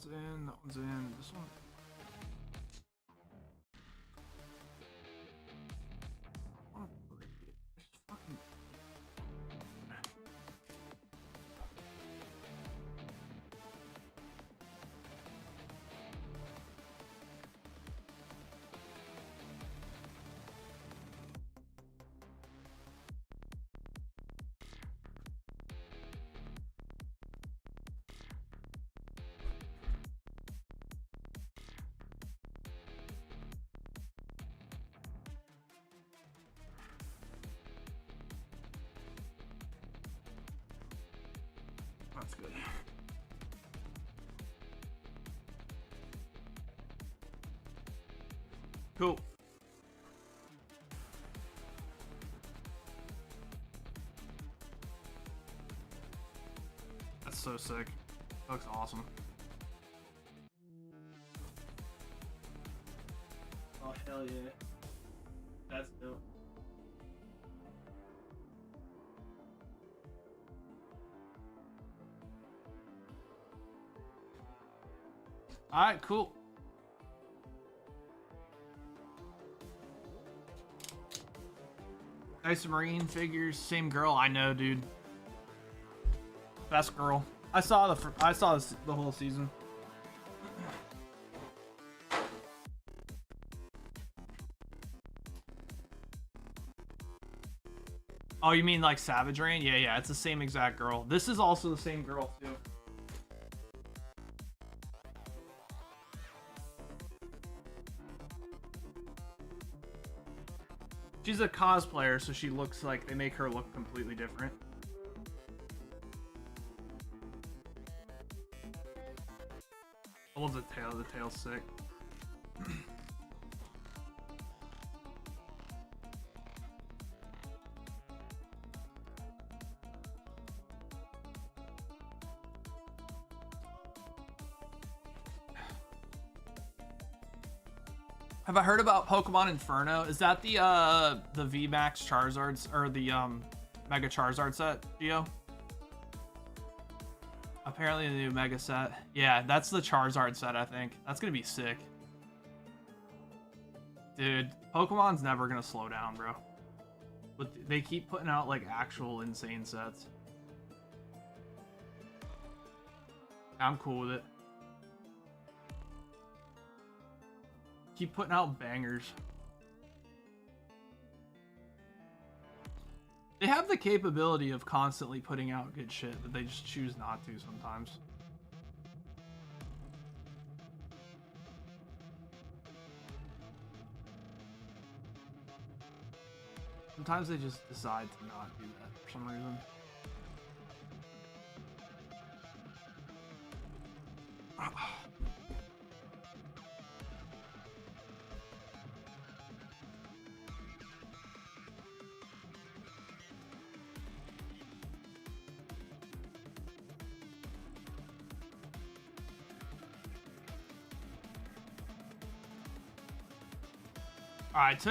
That one's in, this one. That's good. Cool. That's so sick. Looks awesome. Oh hell yeah. That's dope. Alright, cool. Nice Marine figures, same girl. I know, dude. Best girl. I saw the whole season. Oh, you mean like Savage Rain? Yeah, yeah, it's the same exact girl. This is also the same girl too. She's a cosplayer, so she looks like they make her look completely different. I love the tail. The tail's sick. Have I heard about Pokemon Inferno? Is that the VMAX Charizards or the Mega Charizard set, Gio? Apparently the new Mega set. Yeah, that's the Charizard set, I think. That's gonna be sick. Dude, Pokemon's never gonna slow down, bro. But they keep putting out like actual insane sets. I'm cool with it. Keep putting out bangers. They have the capability of constantly putting out good shit, but they just choose not to sometimes. Sometimes they just decide to not do that for some reason. Alright,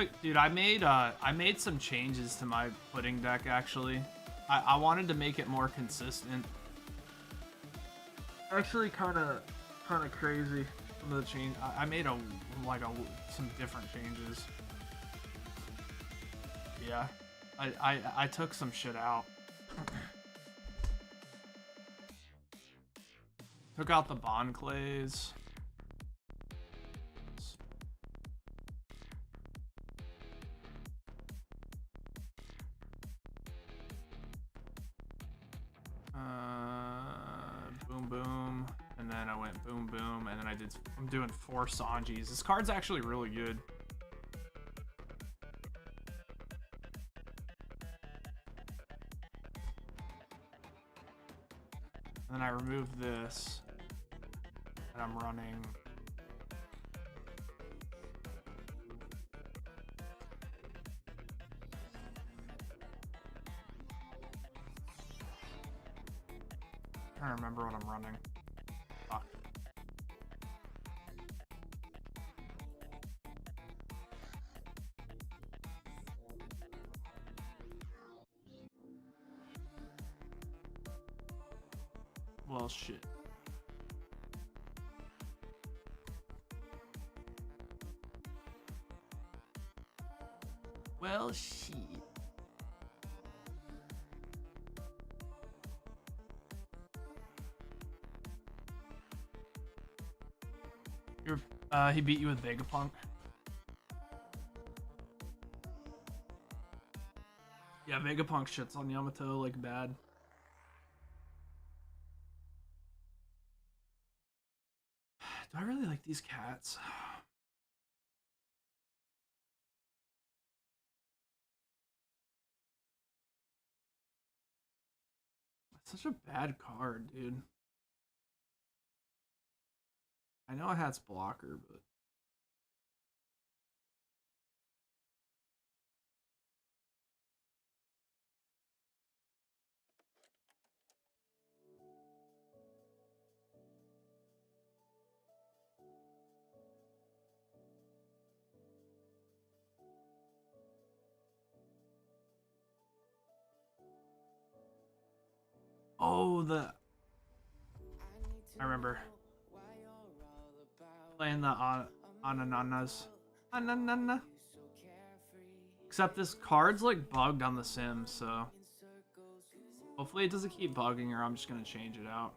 I made some changes to my pudding deck actually. I wanted to make it more consistent. Actually kinda crazy some of the change. I made some different changes. Yeah. I took some shit out. Took out the Bond Clays. Boom boom, and then I went boom boom, and then I'm doing 4 Sanjis. This card's actually really good. And then I removed this, and I'm running trying to remember what I'm running. Fuck. Well, shit. Well, shit. He beat you with Vegapunk. Yeah, Vegapunk shits on Yamato like bad. Do I really like these cats? Such a bad card, dude. I know it has blocker, but oh, I remember playing the Anananas. Ananana. Except this card's like bugged on the Sims, so hopefully it doesn't keep bugging, or I'm just gonna change it out.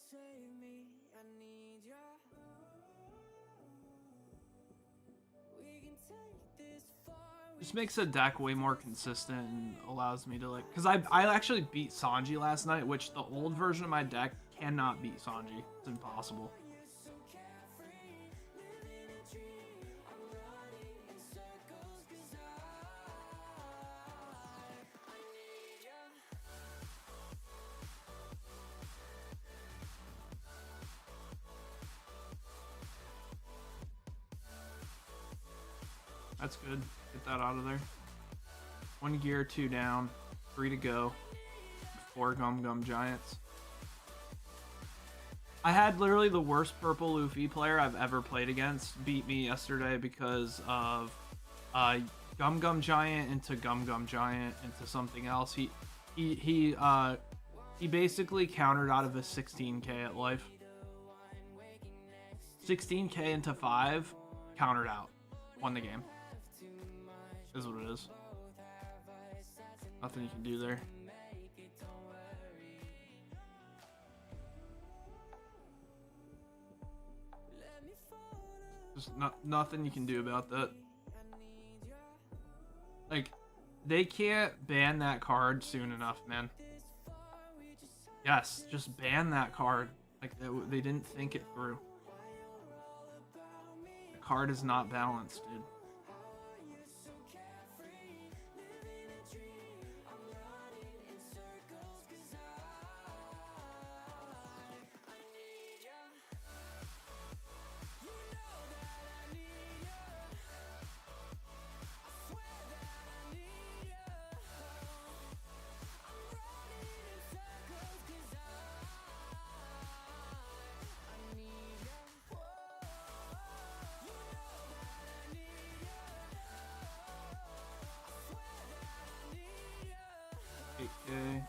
Save me, I need ya. We can take this far. Just makes the deck way more consistent and allows me to like, because I actually beat Sanji last night, which the old version of my deck cannot beat Sanji. It's impossible. That's good. Get that out of there. 1 gear, 2 down, 3 to go. 4 Gum Giants. I had literally the worst purple Luffy player I've ever played against beat me yesterday because of Gum Giant into Gum Giant into something else. He basically countered out of a 16k at life. 16k into 5, countered out. Won the game. Is what it is. Nothing you can do there. Just nothing you can do about that. Like, they can't ban that card soon enough, man. Yes, just ban that card. Like, they didn't think it through. The card is not balanced, dude. Okay.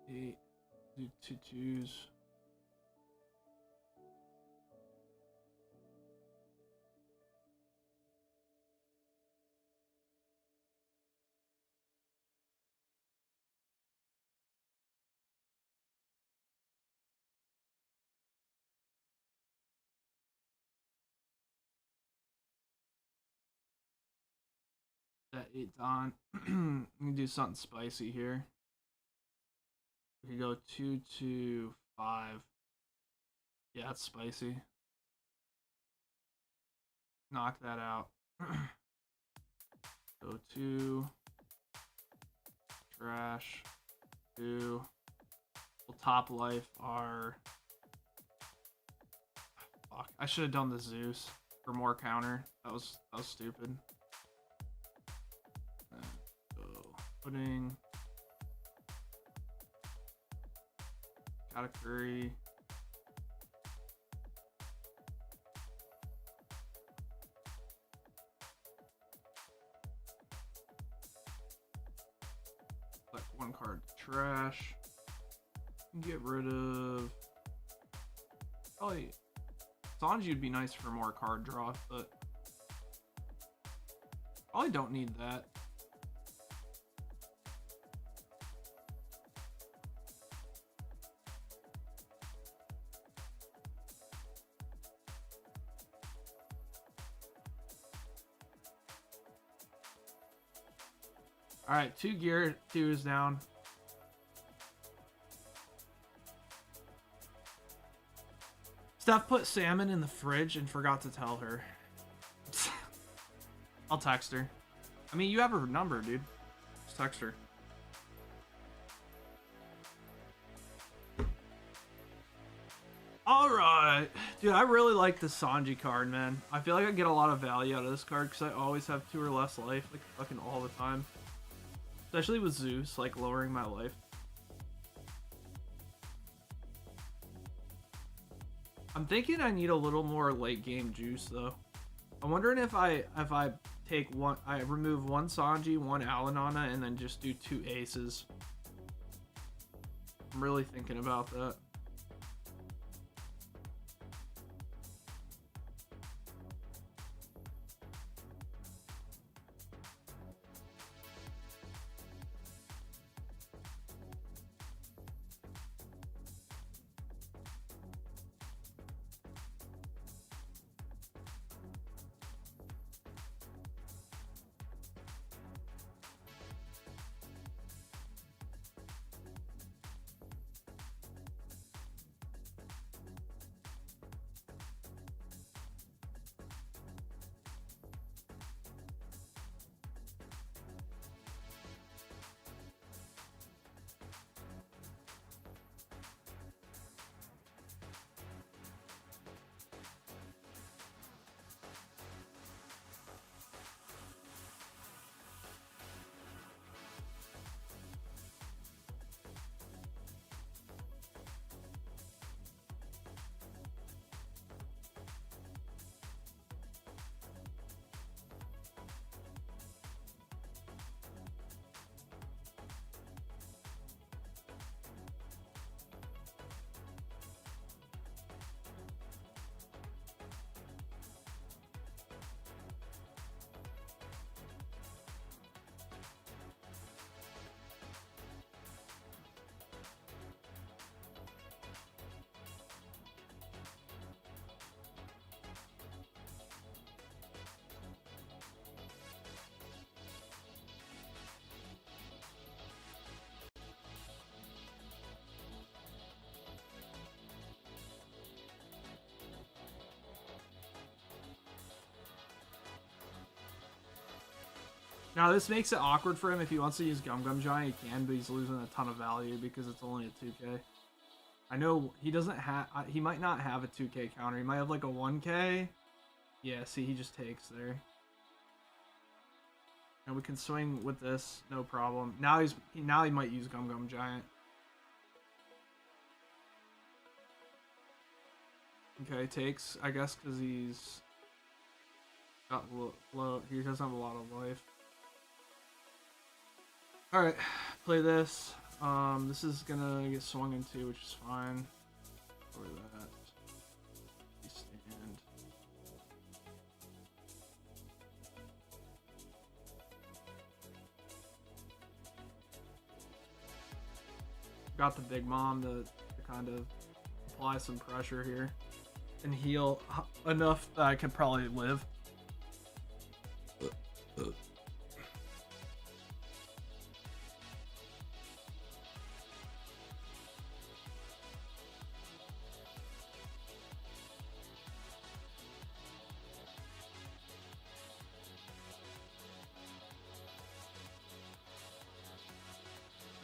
Eight. Do 2/2s. That 8's on. We can do something spicy here. We could go 2/2, 5. Yeah, it's spicy. Knock that out. Go 2. Trash. 2. We'll top life our... Fuck. I should have done the Zeus for more counter. That was stupid. Go pudding. Got a curry. Like 1 card trash. Get rid of... Probably Sanji would be nice for more card draw, but Probably don't need that. All right, 2 gear, 2 is down. Steph put salmon in the fridge and forgot to tell her. I'll text her. I mean, you have her number, dude. Just text her. All right, dude. I really like the Sanji card, man. I feel like I get a lot of value out of this card because I always have 2 or less life, like fucking all the time. Especially with Zeus, like lowering my life. I'm thinking I need a little more late game juice though. I'm wondering if I take one, I remove 1 Sanji, 1 Alanana, and then just do 2 aces. I'm really thinking about that. Now this makes it awkward for him. If he wants to use Gum Gum Giant, he can, but he's losing a ton of value because it's only a 2k. I know he doesn't have, he might not have a 2k counter. He might have like a 1k. Yeah, see, he just takes there. And we can swing with this, no problem. Now he might use Gum Gum Giant. Okay, takes, I guess, because he's got low. He doesn't have a lot of life. All right, play this. This is gonna get swung into, which is fine. Or that. Stand. Got the big mom to kind of apply some pressure here and heal enough that I could probably live.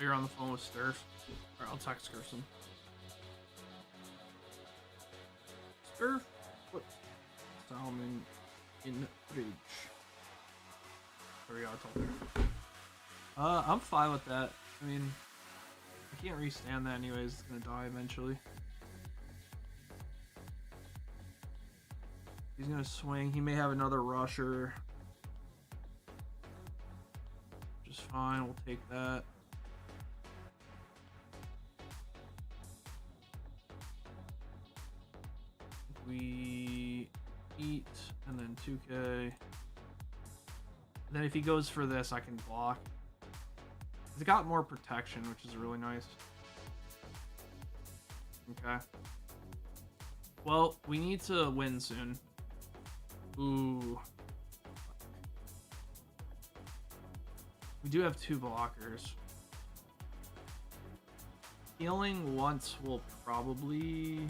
You're on the phone with Sturf. Or I'll text Gerson. Sturf? What? Salmon in fridge. There we go, I told her. I'm fine with that. I mean, I can't restand that anyways. It's gonna die eventually. He's gonna swing. He may have another rusher. Just fine. We'll take that. We eat and then 2k. Then if he goes for this, I can block. He's got more protection, which is really nice. Okay. Well, we need to win soon. Ooh. We do have 2 blockers. Healing once will probably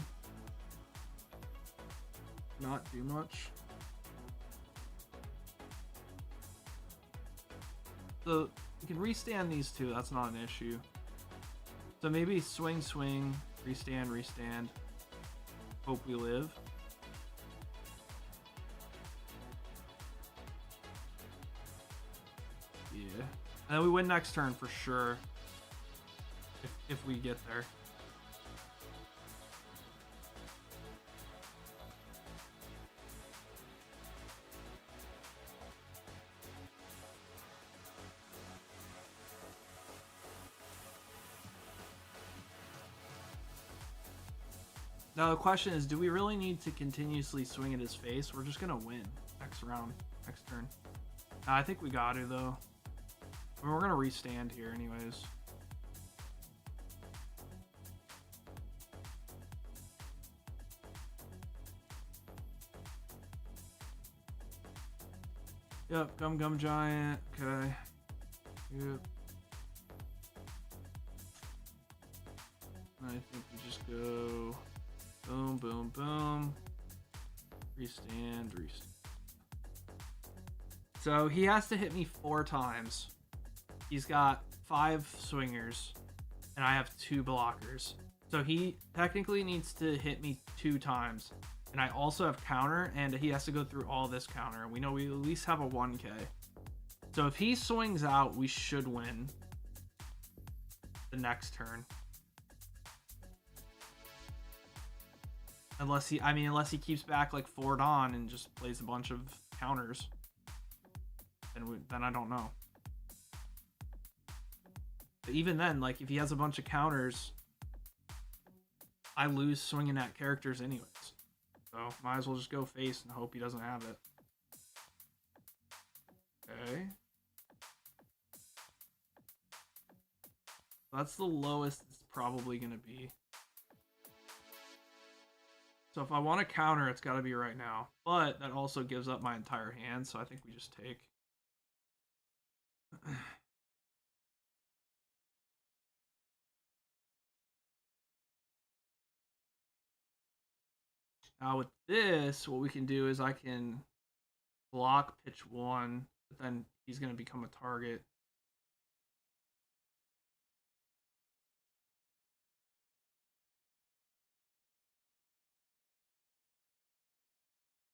not do much. So we can restand these 2, that's not an issue. So maybe swing, swing, restand, restand. Hope we live. Yeah. And then we win next turn for sure. If we get there. Now the question is, do we really need to continuously swing at his face? We're just gonna win next round, next turn. I think we got to though. I mean, we're gonna restand here anyways. Yep, Gum Giant. Okay. Yep. I think we just go boom, boom, boom. Restand, restand. So he has to hit me 4 times. He's got 5 swingers, and I have 2 blockers. So he technically needs to hit me 2 times. And I also have counter, and he has to go through all this counter. We know we at least have a 1K. So if he swings out, we should win the next turn. Unless he keeps back like 4 Dawn and just plays a bunch of counters. Then I don't know. But even then, like if he has a bunch of counters, I lose swinging at characters anyways. So might as well just go face and hope he doesn't have it. Okay. That's the lowest it's probably going to be. So if I want to counter, it's got to be right now. But that also gives up my entire hand, so I think we just take. Now with this, what we can do is I can block pitch 1, but then he's going to become a target.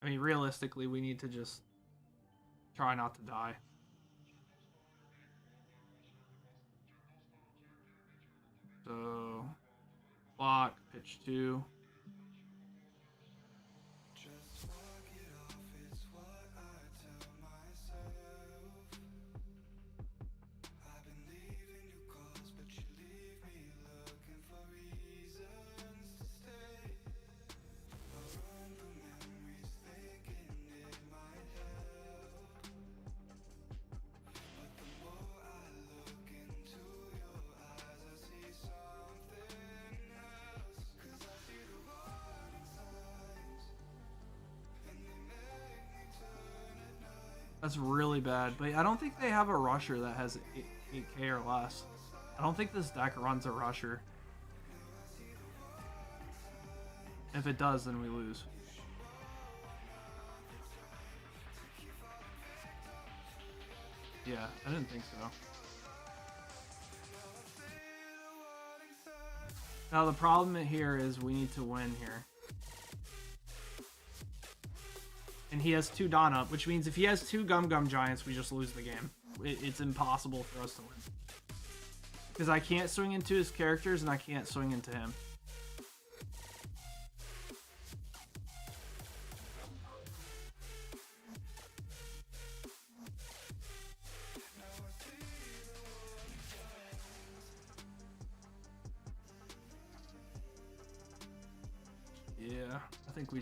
I mean, realistically, we need to just try not to die. So, block, pitch 2. Just walk it off, it's what I tell myself. I've been leaving you calls, but you leave me looking for reasons to stay. I run from memories thinking it might help. But the more I look into your eyes, I see something else. 'Cause I see the warning signs, and they make me turn at night. That's really bad, but I don't think they have a rusher that has 8K or less. I don't think this deck runs a rusher. If it does, then we lose. Yeah, I didn't think so. Now the problem here is we need to win here. And he has 2 Dawn up, which means if he has 2 Gum Giants, we just lose the game. It's impossible for us to win. Because I can't swing into his characters and I can't swing into him. Yeah. I think we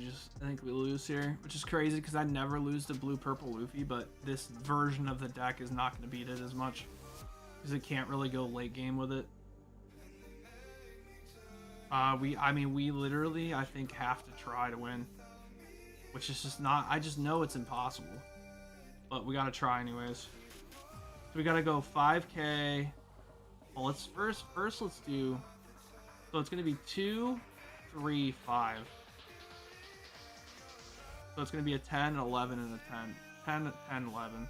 lose here, which is crazy because I never lose to blue purple Luffy, but this version of the deck is not going to beat it as much because it can't really go late game with it. We literally, I think, have to try to win, which is just not. I just know it's impossible, but we gotta try anyways. So we gotta go 5K. Well, let's first let's do. So it's gonna be 2, 3, 5. So it's gonna be a 10, 11, and a 10. 10, 10, 11.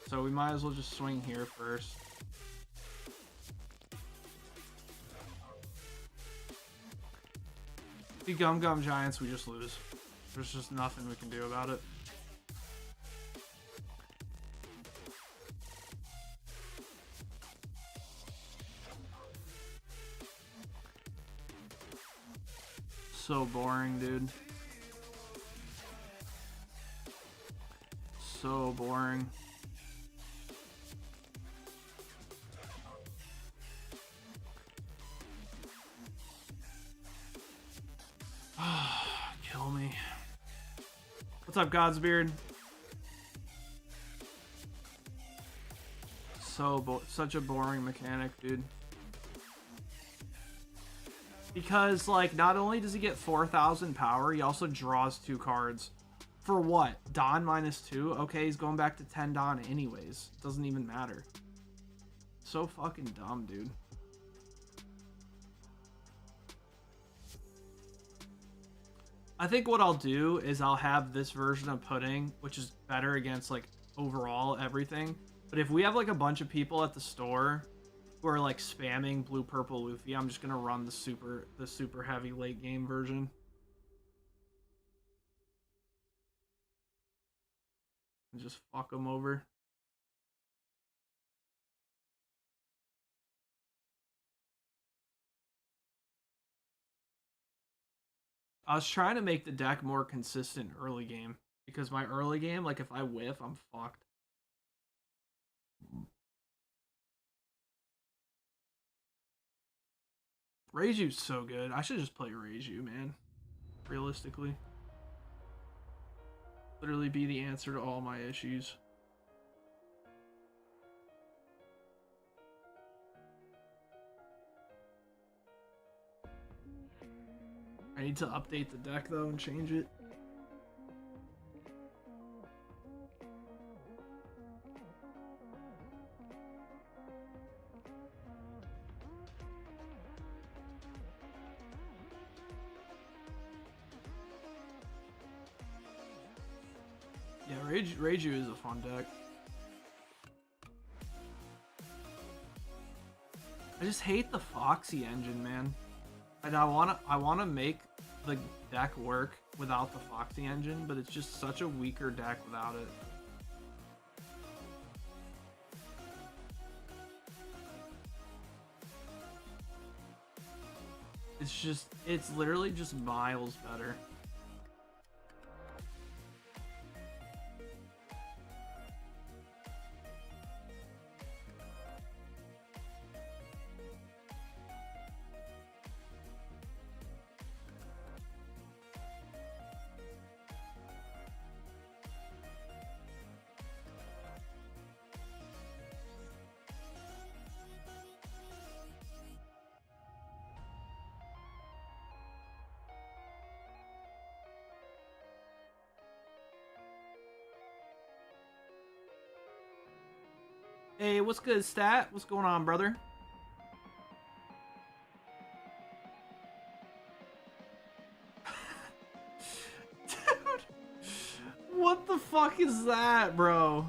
So we might as well just swing here first. The Gum Gum Giants, we just lose. There's just nothing we can do about it. So boring, dude. So boring. Kill me. What's up, Godsbeard? Such a boring mechanic, dude. Because, like, not only does he get 4,000 power, he also draws 2 cards. For what? Don -2? Okay, he's going back to 10 Don anyways. Doesn't even matter. So fucking dumb, dude. I think what I'll do is I'll have this version of Pudding, which is better against, like, overall everything. But if we have, like, a bunch of people at the store who are, like, spamming blue purple Luffy, I'm just gonna run the super heavy late game version. And just fuck them over. I was trying to make the deck more consistent early game, because my early game, like, if I whiff, I'm fucked. Reiju's so good. I should just play Reiju, man. Realistically. Literally be the answer to all my issues. I need to update the deck though and change it. Yeah, Reiju is a fun deck. I just hate the Foxy engine, man. And I wanna make the deck work without the Foxy engine, but it's just such a weaker deck without it. It's literally just miles better. Hey, what's good, Stat? What's going on, brother? Dude, what the fuck is that, bro?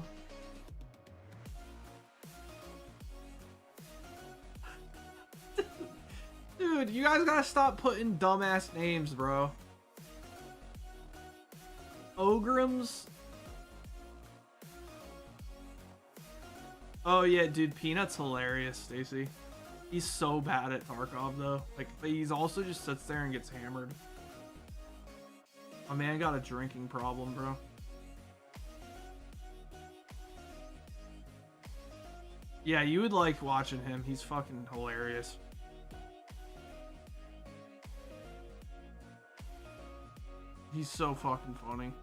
Dude, you guys gotta stop putting dumbass names, bro. Ogrims? Oh yeah, dude, Peanut's hilarious, Stacy. He's so bad at Tarkov though. Like, but he's also just sits there and gets hammered. My man got a drinking problem, bro. Yeah, you would like watching him. He's fucking hilarious. He's so fucking funny.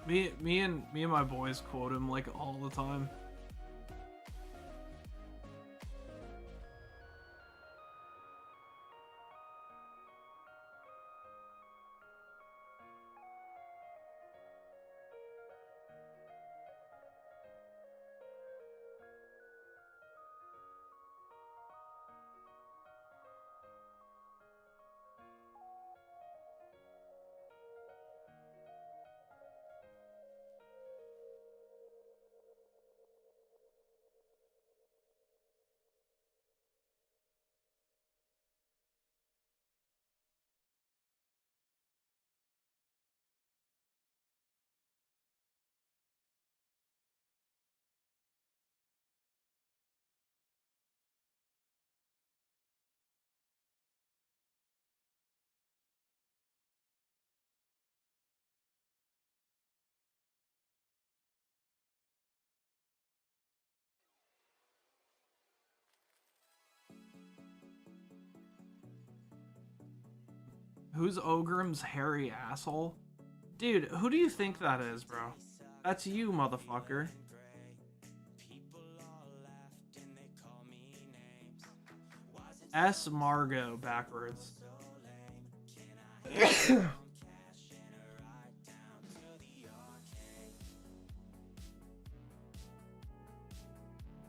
Me and my boys quote him like all the time. Who's Ogrim's hairy asshole? Dude, who do you think that is, bro? That's you, motherfucker. S. Margot backwards.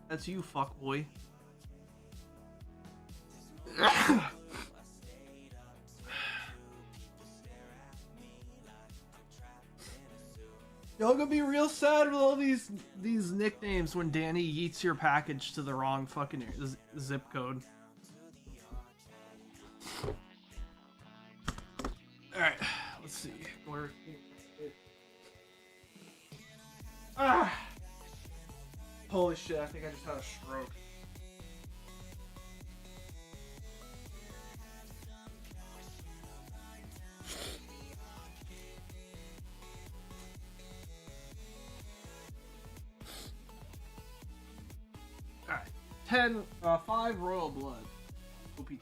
That's you, fuckboy. Y'all gonna be real sad with all these nicknames when Danny yeets your package to the wrong fucking zip code. Alright, let's see. Where... Ah! Holy shit, I think I just had a stroke. Alright, 5 Royal Blood. OP 10.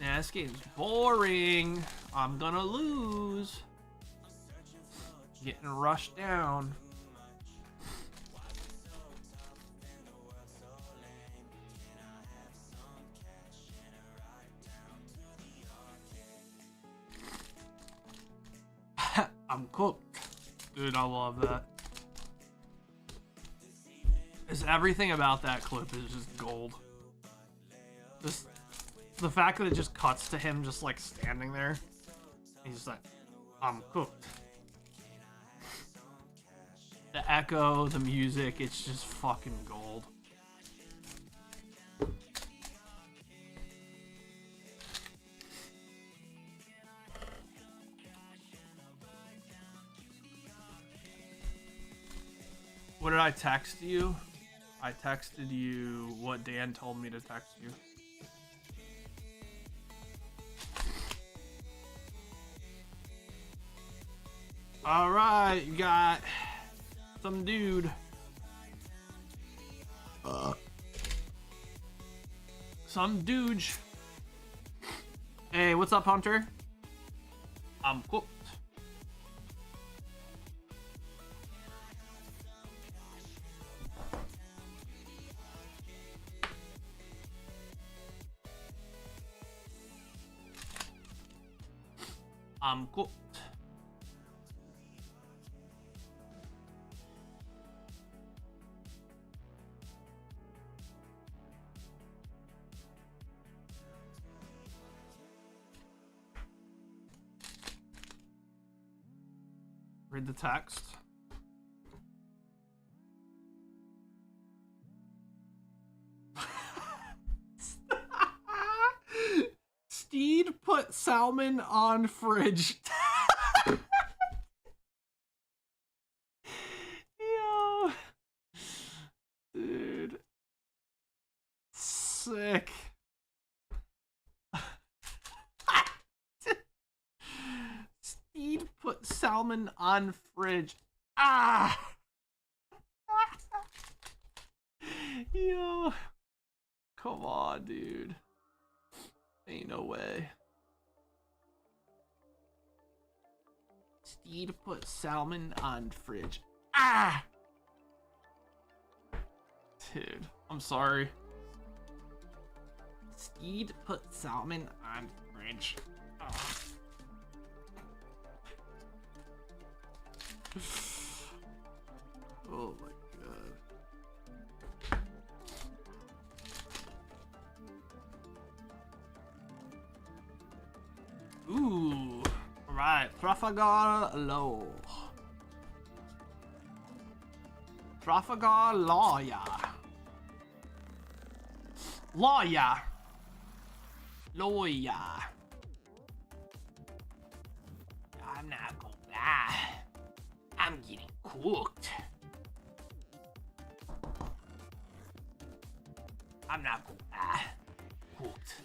Yeah, this game's boring. I'm gonna lose. Getting rushed down. I'm cooked. Dude, I love that. Everything about that clip is just gold. Just the fact that it just cuts to him just like standing there. He's like, I'm cooked. The echo, the music, it's just fucking gold. What did I text you? I texted you what Dan told me to text you. Alright, you got some dude. Some dude. Hey, what's up, Hunter? I'm cooked. I'm cooked. Read the text. Steed put salmon on fridge. Yo. Dude. Sick. Steed put salmon on fridge. Ah! Yo. Come on, dude. Ain't no way. Steed put salmon on fridge. Ah! Dude, I'm sorry. Steed put salmon on fridge. Oh. Oh my god. Ooh. Alright, Trafalgar Law. Trafalgar Lawyer. Lawyer. Lawyer. I'm not gonna lie. I'm getting cooked. I'm not gonna lie. Cooked.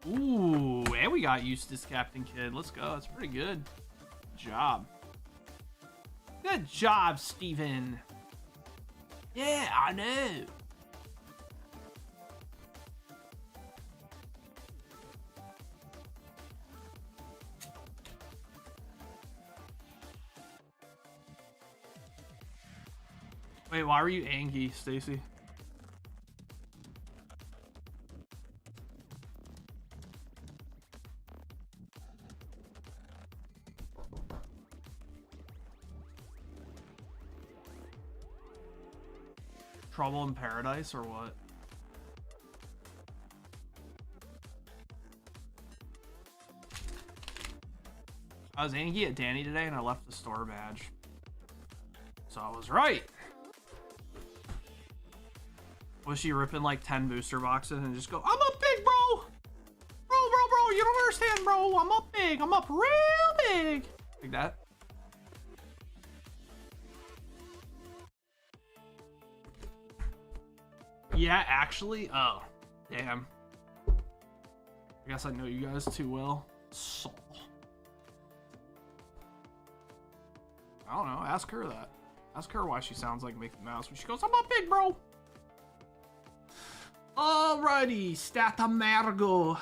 Ooh, and we got Eustace Captain Kidd. Let's go. That's pretty good. Good job. Good job, Steven. Yeah, I know. Wait, why were you angry, Stacy? Trouble in Paradise or what? I was angry at Danny today and I left the store badge. So I was right. Was she ripping like 10 booster boxes and just go, I'm up big, bro! Bro, you don't understand, bro. I'm up big. I'm up real big. Like that. Yeah, actually, oh, damn. I guess I know you guys too well. So, I don't know, ask her that. Ask her why she sounds like Mickey Mouse when she goes, I'm up big, bro. Alrighty, Stata Margo.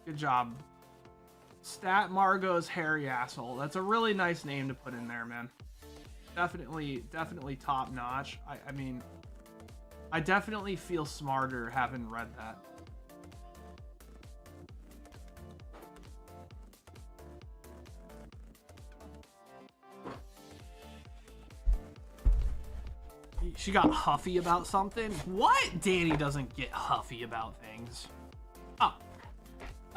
Good job. Stat Margo's hairy asshole. That's a really nice name to put in there, man. Definitely top notch. I mean, I definitely feel smarter having read that. She got huffy about something? What? Danny doesn't get huffy about things.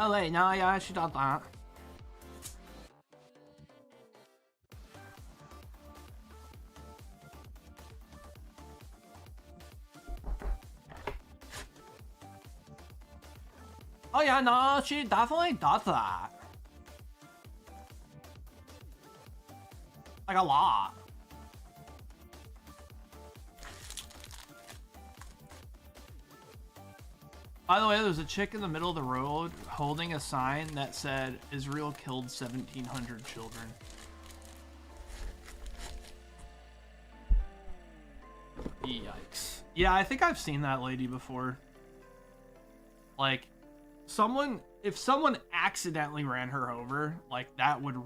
Oh wait, no, yeah, she does that. Oh yeah, no, she definitely does that. Like a lot. By the way, there's a chick in the middle of the road holding a sign that said, Israel killed 1,700 children. Yikes. Yeah, I think I've seen that lady before. Like, if someone accidentally ran her over, like, that would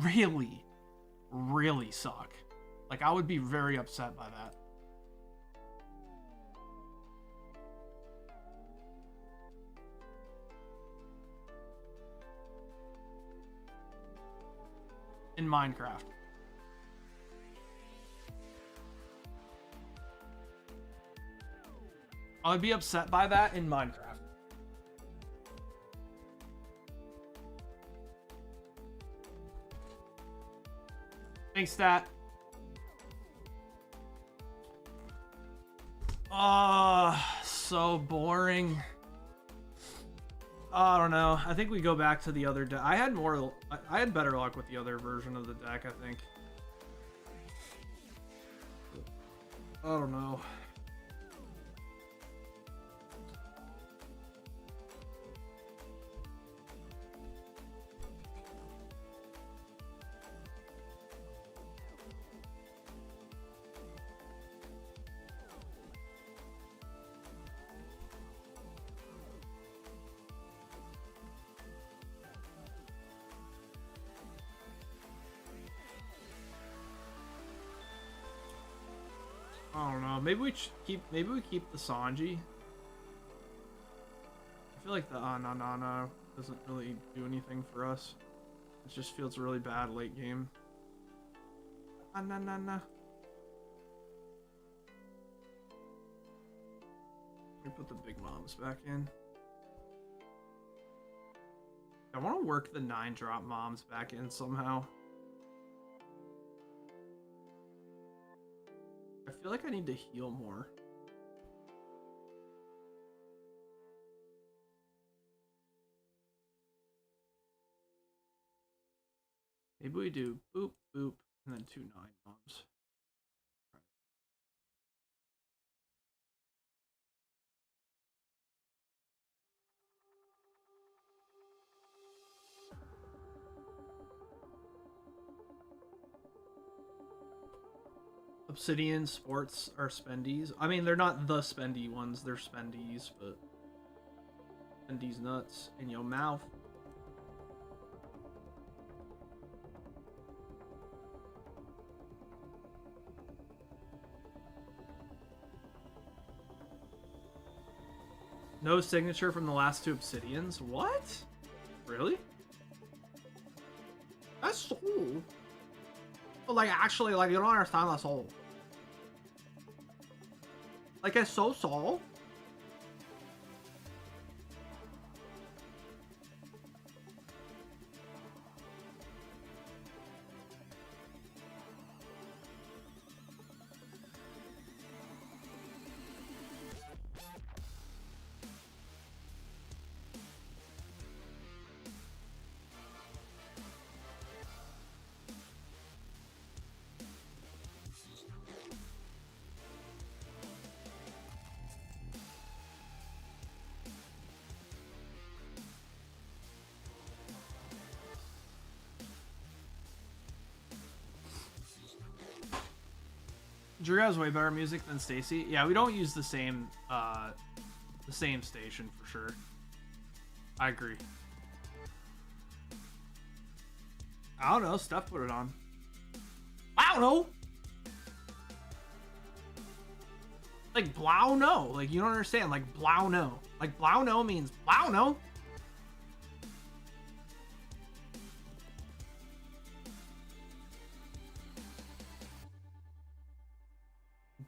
really, really suck. Like, I would be very upset by that. In Minecraft. I would be upset by that in Minecraft. Thanks, Stat. So boring. I don't know. I think we go back to the other deck. I had better luck with the other version of the deck, I think. I don't know. I don't know. Maybe we keep the Sanji. I feel like the Ananana doesn't really do anything for us. It just feels really bad late game. Ananana. Let me put the big moms back in. I want to work the 9-drop moms back in somehow. I feel like I need to heal more. Maybe we do boop, boop, and then 2 9 moms. Obsidian sports are spendies. I mean, they're not the spendy ones, they're spendies, but spendies nuts in your mouth. No signature from the last 2 obsidians? What? Really? That's so... But like, actually, like, you don't understand that soul. Like, it's so soul. Drew has way better music than Stacy. Yeah, we don't use the same station for sure. I agree. I don't know. Steph put it on. I don't know. Like blow no. Like you don't understand. Like blow no. Like blow no means blow no.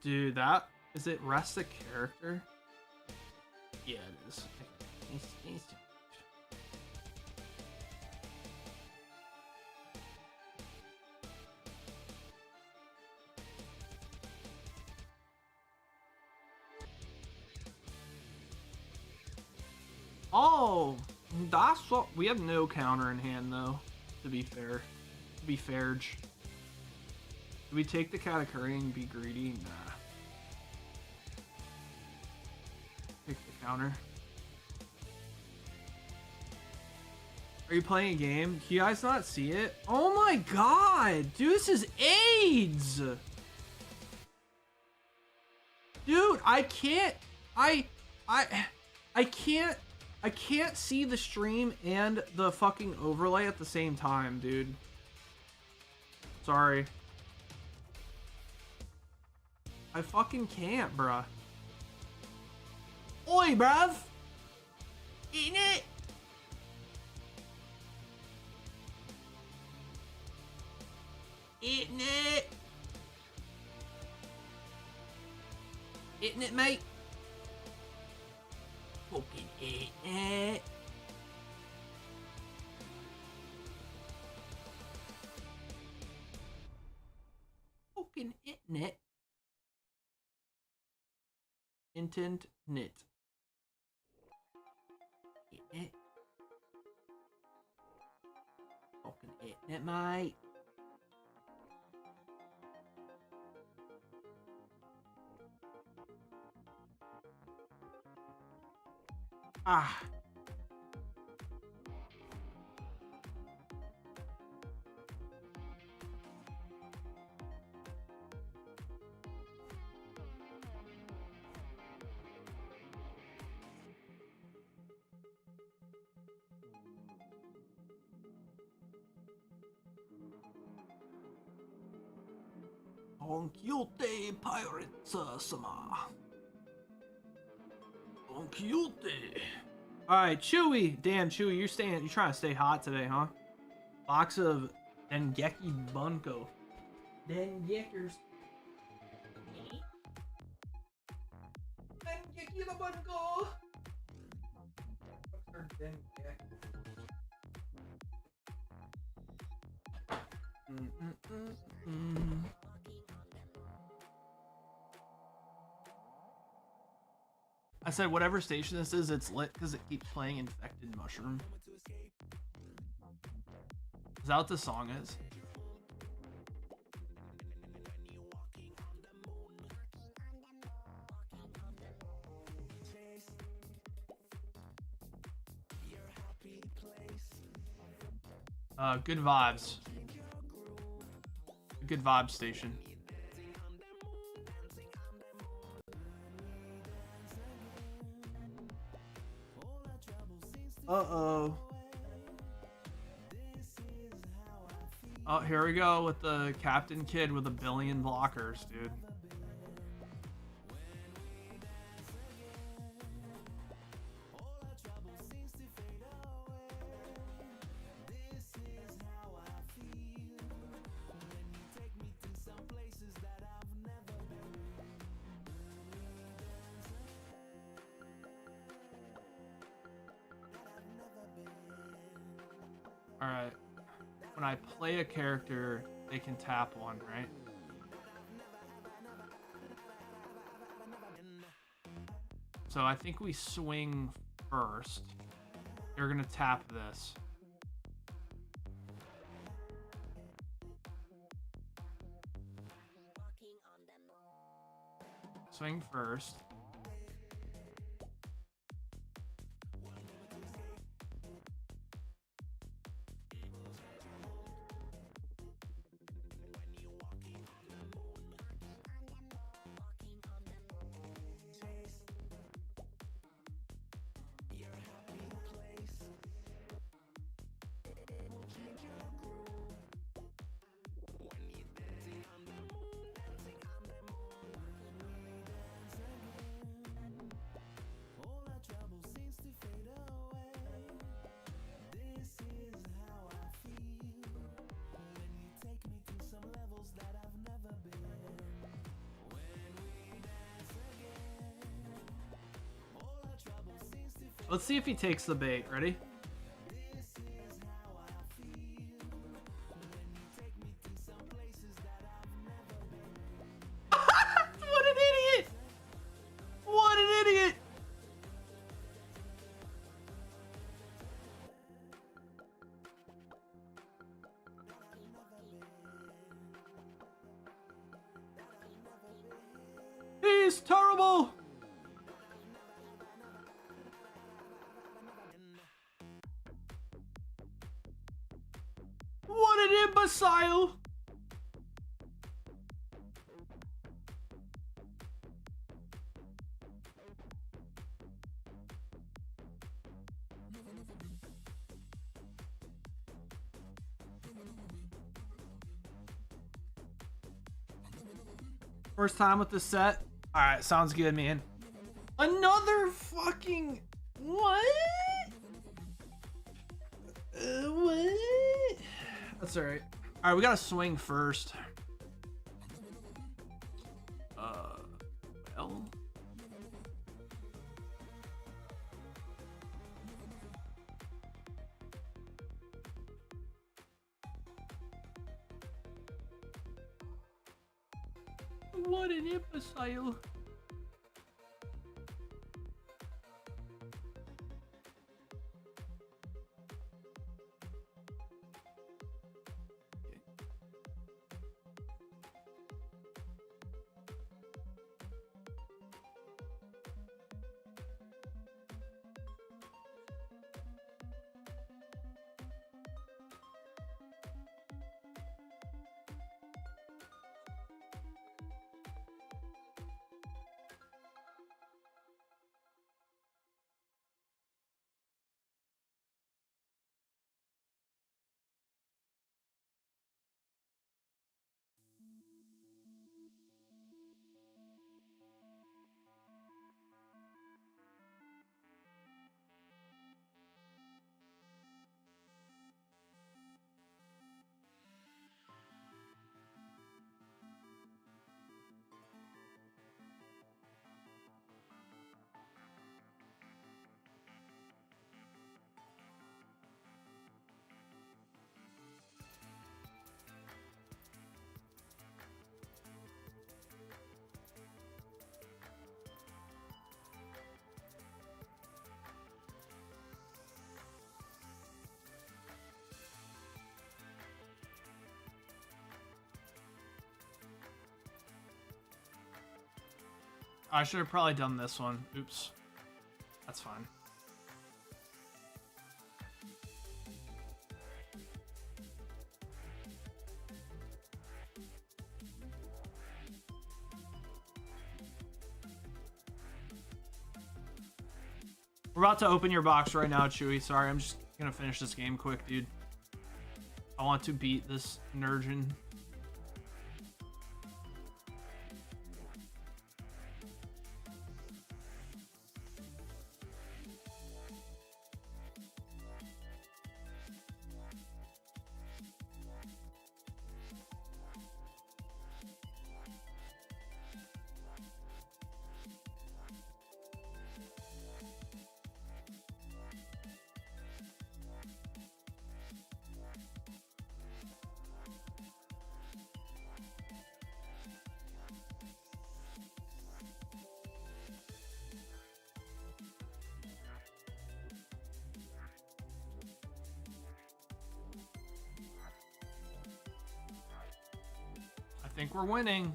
Dude, that is it. Rest a character. Yeah, it is. Oh, that's what we have. No counter in hand though. To be fair, Do we take the Katakuri and be greedy? Nah. Take the counter. Are you playing a game? Can you guys not see it? Oh my god! Dude, this is AIDS! Dude, I can't... I can't see the stream and the fucking overlay at the same time, dude. Sorry. I fucking can't, bruh. Oi, bruv! Eating it! Eating it! Eating it, mate! Fucking eating it! Fucking eating it! Intent knit. Eating it. Fucking eating it, mate. Ah. Don Quixote Pirates Sama. Don Quixote. Alright, Chewy. Damn, Chewy, you're trying to stay hot today, huh? Box of Dengeki Bunko. Dengekers. Dengeki the Bunko. What's her Dengeki? I said whatever station this is, it's lit because it keeps playing Infected Mushroom. Is that what the song is? Good vibes. Good vibe station. Uh-oh. Oh, here we go with the Captain Kid with 1 billion blockers, dude. Alright. When I play a character, they can tap 1, right? So I think we swing first. You're gonna tap this. Swing first. Let's see if he takes the bait. Ready? What an idiot! What an idiot! He's terrible! What an imbecile! First time with the set. Alright, sounds good, man. Another fucking... What? What? That's alright. Alright, we gotta swing first. Well... What an imbecile. I should have probably done this one. Oops. That's fine. We're about to open your box right now, Chewy. Sorry, I'm just gonna finish this game quick, dude. I want to beat this Nurgen. I think we're winning.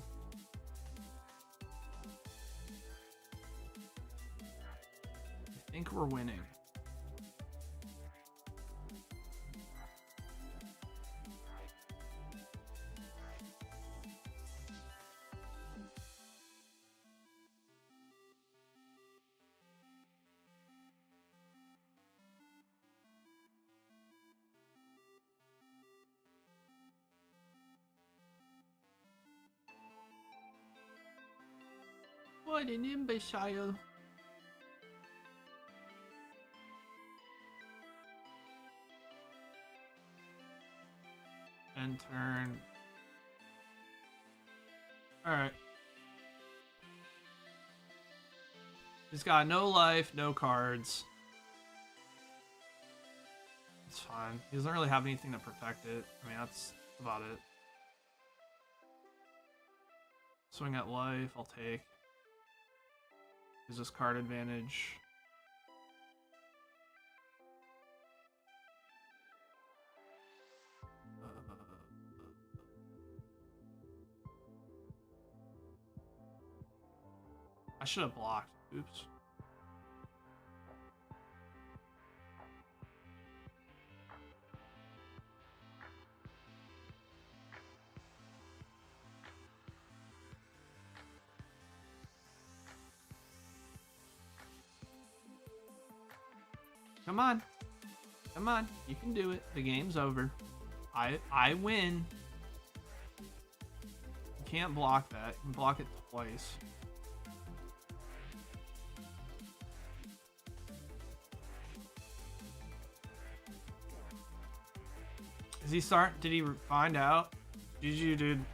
I think we're winning. What an imbecile. And turn. Alright. He's got no life, no cards. It's fine. He doesn't really have anything to protect it. I mean, that's about it. Swing at life, I'll take. Is this card advantage? I should have blocked. Oops. Come on. Come on. You can do it. The game's over. I win. You can't block that. You can block it twice. Is he start? Did he find out? GG, dude.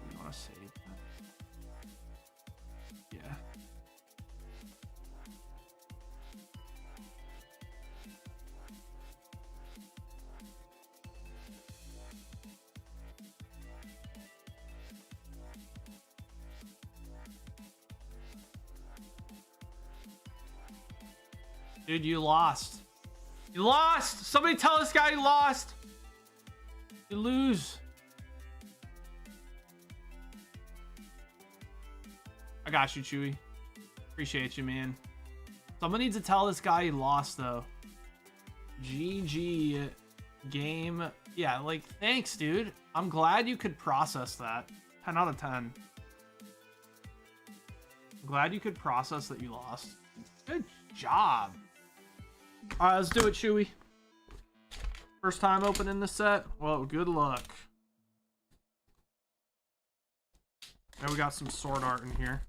You want to save that? Yeah. Dude, you lost. You lost! Somebody tell this guy he lost! You lose. I got you, Chewy. Appreciate you, man. Someone needs to tell this guy he lost, though. GG game. Yeah, like, thanks, dude. I'm glad you could process that. 10 out of 10. I'm glad you could process that you lost. Good job. Alright, let's do it, Chewy. First time opening the set? Well, good luck. Now we got some sword art in here.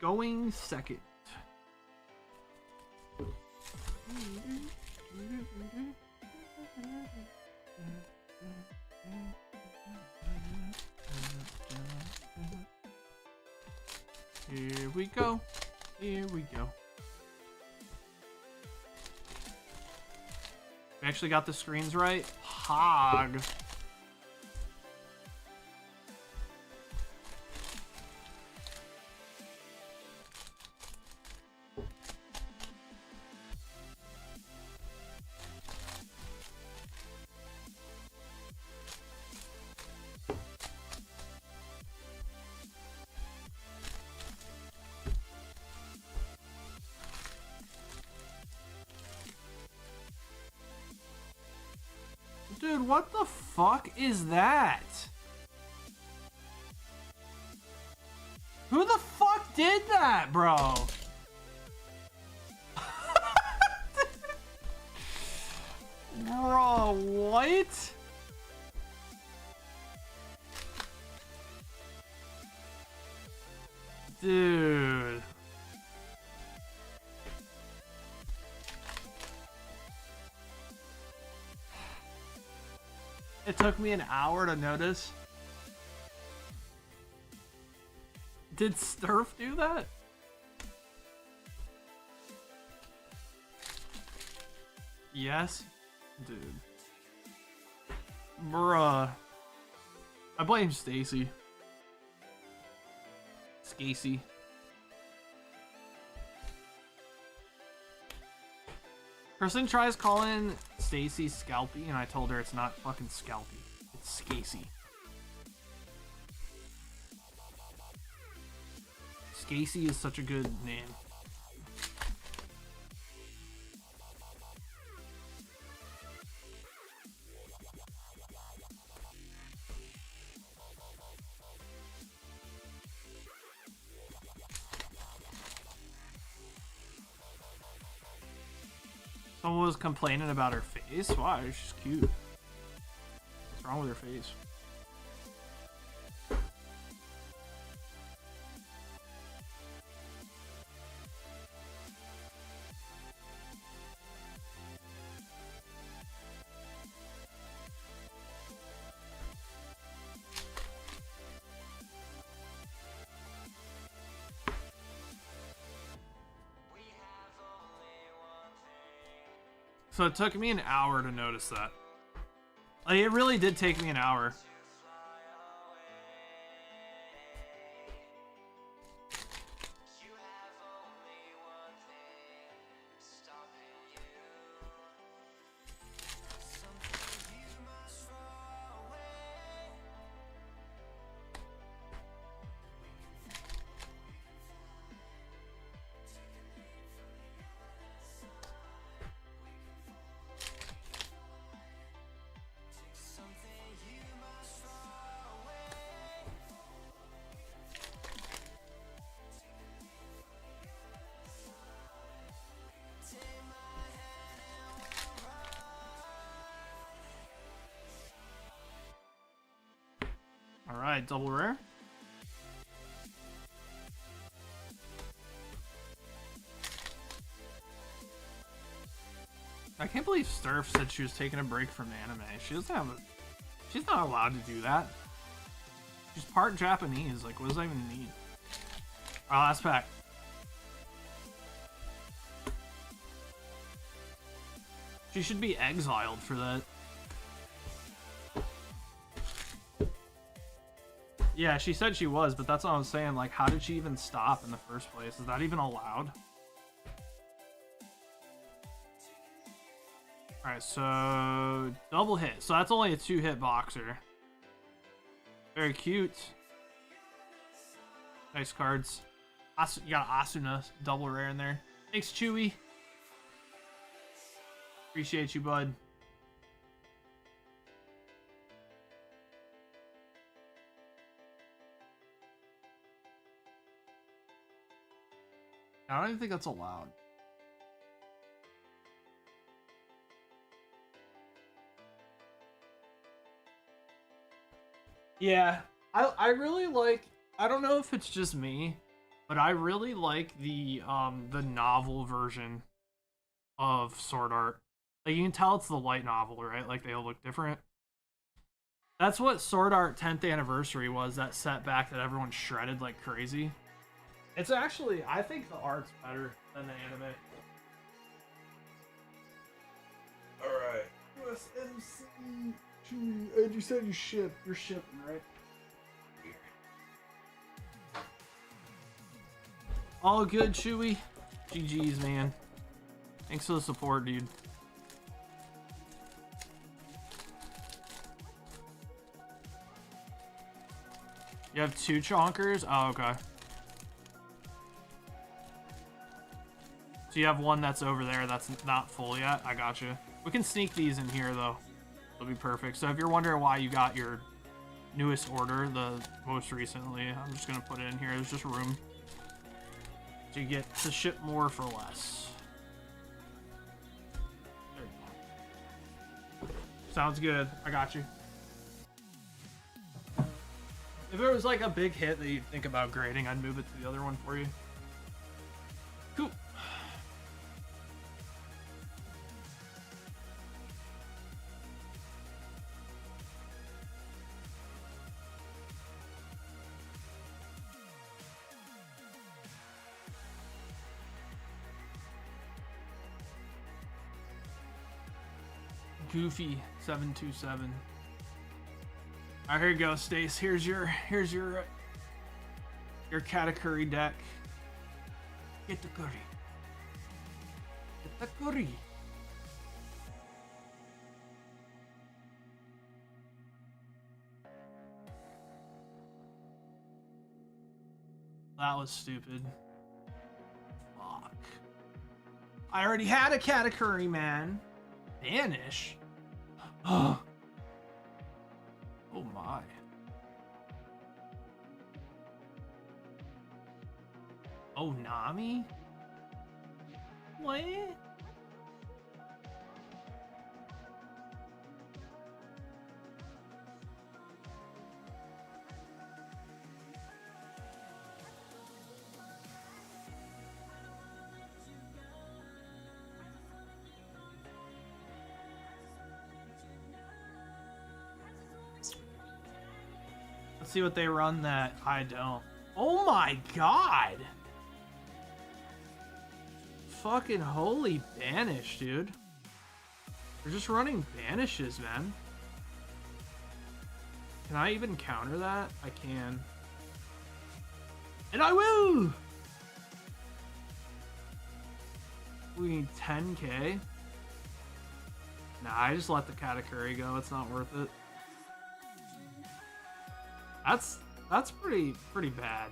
Going second. Here we go. Here we go. We actually got the screens right. Hog. Dude, what the fuck is that? Who the fuck did that, bro? Bro, what? Dude. It took me an hour to notice. Did Sturf do that? Yes? Dude. Bruh. I blame Stacy. Scasey. Person tries calling Stacy Scalpy, and I told her it's not fucking Scalpy. It's Scasey. Scasey is such a good name. Someone was complaining about her face. Why? She's cute. What's wrong with her face? So it took me an hour to notice that. Like, it really did take me an hour. Alright, double rare. I can't believe Sturf said she was taking a break from anime. She doesn't have a... She's not allowed to do that. She's part Japanese. Like, what does that even mean? Alright, last pack. She should be exiled for that. Yeah, she said she was, but that's what I was saying. Like, how did she even stop in the first place? Is that even allowed? Alright, so... double hit. So that's only a 2-hit boxer. Very cute. Nice cards. You got Asuna, double rare in there. Thanks, Chewy. Appreciate you, bud. I don't even think that's allowed. Yeah, I really like, I don't know if it's just me, but I really like the novel version of Sword Art. Like, you can tell it's the light novel, right? Like, they all look different. That's what Sword Art 10th Anniversary was, that setback that everyone shredded like crazy. It's actually, I think the art's better than the anime. Alright. USMC. And you said you're shipping, right? All good, Chewy. GG's, man. Thanks for the support, dude. You have 2 chonkers? Oh, okay. So you have one that's over there that's not full yet? I got you. We can sneak these in here, though. It'll be perfect. So if you're wondering why you got your newest order, the most recently, I'm just going to put it in here. There's just room to get to ship more for less. There you go. Sounds good. I got you. If it was like a big hit that you'd think about grading, I'd move it to the other one for you. Cool. Goofy 727. Alright, here you go, Stace. Here's your Katakuri deck. Get the curry. Get the curry. That was stupid. Fuck. I already had a Katakuri, man. Vanish? Oh my. Oh, Nami? What? Let's see what they run that I don't. Oh my god! Fucking holy banish, dude. They're just running banishes, man. Can I even counter that? I can. And I will! We need 10k? Nah, I just let the Katakuri go. It's not worth it. That's pretty bad.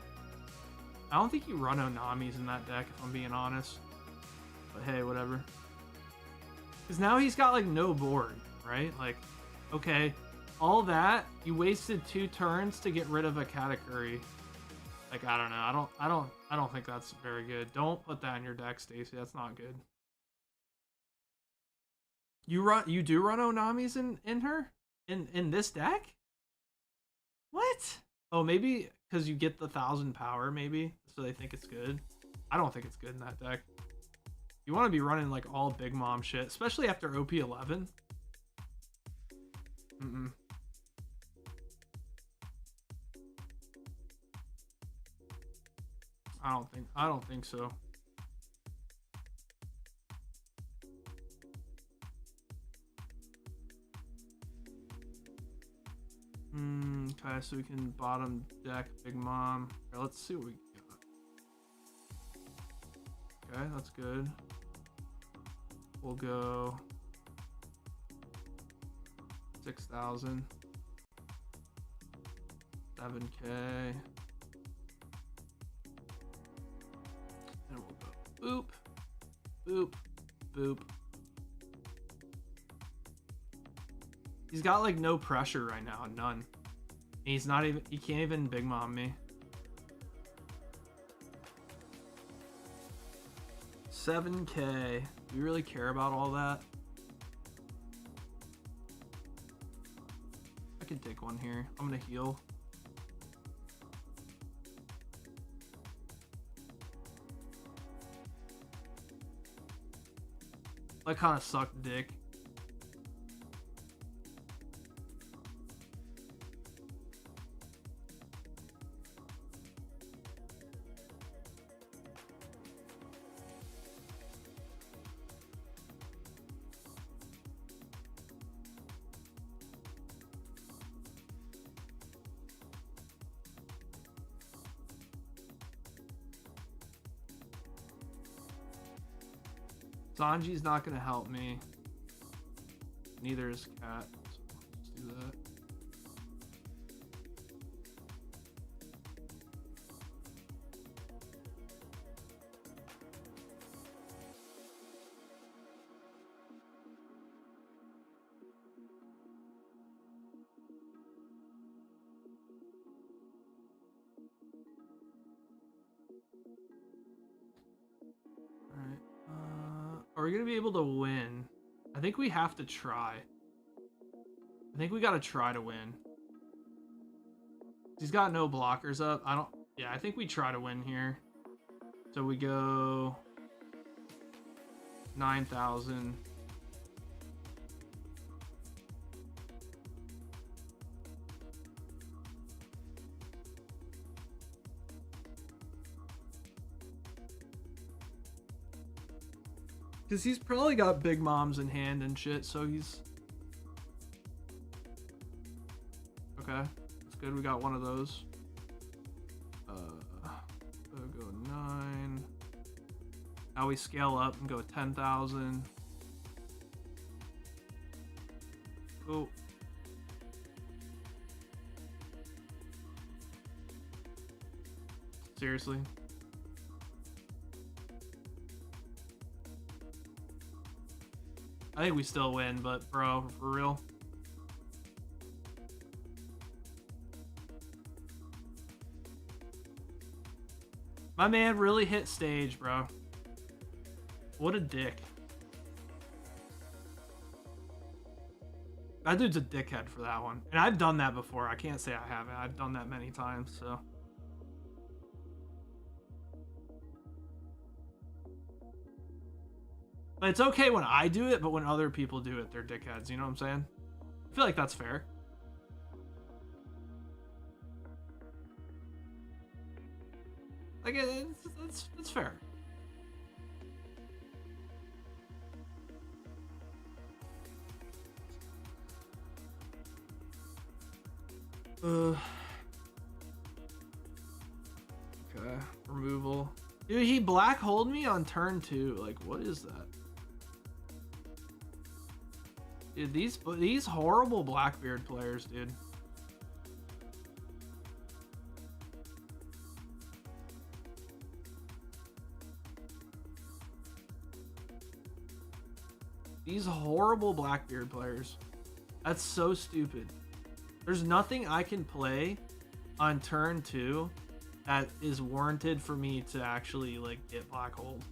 I don't think you run Onamis in that deck, if I'm being honest. But hey, whatever. Because now he's got like no board, right? Like, okay, all that you wasted 2 turns to get rid of a Katakuri. Like, I don't know. I don't think that's very good. Don't put that in your deck, Stacy. That's not good. You do run Onamis in her? In this deck? What? Oh, maybe because you get the 1000 power, maybe, so they think it's good. I don't think it's good in that deck. You want to be running like all Big Mom shit, especially after OP 11. I don't think so. Okay, so we can bottom deck Big Mom. Okay, let's see what we got. Okay, that's good. We'll go 6,000. 7k. And we'll go boop, boop, boop. He's got like no pressure right now, none. He's not even, he can't even Big Mom me. 7k. Do you really care about all that? I can take one here. I'm gonna heal. That kind of sucked dick. Sanji's not gonna help me. Neither is Cat. So let's do that. Alright. Are we gonna be able to win? I think we have to try. I think we gotta try to win. He's got no blockers up. Yeah, I think we try to win here. So we go 9,000. Because he's probably got big moms in hand and shit, so he's... Okay, that's good. We got one of those. So go 9. Now we scale up and go 10,000. Oh. Seriously? I think we still win, but bro, for real. My man really hit stage, bro. What a dick. That dude's a dickhead for that one. And I've done that before. I can't say I haven't. I've done that many times, so. But it's okay when I do it, but when other people do it, they're dickheads. You know what I'm saying? I feel like that's fair. Like, it's fair. Okay. Removal. Dude, he black holed me on turn 2. Like, what is that? Dude, these horrible Blackbeard players, dude. These horrible Blackbeard players. That's so stupid. There's nothing I can play on turn 2 that is warranted for me to actually, like, get black hold.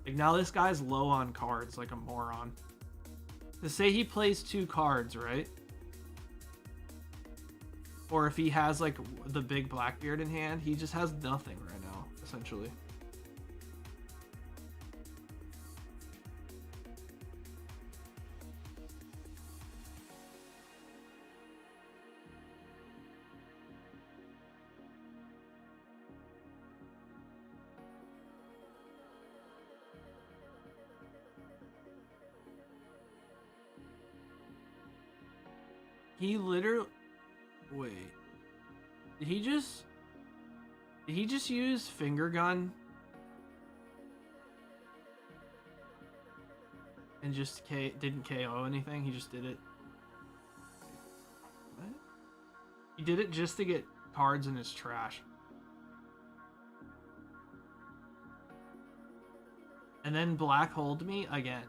Like, now this guy's low on cards like a moron. To say he plays 2 cards, right? Or if he has, like, the big Blackbeard in hand, he just has nothing right now, essentially. He literally... Wait. Did he just use finger gun? And just didn't KO anything? He just did it. What? He did it just to get cards in his trash. And then black holed me again.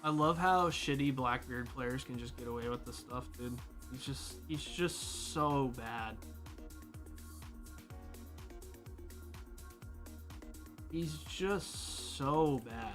I love how shitty Blackbeard players can just get away with this stuff, dude. He's just so bad. He's just so bad.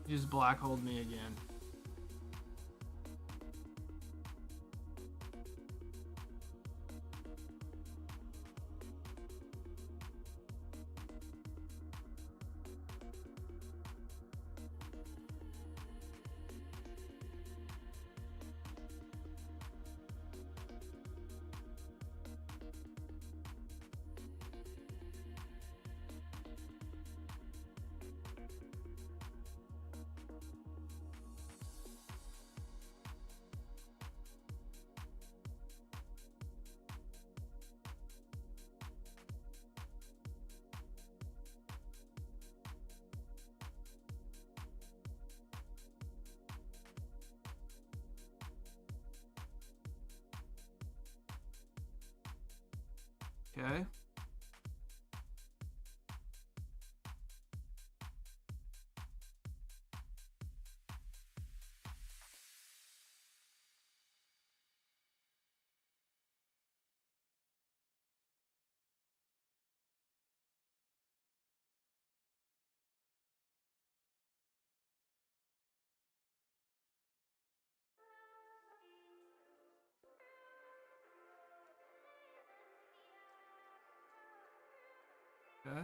You just black hold me again. Okay. Okay.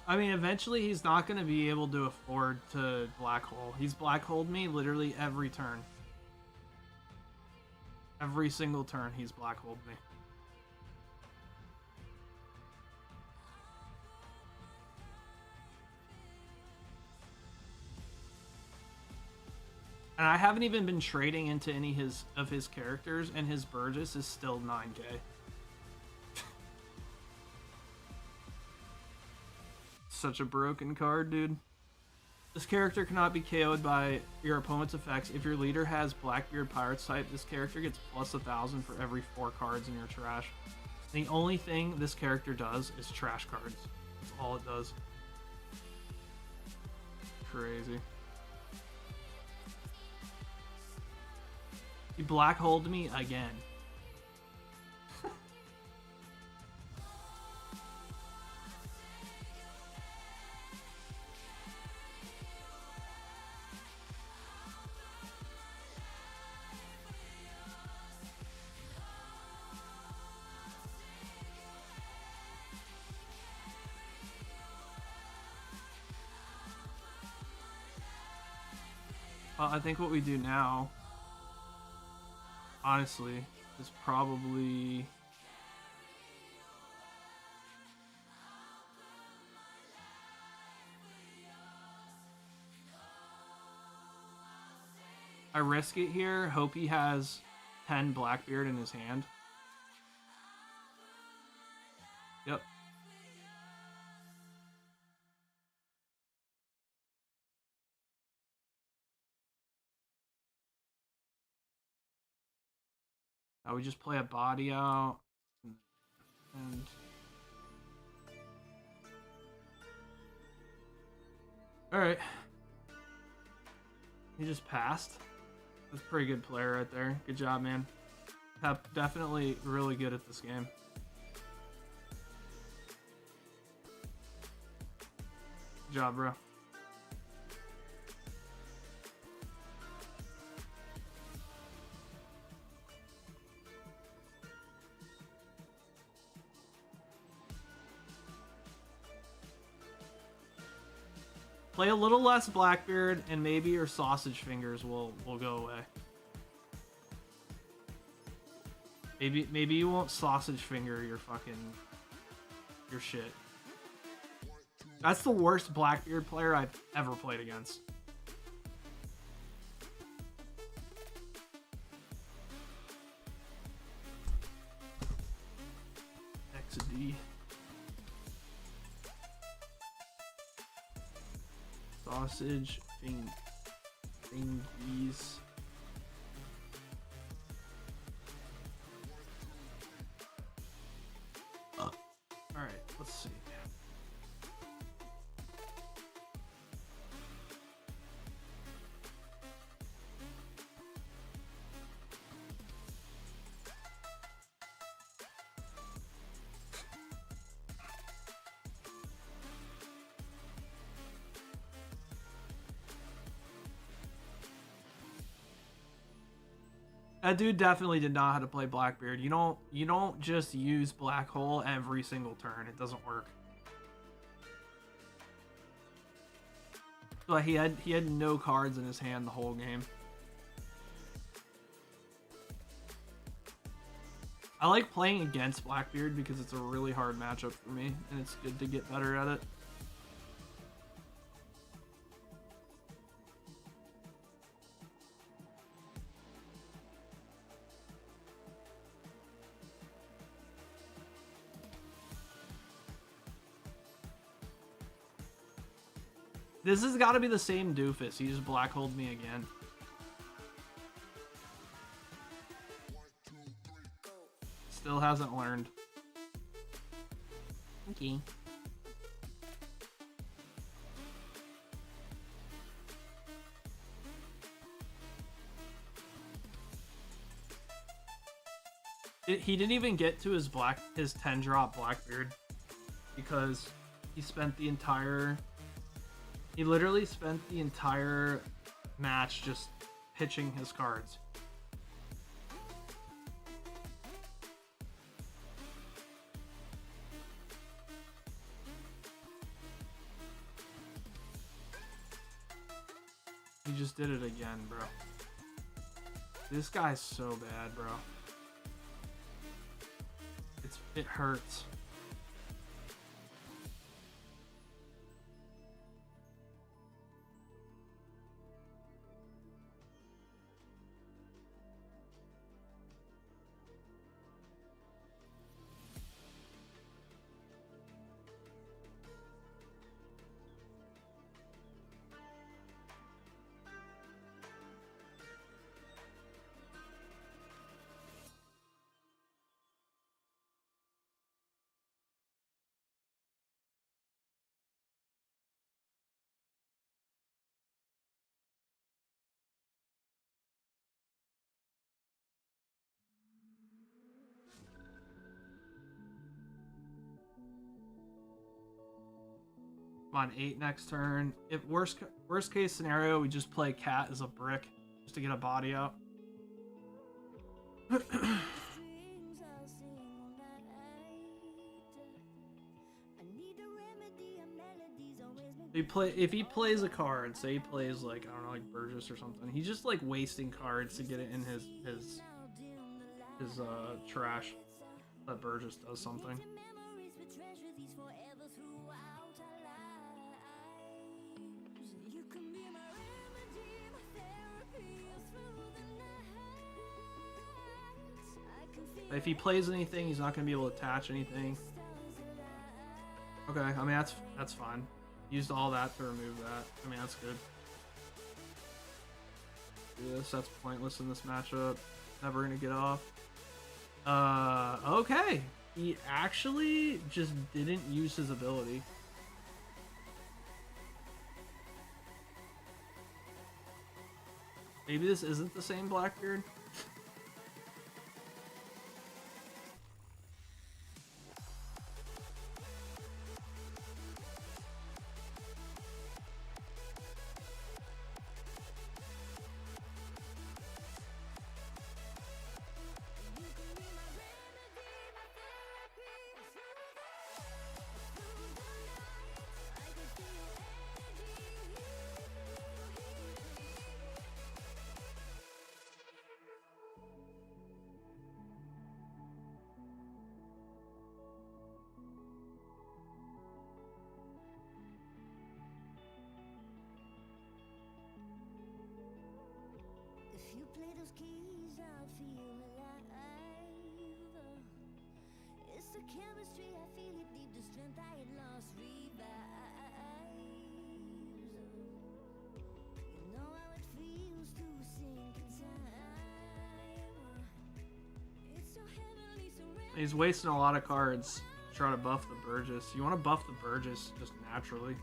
I mean, eventually he's not going to be able to afford to black hole. He's black holed me literally every turn. Every single turn he's black holed me. And I haven't even been trading into any of his characters, and his Burgess is still 9k. Such a broken card, dude. This character cannot be KO'd by your opponent's effects. If your leader has Blackbeard Pirates type, this character gets plus 1,000 for every 4 cards in your trash. The only thing this character does is trash cards. That's all it does. Crazy. He black holed me again. I think what we do now, honestly, is probably... I risk it here, hope he has 10 Blackbeard in his hand. Yep. Now we just play a body out. And Alright. He just passed. That's a pretty good player right there. Good job, man. Definitely really good at this game. Good job, bro. Play a little less Blackbeard, and maybe your sausage fingers will go away. Maybe you won't sausage finger your shit. That's the worst Blackbeard player I've ever played against. XD. Sausage thingies. All right, let's see. That dude definitely did not know how to play Blackbeard. You don't just use Black Hole every single turn. It doesn't work. But he had no cards in his hand the whole game. I like playing against Blackbeard because it's a really hard matchup for me, and it's good to get better at it. This has got to be the same doofus. He just black holed me again. Still hasn't learned. Okay. He didn't even get to his 10 drop Blackbeard because he spent the entire. He literally spent the entire match just pitching his cards. He just did it again, bro. This guy's so bad, bro. It hurts. Come on, 8 next turn. If worst case scenario, we just play Cat as a brick just to get a body out. If he plays a card, say he plays like, I don't know, like Burgess or something, he's just like wasting cards to get it in his trash. That Burgess does something. If he plays anything, he's not going to be able to attach anything. Okay, I mean, that's fine. Used all that to remove that. I mean, that's good. This, that's pointless in this matchup. Never going to get off. Okay. He actually just didn't use his ability. Maybe this isn't the same Blackbeard. If you play those keys, I'll feel alive. It's the chemistry, I feel it deep, the strength I had lost revives. You know how it feels to sink in time. It's so heavenly, so rare. He's wasting a lot of cards to try to buff the Burgess. You want to buff the Burgess just naturally.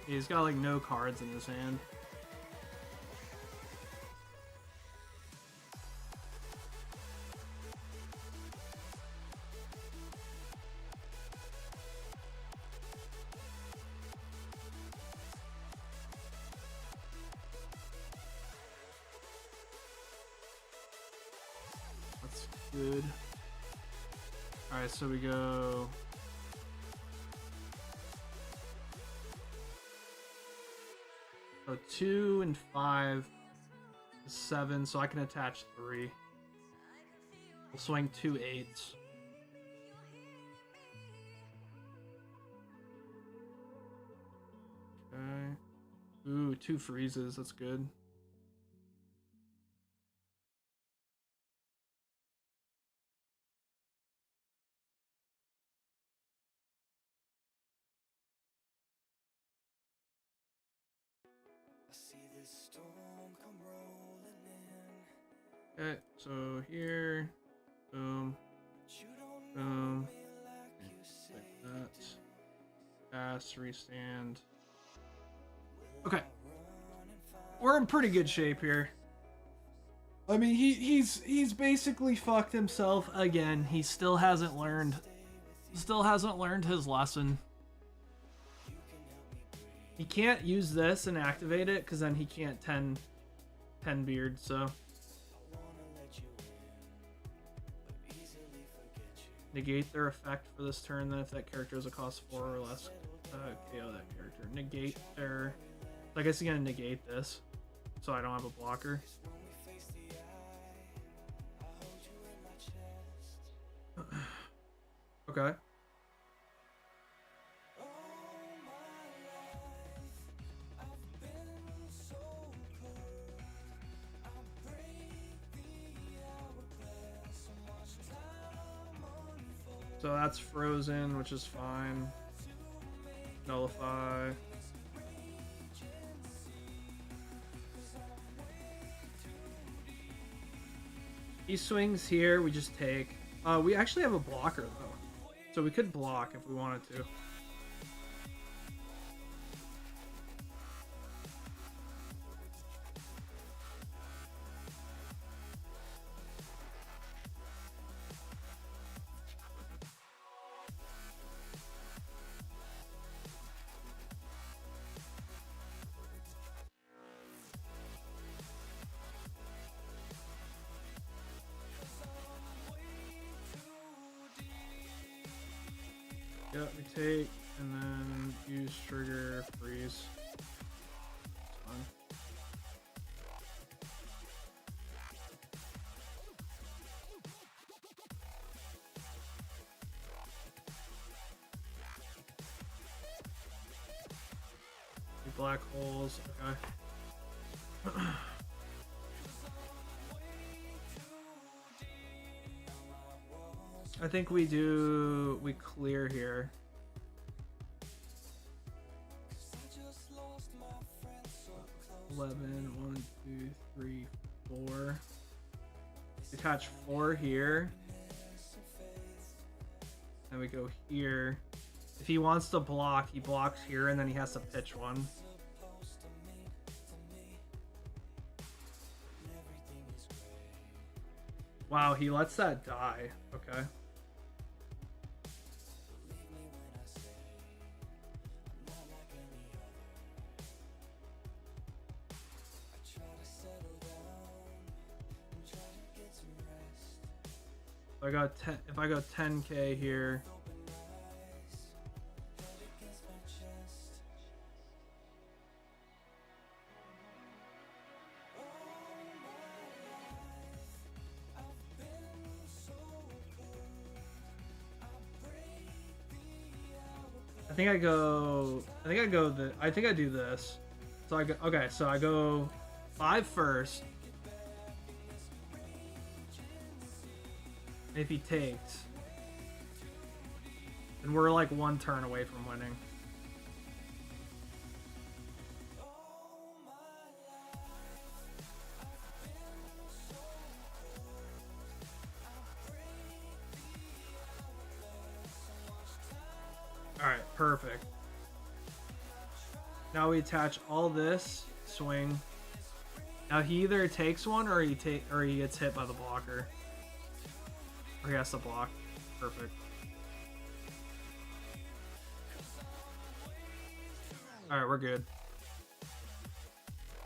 He's got like no cards in his hand. That's good. Alright, so we go. So 2 and 5 is 7, so I can attach 3. We'll swing 2 8s. Okay. Ooh, 2 freezes. That's good. I see this storm come rolling in. Okay, so here. Boom. But you don't know Boom. me like you say Like you that. do. Pass, restand. Okay. We're in pretty good shape here. I mean, he's basically fucked himself again. He still hasn't learned his lesson. He can't use this and activate it because then he can't 10 beard, so negate their effect for this turn. Then if that character is a cost 4 or less, KO that character. Negate their. So I guess he's gonna negate this, so I don't have a blocker. Okay. So that's frozen, which is fine. Nullify. He swings here, we just take. We actually have a blocker though, so we could block if we wanted to. Yeah, we take, and then use trigger, freeze. It's fine. Black holes, okay. I think we clear here. 11, 1, 2, 3, 4. Attach 4 here. And we go here. If he wants to block, he blocks here, and then he has to pitch one. Wow, he lets that die. Okay. If I go 10k here. I think I do this. So so I go 5 first. If he takes, and we're like 1 turn away from winning. All right, perfect. Now we attach all this, swing. Now he either takes one or he gets hit by the blocker. Or he has to block. Perfect. Alright, we're good.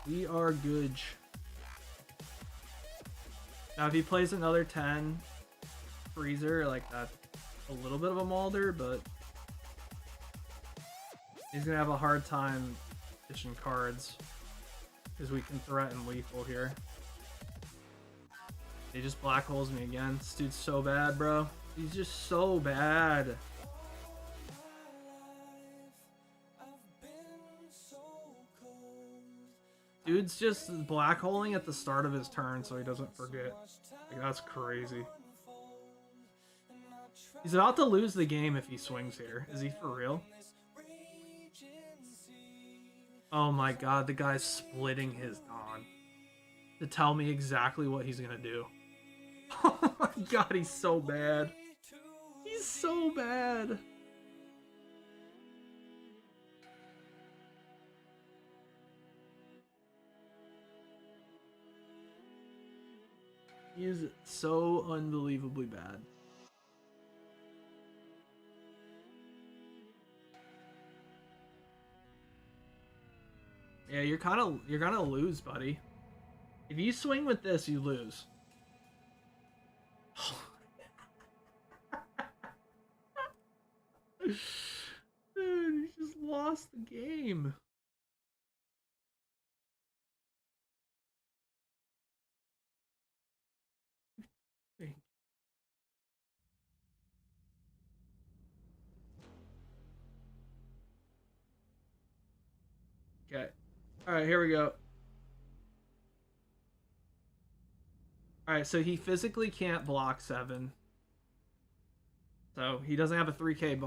We are good. Now if he plays another 10 freezer, like that's a little bit of a molder, but he's gonna have a hard time pitching cards. Because we can threaten lethal here. He just black holes me again. This dude's so bad, bro. He's just so bad. Dude's just black holing at the start of his turn so he doesn't forget. Like, that's crazy. He's about to lose the game if he swings here. Is he for real? Oh my god, the guy's splitting his Dawn to tell me exactly what he's gonna do. Oh my god, he's so bad. He's so bad. He is so unbelievably bad. Yeah, you're gonna lose, buddy. If you swing with this, you lose. Dude, he just lost the game. Okay. Alright, here we go. Alright, so he physically can't block 7. So he doesn't have a 3k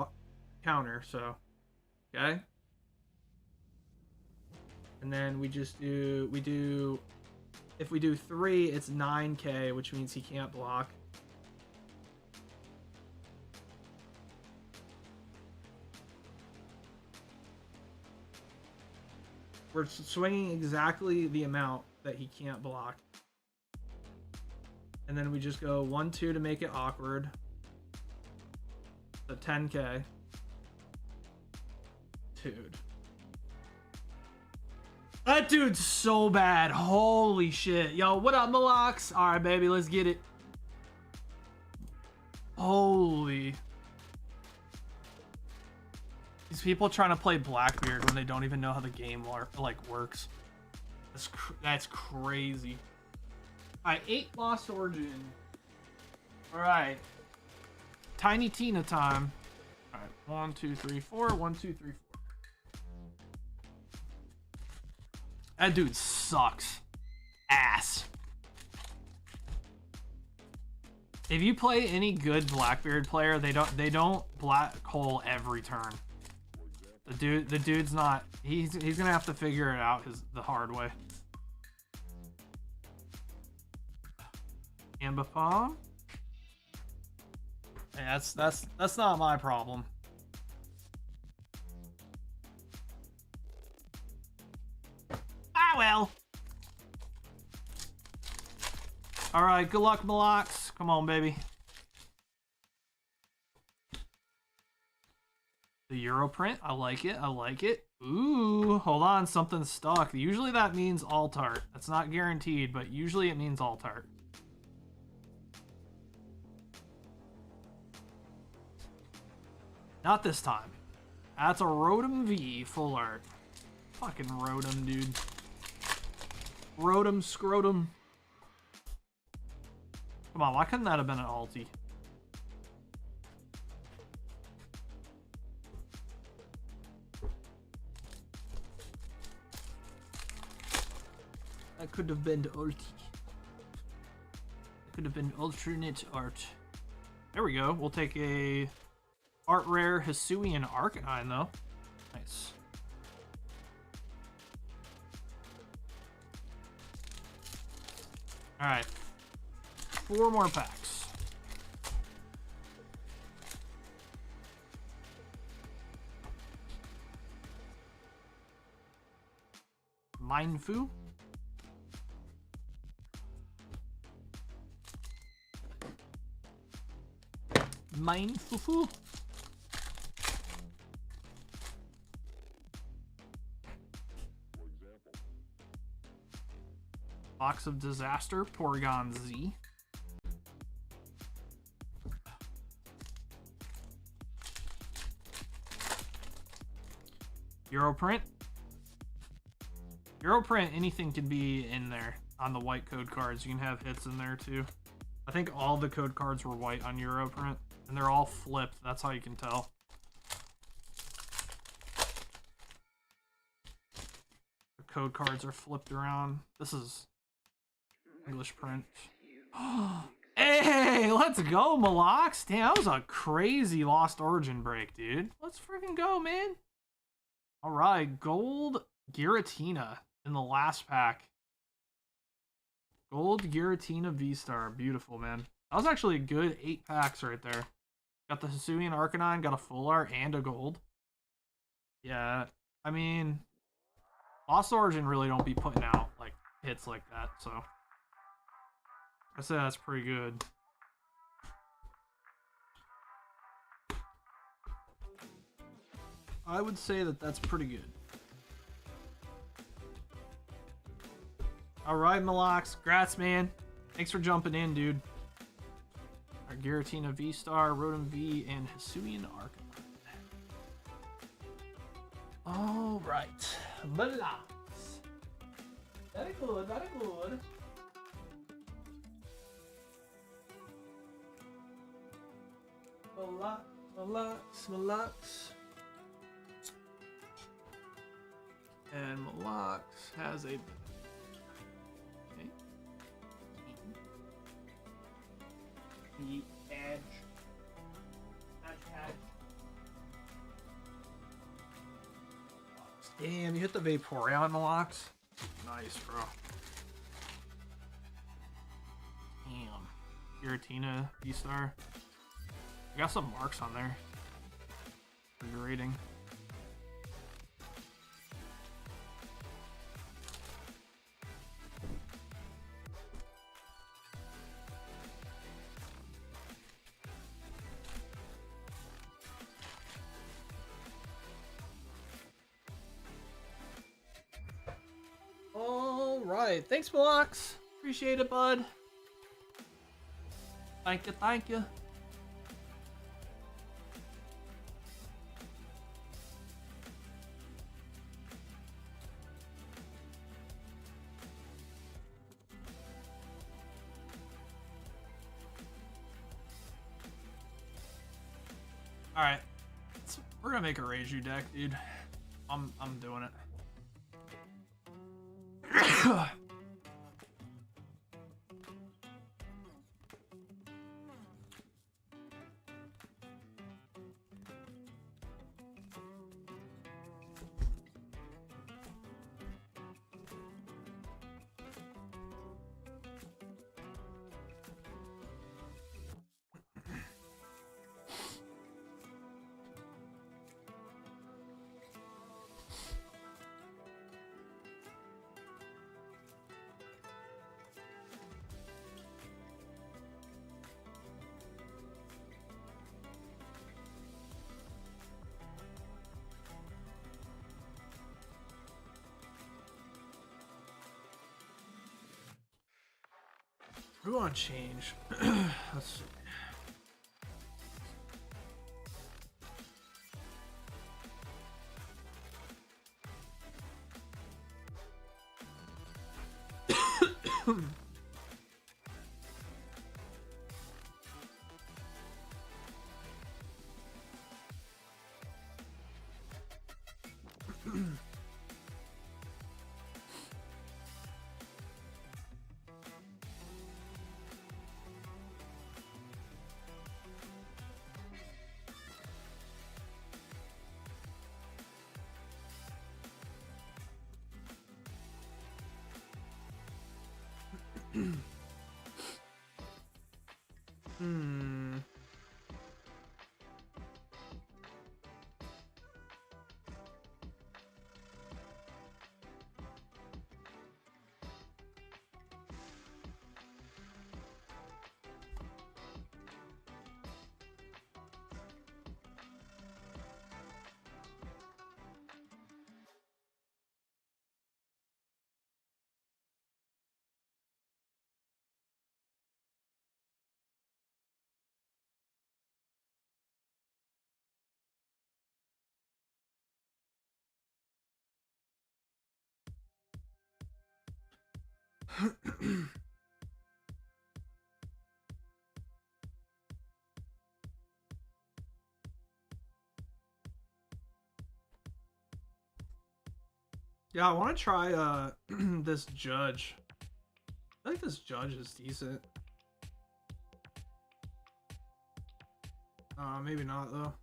counter, so. Okay. And then we just do, if we do 3, it's 9k, which means he can't block. We're swinging exactly the amount that he can't block. And then we just go 1, 2 to make it awkward. So 10k. Dude. That dude's so bad. Holy shit. Yo, what up, Malox? Alright, baby, let's get it. Holy. These people trying to play Blackbeard when they don't even know how the game works. That's crazy. Alright, 8 Lost Origin. Alright. Tiny Tina time. Alright, 1, 2, 3, 4. 1, 2, 3, 4. That dude sucks. Ass. If you play any good Blackbeard player, they don't black hole every turn. The dude's not. He's gonna have to figure it out the hard way. Ambipom. Hey, that's not my problem. Ah well. All right, good luck, Malox. Come on, baby. The Euro print, I like it. I like it. Ooh, hold on, something's stuck. Usually that means Altart. That's not guaranteed, but usually it means Altart. Not this time. That's a Rotom V full art. Fucking Rotom, dude. Rotom scrotum. Come on, why couldn't that have been an ulti? That could have been the ulti. Could have been alternate art. There we go. We'll take a art rare Hisuian Arcanine though. Nice. Alright. 4 more packs. Mindfu. Mindfu. Box of Disaster, Porygon Z. Europrint. Europrint, anything can be in there on the white code cards. You can have hits in there too. I think all the code cards were white on Europrint, and they're all flipped. That's how you can tell. The code cards are flipped around. This is English print. Hey, let's go, Malox. Damn, that was a crazy Lost Origin break, dude. Let's freaking go, man. All right, gold Giratina in the last pack. Gold Giratina V-Star. Beautiful, man. That was actually a good 8 packs right there. Got the Hisuian Arcanine, got a full art, and a gold. Yeah, I mean, Lost Origin really don't be putting out like hits like that, so I say that's pretty good. I would say that that's pretty good. All right, Malox. Congrats, man. Thanks for jumping in, dude. Our Giratina V-Star, Rotom V, and Hisuian Arcanine. All right. Malox. Very good, very good. Malox. And Malox has a... Okay. The edge. Damn, you hit the Vaporeon, Malox. Nice, bro. Damn. Giratina, V-Star. I got some marks on there. For grading. All right, thanks, Malox. Appreciate it, bud. Thank you, thank you. All right, we're gonna make a Reiju deck, dude. I'm doing it. We want to change. Let's see. Hmm. Yeah, I want to try this judge. I think this judge is decent. Maybe not though.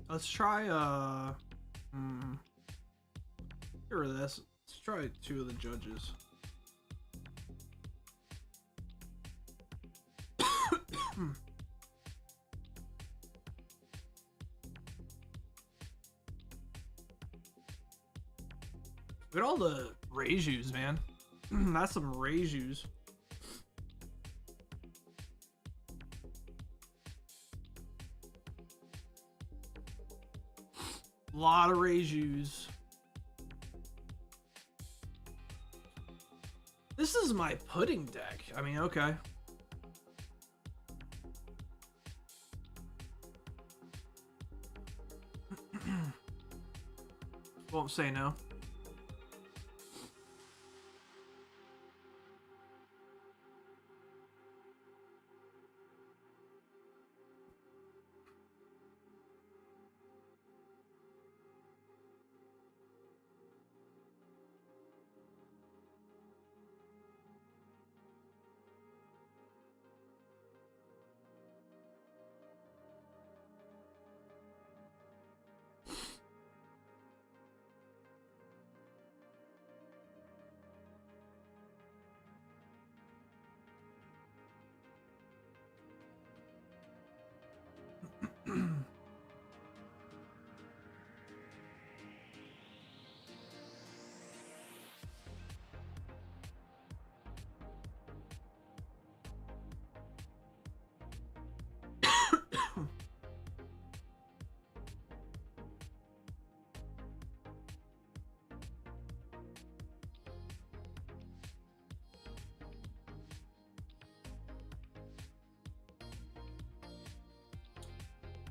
Let's try get rid of this. Let's try 2 of the judges. Look at all the Rejus, man. That's some Rejus. Lot of Rejus. This is my pudding deck. I mean, okay. Won't say no.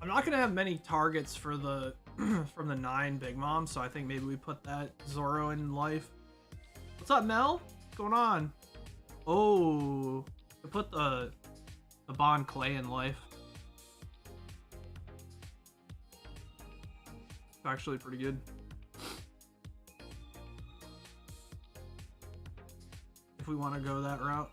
I'm not gonna have many targets for the from the 9 Big Mom, so I think maybe we put that Zoro in life. What's up, Mel? What's going on? Oh, we put the Bon Clay in life. It's actually pretty good. If we want to go that route.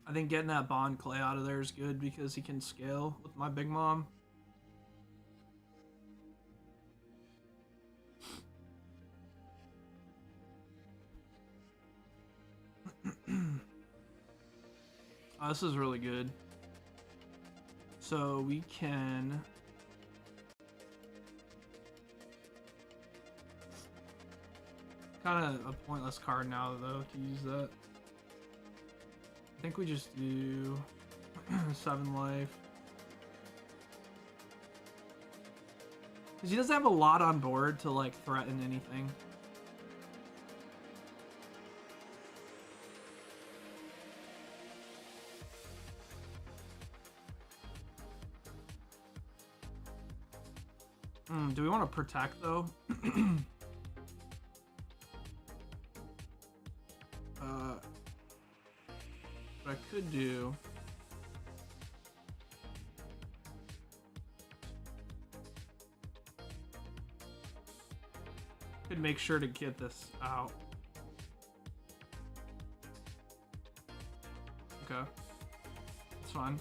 I think getting that Bond Clay out of there is good because he can scale with my big mom. Oh, this is really good. So we can... Kind of a pointless card now, though, to use that. I think we just do 7 life. Because he doesn't have a lot on board to, like, threaten anything. Do we want to protect, though? What I could do... Could make sure to get this out. Okay. That's fine.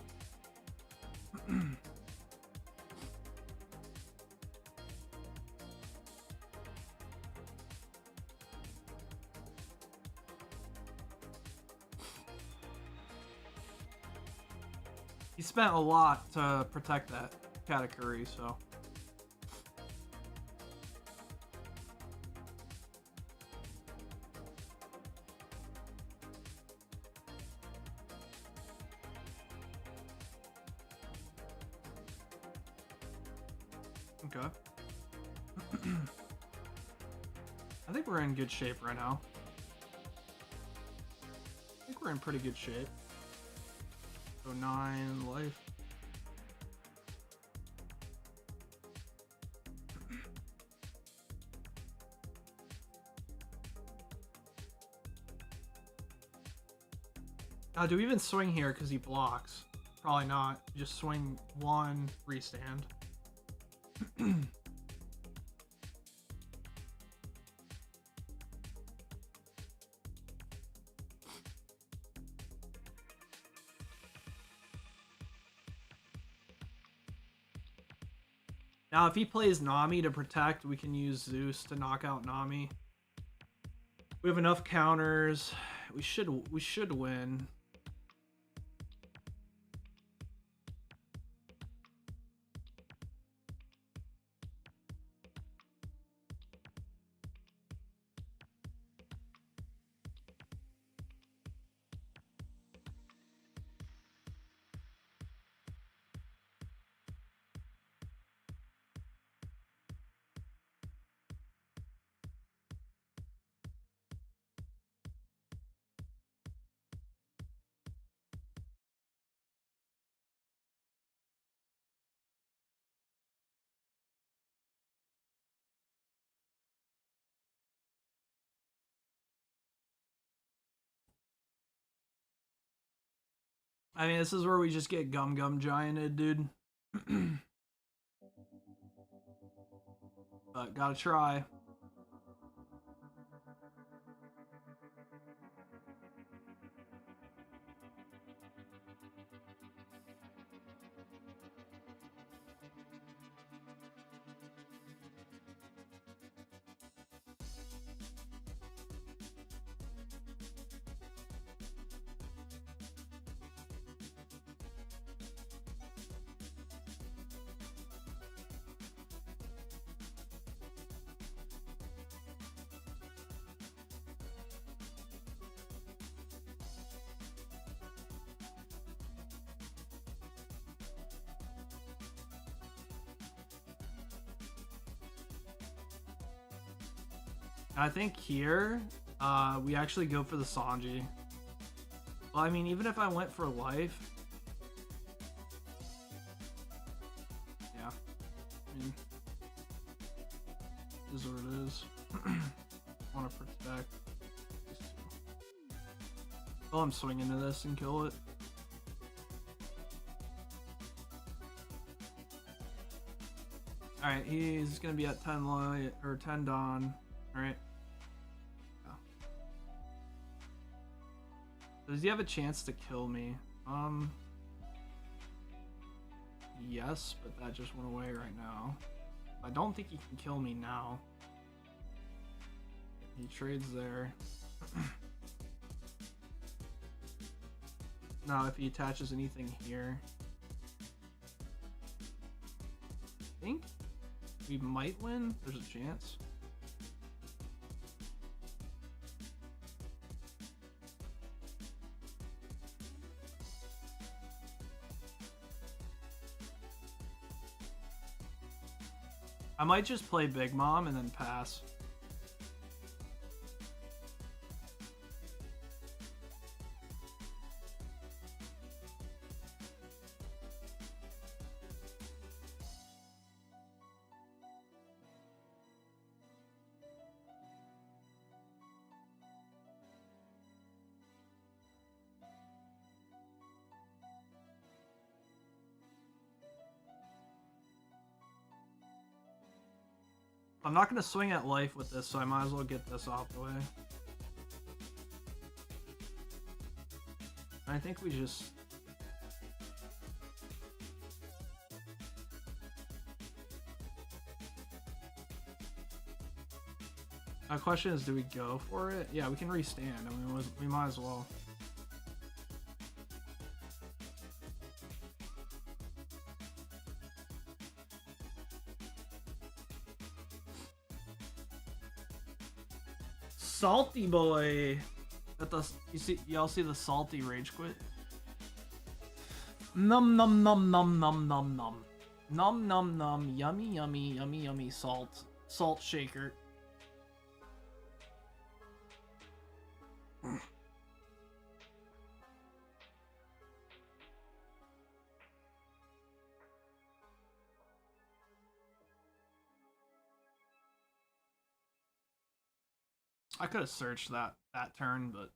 He spent a lot to protect that Katakuri, so... Okay. I think we're in good shape right now. I think we're in pretty good shape. So 9 life. Now, do we even swing here because he blocks? Probably not. Just swing 1, restand. Now, if he plays Nami to protect, we can use Zeus to knock out Nami. We have enough counters. We should win. I mean, this is where we just get gum gianted, dude. But gotta try. I think here, we actually go for the Sanji. Well, I mean, even if I went for life... Yeah. I mean... This is what it is. Want to protect. Well, I'm swinging to this and kill it. Alright, he's gonna be at 10 light, or 10 dawn. Alright. Yeah. Does he have a chance to kill me? Yes, but that just went away right now. I don't think he can kill me now. He trades there. Now, if he attaches anything here, I think we might win. There's a chance. I might just play Big Mom and then pass. I'm not gonna swing at life with this, so I might as well get this off the way. I think we just... My question is, do we go for it? Yeah, we can restand. I mean, we might as well. Salty boy. Y'all see the salty rage quit? Num num num num num num num. Num num num. Yummy yummy yummy yummy salt. Salt shaker. I could have searched that turn, but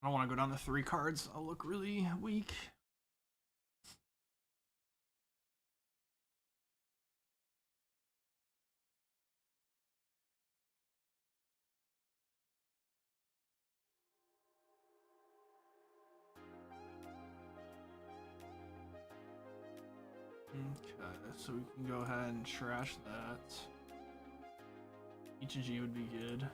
I don't want to go down to 3 cards. I'll look really weak. Okay, so we can go ahead and trash that. TCG would be good.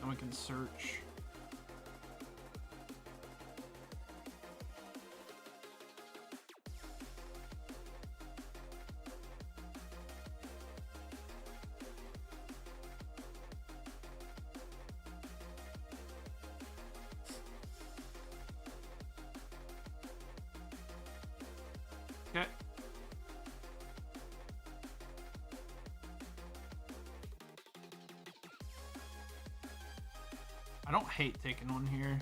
Then we can search. Okay. I don't hate taking one here.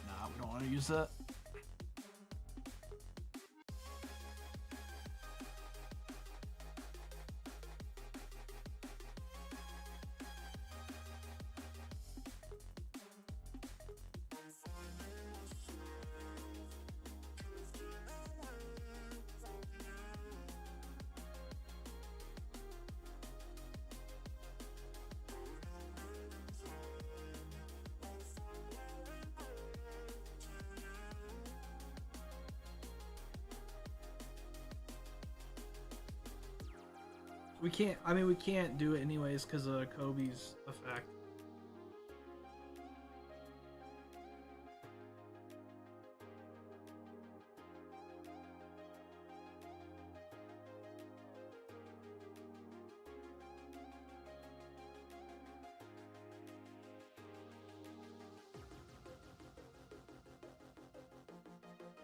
Nah, we don't want to use that. We can't, I mean, we can't do it anyways because of Kobe's effect.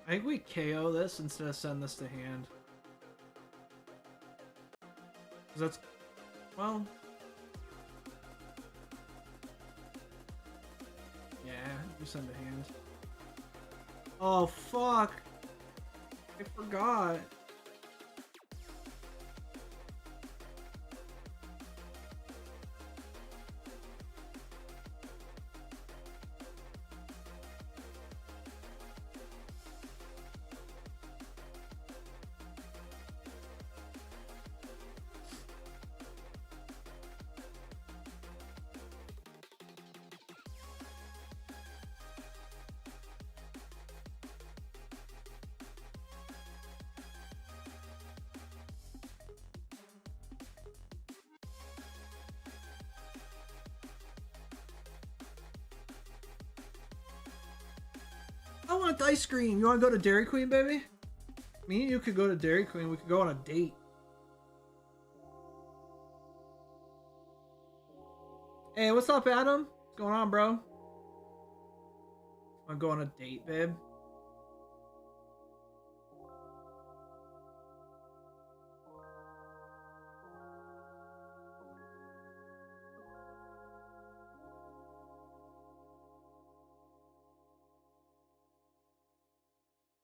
I think we KO this instead of send this to hand. That's, well, You send a hand. Oh fuck! I forgot. I want ice cream. You want to go to Dairy Queen, baby? Me and you could go to Dairy Queen. We could go on a date. Hey, what's up, Adam? What's going on, bro? Want to go on a date, babe?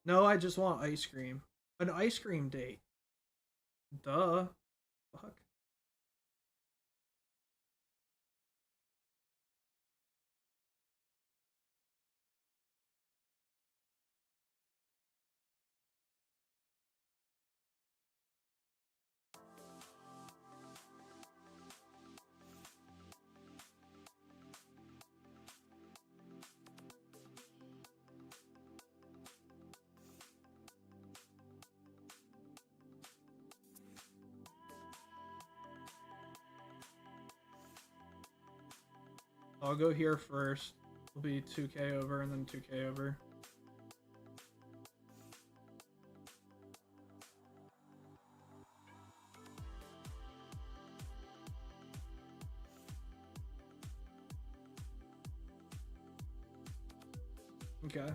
No, I just want ice cream. An ice cream date. Duh. Fuck. I'll go here first. It'll be 2k over and then 2k over. Okay.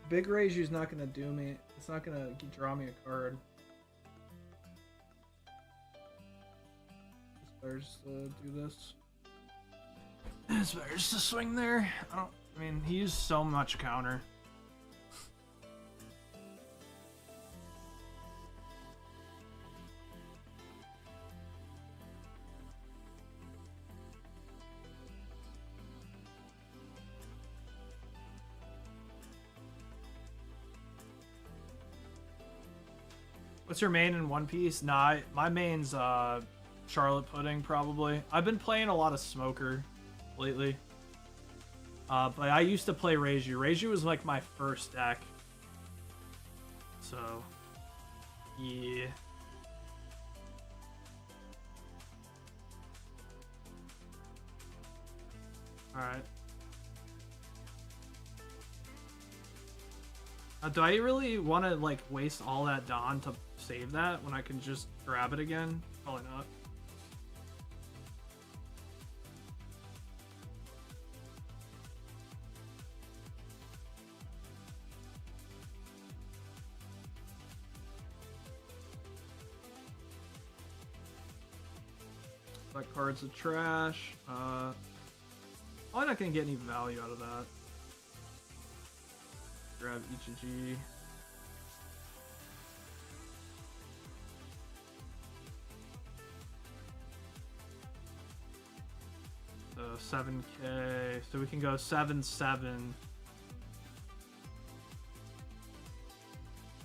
Big Reiju not gonna do me. It's not gonna draw me a card. Just better just to do this. It's better just to swing there. I mean, he used so much counter. What's your main in One Piece? Nah, my main's Charlotte Pudding probably. I've been playing a lot of Smoker lately. But I used to play Reiju. Reiju was like my first deck. So, yeah. Alright. Do I really want to like waste all that Dawn to save that when I can just grab it again? Probably not. That card's a trash. I'm not gonna get any value out of that. Grab Ichiji. So 7k. So we can go 7-7.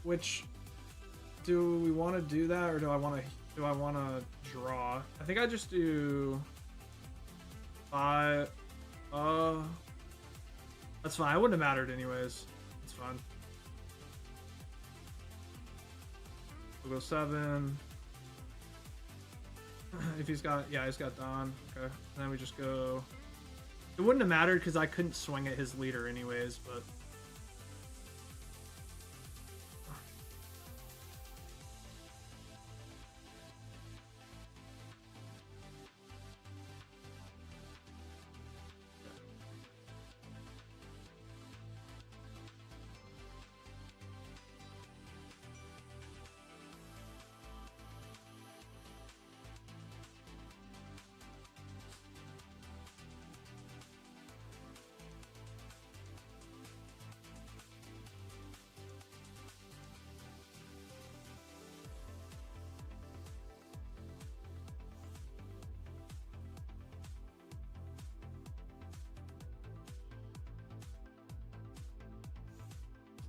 Which do we want to do that, or do I want to draw? I think I just do 5. That's fine. It wouldn't have mattered anyways. It's fine. We'll go 7. If he's got, yeah, he's got Dawn. Okay. And then we just go. It wouldn't have mattered because I couldn't swing at his leader anyways, but.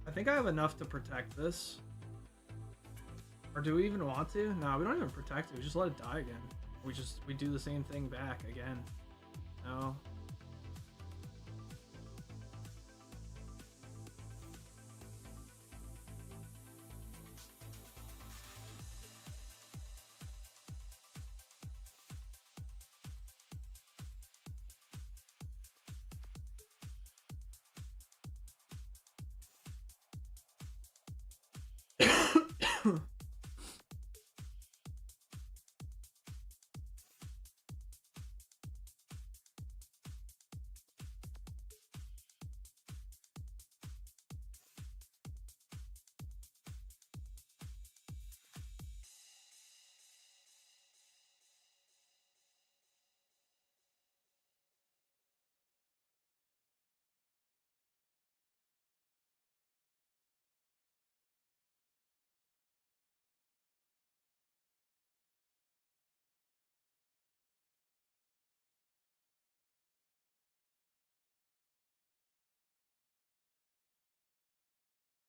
I think I have enough to protect this. Or do we even want to? No, we don't even protect it. We just let it die again. We do the same thing back again. No.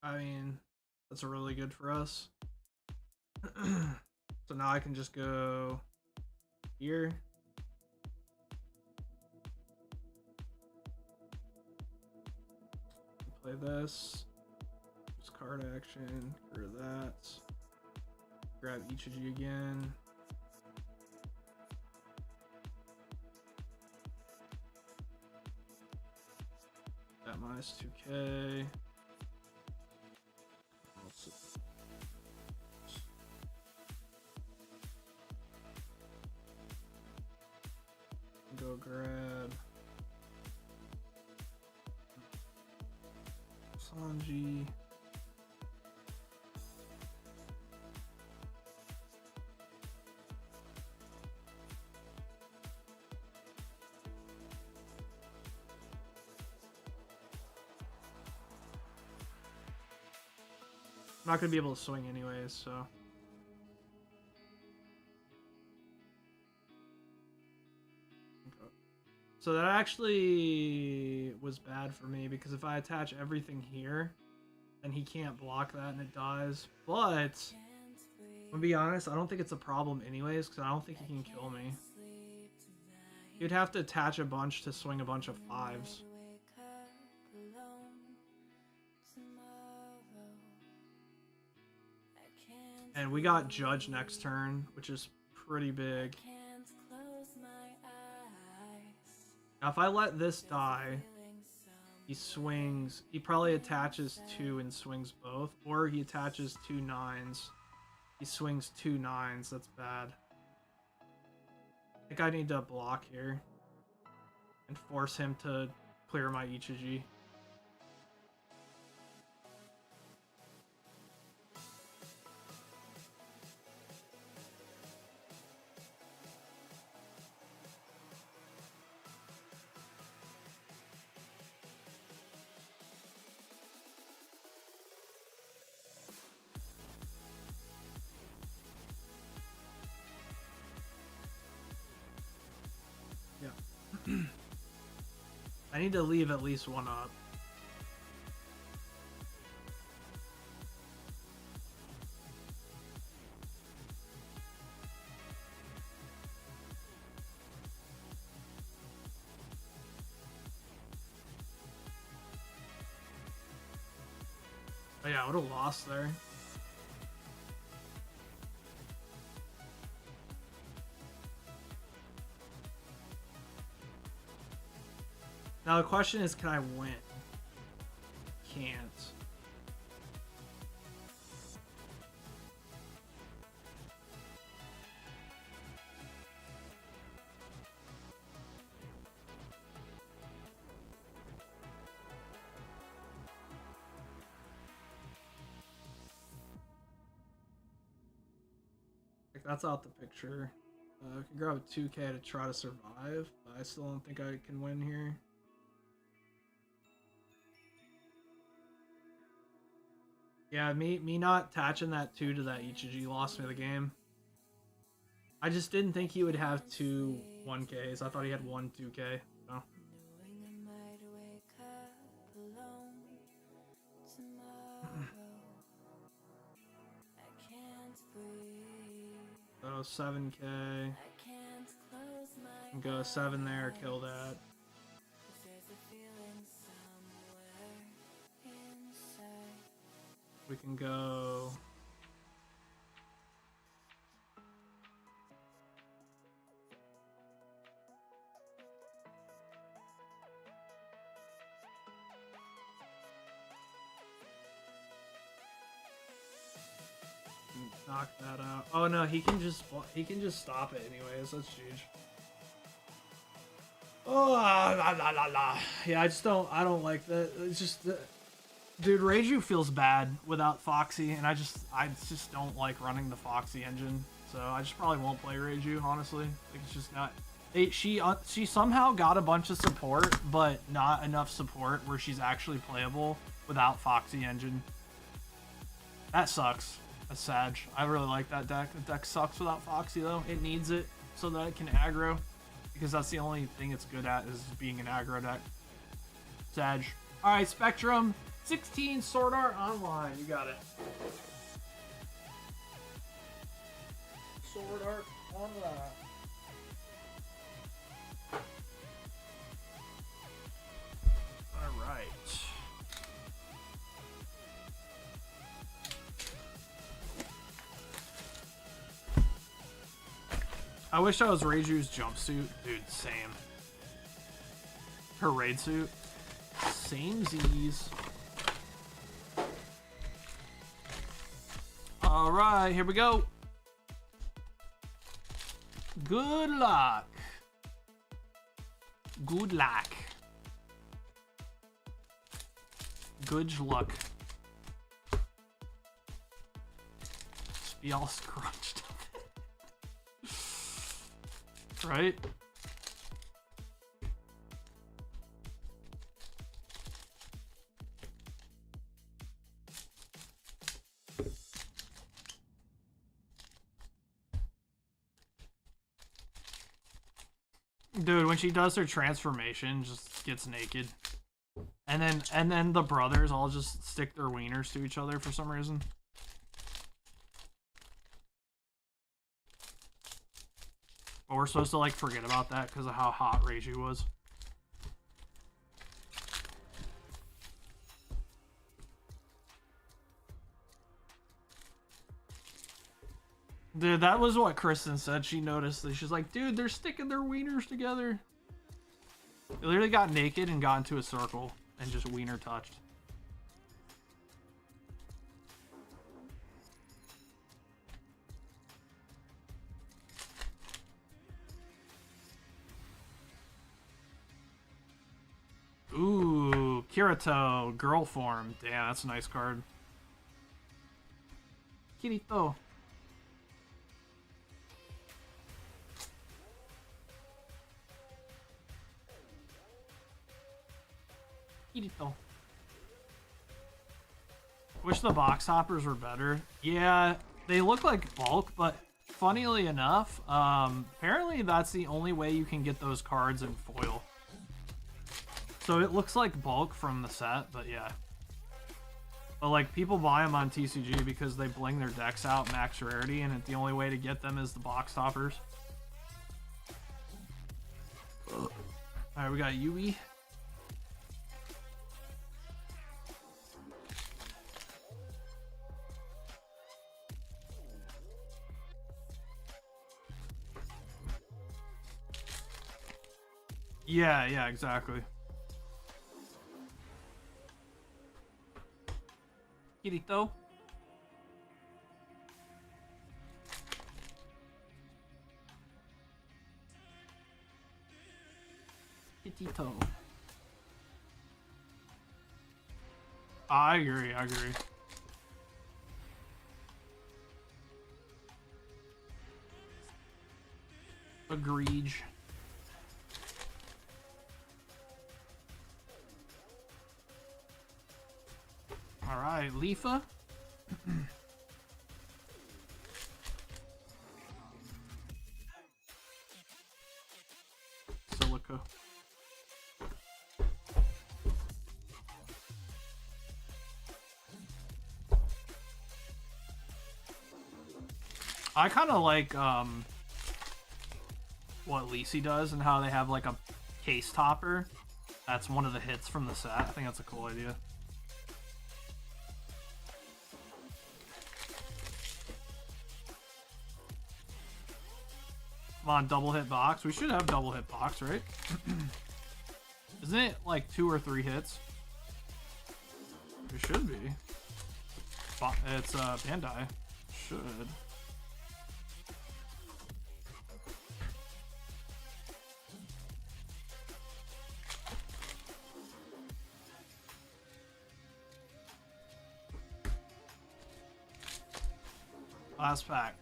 I mean, that's really good for us. So now I can just go here. Play this. Just card action. Get rid of that. Grab Ichiji again. That minus 2k. Go grab Sanji. I'm not gonna be able to swing anyways, so. Okay. So that actually was bad for me because if I attach everything here, then he can't block that and it dies. But I'm gonna be honest, I don't think it's a problem anyways because I don't think he can kill me. You'd have to attach a bunch to swing a bunch of 5s. And we got Judge next turn, which is pretty big. Now if I let this die, he swings, he probably attaches 2 and swings both, or he attaches 2 9s. He swings 2 9s, that's bad. I think I need to block here and force him to clear my Ichiji. I need to leave at least one up. Oh yeah, I would have lost there. Now the question is, can I win? Can't. Like, that's out the picture. I can grab a 2K to try to survive, but I still don't think I can win here. Yeah, me not attaching that 2 to that Ichiji lost me the game. I just didn't think he would have 2 1Ks. I thought he had 1 2K. So. So 7K. And go 7 there, kill that. We can go. Knock that out. Oh no, he can just stop it anyways. That's huge. Oh la la la la. Yeah, I don't like that. It's just dude, Reiju feels bad without Foxy, and I just don't like running the Foxy engine. So I just probably won't play Reiju, honestly. Like, it's just not. She somehow got a bunch of support, but not enough support where she's actually playable without Foxy engine. That sucks. That's sad. I really like that deck. The deck sucks without Foxy though. It needs it so that it can aggro, because that's the only thing it's good at, is being an aggro deck. Sag. All right, Spectrum. 16 Sword Art Online. You got it. Sword Art Online. All right. I wish I was Reiju's jumpsuit. Dude, same. Her raid suit. Same Z's. Alright, here we go. Good luck. Good luck. Good luck. Just be all scrunched. Right? Dude, when she does her transformation, just gets naked. And then the brothers all just stick their wieners to each other for some reason. But we're supposed to like forget about that because of how hot Reiji was. Dude, that was what Kristen said. She noticed that. She's like, dude, they're sticking their wieners together. They literally got naked and got into a circle and just wiener touched. Ooh, Kirito, girl form. Damn, that's a nice card. Kirito. Kirito. Wish the box hoppers were better. Yeah, they look like bulk, but funnily enough, apparently that's the only way you can get those cards in foil. So it looks like bulk from the set, but yeah. But like, people buy them on TCG because they bling their decks out max rarity, and the only way to get them is the box toppers. Alright, we got Yui. Yeah, exactly. Kirito. Kirito. I agree. Agreed. Alright, Leafa. Silica. I kind of like what Lisi does and how they have like a case topper. That's one of the hits from the set. I think that's a cool idea. Come on, double hit box. We should have double hit box, right? Isn't it like 2 or 3 hits? It should be. It's Bandai. Should. Last pack.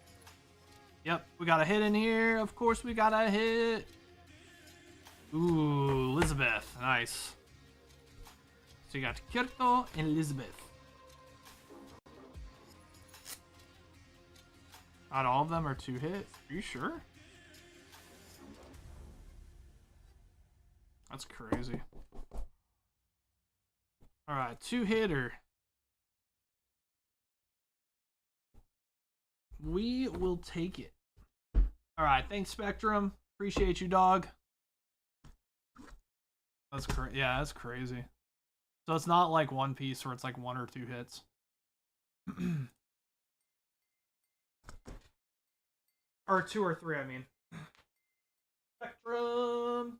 Yep, we got a hit in here. Of course we got a hit. Ooh, Elizabeth. Nice. So you got Kirito and Elizabeth. Not all of them are 2 hit. Are you sure? That's crazy. Alright, 2 hitter. We will take it. Alright, thanks Spectrum. Appreciate you, dog. That's yeah, that's crazy. So it's not like One Piece where it's like 1 or 2 hits. Or 2 or 3, I mean. Spectrum.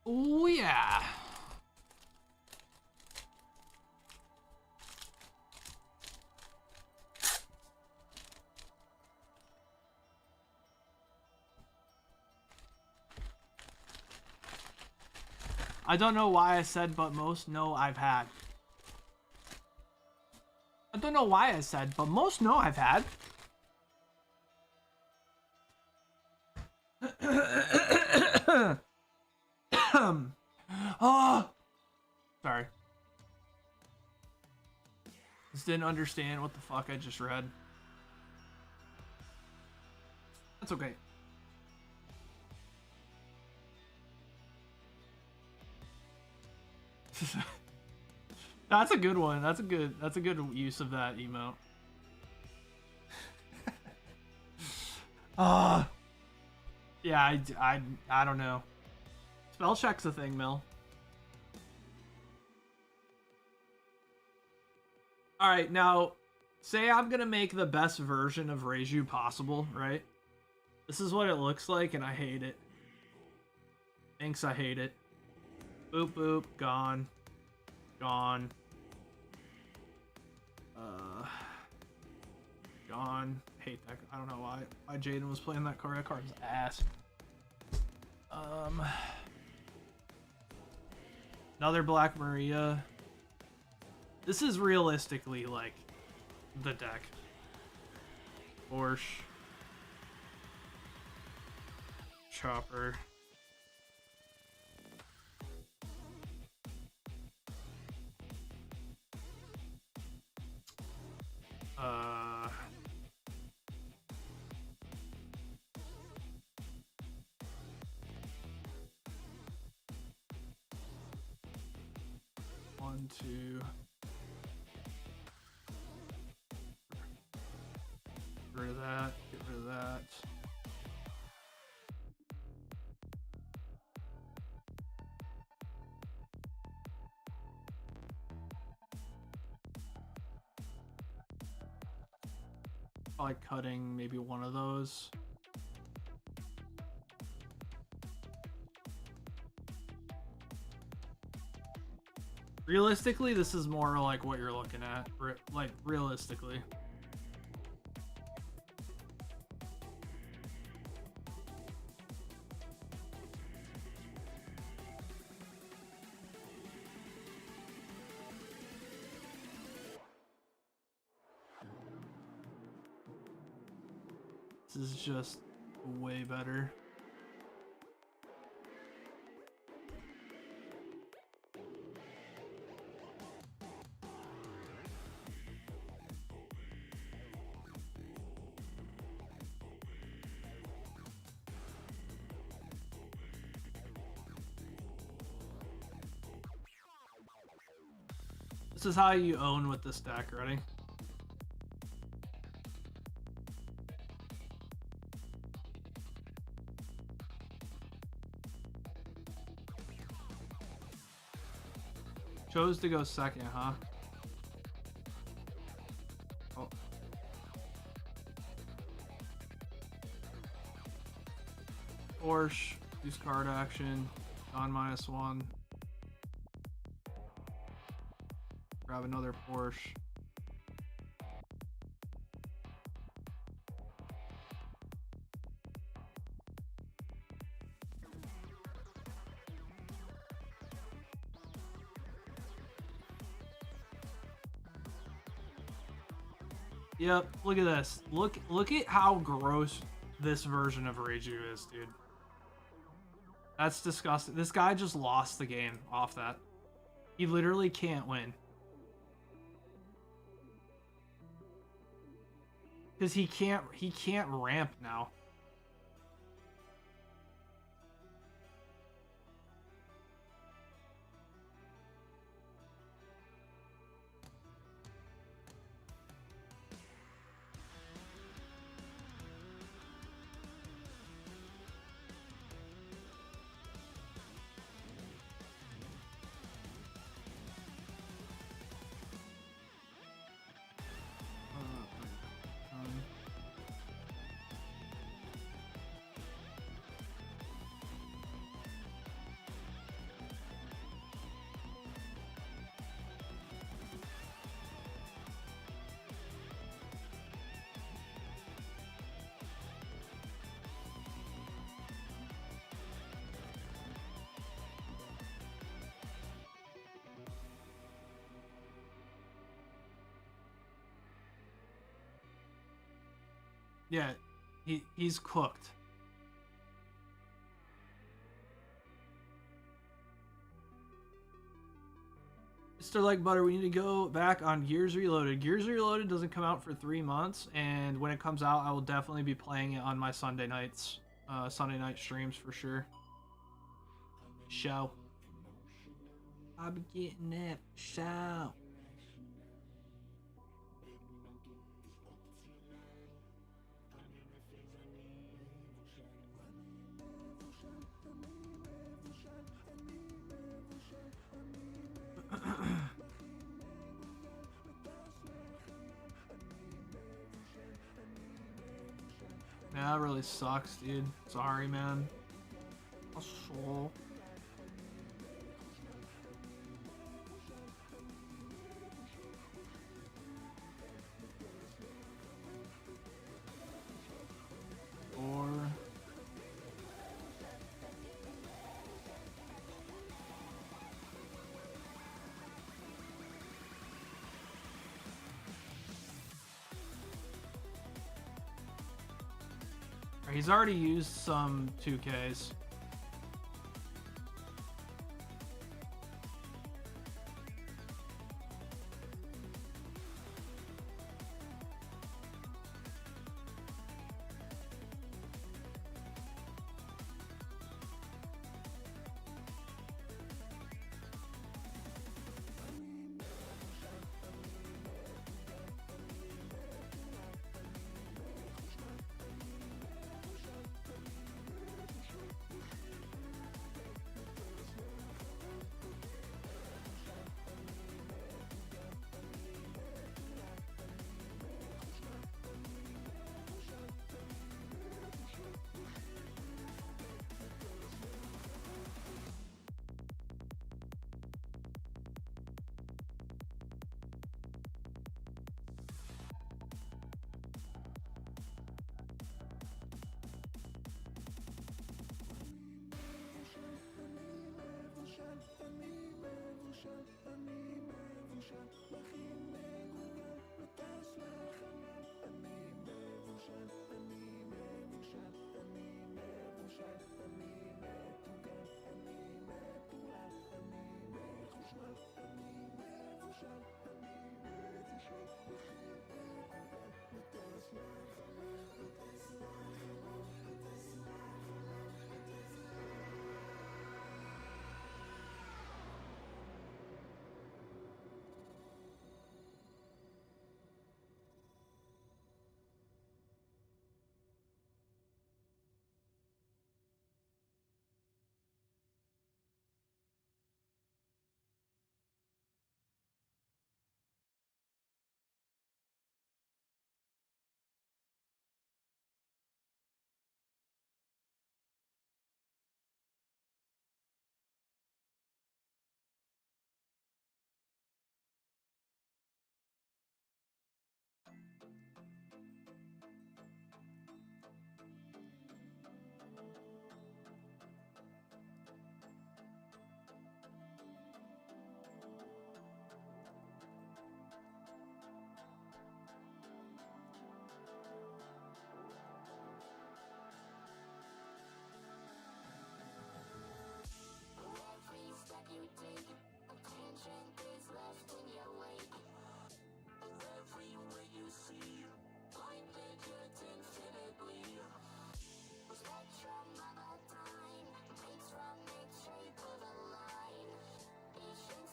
Oh yeah. I don't know why I said, but most no I've had. I don't know why I said, but most no I've had. Oh, sorry. Just didn't understand what the fuck I just read. That's okay. That's a good one. That's a good use of that emote. Yeah, I don't know. Spell check's a thing, Mel. Alright, now, say I'm gonna make the best version of Reiju possible, right? This is what it looks like, and I hate it. Thanks, I hate it. Boop, boop, gone. Gone. Gone. Hate that. I don't know why Jaden was playing that card. That card's ass. Another Black Maria. This is realistically like the deck. Porsche. Chopper. One, two. Get rid of that. Get rid of that. Probably cutting maybe one of those. Realistically, this is more like what you're looking at. Like, realistically. This is just way better. This is how you own with this deck, ready? Chose to go second, huh? Oh. Porsche, use card action, on -1. Grab another Porsche. Yep, look at this. Look at how gross this version of Reiju is, dude. That's disgusting. This guy just lost the game off that. He literally can't win. Because he can't ramp now. Yeah, he's cooked. Mr. Like Butter, we need to go back on Gears Reloaded. Gears Reloaded doesn't come out for 3 months, and when it comes out, I will definitely be playing it on my Sunday nights. Sunday night streams for sure. Show. I'll be getting that show. Yeah, that really sucks, dude. Sorry, man. So. Or. He's already used some 2Ks.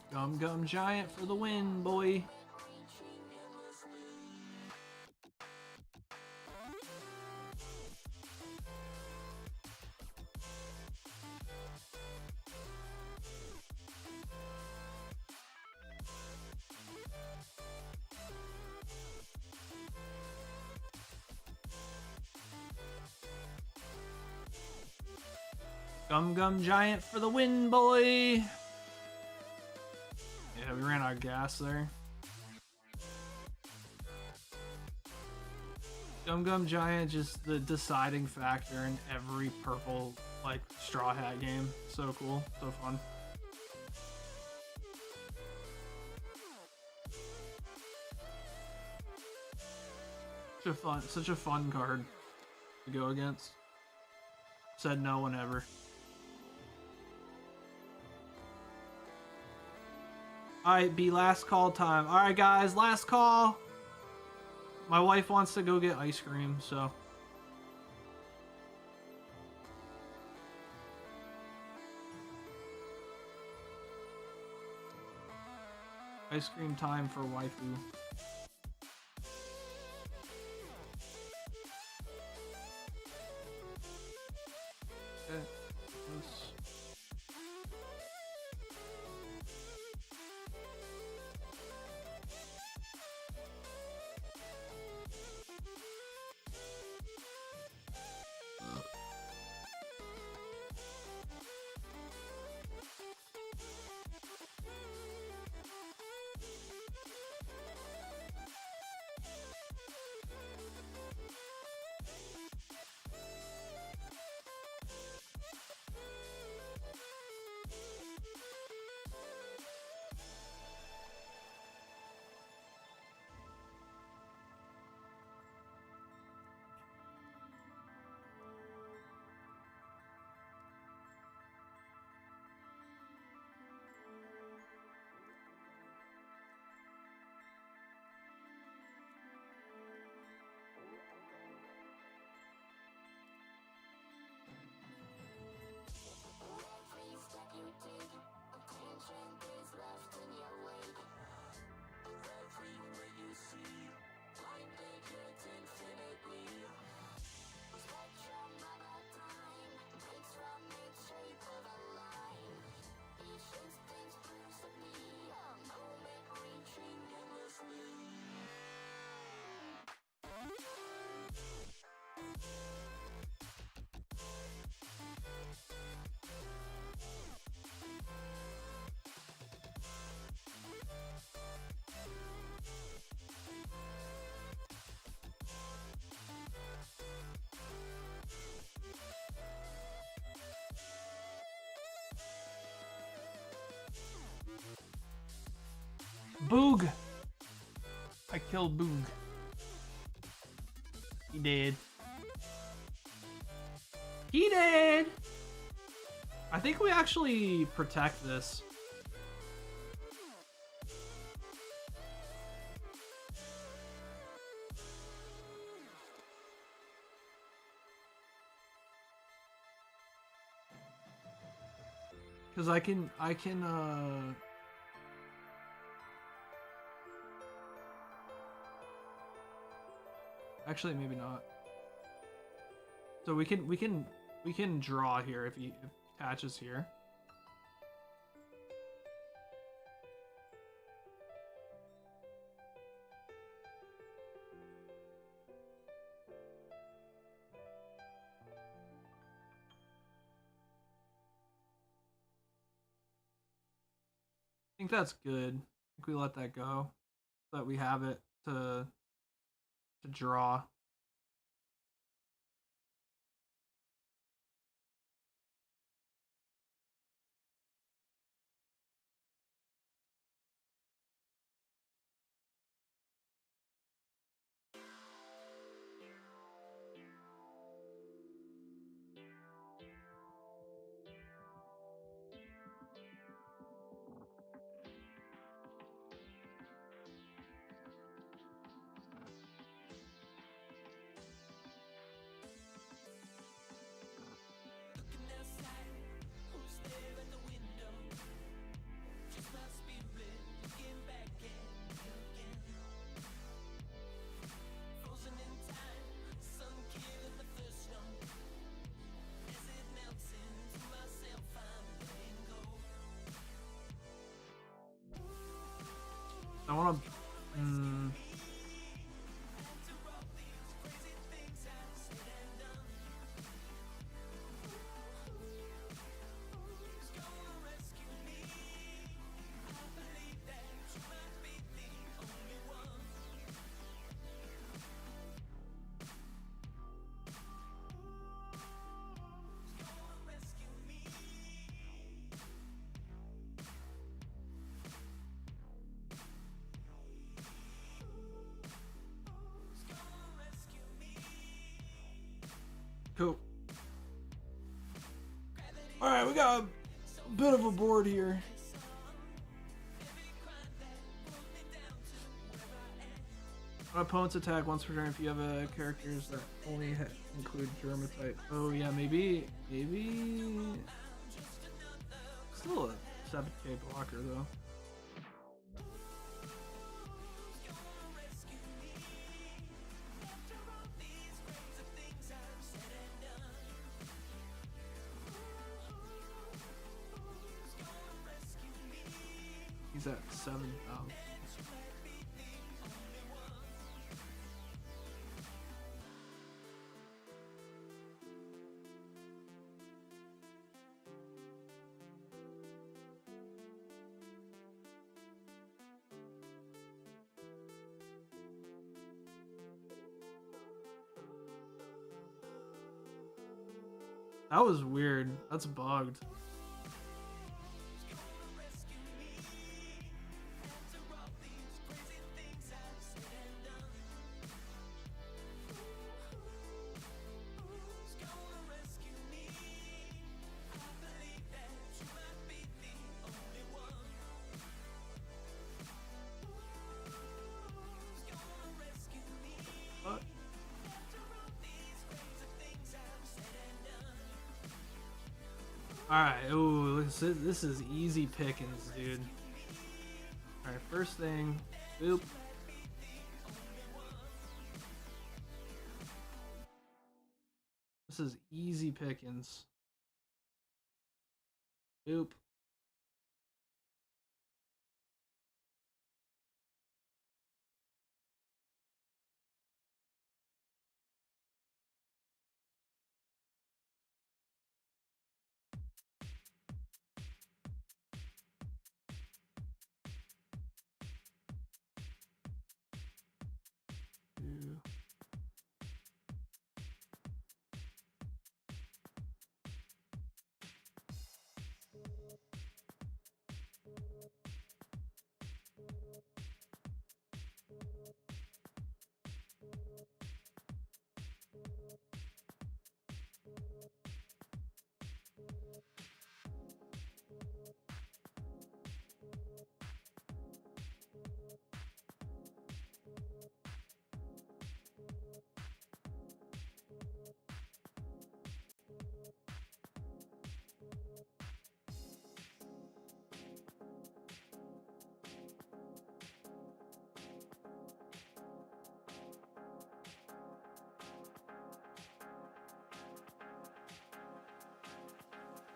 Gum Gum Giant for the win, boy. Gum Gum Giant for the win, boy. Yeah, we ran out of gas there. Gum Gum Giant, just the deciding factor in every purple, like, Straw Hat game. So cool, so fun. Such a fun card to go against. Said no one ever. Alright, be last call time. Alright, guys, last call. My wife wants to go get ice cream, so. Ice cream time for waifu. Okay. This. Boog! I killed Boog. He did. He did! I think we actually protect this. Cause I can actually maybe not. So we can draw here if he attaches here. I think that's good. I think we let that go, so that we have it to draw. I want to. Cool. Alright, we got a bit of a board here. When opponents attack once per turn, if you have characters that only include Germa type. Oh yeah, maybe. Still a 7k blocker though. He's at 7,000. That was weird. That's bugged. What? Alright, ooh, this is easy pickings, dude. Alright, first thing, boop. This is easy pickings. Boop. Two.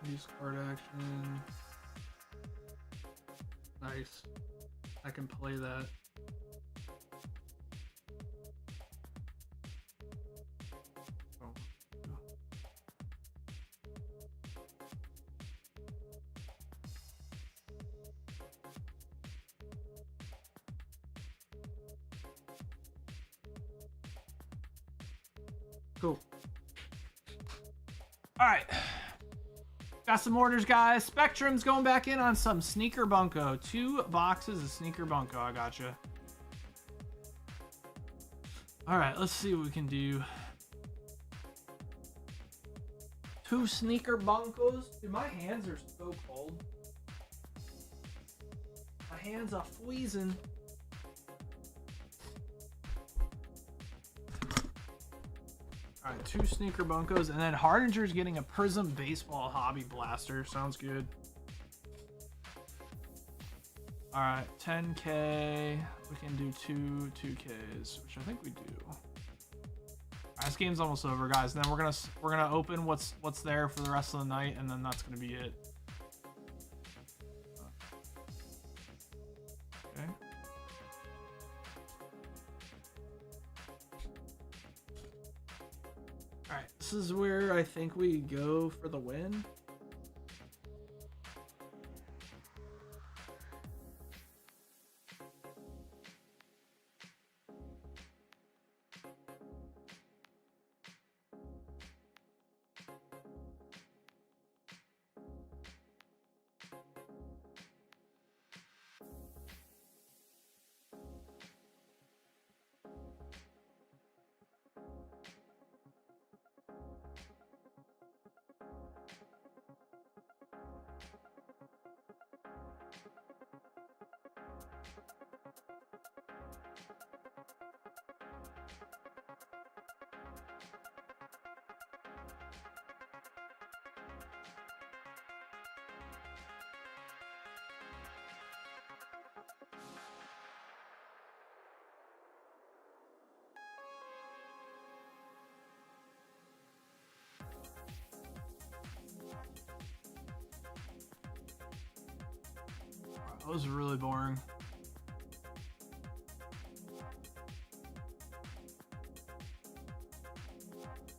Use card action. Nice. I can play that. Oh. Cool. All right. Got some orders, guys. Spectrum's going back in on some Sneaker Bunko. 2 boxes of Sneaker Bunko. I gotcha. All right, let's see what we can do. 2 Sneaker Bunkos. Dude, my hands are so cold. My hands are freezing. All right, 2 Sneaker Bunkos, and then Hardinger's getting a Prism Baseball Hobby Blaster. Sounds good. All right, 10K. We can do 2Ks, which I think we do. All right, this game's almost over, guys. And then we're gonna open what's there for the rest of the night, and then that's gonna be it. Okay. Alright, this is where I think we go for the win. was really boring.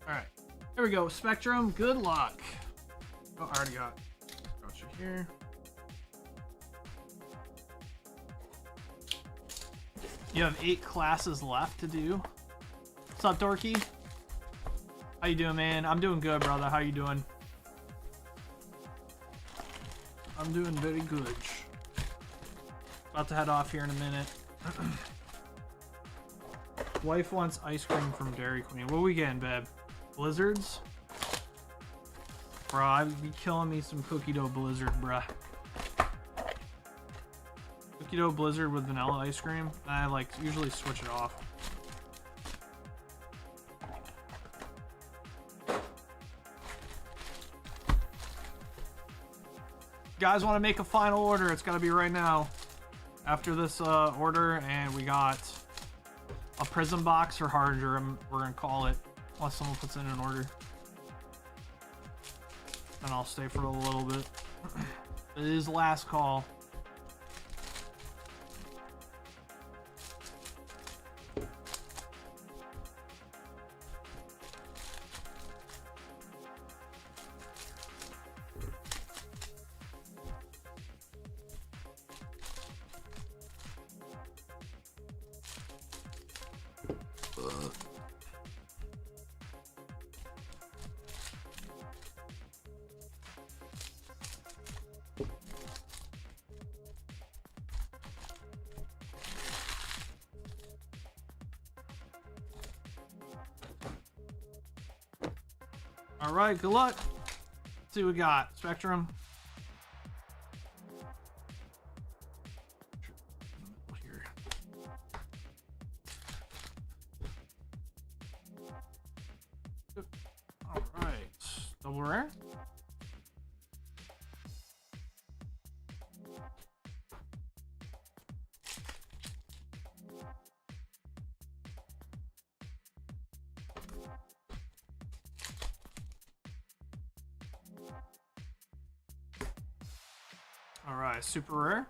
Alright. Here we go. Spectrum, good luck. Oh, I already got you here. You have 8 classes left to do. What's up, Dorky? How you doing, man? I'm doing good, brother. How you doing? I'm doing very good. About to head off here in a minute. Wife wants ice cream from Dairy Queen. What we getting, babe? Blizzards? Bro, I'd be killing me some cookie dough blizzard, bruh. Cookie dough blizzard with vanilla ice cream. I like usually switch it off. Guys want to make a final order, it's got to be right now. After this order, and we got a prison box or harder, we're going to call it, unless someone puts in an order. Then I'll stay for a little bit. It is last call. All right, good luck. Let's see what we got. Spectrum. Here. All right, double rare. All right, super rare.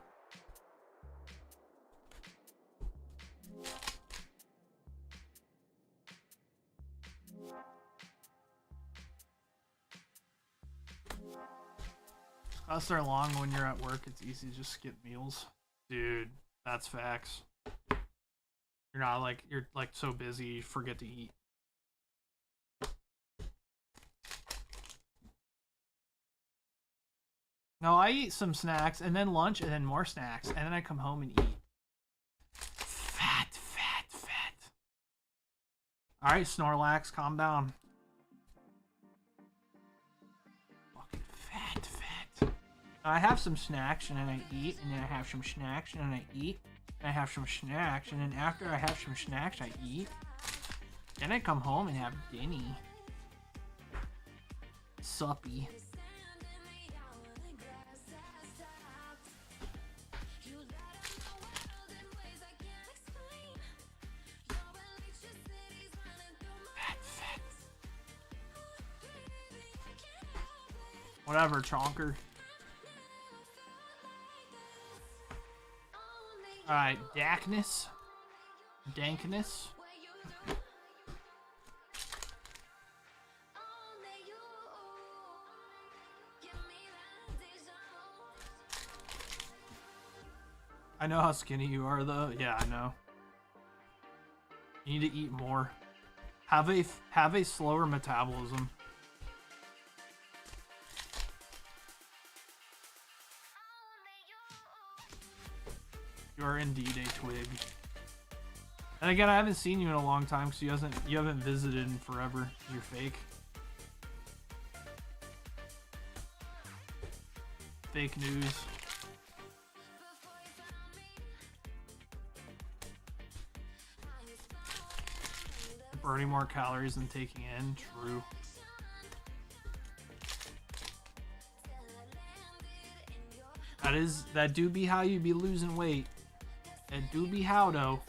Class are long when you're at work. It's easy to just skip meals. Dude, that's facts. You're like so busy you forget to eat. No, I eat some snacks, and then lunch, and then more snacks, and then I come home and eat. Fat, fat, fat. Alright, Snorlax, calm down. Fucking fat, fat. I have some snacks, and then I eat, and then I have some snacks, and then I eat, and I have some snacks, and then after I have some snacks, I eat. Then I come home and have dinner. Suppy. Whatever, Chonker. Alright, Dankness. Dankness. I know how skinny you are, though. Yeah, I know. You need to eat more. Have a slower metabolism. You are indeed a twig. And again, I haven't seen you in a long time because you haven't visited in forever. You're fake. Fake news. Burning more calories than taking in. True. That do be how you be losing weight. That do be how though.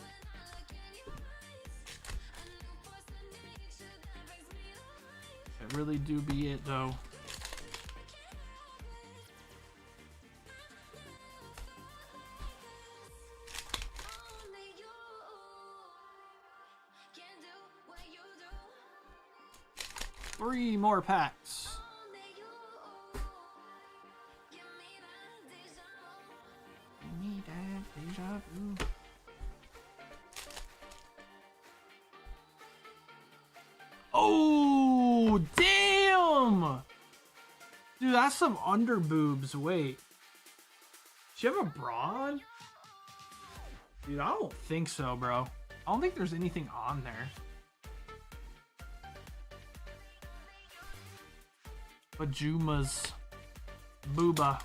That really do be it though. 3 more packs. Give me that deja vu. Oh, damn! Dude, that's some under boobs. Wait. Does she have a broad? Dude, I don't think so, bro. I don't think there's anything on there. Bajuma's booba.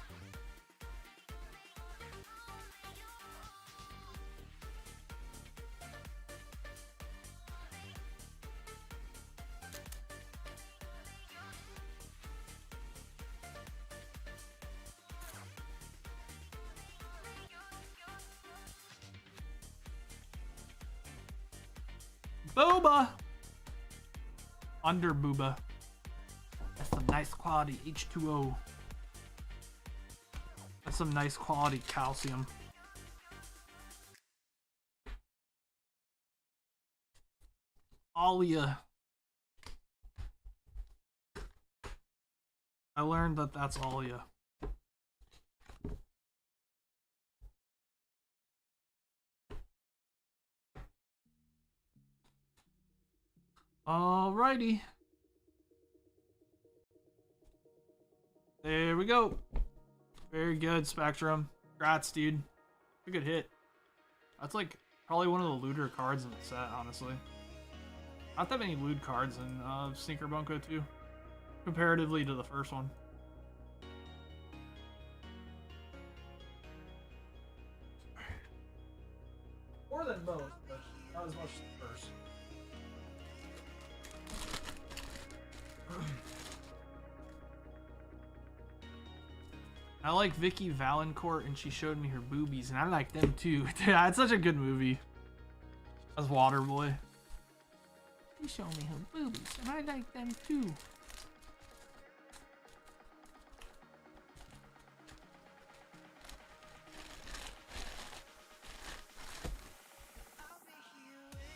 Booba. Under booba. That's some nice quality H2O. That's some nice quality calcium. Alia. I learned that that's Alia. Alrighty. There we go. Very good, Spectrum. Congrats, dude. A good hit. That's like probably one of the looter cards in the set, honestly. Not that many loot cards in Sneaker Bunko 2, comparatively to the first one. More than most, but not as much as the first. I like Vicky Valancourt, and she showed me her boobies, and I like them too. That's such a good movie. That's Waterboy. She showed me her boobies, and I like them too.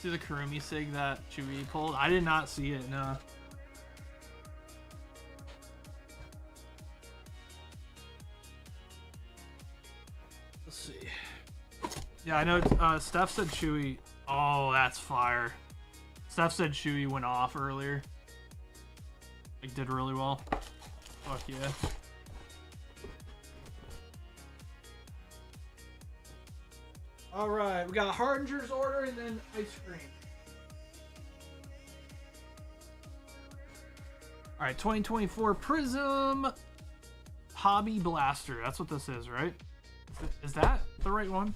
See the Kurumi sig that Chewie pulled? I did not see it, no. Let's see. Yeah, I know Steph said Chewie. Oh, that's fire. Steph said Chewie went off earlier. Like, did really well. Fuck yeah. Alright, we got Hardinger's order and then ice cream. Alright, 2024 Prism Hobby Blaster. That's what this is, right? Is that the right one?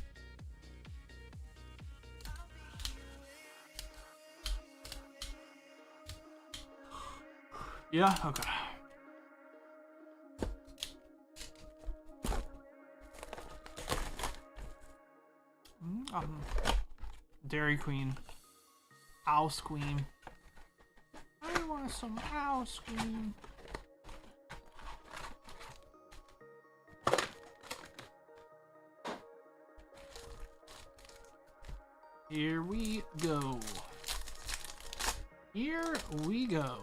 Yeah, okay. Dairy Queen. House Queen. I want some house cream. Here we go. Here we go.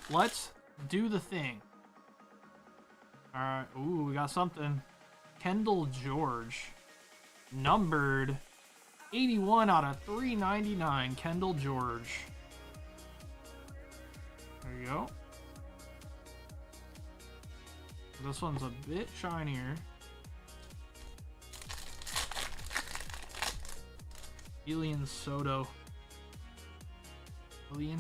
Let's do the thing. Alright, ooh, we got something. Kendall George. Numbered 81 out of 399. Kendall George. There you go. This one's a bit shinier. Elian Soto. Elian.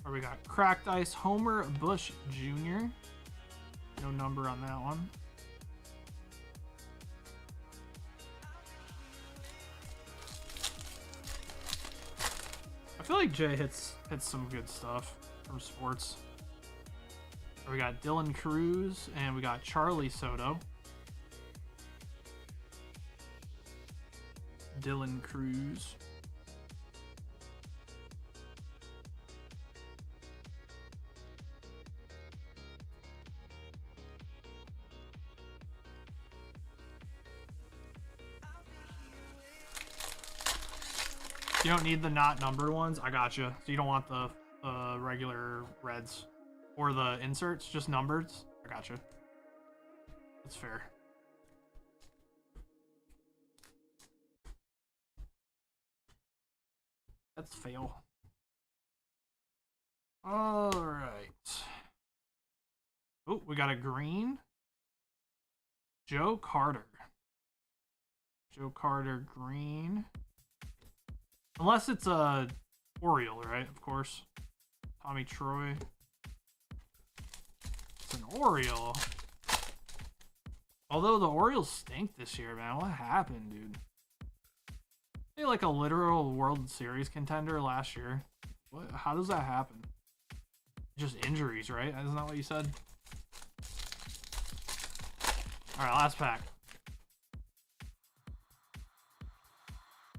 Or we got Cracked Ice Homer Bush Jr. No number on that one. I feel like Jay hits some good stuff from sports. We got Dylan Cruz and we got Charlie Soto. Dylan Cruz. You don't need the not numbered ones? I gotcha. So you don't want the regular reds or the inserts, just numbered? I gotcha. That's fair. That's fail. Alright. Oh, we got a green. Joe Carter. Joe Carter green. Unless it's a Oriole, right? Of course. Tommy Troy. It's an Oriole. Although the Orioles stink this year, man. What happened, dude? They like a literal World Series contender last year. What? How does that happen? Just injuries, right? Isn't that what you said? Alright, last pack.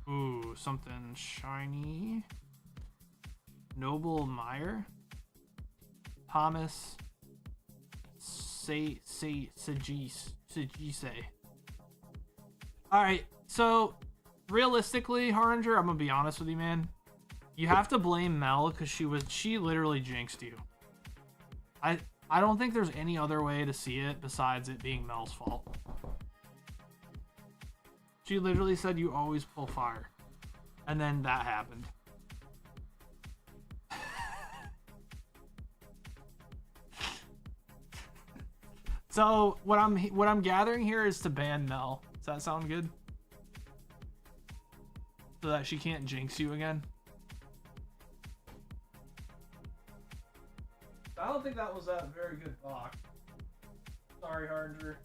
Ooh, something shiny. Noble Meyer. Thomas Sagise. Alright, so realistically, Haringer, I'm gonna be honest with you, man. You have to blame Mel because she literally jinxed you. I don't think there's any other way to see it besides it being Mel's fault. She literally said you always pull fire. And then that happened. So what I'm gathering here is to ban Mel. Does that sound good? So that she can't jinx you again? I don't think that was a very good block. Sorry, Haringer.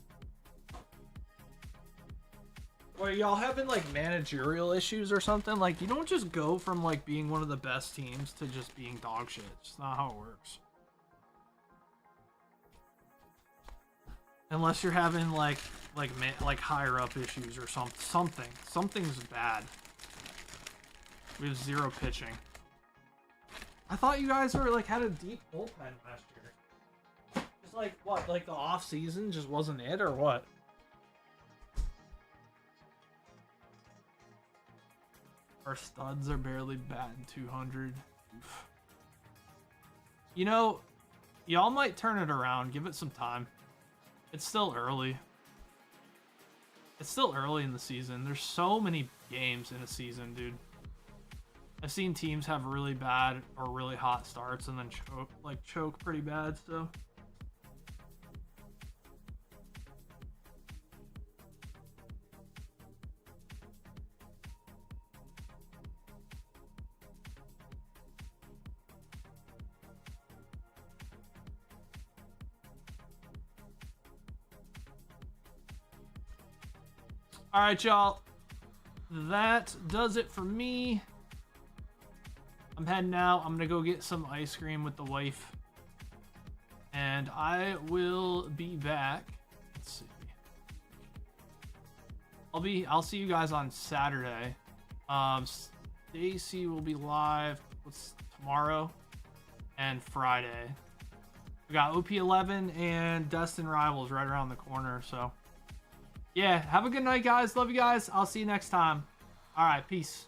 Wait, y'all having like managerial issues or something? Like, you don't just go from like being one of the best teams to just being dog shit. It's just not how it works. Unless you're having like higher up issues or something. Something's bad. We have 0 pitching. I thought you guys were like had a deep bullpen last year. Just like what? Like the off season just wasn't it or what? Our studs are barely batting 200. Oof. You know, y'all might turn it around. Give it some time. It's still early. It's still early in the season. There's so many games in a season, dude. I've seen teams have really bad or really hot starts and then choke pretty bad, so. All right, y'all. That does it for me. I'm heading out. I'm gonna go get some ice cream with the wife, and I will be back. Let's see. I'll see you guys on Saturday. Stacy will be live. What's tomorrow and Friday? We got OP11 and Destin Rivals right around the corner. So yeah, have a good night, guys. Love you guys. I'll see you next time. All right, peace.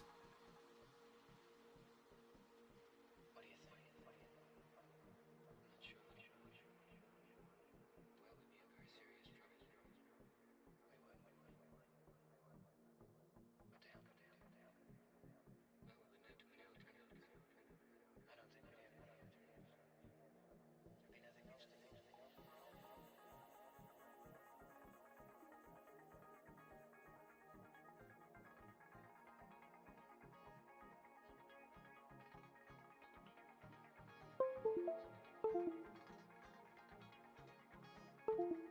Thank you.